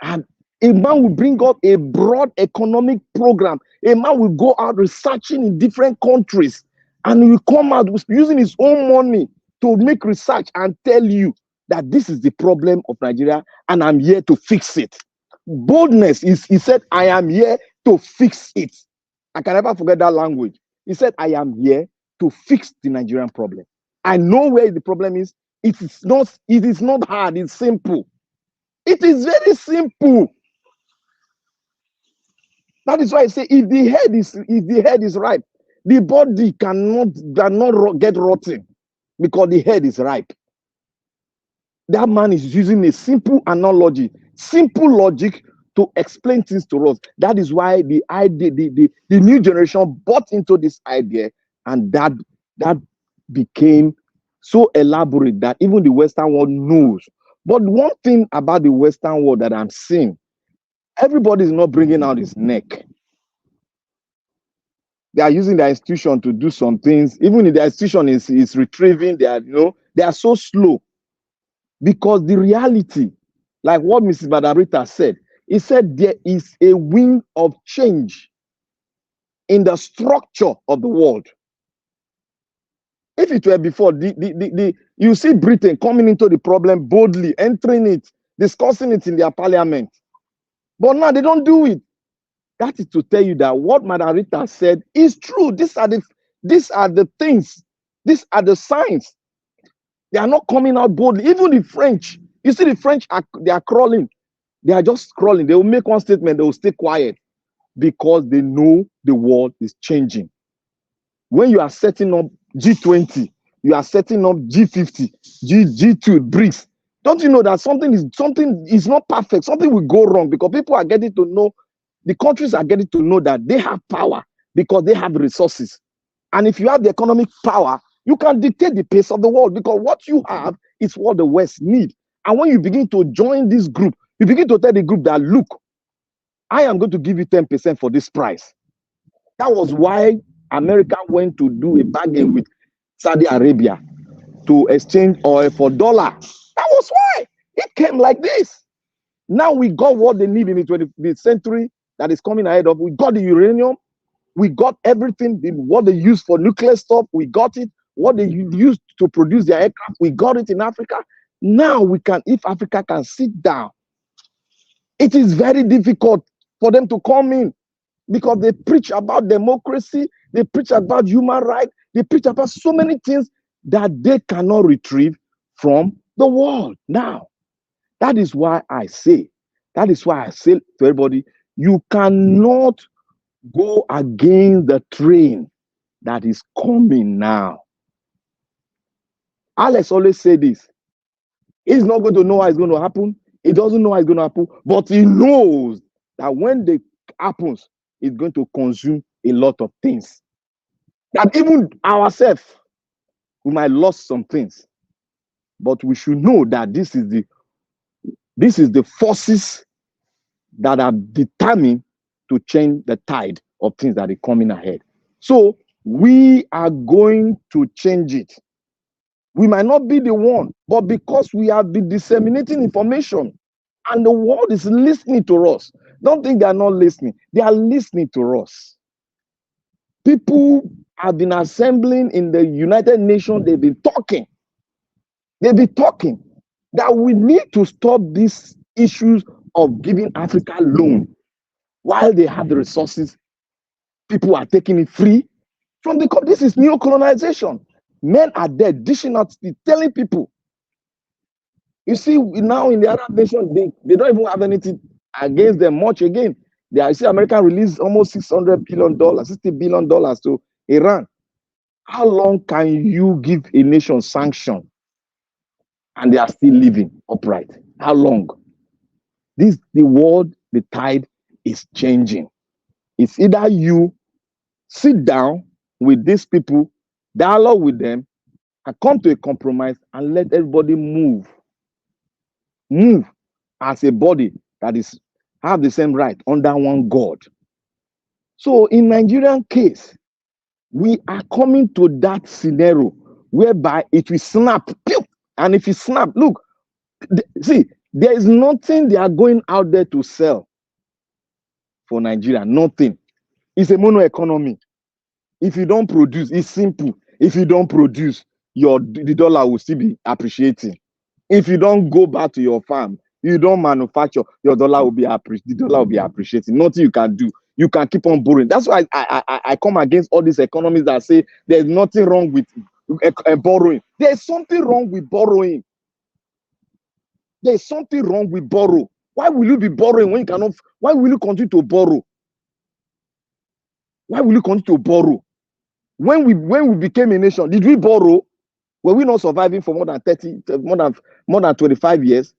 And a man will bring up a broad economic program. A man will go out researching in different countries, and he will come out using his own money to make research and tell you that this is the problem of Nigeria, and I'm here to fix it. Boldness is, he said, I am here to fix it. I can never forget that language. He said, I am here to fix the Nigerian problem. I know where the problem is. It is not hard, it's simple. It is very simple. That is why I say if the head is ripe, the body cannot get rotten because the head is ripe. That man is using a simple analogy, simple logic to explain things to us. That is why the idea, the new generation bought into this idea, and that became so elaborate that even the Western world knows. But one thing about the Western world that I'm seeing, everybody is not bringing out his neck. They are using their institution to do some things. Even if their institution is retrieving, they are so slow. Because the reality, like what Mrs. Badarita said, he said there is a wind of change in the structure of the world. If it were before, you see Britain coming into the problem boldly, entering it, discussing it in their parliament. But now they don't do it. That is to tell you that what Madam Rita said is true. These are the things. These are the signs. They are not coming out boldly. Even the French, you see the French, they are crawling. They are just crawling. They will make one statement, they will stay quiet because they know the world is changing. When you are setting up G20, you are setting up G50, G2, BRICS. Don't you know that something is not perfect? Something will go wrong because people are getting to know, the countries are getting to know that they have power because they have resources. And if you have the economic power, you can dictate the pace of the world because what you have is what the West need. And when you begin to join this group, you begin to tell the group that, look, I am going to give you 10% for this price. That was why America went to do a bargain with Saudi Arabia to exchange oil for dollar. That was why it came like this. Now we got what they need in the 20th century that is coming ahead of. We got the uranium. We got everything, what they use for nuclear stuff, we got it. What they use to produce their aircraft, we got it in Africa. Now we can, if Africa can sit down, it is very difficult for them to come in because they preach about democracy, they preach about human rights, they preach about so many things that they cannot retrieve from the world. Now, that is why I say to everybody, you cannot go against the train that is coming now. Alex always say this. He's not going to know how it's going to happen. He doesn't know how it's going to happen, but he knows that when it happens, it's going to consume a lot of things. That even ourselves, we might lose some things, but we should know that this is the forces that are determined to change the tide of things that are coming ahead. So we are going to change it. We might not be the one, but because we have been disseminating information and the world is listening to us. Don't think they are not listening. They are listening to us. People have been assembling in the United Nations. They've been talking. They've been talking that we need to stop these issues of giving Africa loan while they have the resources. People are taking it free from the country. This is neo-colonization. Men are dead, dishing out, telling people. You see, now in the Arab nation, they don't even have anything against them much again. You see, America released almost $600 billion, $60 billion to Iran. How long can you give a nation sanction and they are still living upright? How long? The world, the tide is changing. It's either you sit down with these people, dialogue with them, and come to a compromise and let everybody move as a body that is have the same right under one God. So in Nigerian case, we are coming to that scenario whereby it will snap, and if it snap, look, see, there is nothing they are going out there to sell for Nigeria. Nothing. It's a mono economy. If you don't produce, it's simple. If you don't produce, the dollar will still be appreciating. If you don't go back to your farm, you don't manufacture, the dollar will be appreciating. Nothing you can do. you can keep on borrowing. That's why I come against all these economists that say there's nothing wrong with borrowing. There's something wrong with borrowing. There's something wrong with borrow. Why will you be borrowing when you cannot? Why will you continue to borrow? Why will you continue to borrow? When we became a nation, did we borrow? Were we not surviving for more than 25 years?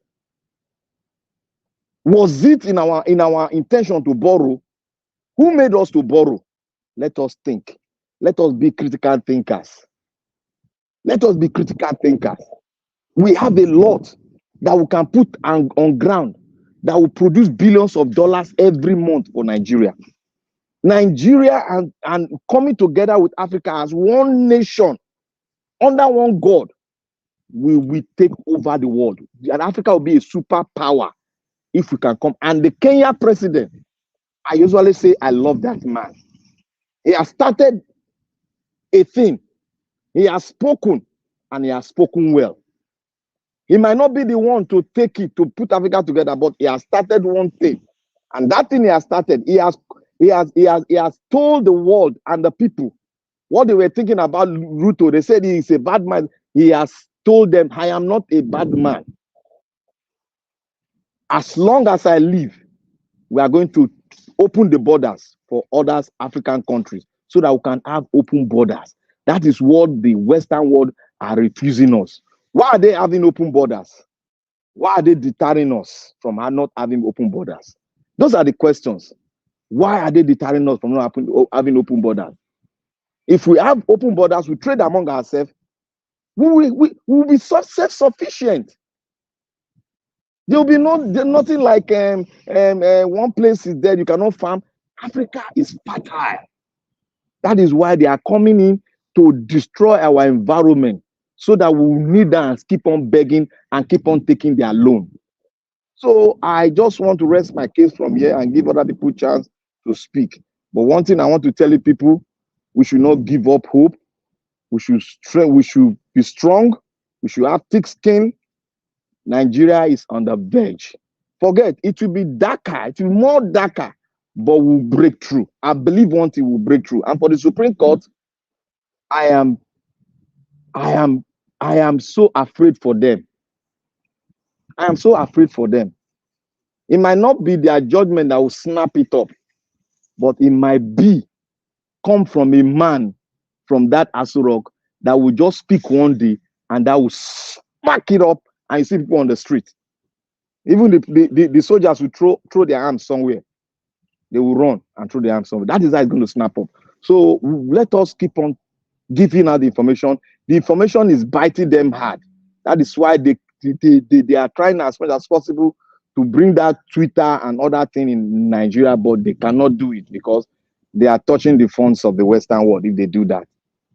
Was it in our intention to borrow? Who made us to borrow? Let us think. Let us be critical thinkers. Let us be critical thinkers. We have a lot that we can put on ground that will produce billions of dollars every month for Nigeria. Nigeria and coming together with Africa as one nation under one God, we will take over the world. And Africa will be a superpower if we can come. And the Kenya president, I usually say, I love that man. He has started a thing. He has spoken, and he has spoken well. He might not be the one to take it, to put Africa together, but he has started one thing. And that thing he has started, he has told the world and the people what they were thinking about Ruto. They said he is a bad man. He has told them, I am not a bad man. As long as I live, we are going to open the borders for other African countries so that we can have open borders. That is what the Western world are refusing us. Why are they having open borders? Why are they deterring us from not having open borders? Those are the questions. Why are they deterring us from not having open borders? If we have open borders, we trade among ourselves, we will be self-sufficient. There will be nothing like one place is there, you cannot farm. Africa is fertile. That is why they are coming in to destroy our environment so that we will need them and keep on begging and keep on taking their loan. So I just want to rest my case from here and give other people a chance to speak. But one thing I want to tell you people, we should not give up hope. We should be strong. We should have thick skin. Nigeria is on the verge. Forget, it will be darker, it will be more darker, but we'll break through. I believe one thing will break through. And for the Supreme Court, I am so afraid for them. I am so afraid for them. It might not be their judgment that will snap it up, but it might come from a man from that Asurok that will just speak one day and that will smack it up and you see people on the street. Even the soldiers will throw their arms somewhere. They will run and throw their arms somewhere. That is how it's going to snap up. So let us keep on giving out the information. The information is biting them hard. That is why they are trying as much as possible to bring that Twitter and other thing in Nigeria, but they cannot do it because they are touching the funds of the Western world if they do that.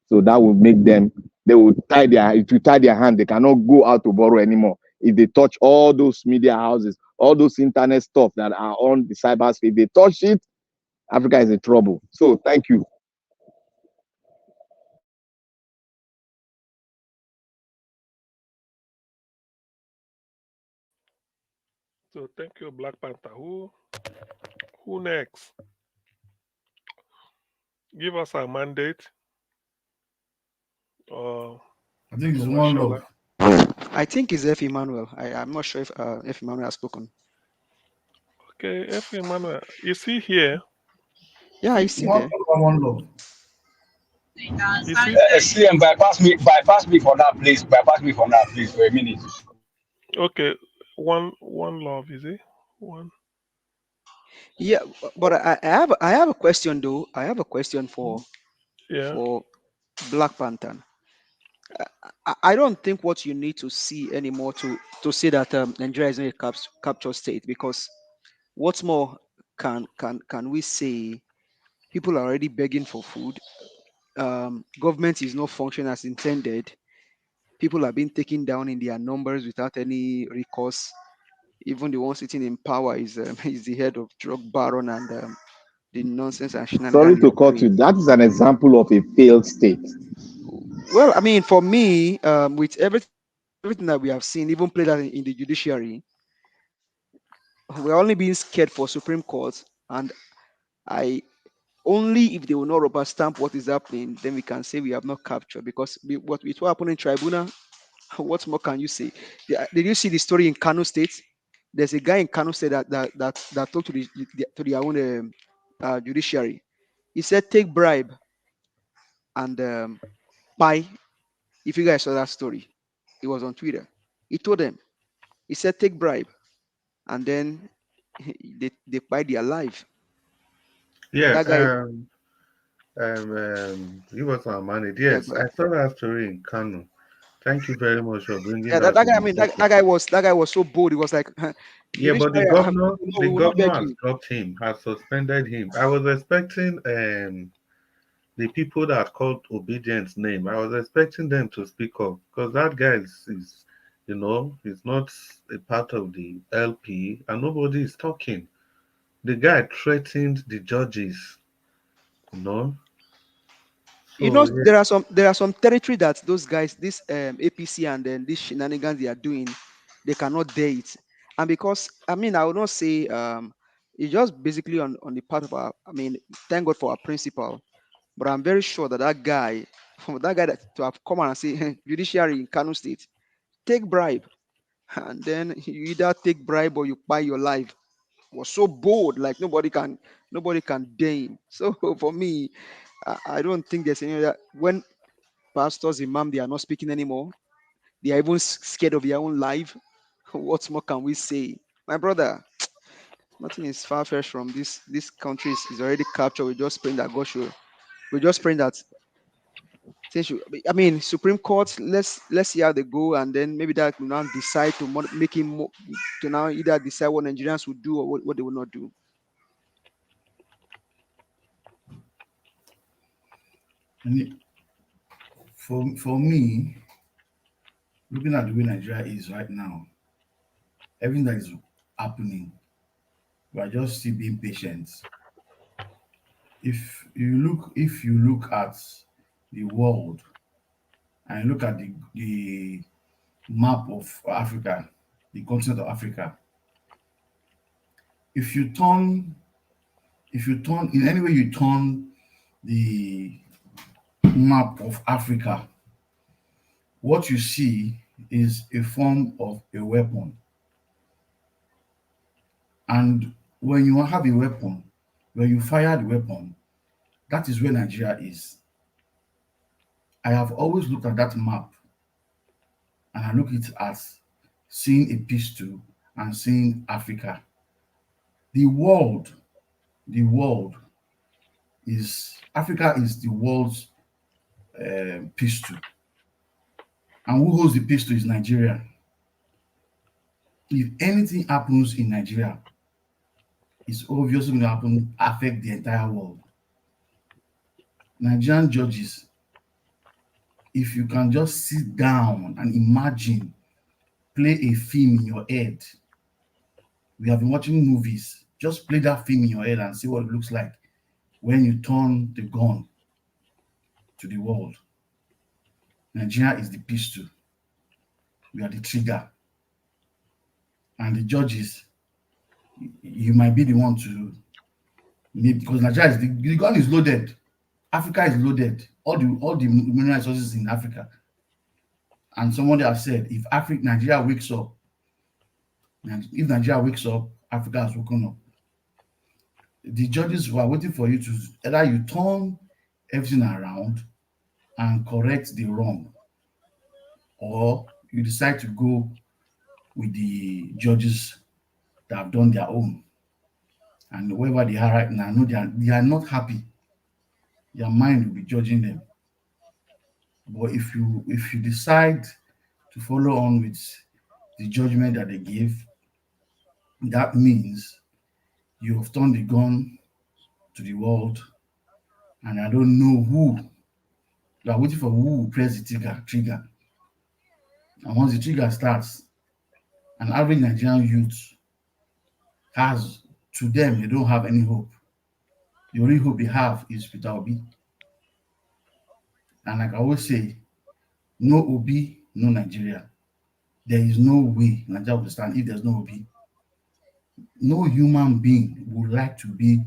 So that will make them, they will tie their hand. They cannot go out to borrow anymore. If they touch all those media houses, all those internet stuff that are on the cyberspace, if they touch it, Africa is in trouble. So thank you. So thank you, Black Panther. Who next? Give us a mandate. I think it's one love. I think it's F. Emmanuel. I'm not sure if F. Emmanuel has spoken. Okay, F. Emmanuel, is he here? Yeah, he's still there. One love. CM, bypass me for that, please. Bypass me for that, please, for a minute. Okay, one love, is it? One. Yeah, but I have a question though. I have a question for Black Panther. I don't think what you need to see anymore to say that Nigeria is not a capture state, because what's more can we say? People are already begging for food. Government is not functioning as intended. People are being taken down in their numbers without any recourse. Even the one sitting in power is the head of drug baron and the nonsense and shenanigans. Sorry to cut you. That is an example of a failed state. Well, I mean, for me, with everything that we have seen, even played out in the judiciary, we're only being scared for Supreme Court, and Only if they will not rubber stamp what is happening, then we can say we have not captured. Because what happened in tribunal, what more can you say? Did you see the story in Kano State? There's a guy in Kano State that talked to their own judiciary. He said, take bribe and buy. If you guys saw that story, it was on Twitter. He told them, he said, take bribe, and then they buy their life. Yeah, That guy. he was our manager. Yeah, Yes, I saw that story in Kano. Thank you very much for bringing yeah, that that to guy. I the mean, that surface. guy was so bold. He was like, Yeah, but judiciary, we the will not governor beg has you. dropped him, has suspended him. I was expecting the people that called obedience name. I was expecting them to speak up because that guy is he's not a part of the LP and nobody is talking. The guy threatened the judges, you know. So yeah. There are some territory that those guys, this APC and then these shenanigans they are doing, they cannot dare it. And because I mean, I would not say it's just basically on the part of our. I mean, thank God for our principal, but I'm very sure that that to have come and say judiciary in Kano State, take bribe, and then you either take bribe or you buy your life. Was so bold, like nobody can dare him. So for me, I don't think there's any other when pastors, imam, they are not speaking anymore. They are even scared of their own life. What more can we say, my brother? Nothing is far fetched from this. This country is already captured. We just praying that God should. We just praying that since I mean, Supreme Court. Let's see how they go, and then maybe that will now decide to make him to now either decide what Nigerians will do or what they will not do. And for me, looking at the way Nigeria is right now, everything that is happening, we are just still being patient. If you look at the world and look at the map of Africa, the continent of Africa, if you turn in any way you turn the map of Africa, what you see is a form of a weapon. And when you have a weapon, when you fire the weapon, that is where Nigeria is. I have always looked at that map and I look at it as seeing a pistol and seeing Africa. The world is Africa is the world's pistol. And who holds the pistol is Nigeria. If anything happens in Nigeria, it's obviously going to affect the entire world. Nigerian judges, if you can just sit down and imagine, play a film in your head. We have been watching movies. Just play that film in your head and see what it looks like when you turn the gun to the world. Nigeria is the pistol. We are the trigger. And the judges, you might be the one to maybe because Nigeria is the gun is loaded. Africa is loaded. All the mineral resources in Africa. And somebody has said, if Nigeria wakes up, Africa has woken up. The judges were waiting for you to either you turn everything around and correct the wrong, or you decide to go with the judges that have done their own. And wherever they are right now, I know they are not happy. Your mind will be judging them. But if you decide to follow on with the judgment that they give, that means you have turned the gun to the world, and I don't know who. You are waiting for who will press the trigger. And once the trigger starts, an average Nigerian youth has, to them, they don't have any hope. The only hope they have is Peter Obi. And like I always say, no Obi, no Nigeria. There is no way Nigeria will stand if there's no Obi. No human being would like to be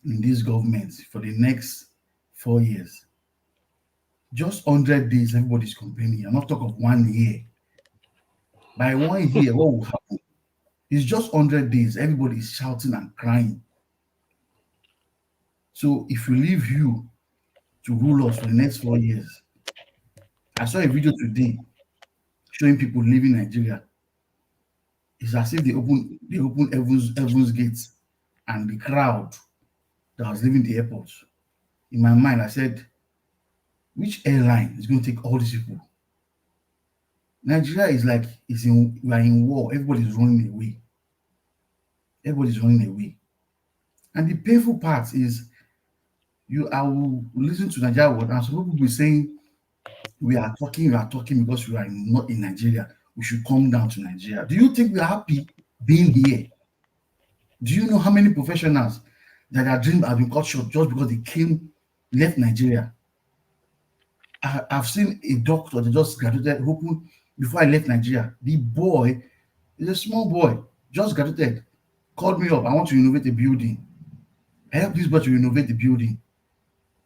in this government for the next 4 years. Just 100 days, everybody's complaining. I'm not talking of 1 year. By 1 year, what will happen? It's just 100 days. Everybody's shouting and crying. So if we leave you to rule us for the next 4 years, I saw a video today showing people leaving Nigeria. It's as if they open Evans gates and the crowd that was leaving the airport. In my mind, I said, which airline is going to take all these people? Nigeria is like we are in war. Everybody's running away. Everybody's running away. And the painful part is I will listen to Nigeria word, and some people will be saying we are talking because we are not in Nigeria. We should come down to Nigeria. Do you think we are happy being here? Do you know how many professionals that their dreams have been cut short just because they left Nigeria? I've seen a doctor that just graduated before I left Nigeria. The boy is a small boy, just graduated, called me up. I want to renovate the building. I helped this boy to renovate the building.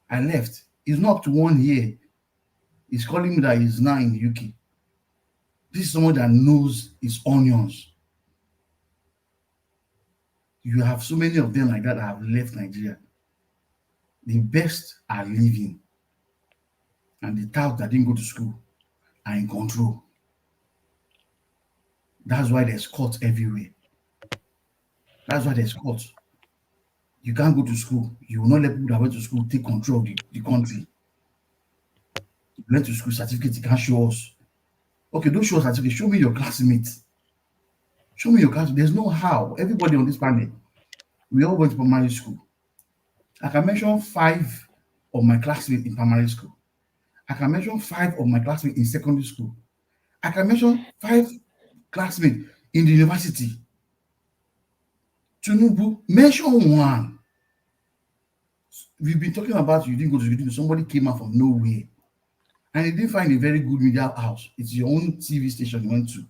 I left. It's not up to 1 year. He's calling me that he's now in the UK. This is someone that knows his onions. You have so many of them like that have left Nigeria. The best are leaving. And the touts that didn't go to school are in control. That's why there's courts everywhere. That's why there's courts. You can't go to school. You will not let people that went to school take control of the country. You went to school, certificate, you can't show us. Okay, don't show us certificate. Show me your classmates. Show me your classmates. There's no how. Everybody on this planet, we all went to primary school. I can mention 5 of my classmates in primary school. I can mention 5 of my classmates in secondary school. I can mention 5 classmates in the university. Tinubu, mention 1. We've been talking about you didn't go to school. Somebody came out from nowhere. And you didn't find a very good media house. It's your own TV station you went to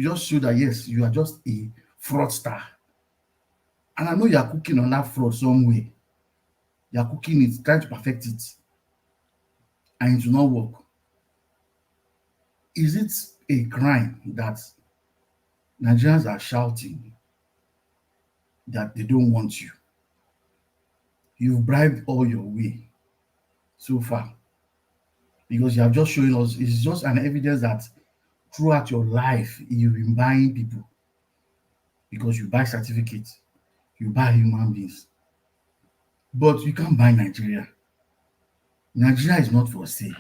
just show that, yes, you are just a fraudster. And I know you are cooking on that fraud somewhere. You are cooking it, trying to perfect it. And it will not work. Is it a crime that Nigerians are shouting that they don't want you? You've bribed all your way so far. Because you have just shown us, it's just an evidence that throughout your life, you've been buying people. Because you buy certificates, you buy human beings. But you can't buy Nigeria. Nigeria is not for sale.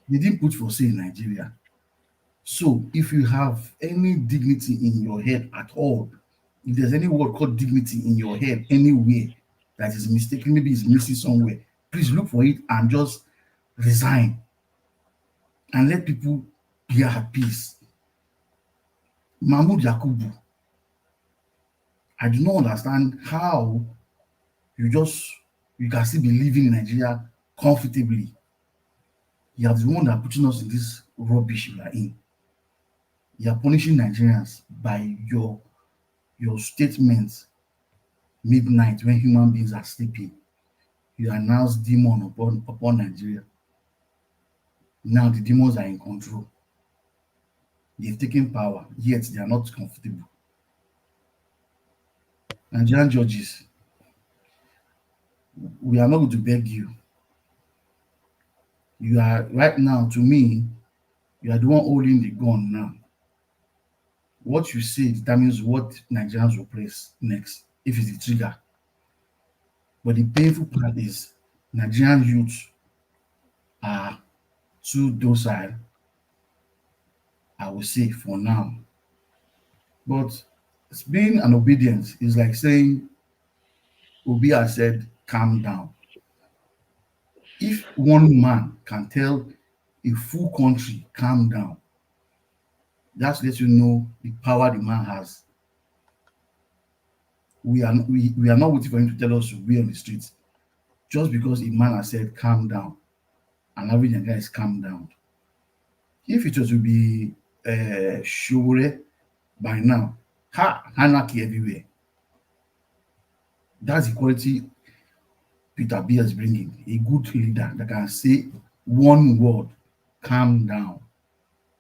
They didn't put for sale in Nigeria. So if you have any dignity in your head at all, if there's any word called dignity in your head anywhere that is mistaken, maybe it's missing somewhere, please look for it and just resign and let people be at peace. Mahmoud Yakubu, I do not understand how you can still be living in Nigeria comfortably. You are the one that putting us in this rubbish we are in. You are punishing Nigerians by your statements midnight when human beings are sleeping. You announce demon upon Nigeria. Now the demons are in control. They've taken power, yet they are not comfortable. Nigerian judges, we are not going to beg you. You are right now, to me, you are the one holding the gun now. What you say determines what Nigerians will press next, if it's the trigger. But the painful part is Nigerian youth are too docile, I will say, for now. But it's being an obedience is like saying, Obi has said, calm down. If one man can tell a full country, calm down, that lets you know the power the man has. We are not waiting for him to tell us to be on the streets. Just because a man has said, calm down, and average Nigerian is calm down. If it was to be Shure by now, anarchy everywhere. That's the quality Peter B is bringing. A good leader that can say one word, calm down,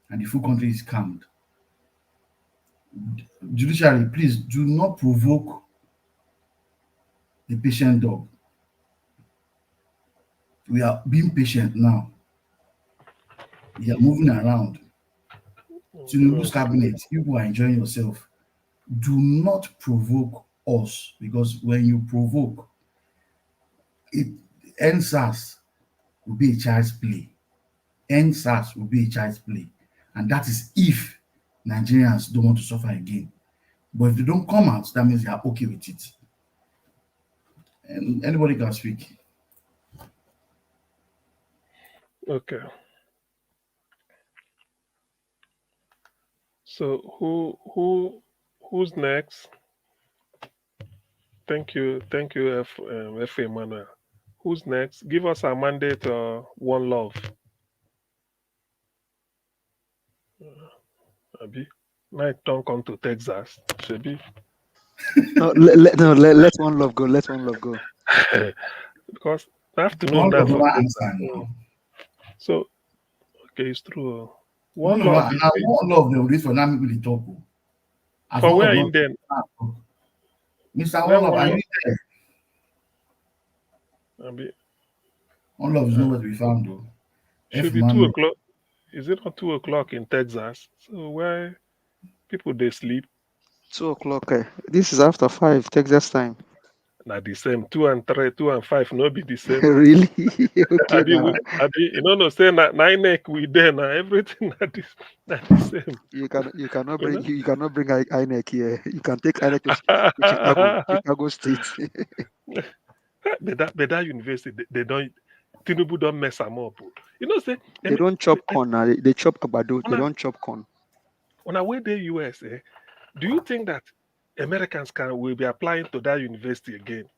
and the full country is calmed. Judiciary, please do not provoke the patient dog. We are being patient now. We are moving around. Tinubu's cabinet, people are enjoying yourself. Do not provoke us, because when you provoke, it NSAS will be a child's play. NSAS will be a child's play. And that is if Nigerians don't want to suffer again. But if they don't come out, that means they are okay with it. And anybody can speak. Okay. So who's next? Thank you, F. Emmanuel. Who's next? Give us a mandate. One love. Abi, night don't come to Texas. Shebi. No, let one love go. Let one love go. Because afternoon now for Texas. So okay, it's true. One love. Now, one love they will do for now. People they talk. For where in then? Mr. One Love, are you there? Abi. One Love is nowhere to be found though. Should be 2 o'clock. Is it not 2 o'clock in Texas? So where people they sleep? 2 o'clock. This is after 5 Texas time. Not the same. 2 and 3, 2 and 5, no be the same. Really? Okay. You know, say 9 neck we there now. Everything not the same. You cannot bring INEC here. You can take INEC to Chicago State. But that university, they don't. Tinubu don't mess them up. You know, say they don't chop corn now. They chop agbado. They don't chop corn. On our way there, US, do you think that Americans will be applying to that university again?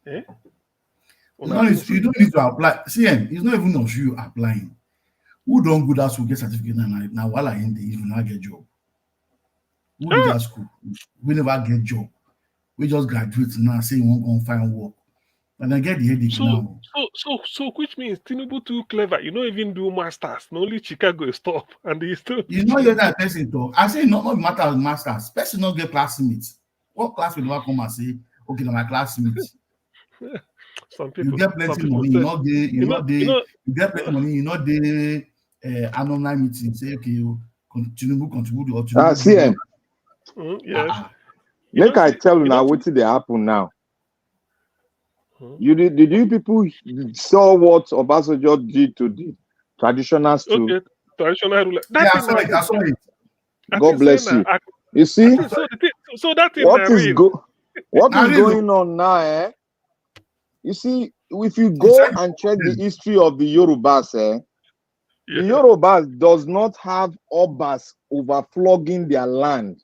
You don't need to apply. CN, it's not even of you applying. Who don't go to school get certificate now while I in the you not get job. Who did that school? We never get job. We just graduate now, say you won't go and find work. And I get the headache now. So which means Tinubu too clever. You don't even do masters. Only Chicago stop, and he still. You know you're that person though. I say not matter of masters. Person not get classmates. What class will never come and say, okay, now my classmates. Some people you get plenty money. You get plenty money. You know the alumni meeting. Say okay, you contribute or CM. Yes. Make I tell you now what they happen now. Did you people saw what Obasanjo did to the traditionals too? Okay, traditional ruler. I saw it. God bless you. You see? So that is what is going on now, You see, if you go and check the history of the Yorubas, the Yorubas does not have Obas overflogging their land.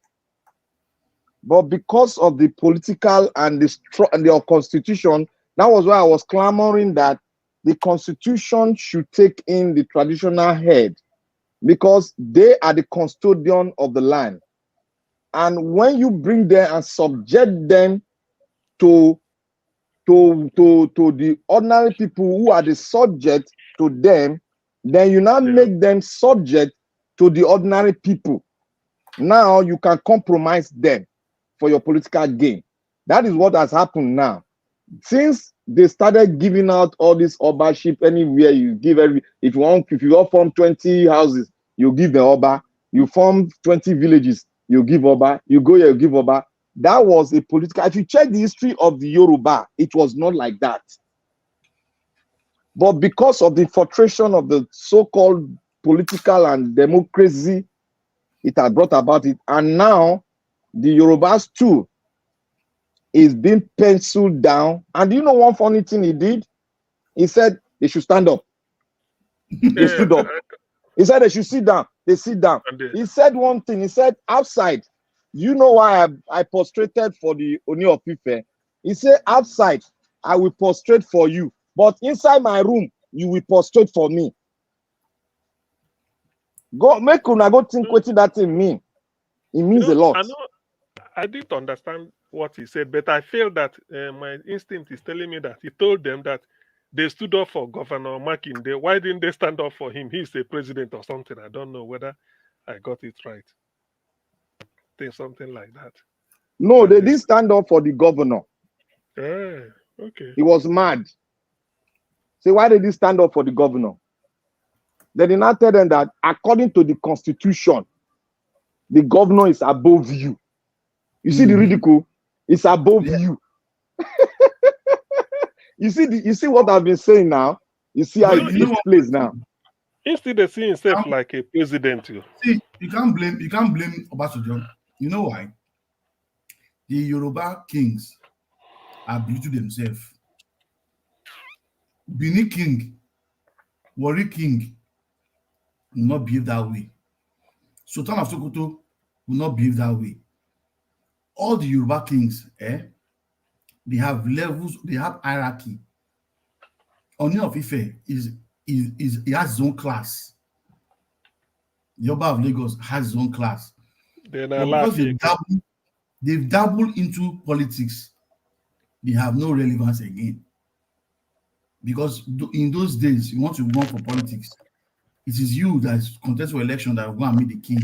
But because of the political and the constitution, that was why I was clamoring that the constitution should take in the traditional head, because they are the custodian of the land. And when you bring them and subject them to the ordinary people who are the subject to them, then you now make them subject to the ordinary people. Now you can compromise them for your political gain. That is what has happened now. Since they started giving out all this Oba-ship anywhere, you give if you want form 20 houses, you give the Oba. You form 20 villages, you give Oba. You go here, you give Oba. That was a political. If you check the history of the Yoruba, it was not like that. But because of the infiltration of the so-called political and democracy, it had brought about it. And now the Yorubas too is being penciled down. And you know one funny thing he did? He said they should stand up. They stood up. He said they should sit down. They sit down. He said one thing. He said outside, you know why I prostrated for the Oni of Ife? He said outside, I will prostrate for you. But inside my room, you will prostrate for me. Go make una go think what that thing mean. It means a lot. I didn't understand what he said, but I feel that my instinct is telling me that he told them that they stood up for Governor Makinde. Why didn't they stand up for him? He's the president or something. I don't know whether I got it right. I think something like that. No, they didn't stand up for the governor. Okay. He was mad. Say, why did he stand up for the governor? They did not tell them that according to the constitution, the governor is above you. You see the ridicule? It's above you. You see what I've been saying now? You see how it plays now. Instead of seeing himself like a president. See, you can't blame Obasanjo. You know why? The Yoruba kings are belittled themselves. Benin king, Warri king will not behave that way. Sultan of Sokoto will not behave that way. All the Yoruba kings, they have levels, they have hierarchy. Oni of Ife he has his own class. The Oba of Lagos has his own class. But because they've dabbled into politics, they have no relevance again. Because in those days, you want to run for politics, it is you that is contest for election that will go and meet the king.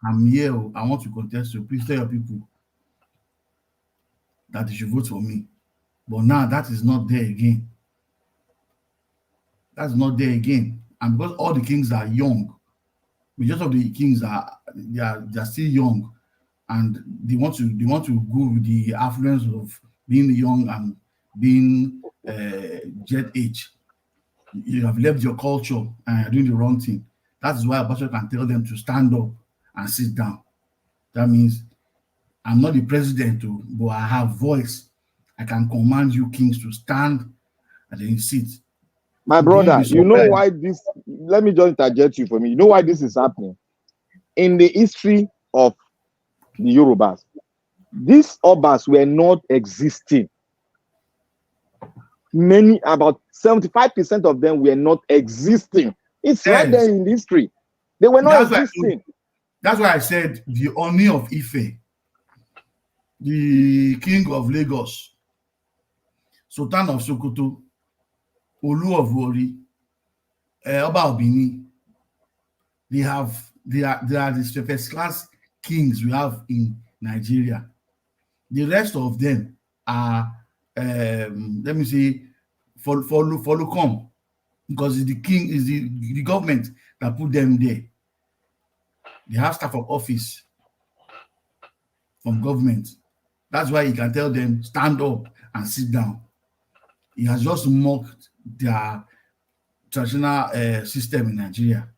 I'm here, I want to contest, so please tell your people that they should vote for me. But now that is not there again. That's not there again. And because all the kings are young, majority of the kings are still young, and they want to go with the affluence of being young and being jet age. You have left your culture and you're doing the wrong thing. That is why Abacha can tell them to stand up and sit down. That means I'm not the president, but I have voice. I can command you kings to stand and then sit. My brother, you know why this, let me just interject you for me. You know why this is happening? In the history of the Yorubas, these Obas were not existing. Many, about 75% of them were not existing. It's right there in history. They were not existing. That's why I said the Oni of Ife, the King of Lagos, Sultan of Sokoto, Olu of Warri, Oba of Benin, they are the first class kings we have in Nigeria. The rest of them are let me say follow come, because the king is the government that put them there. They have staff of office from government. That's why you can tell them stand up and sit down. He has just mocked their traditional system in Nigeria,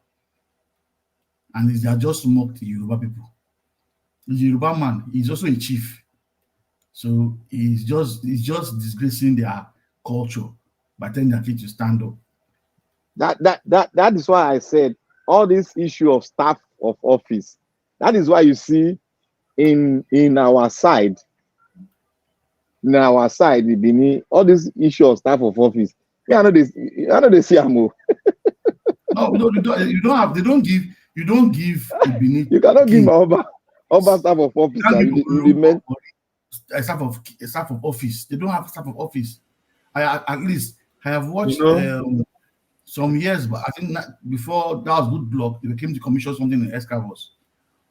and they are just mocked the Yoruba people. The Yoruba man is also a chief, so he's just disgracing their culture by telling their kids to stand up. That is why I said all this issue of staff of office. That is why you see in our side, the Benin, all this issue of staff of office. I know they see Amo. No, you don't give a Benin. You cannot give Oba staff of office. A staff of office. They don't have staff of office. At least I have watched some years, but I think before that was Good Block, they came to commission something in Escavos.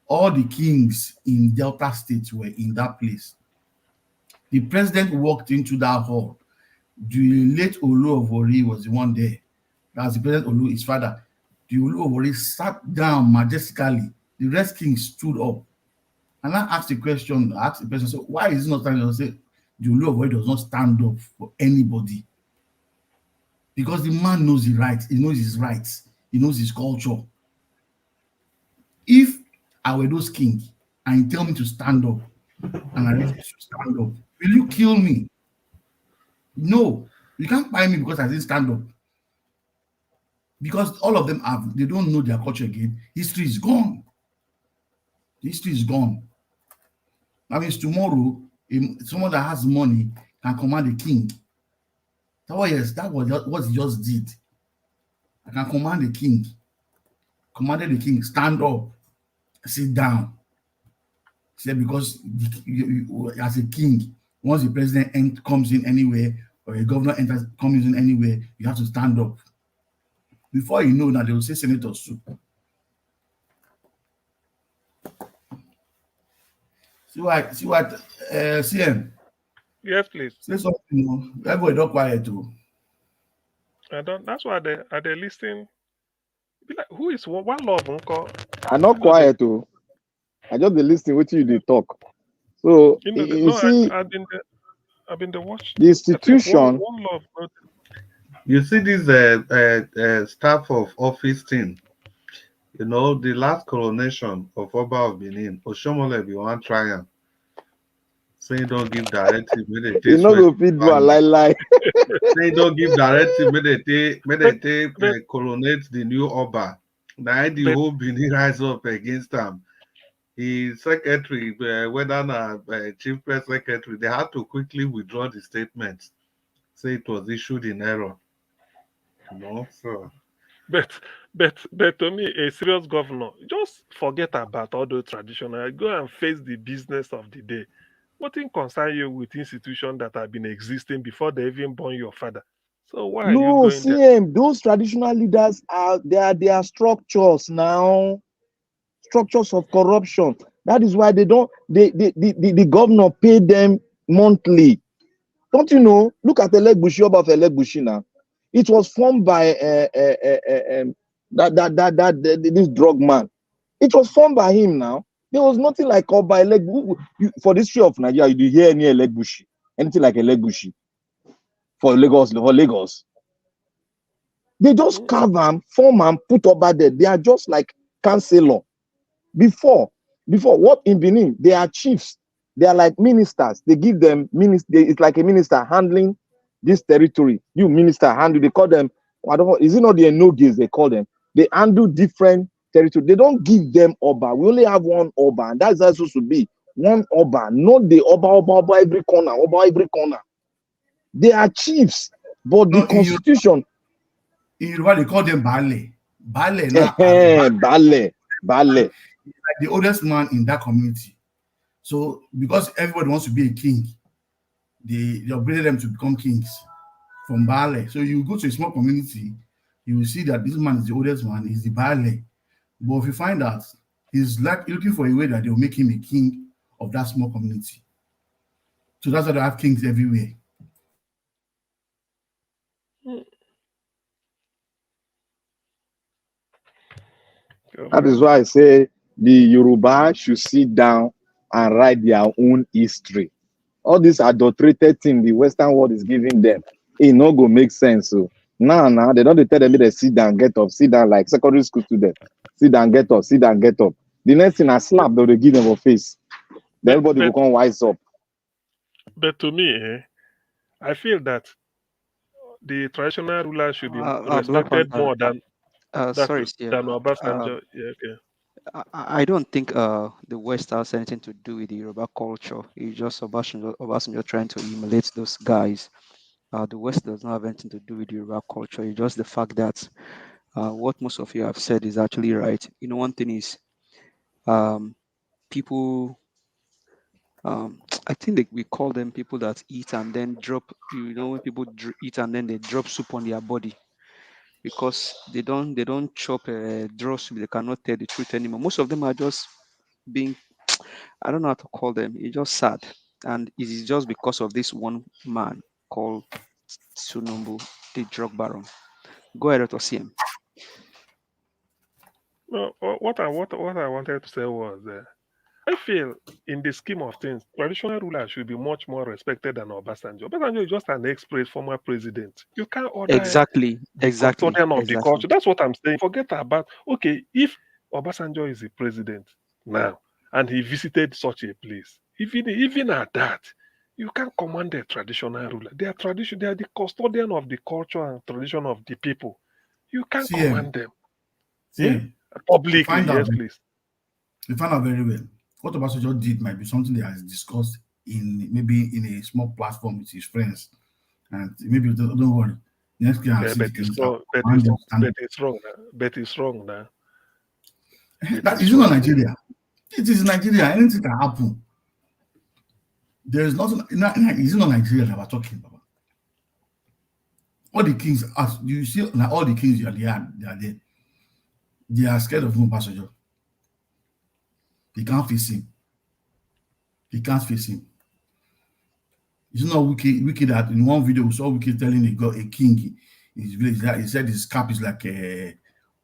All the kings in Delta State were in that place. The president walked into that hall. The late Olu of Warri was the one there. That's the president Olu, his father. The Olu of Warri sat down majestically. The rest kings stood up. And I asked the question, so why is he not standing up? I said, the Olu of Warri does not stand up for anybody. Because the man knows his rights. He knows his rights. He knows his culture. If I were those kings and you tell me to stand up, and I refuse to stand up, will you kill me? No, you can't buy me because I didn't stand up. Because all of them they don't know their culture again. History is gone. History is gone. That means tomorrow, someone that has money can command a king. Oh yes, that was what he just did. I can command the king. Commanded the king, stand up, sit down. Say because as a king, once the president comes in anywhere or a governor comes in anywhere, you have to stand up. Before you know that, they will say senators too. See what CM? Yes, please. Say something. Everybody don't quiet too. I don't. That's why they listening. Be like, who is one love uncle? I'm not quiet too. I just the listening what you they talk. So you see, I've been the watch. the I think institution. one love. You see this staff of office thing. You know, the last coronation of Oba of Benin, Oshomole be one triumph. Say don't give directive, may they You take know sweat. go feed do a lie. Say don't give directive, may they take coronate the new Oba. Now the whole Benin rise up against them. His secretary, whether not chief press secretary, they had to quickly withdraw the statement. Say it was issued in error. You know, so. But to me, a serious governor, just forget about all those traditional. Go and face the business of the day. Nothing concern you with institutions that have been existing before they even born your father. So why are you No, going there? CM, those traditional leaders are their structures now, structures of corruption. That is why they don't. The governor pay them monthly. Don't you know? Look at Elegbushi, Oba of Elegbushi now. It was formed by this drug man. It was formed by him now. There was nothing like Oba Elegbushi. For the history of Nigeria, you hear any Elegbushi, anything like Elegbushi for Lagos. They just carve them, form and put Oba there. They are just like councillor. Before what in Benin, they are chiefs. They are like ministers. They give them it's like a minister handling this territory. You minister handle. They call them. I don't know. Is it not the Enogis they call them? They handle different territory. They don't give them Oba. We only have one Oba, and that's supposed to be one Oba, not the Oba every corner. Oba every corner. They are chiefs, but the constitution. In Yoruba, they call them Bale. Bale now. Bale. He's like the oldest man in that community. So because everybody wants to be a king, they upgraded them to become kings from Bale. So you go to a small community, you will see that this man is the oldest one, he's the Bale. But if you find out, he's like looking for a way that they'll make him a king of that small community. So that's why they have kings everywhere. That is why I say the Yoruba should sit down and write their own history. All this adulterated thing the Western world is giving them, it no go make sense. So now they don't tell them they sit down, get up, sit down like secondary school students. Sit down, get up, sit down, get up. The next thing I slap, they give them a face. Then everybody will come wise up. But to me, I feel that the traditional ruler should be respected more than Obasanjo. I don't think the West has anything to do with the Yoruba culture. It's just Obasanjo trying to emulate those guys. The West does not have anything to do with the Yoruba culture. It's just the fact that what most of you have said is actually right. You know, one thing is people, I think we call them people that eat and then drop, you know, when people eat and then they drop soup on their body because they don't chop draw soup, they cannot tell the truth anymore. Most of them are just being, I don't know how to call them, it's just sad. And it is just because of this one man called Sunumbu, the drug baron. Go ahead, CM. No, what I wanted to say was I feel in the scheme of things, traditional rulers should be much more respected than Obasanjo. Obasanjo is just an former president. You can't order Exactly. custodian of the culture. That's what I'm saying. Forget about, okay, if Obasanjo is a president now and he visited such a place, even at that, you can't command a traditional ruler. They are the custodian of the culture and tradition of the people. You can't command them. Publicly, yes, please. We find out very well. What Obasanjo did might be something that is discussed maybe in a small platform with his friends, and maybe don't worry. Next year, but it's wrong now. That is not Nigeria. It is Nigeria. Anything can happen. There is nothing. It's not Nigeria that we're talking about. All the kings, as you see, now all the kings they are there. They are scared of Obasanjo. They can't face him. They can't face him. It's not wicked that in one video we saw wicked telling a king in his village that he said his cap is like a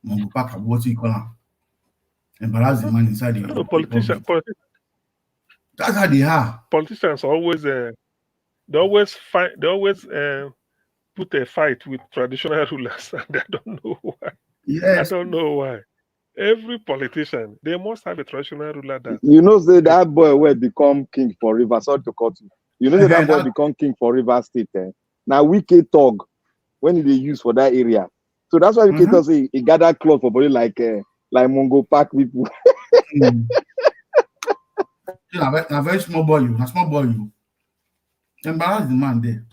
Mongo Park, what he call him. Embarrass the man inside the politician. That's how they are. Politicians always they always put a fight with traditional rulers, and I don't know why. Yes. I don't know why. Every politician, they must have a traditional ruler that. You know, say that boy will become king for River. Sorry to cut you. You know, that boy become king for River State. Now, wicked talk when they use for that area. So that's why wicked talk say he gather cloth for body like Mongo Park people. A very small boy, you. Embarrass the man there.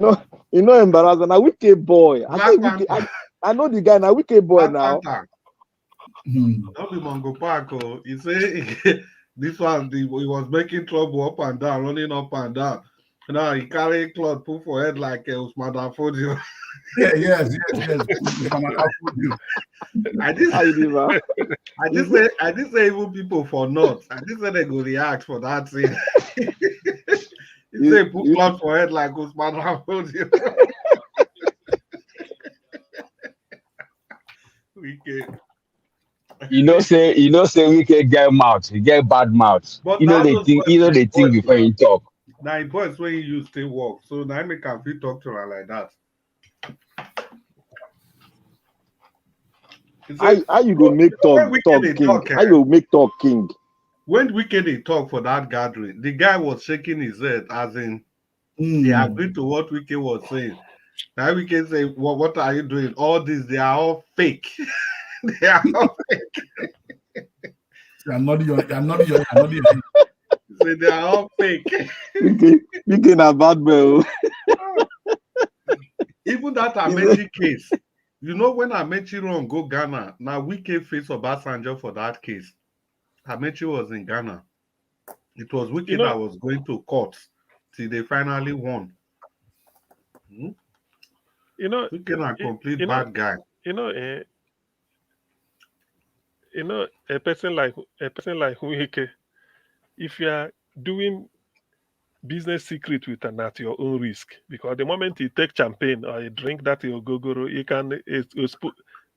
No, you know, embarrassing. A wicked boy. I know the guy. Now, wicked boy now. Not the Mongo Park. He say this one, he was making trouble up and down, running up and down. Now he carry cloth, put for head like Usman Afodio. Yes. I did say even people for North. I did say they go react for that thing. He say put cloth for head like Usman Afodio. Wicked. You know, say we can get mouth, you get bad mouth. But they think before you talk. Now, boys, when you use still work, so now I make a fit talk to her like that. How you go make talk king? How you make talk king? When Wicked they talk for that gathering, the guy was shaking his head as in he agreed to what Wicked was saying. Now Wicked say, what are you doing? All this, they are all fake. They are all fake. I'm not your. Say they are all fake. Wicked a bad boy. Even that Amechi case, you know, when Amechi run go Ghana, now Wicked face Obasanjo for that case. Amechi was in Ghana. It was Wicked that was going to court till they finally won. You know, Wicked a complete bad guy. A person like Wike, if you are doing business secret with and at your own risk, because the moment you take champagne or you drink that your gogoro, you can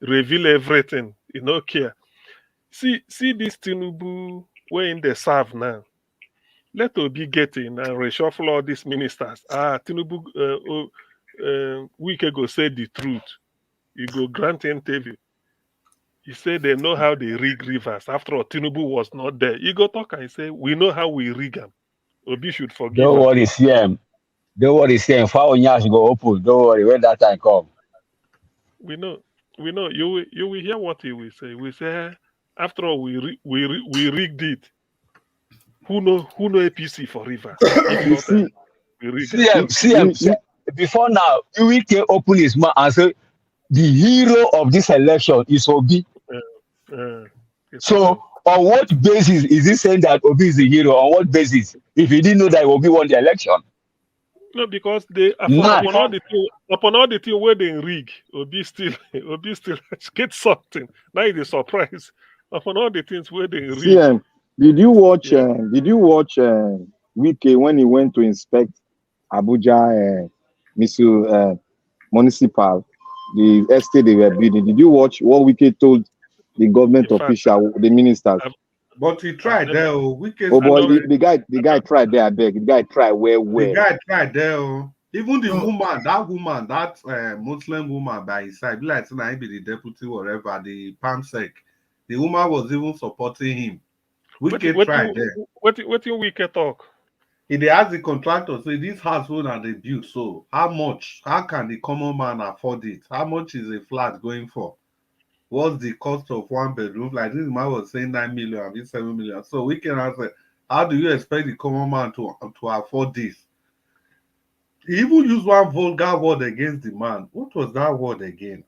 reveal everything. You no care. See this Tinubu where in the serve now. Let Obi get in and reshuffle all these ministers. Tinubu Wike go say the truth. You go grant interview. He said they know how they rig rivers. After all, Tinubu was not there. You go talk and say, we know how we rig them. Obi should forgive Don't him. worry, CM. Don't worry, CM. Fire Nyash go open. Don't worry, when that time come. We know. You will hear what he will say. We say, after all, we rigged it. Who know APC for rivers? If not, we rigged CM, before now, we can open his mouth and say, the hero of this election is Obi. So, on what basis is he saying that Obi is the hero? On what basis? If he didn't know that Obi won the election. No, because they upon all the thing where they rig, Obi still get something. Now it is surprise. Upon all the things where they rig. CM, did you watch Wike when he went to inspect Abuja municipal, the estate they were building? Did you watch what Wike told the government official, the ministers? But he tried there. Oh boy, the guy tried there. I beg. The guy tried well. The guy tried there. Even the woman, that Muslim woman by his side, like tonight be the deputy, whatever, the PAMSEC. The woman was even supporting him. Wike tried there. What Wike talk? He asked the contractor, say this house are they built, so how can the common man afford it? How much is a flat going for? What's the cost of one bedroom? Like this man was saying 9 million, I mean 7 million. So we can answer, how do you expect the common man to afford this? He even used one vulgar word against the man. What was that word again?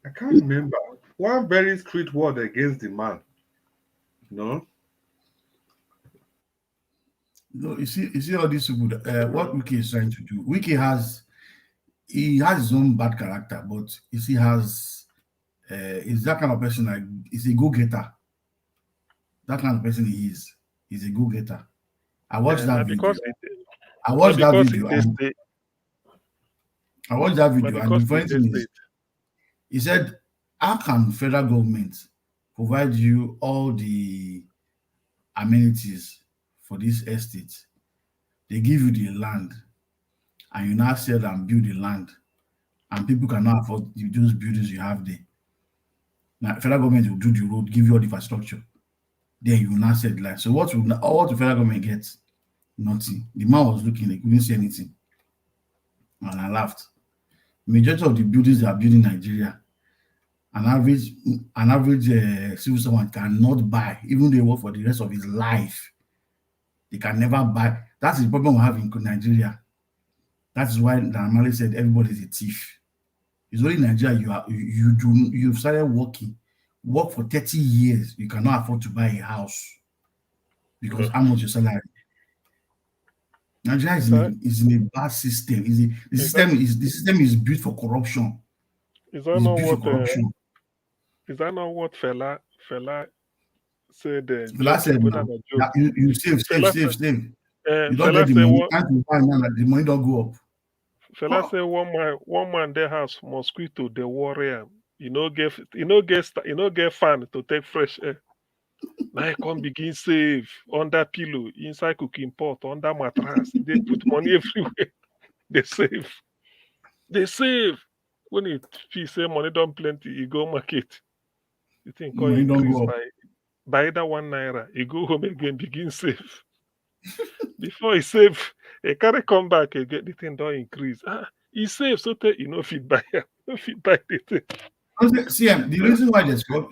I can't remember. One very street word against the man. No. No, you see all these people. What Wiki is trying to do. Wiki has his own bad character, but he has is that kind of person, like he's a go-getter. That kind of person he is. He's a go-getter. I watched Now that video. because I watched that it video is and state. I watched that But video, and because the funny it thing is is, state. he said, "How can federal government provide you all the amenities for this estate? They give you the land, and you now sell and build the land, and people cannot afford those buildings you have there. Now, federal government will do the road, give you all the infrastructure. Then you will now sell the land. So what the federal government get? Nothing. The man was looking, he couldn't see anything, and I laughed. Majority of the buildings they are building in Nigeria, an average civil servant cannot buy, even they work for the rest of his life. They can never buy. That's the problem we have in Nigeria. That is why Damali said everybody is a thief. It's only in Nigeria you've started work for 30 years, you cannot afford to buy a house because how much your salary? Nigeria is in a bad system. The system is built for corruption. Is that not what Fela said? Fela said now, you save. You don't get the money. Can't you buy now that the money don't go up? Fela say one man their house mosquito the warrior. You know get fan to take fresh air. Now I come begin save under pillow, inside cooking pot, under mattress. They put money everywhere. They save. When it say money don't plenty, you go market. You think money increase don't go up. by either 1 naira. You go home again, begin save. Before he save, he carry come back again, the thing don't increase. He save so that you know fit buy the thing. See, the reason why there's one of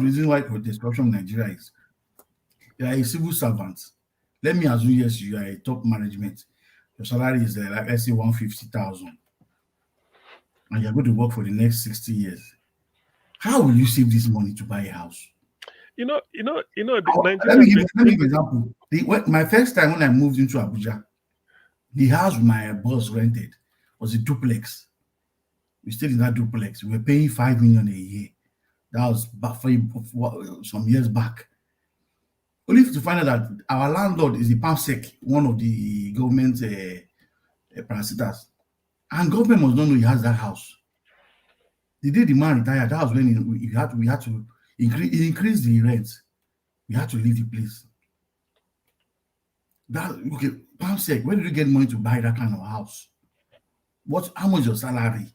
the reasons why there's corruption in Nigeria is you are a civil servant. Let me assume, yes, you are a top management. Your salary is like, let's say 150,000, and you're going to work for the next 60 years. How will you save this money to buy a house? The Let me give an example. My first time when I moved into Abuja, the house my boss rented was a duplex. We stayed in that duplex. We were paying 5 million a year. That was some years back. Only to find out that our landlord is the PAMSEC, one of the government parasiters. And government must not know he has that house. The day the man retired, that was when we had to increase the rent. We had to leave the place. PAMSEC, where did you get money to buy that kind of house? How much your salary?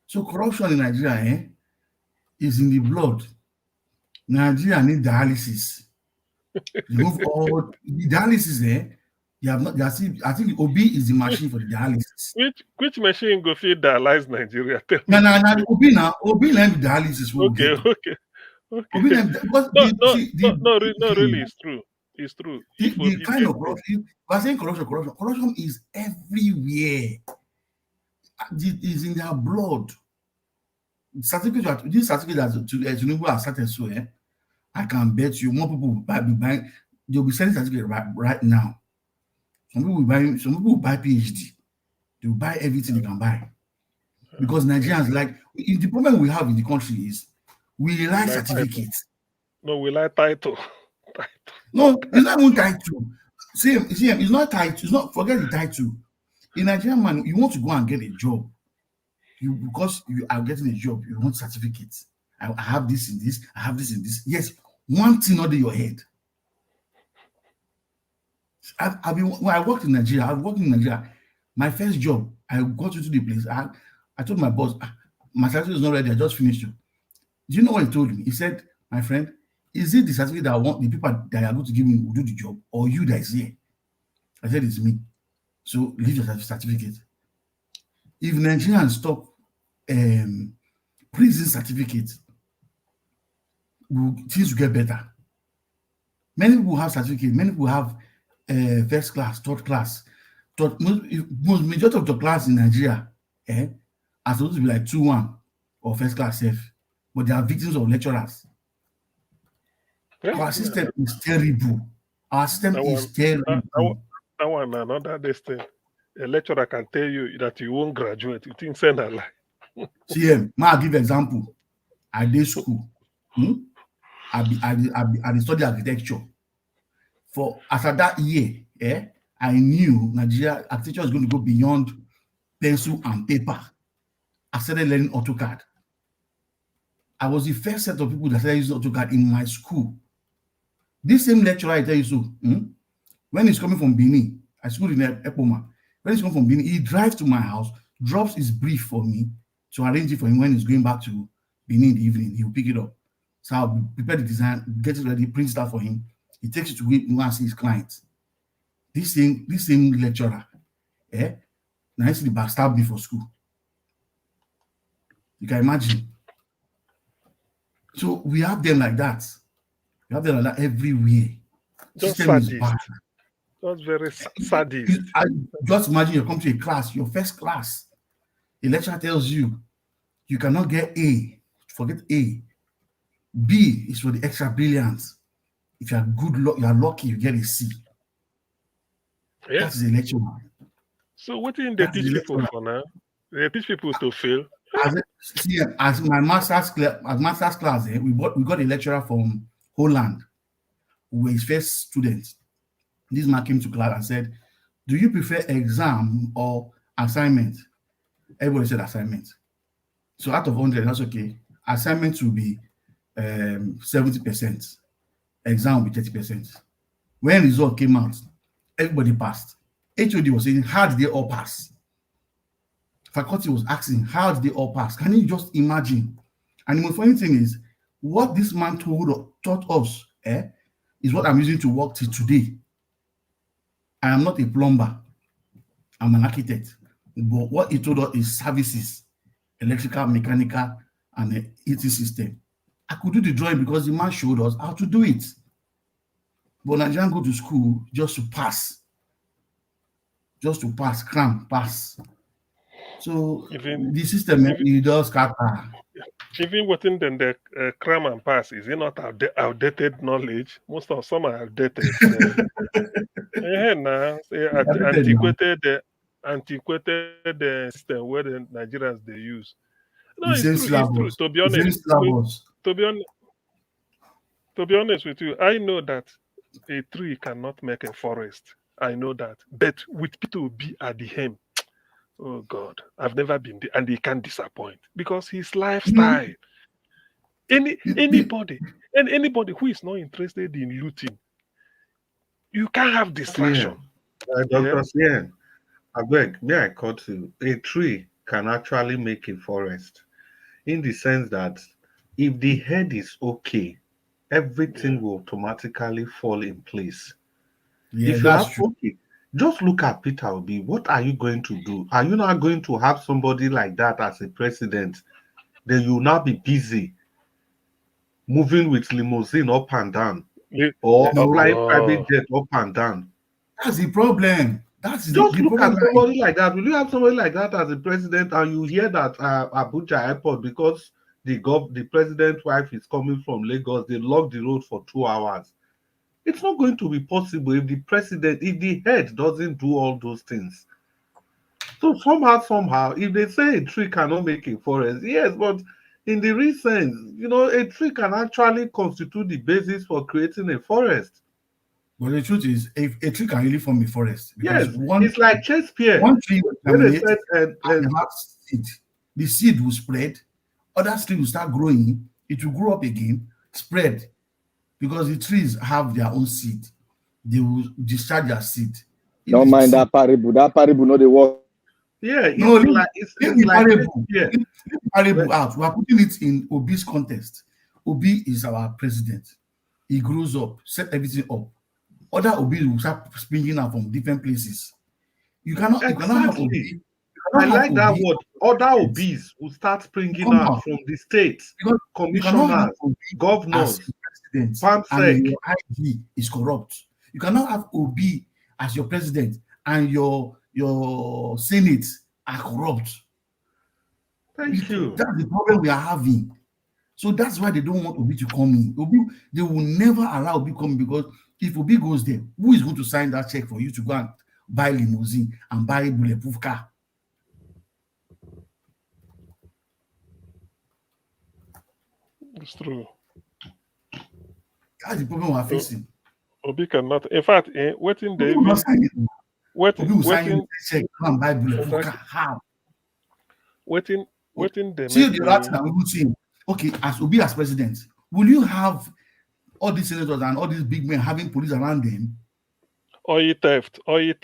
So corruption in Nigeria is in the blood. Nigeria need dialysis. Remove all the dialysis. I think Obi is the machine for the dialysis. Which machine go feed dialyze Nigeria? Obi learn dialysis. Okay. Really, it's true. It's true. The kind of corruption, we're saying corruption is everywhere. It is in their blood. This certificate that Tinubu has started, so I can bet you more people will be buying. They'll be selling certificate right now. Some people will buy PhD. They'll buy everything they can buy. Because Nigerians the problem we have in the country is we like certificates. No, we like title. No, it's not even title. See, it's not title. It's not, forget the title. In Nigerian man, you want to go and get a job. Because you are getting a job, you want certificates. I have this in this, I have this in this. Yes, one thing under your head. When I worked in Nigeria, my first job, I got into the place. I told my boss, my certificate is not ready, I just finished it. Do you know what he told me? He said, my friend, is it the certificate that I want the people that are going to give me will do the job, or you that is here? I said, it's me. So leave your certificate. If Nigerians stop prison certificates, things will get better. Many people have certificates. Many people have first class, third class. Majority of the class in Nigeria are supposed to be like 2-1 or first class safe, but they are victims of lecturers. Our system is terrible. Our system is terrible. That one, another this thing. A lecturer can tell you that you won't graduate. You think send a lie. See, I'll give example. I did school. I study architecture. For after that year, I knew Nigeria architecture is going to go beyond pencil and paper. I started learning AutoCAD. I was the first set of people that started using AutoCAD in my school. This same lecturer, I tell you so, when he's coming from Benin, I schooled in Epoma. When he's coming from Benin, he drives to my house, drops his brief for me to arrange it for him when he's going back to Benin in the evening. He'll pick it up. So I'll prepare the design, get it ready, print that for him. He takes it to go and see his clients. This same lecturer, nicely backstabbed me for school. You can imagine. So we have them like that. We have them like that everywhere. Just System is sadist. bad. Just very sadist. Just imagine you come to a class, your first class. The lecturer tells you, you cannot get A. Forget A. B is for the extra brilliance. If you are you are lucky, you get a C. Yeah. That is a lecturer. So what do they teach people for now? They teach people to fail. As my master's class, we got a lecturer from Holland who were his first students. This man came to class and said, "Do you prefer exam or assignment?" Everybody said assignment. So out of 100, that's okay. Assignment will be 70%. Exam will be 30%. When result came out, everybody passed. HOD was saying, how did they all pass? Faculty was asking, how did they all pass? Can you just imagine? And the most funny thing is, what this man taught us is what I'm using to work till today. I am not a plumber. I'm an architect. But what he told us is services, electrical, mechanical, and the heating system. I could do the drawing because the man showed us how to do it. But Nigerians go to school just to pass. Just to pass, cram, pass. So the system it does scatter. Even within the cram and pass, is it not outdated knowledge? Most of some are outdated. Antiquated system where the Nigerians they use. No, it's true. It's true. To be honest with you, I know that a tree cannot make a forest. I know that. But with Peter Obi at the helm, oh God, I've never been there, and he can't disappoint because his lifestyle. Anybody who is not interested in looting, you can't have distraction. Dr. CN, I beg, may I cut you? A tree can actually make a forest in the sense that if the head is okay, everything will automatically fall in place. Yeah, if you have okay, just look at Peter Obi. What are you going to do? Are you not going to have somebody like that as a president? Then you will now be busy moving with limousine up and down, or flying private jet up and down. That's the problem. Just look at somebody like that. Will you have somebody like that as a president, and you hear that Abuja airport, because the president's wife is coming from Lagos, they lock the road for 2 hours? It's not going to be possible if the head doesn't do all those things. So somehow, if they say a tree cannot make a forest, yes, but in the real sense, a tree can actually constitute the basis for creating a forest. But the truth is, a tree can really form a forest. Yes, it's like Shakespeare. One tree will germinate and have seed. The seed will spread. Other trees will start growing. It will grow up again, spread. Because the trees have their own seed. They will discharge their seed. Don't mind that parable. That parable, no, they work. Yeah, it's like parable out. We are putting it in Obi's context. Obi is our president. He grows up, set everything up. Other Obis will start springing out from different places. You cannot have Obi. I like that word. Other Obis will start springing out from the states, commissioners, governors, and your IG is corrupt. You cannot have Obi as your president and your Senate are corrupt. Thank you. That's the problem we are having. So that's why they don't want Obi to come in. They will never allow Obi come in, because if Obi goes there, who is going to sign that check for you to go and buy limousine and buy a bulletproof car? It's true. That's the problem we're facing. Obi cannot. In fact, waiting Obi will not sign it. Obi will sign waiting, check and buy bulletproof car. How? waiting. They See make the me. last thing I'm saying. Okay, as Obi as president, will you have all these senators and all these big men having police around them? Oil theft. You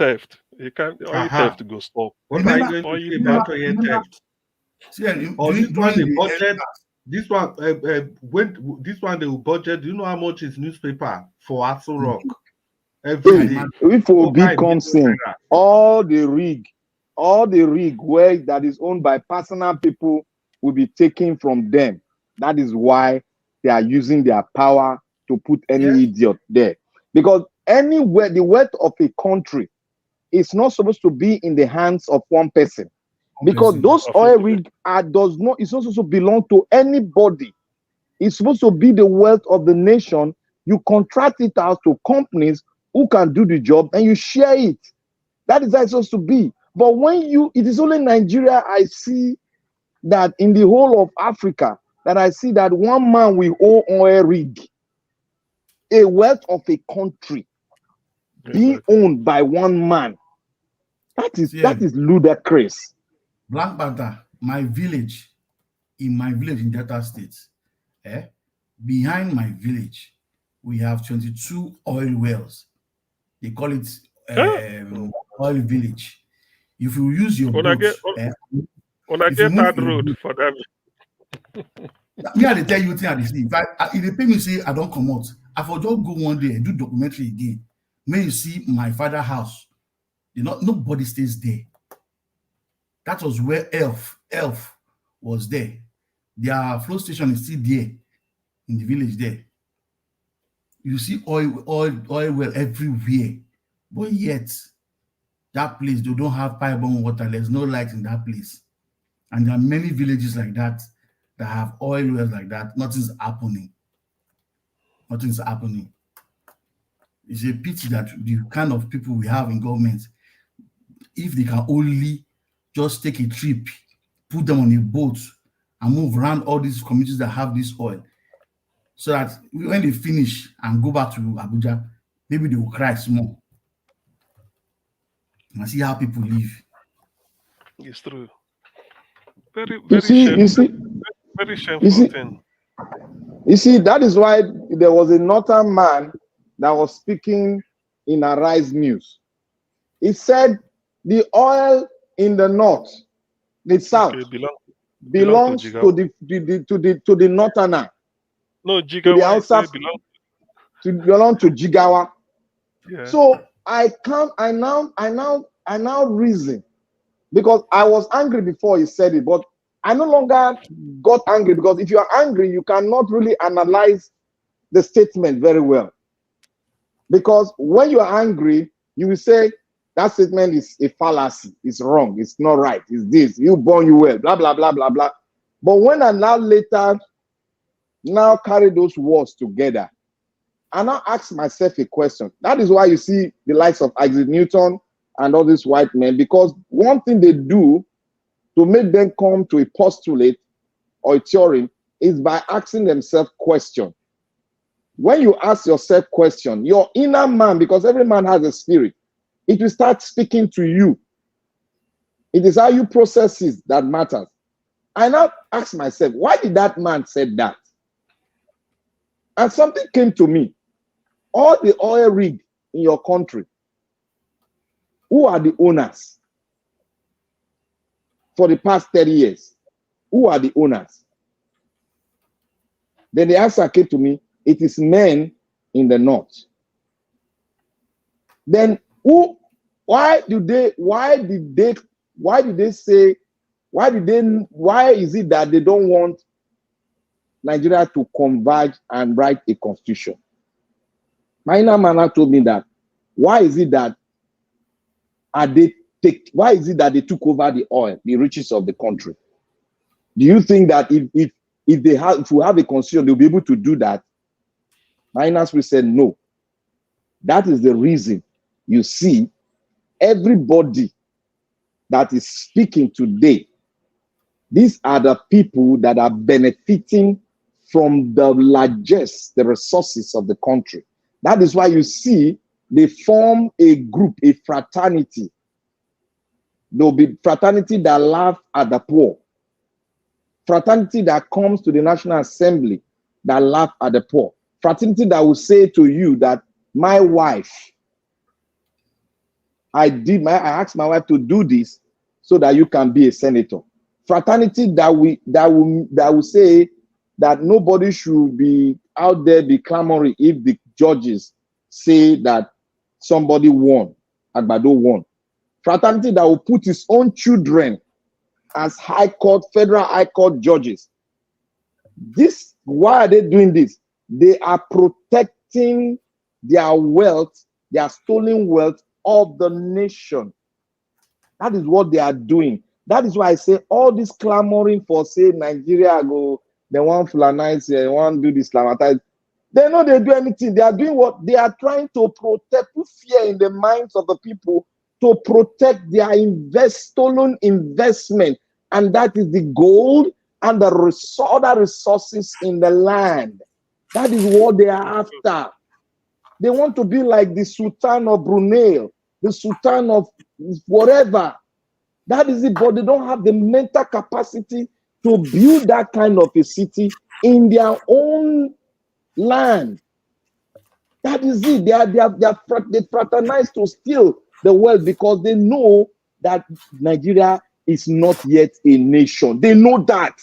can't. Oil theft go stop. What are you going to say about oil theft? Or this one, the budget. This one, when this one they will budget. Do you know how much is newspaper for Aso Rock every day? If Obi comes in, all the rig where that is owned by personal people will be taken from them. That is why they are using their power to put any idiot there. Because anywhere the wealth of a country is not supposed to be in the hands of one person. Because those oil rigs it's not supposed to belong to anybody. It's supposed to be the wealth of the nation. You contract it out to companies who can do the job and you share it. That is how it's supposed to be. But it is only Nigeria I see that in the whole of Africa that I see that one man will own oil rig, a wealth of a country being owned by one man. That is ludicrous. Black Panther, in my village in Delta State, behind my village, we have 22 oil wells. They call it oil village. If you use your boat, when I get that road for them. Me, I tell you thing I see. If they pay me say I don't come out, I for just go one day and do documentary again. When you see my father's house, nobody stays there. That was where Elf was there. Their flow station is still there in the village there. You see oil well everywhere, but yet that place they don't have pipe-borne water. There's no light in that place, and there are many villages like that that have oil wells like that. Nothing's happening. It's a pity that the kind of people we have in government, if they can only just take a trip, put them on a boat, and move around all these communities that have this oil, so that when they finish and go back to Abuja, maybe they will cry small and see how people live. It's true. Very shameful thing. You see, that is why there was a northern man that was speaking in Arise News. He said the oil in the north, the south, belongs to the northerner. No, Jigawa belong to Jigawa. Yeah. So I now reason, because I was angry before he said it, but I no longer got angry, because if you are angry, you cannot really analyze the statement very well. Because when you are angry, you will say that statement is a fallacy, it's wrong, it's not right, it's this, you born you well, blah, blah, blah, blah, blah. But when I later carry those words together, I now ask myself a question. That is why you see the likes of Isaac Newton and all these white men, because one thing they do to make them come to a postulate or a theory is by asking themselves questions. When you ask yourself question, your inner man, because every man has a spirit, it will start speaking to you. It is how you process it that matters. I now ask myself, why did that man say that? And something came to me. All the oil rig in your country, who are the owners? For the past 30 years, who are the owners? Then the answer came to me, it is men in the north. Then why is it that they don't want Nigeria to converge and write a constitution? My inner man told me that why is it that they took over the oil, the riches of the country? Do you think that if if we have a constitution, they'll be able to do that. Miners will say no. That is the reason you see everybody that is speaking today. These are the people that are benefiting from the largest, the resources of the country. That is why you see they form a group, a fraternity. There'll be fraternity that laugh at the poor. Fraternity that comes to the National Assembly that laugh at the poor. Fraternity that will say to you that my wife, I asked my wife to do this so that you can be a senator. Fraternity that will say that nobody should be out there be clamoring if the judges say that somebody won, Agbado won. Fraternity that will put his own children as high court, federal high court judges. Why are they doing this? They are protecting their wealth, their stolen wealth of the nation. That is what they are doing. That is why I say all this clamoring for, say, Nigeria go, they want Fulanize, they want to do this Islamatize. They know they do anything. They are doing what they are trying to protect, put fear in the minds of the people to protect their stolen investment. And that is the gold and the other resources in the land. That is what they are after. They want to be like the Sultan of Brunei, the Sultan of whatever. That is it, but they don't have the mental capacity to build that kind of a city in their own land. That is it. They fraternize to steal the wealth because they know that Nigeria is not yet a nation. They know that.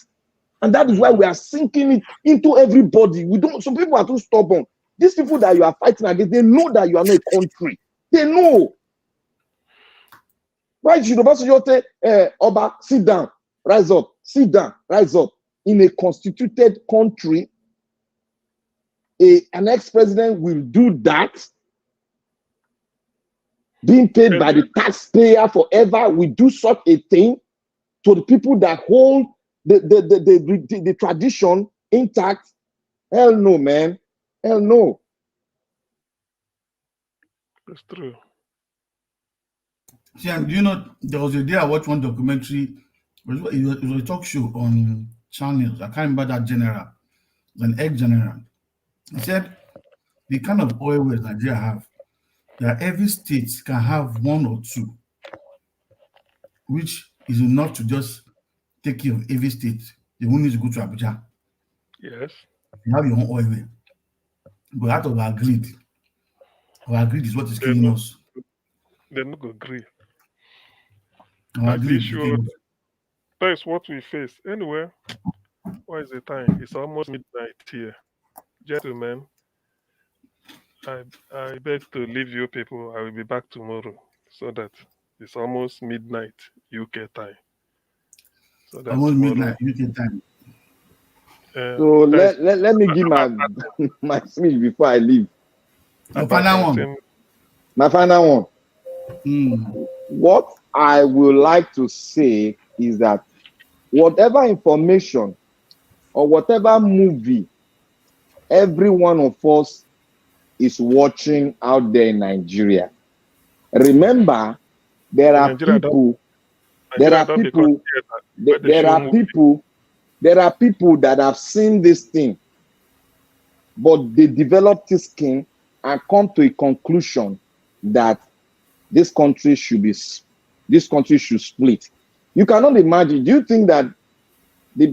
And that is why we are sinking it into everybody. Some people are too stubborn. These people that you are fighting against, they know that you are not a country. They know. Why should Obasanjo say, Oba, sit down, rise up, sit down, rise up? In a constituted country, an ex-president will do that, being paid by the taxpayer forever, will do such a thing to the people that hold the tradition intact. Hell no, man. Hell no. That's true. See, and you know, there was a day I watched one documentary. It was a talk show on channels. I can't remember that general. It was an ex-general. He said the kind of oil wells Nigeria have, that every state can have one or two, which is enough to just take care of every state. They won't need to go to Abuja. Yes. You have your own oil well. But out of our greed is what is killing us. They're not going to agree. Our And greed the issue, that is what we face. Anyway, what is the time? It's almost midnight here. Gentlemen, I beg to leave you people. I will be back tomorrow so that it's almost midnight UK time. So that almost tomorrow, midnight UK time. So let me give my speech before I leave. Your final one. My final one. What I would like to say is that whatever information or whatever movie every one of us is watching out there in Nigeria, remember there are people that have seen this thing, but they develop this thing and come to a conclusion that this country should split. You cannot imagine. Do you think that the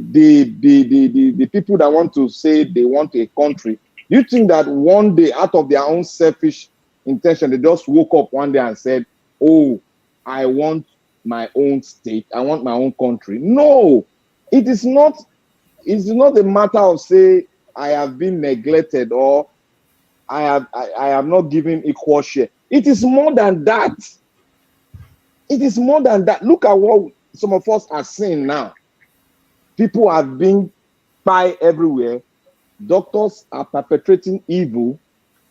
people that want to say they want a country, do you think that one day, out of their own selfish intention, they just woke up one day and said, oh, I want my own state, I want my own country? No, it is not. It's not a matter of say I have been neglected or I have not given equal share. It is more than that. It is more than that. Look at what some of us are seeing now. People are being spied everywhere. Doctors are perpetrating evil.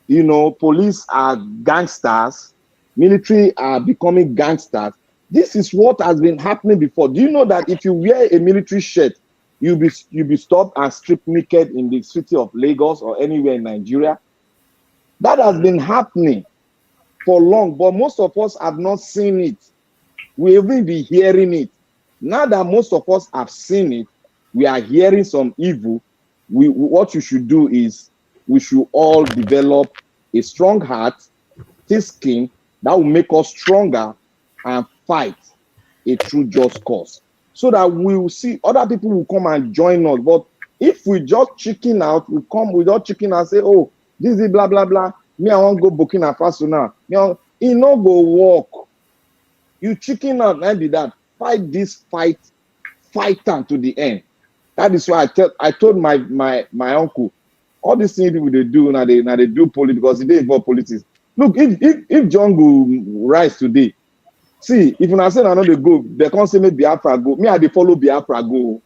You know, police are gangsters. Military are becoming gangsters. This is what has been happening before. Do you know that if you wear a military shirt you'll be stopped and stripped naked in the city of Lagos or anywhere in Nigeria. That has been happening for long, but most of us have not seen it. We even be hearing it. Now that most of us have seen it, we are hearing some evil. What you should do is we should all develop a strong heart, thick skin that will make us stronger and fight a true just cause, so that we will see other people will come and join us. But if we just chicken out, we come without chicken and say, oh, this is blah blah blah. Me, I want go Burkina Faso now. It no go work. You chicken out, and be that. Fight this fight am to the end. That is why I told my uncle, all these things people they do now they do politics because they involve politics. Look, if John go rise today, see, if I say I know they go, they can't say me Biafra go. Me, I they follow Biafra go.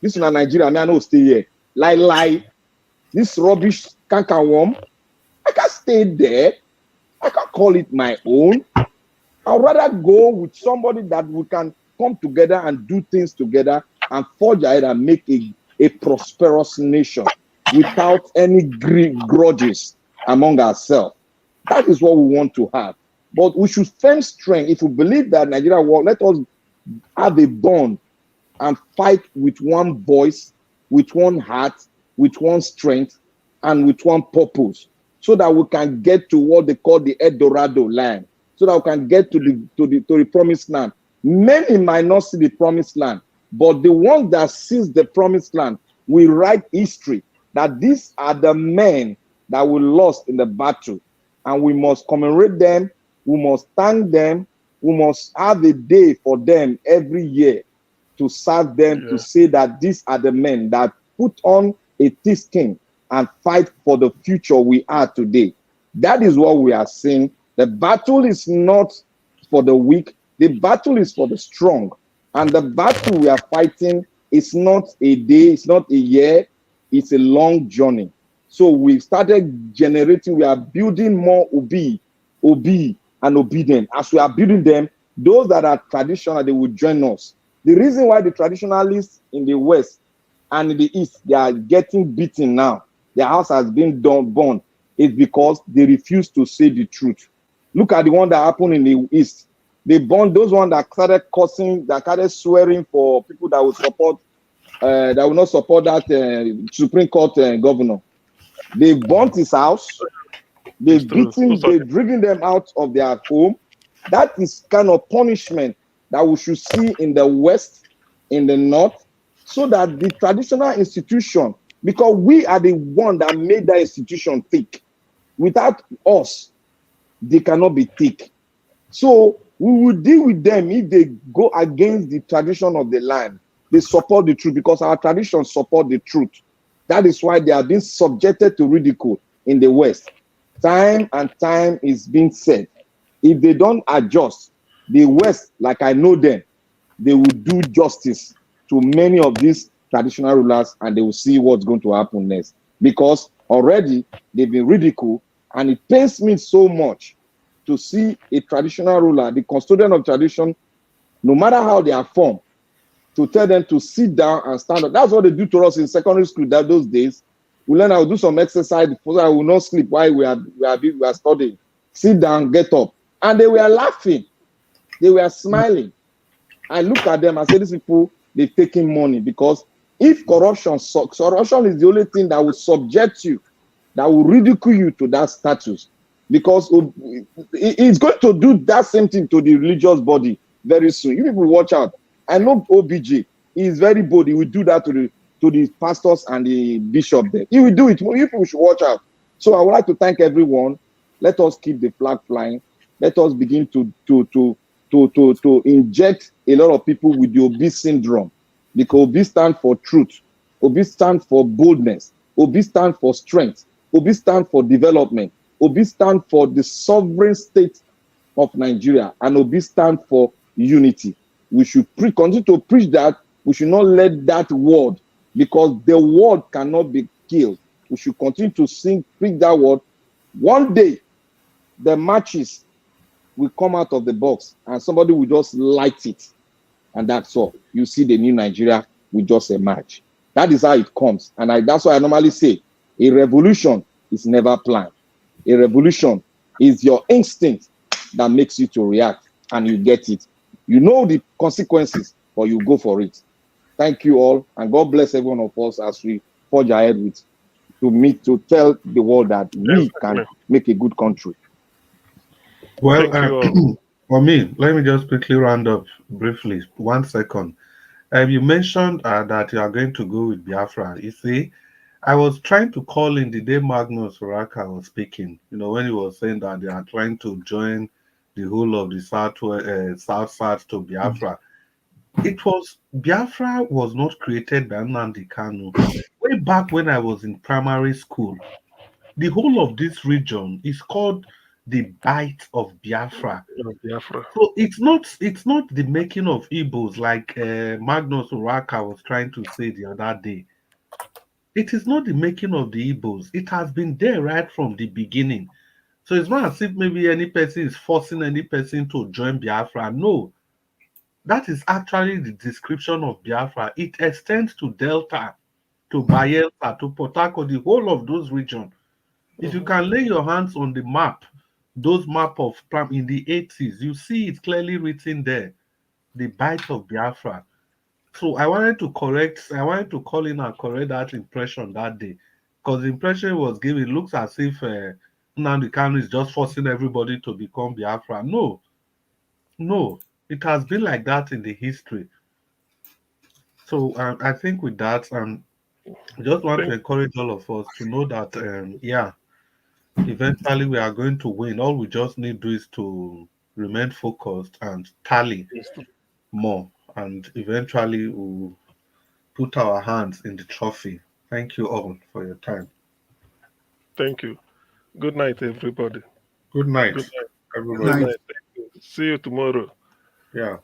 This is Nigeria, me I know stay here. Lie. This rubbish can't warm. I can't stay there. I can't call it my own. I'd rather go with somebody that we can come together and do things together and forge ahead and make a prosperous nation without any grudges among ourselves. That is what we want to have. But we should find strength. If we believe that Nigeria will, let us have a bond and fight with one voice, with one heart, with one strength, and with one purpose, so that we can get to what they call the El Dorado land, so that we can get to the promised land. Many might not see the promised land, but the ones that sees the promised land will write history that these are the men that we lost in the battle, and we must commemorate them. We must thank them. We must have a day for them every year to serve them, to say that these are the men that put on a thick skin and fight for the future we are today. That is what we are seeing. The battle is not for the weak. The battle is for the strong. And the battle we are fighting is not a day, it's not a year, it's a long journey. So we started generating, we are building more obi, and obedient. As we are building them, those that are traditional, they will join us. The reason why the traditionalists in the West and in the East, they are getting beaten now, their house has been burned, is because they refuse to say the truth. Look at the one that happened in the East. They burned those ones that started cursing, that started swearing for people that will support, that will not support that Supreme Court governor. They burnt his house. They beat him. They driven them out of their home. That is kind of punishment that we should see in the West, in the North, so that the traditional institution, because we are the one that made that institution thick. Without us, they cannot be thick. So we will deal with them if they go against the tradition of the land. They support the truth because our traditions support the truth. That is why they are being subjected to ridicule in the West. Time and time is being said. If they don't adjust, the West, like I know them, they will do justice to many of these traditional rulers and they will see what's going to happen next. Because already they've been ridiculed, and it pains me so much to see a traditional ruler, the custodian of tradition, no matter how they are formed, to tell them to sit down and stand up. That's what they do to us in secondary school those days. We learn how to do some exercise so that we will not sleep while we are studying. Sit down, get up. And they were laughing. They were smiling. I look at them and say, these people, they're taking money, because if corruption is the only thing that will subject you, that will ridicule you to that status, because it's going to do that same thing to the religious body very soon. You people watch out. I know OBJ, he is very bold. He will do that to the pastors and the bishop there. He will do it. You people should watch out. So I would like to thank everyone. Let us keep the flag flying. Let us begin to inject a lot of people with the Obi syndrome, because Obi stands for truth. Obi stands for boldness. Obi stands for strength. Obi stands for development. Obi stands for the sovereign state of Nigeria, and Obi stands for unity. We should continue to preach that. We should not let that word, because the word cannot be killed. We should continue to preach that word. One day, the matches will come out of the box and somebody will just light it. And that's all. You see the new Nigeria will just emerge. That is how it comes. And that's why I normally say a revolution is never planned. A revolution is your instinct that makes you to react, and you get it. You know the consequences, but you go for it. Thank you all, and God bless every one of us as we forge ahead to tell the world that we can make a good country. Well, Thank you all. for me, let me just quickly round up briefly. 1 second. You mentioned that you are going to go with Biafra. You see, I was trying to call in the day Magnus Raka was speaking, when he was saying that they are trying to join the whole of the South to Biafra. Biafra was not created by Nnamdi Kanu. Way back when I was in primary school, the whole of this region is called the Bight of Biafra. Biafra. So it's not the making of Igbos like Magnus Uraka was trying to say the other day. It is not the making of the Igbos. It has been there right from the beginning. So it's not as if maybe any person is forcing any person to join Biafra. No, that is actually the description of Biafra. It extends to Delta, to Bayelsa, to Port Harcourt, the whole of those regions. If you can lay your hands on the map, those map of in the 80s, you see it clearly written there, the Bight of Biafra. So I wanted to call in and correct that impression that day, because the impression was given, it looks as if Nnamdi Kanu is just forcing everybody to become Biafra. No, it has been like that in the history. So I think with that, I just want to encourage all of us to know that, eventually we are going to win. All we just need to do is to remain focused and tally more, and eventually we'll put our hands in the trophy. Thank you all for your time. Thank you. Good night, everybody. Good night, Good night. everybody. Good night. Thank you. See you tomorrow. Yeah.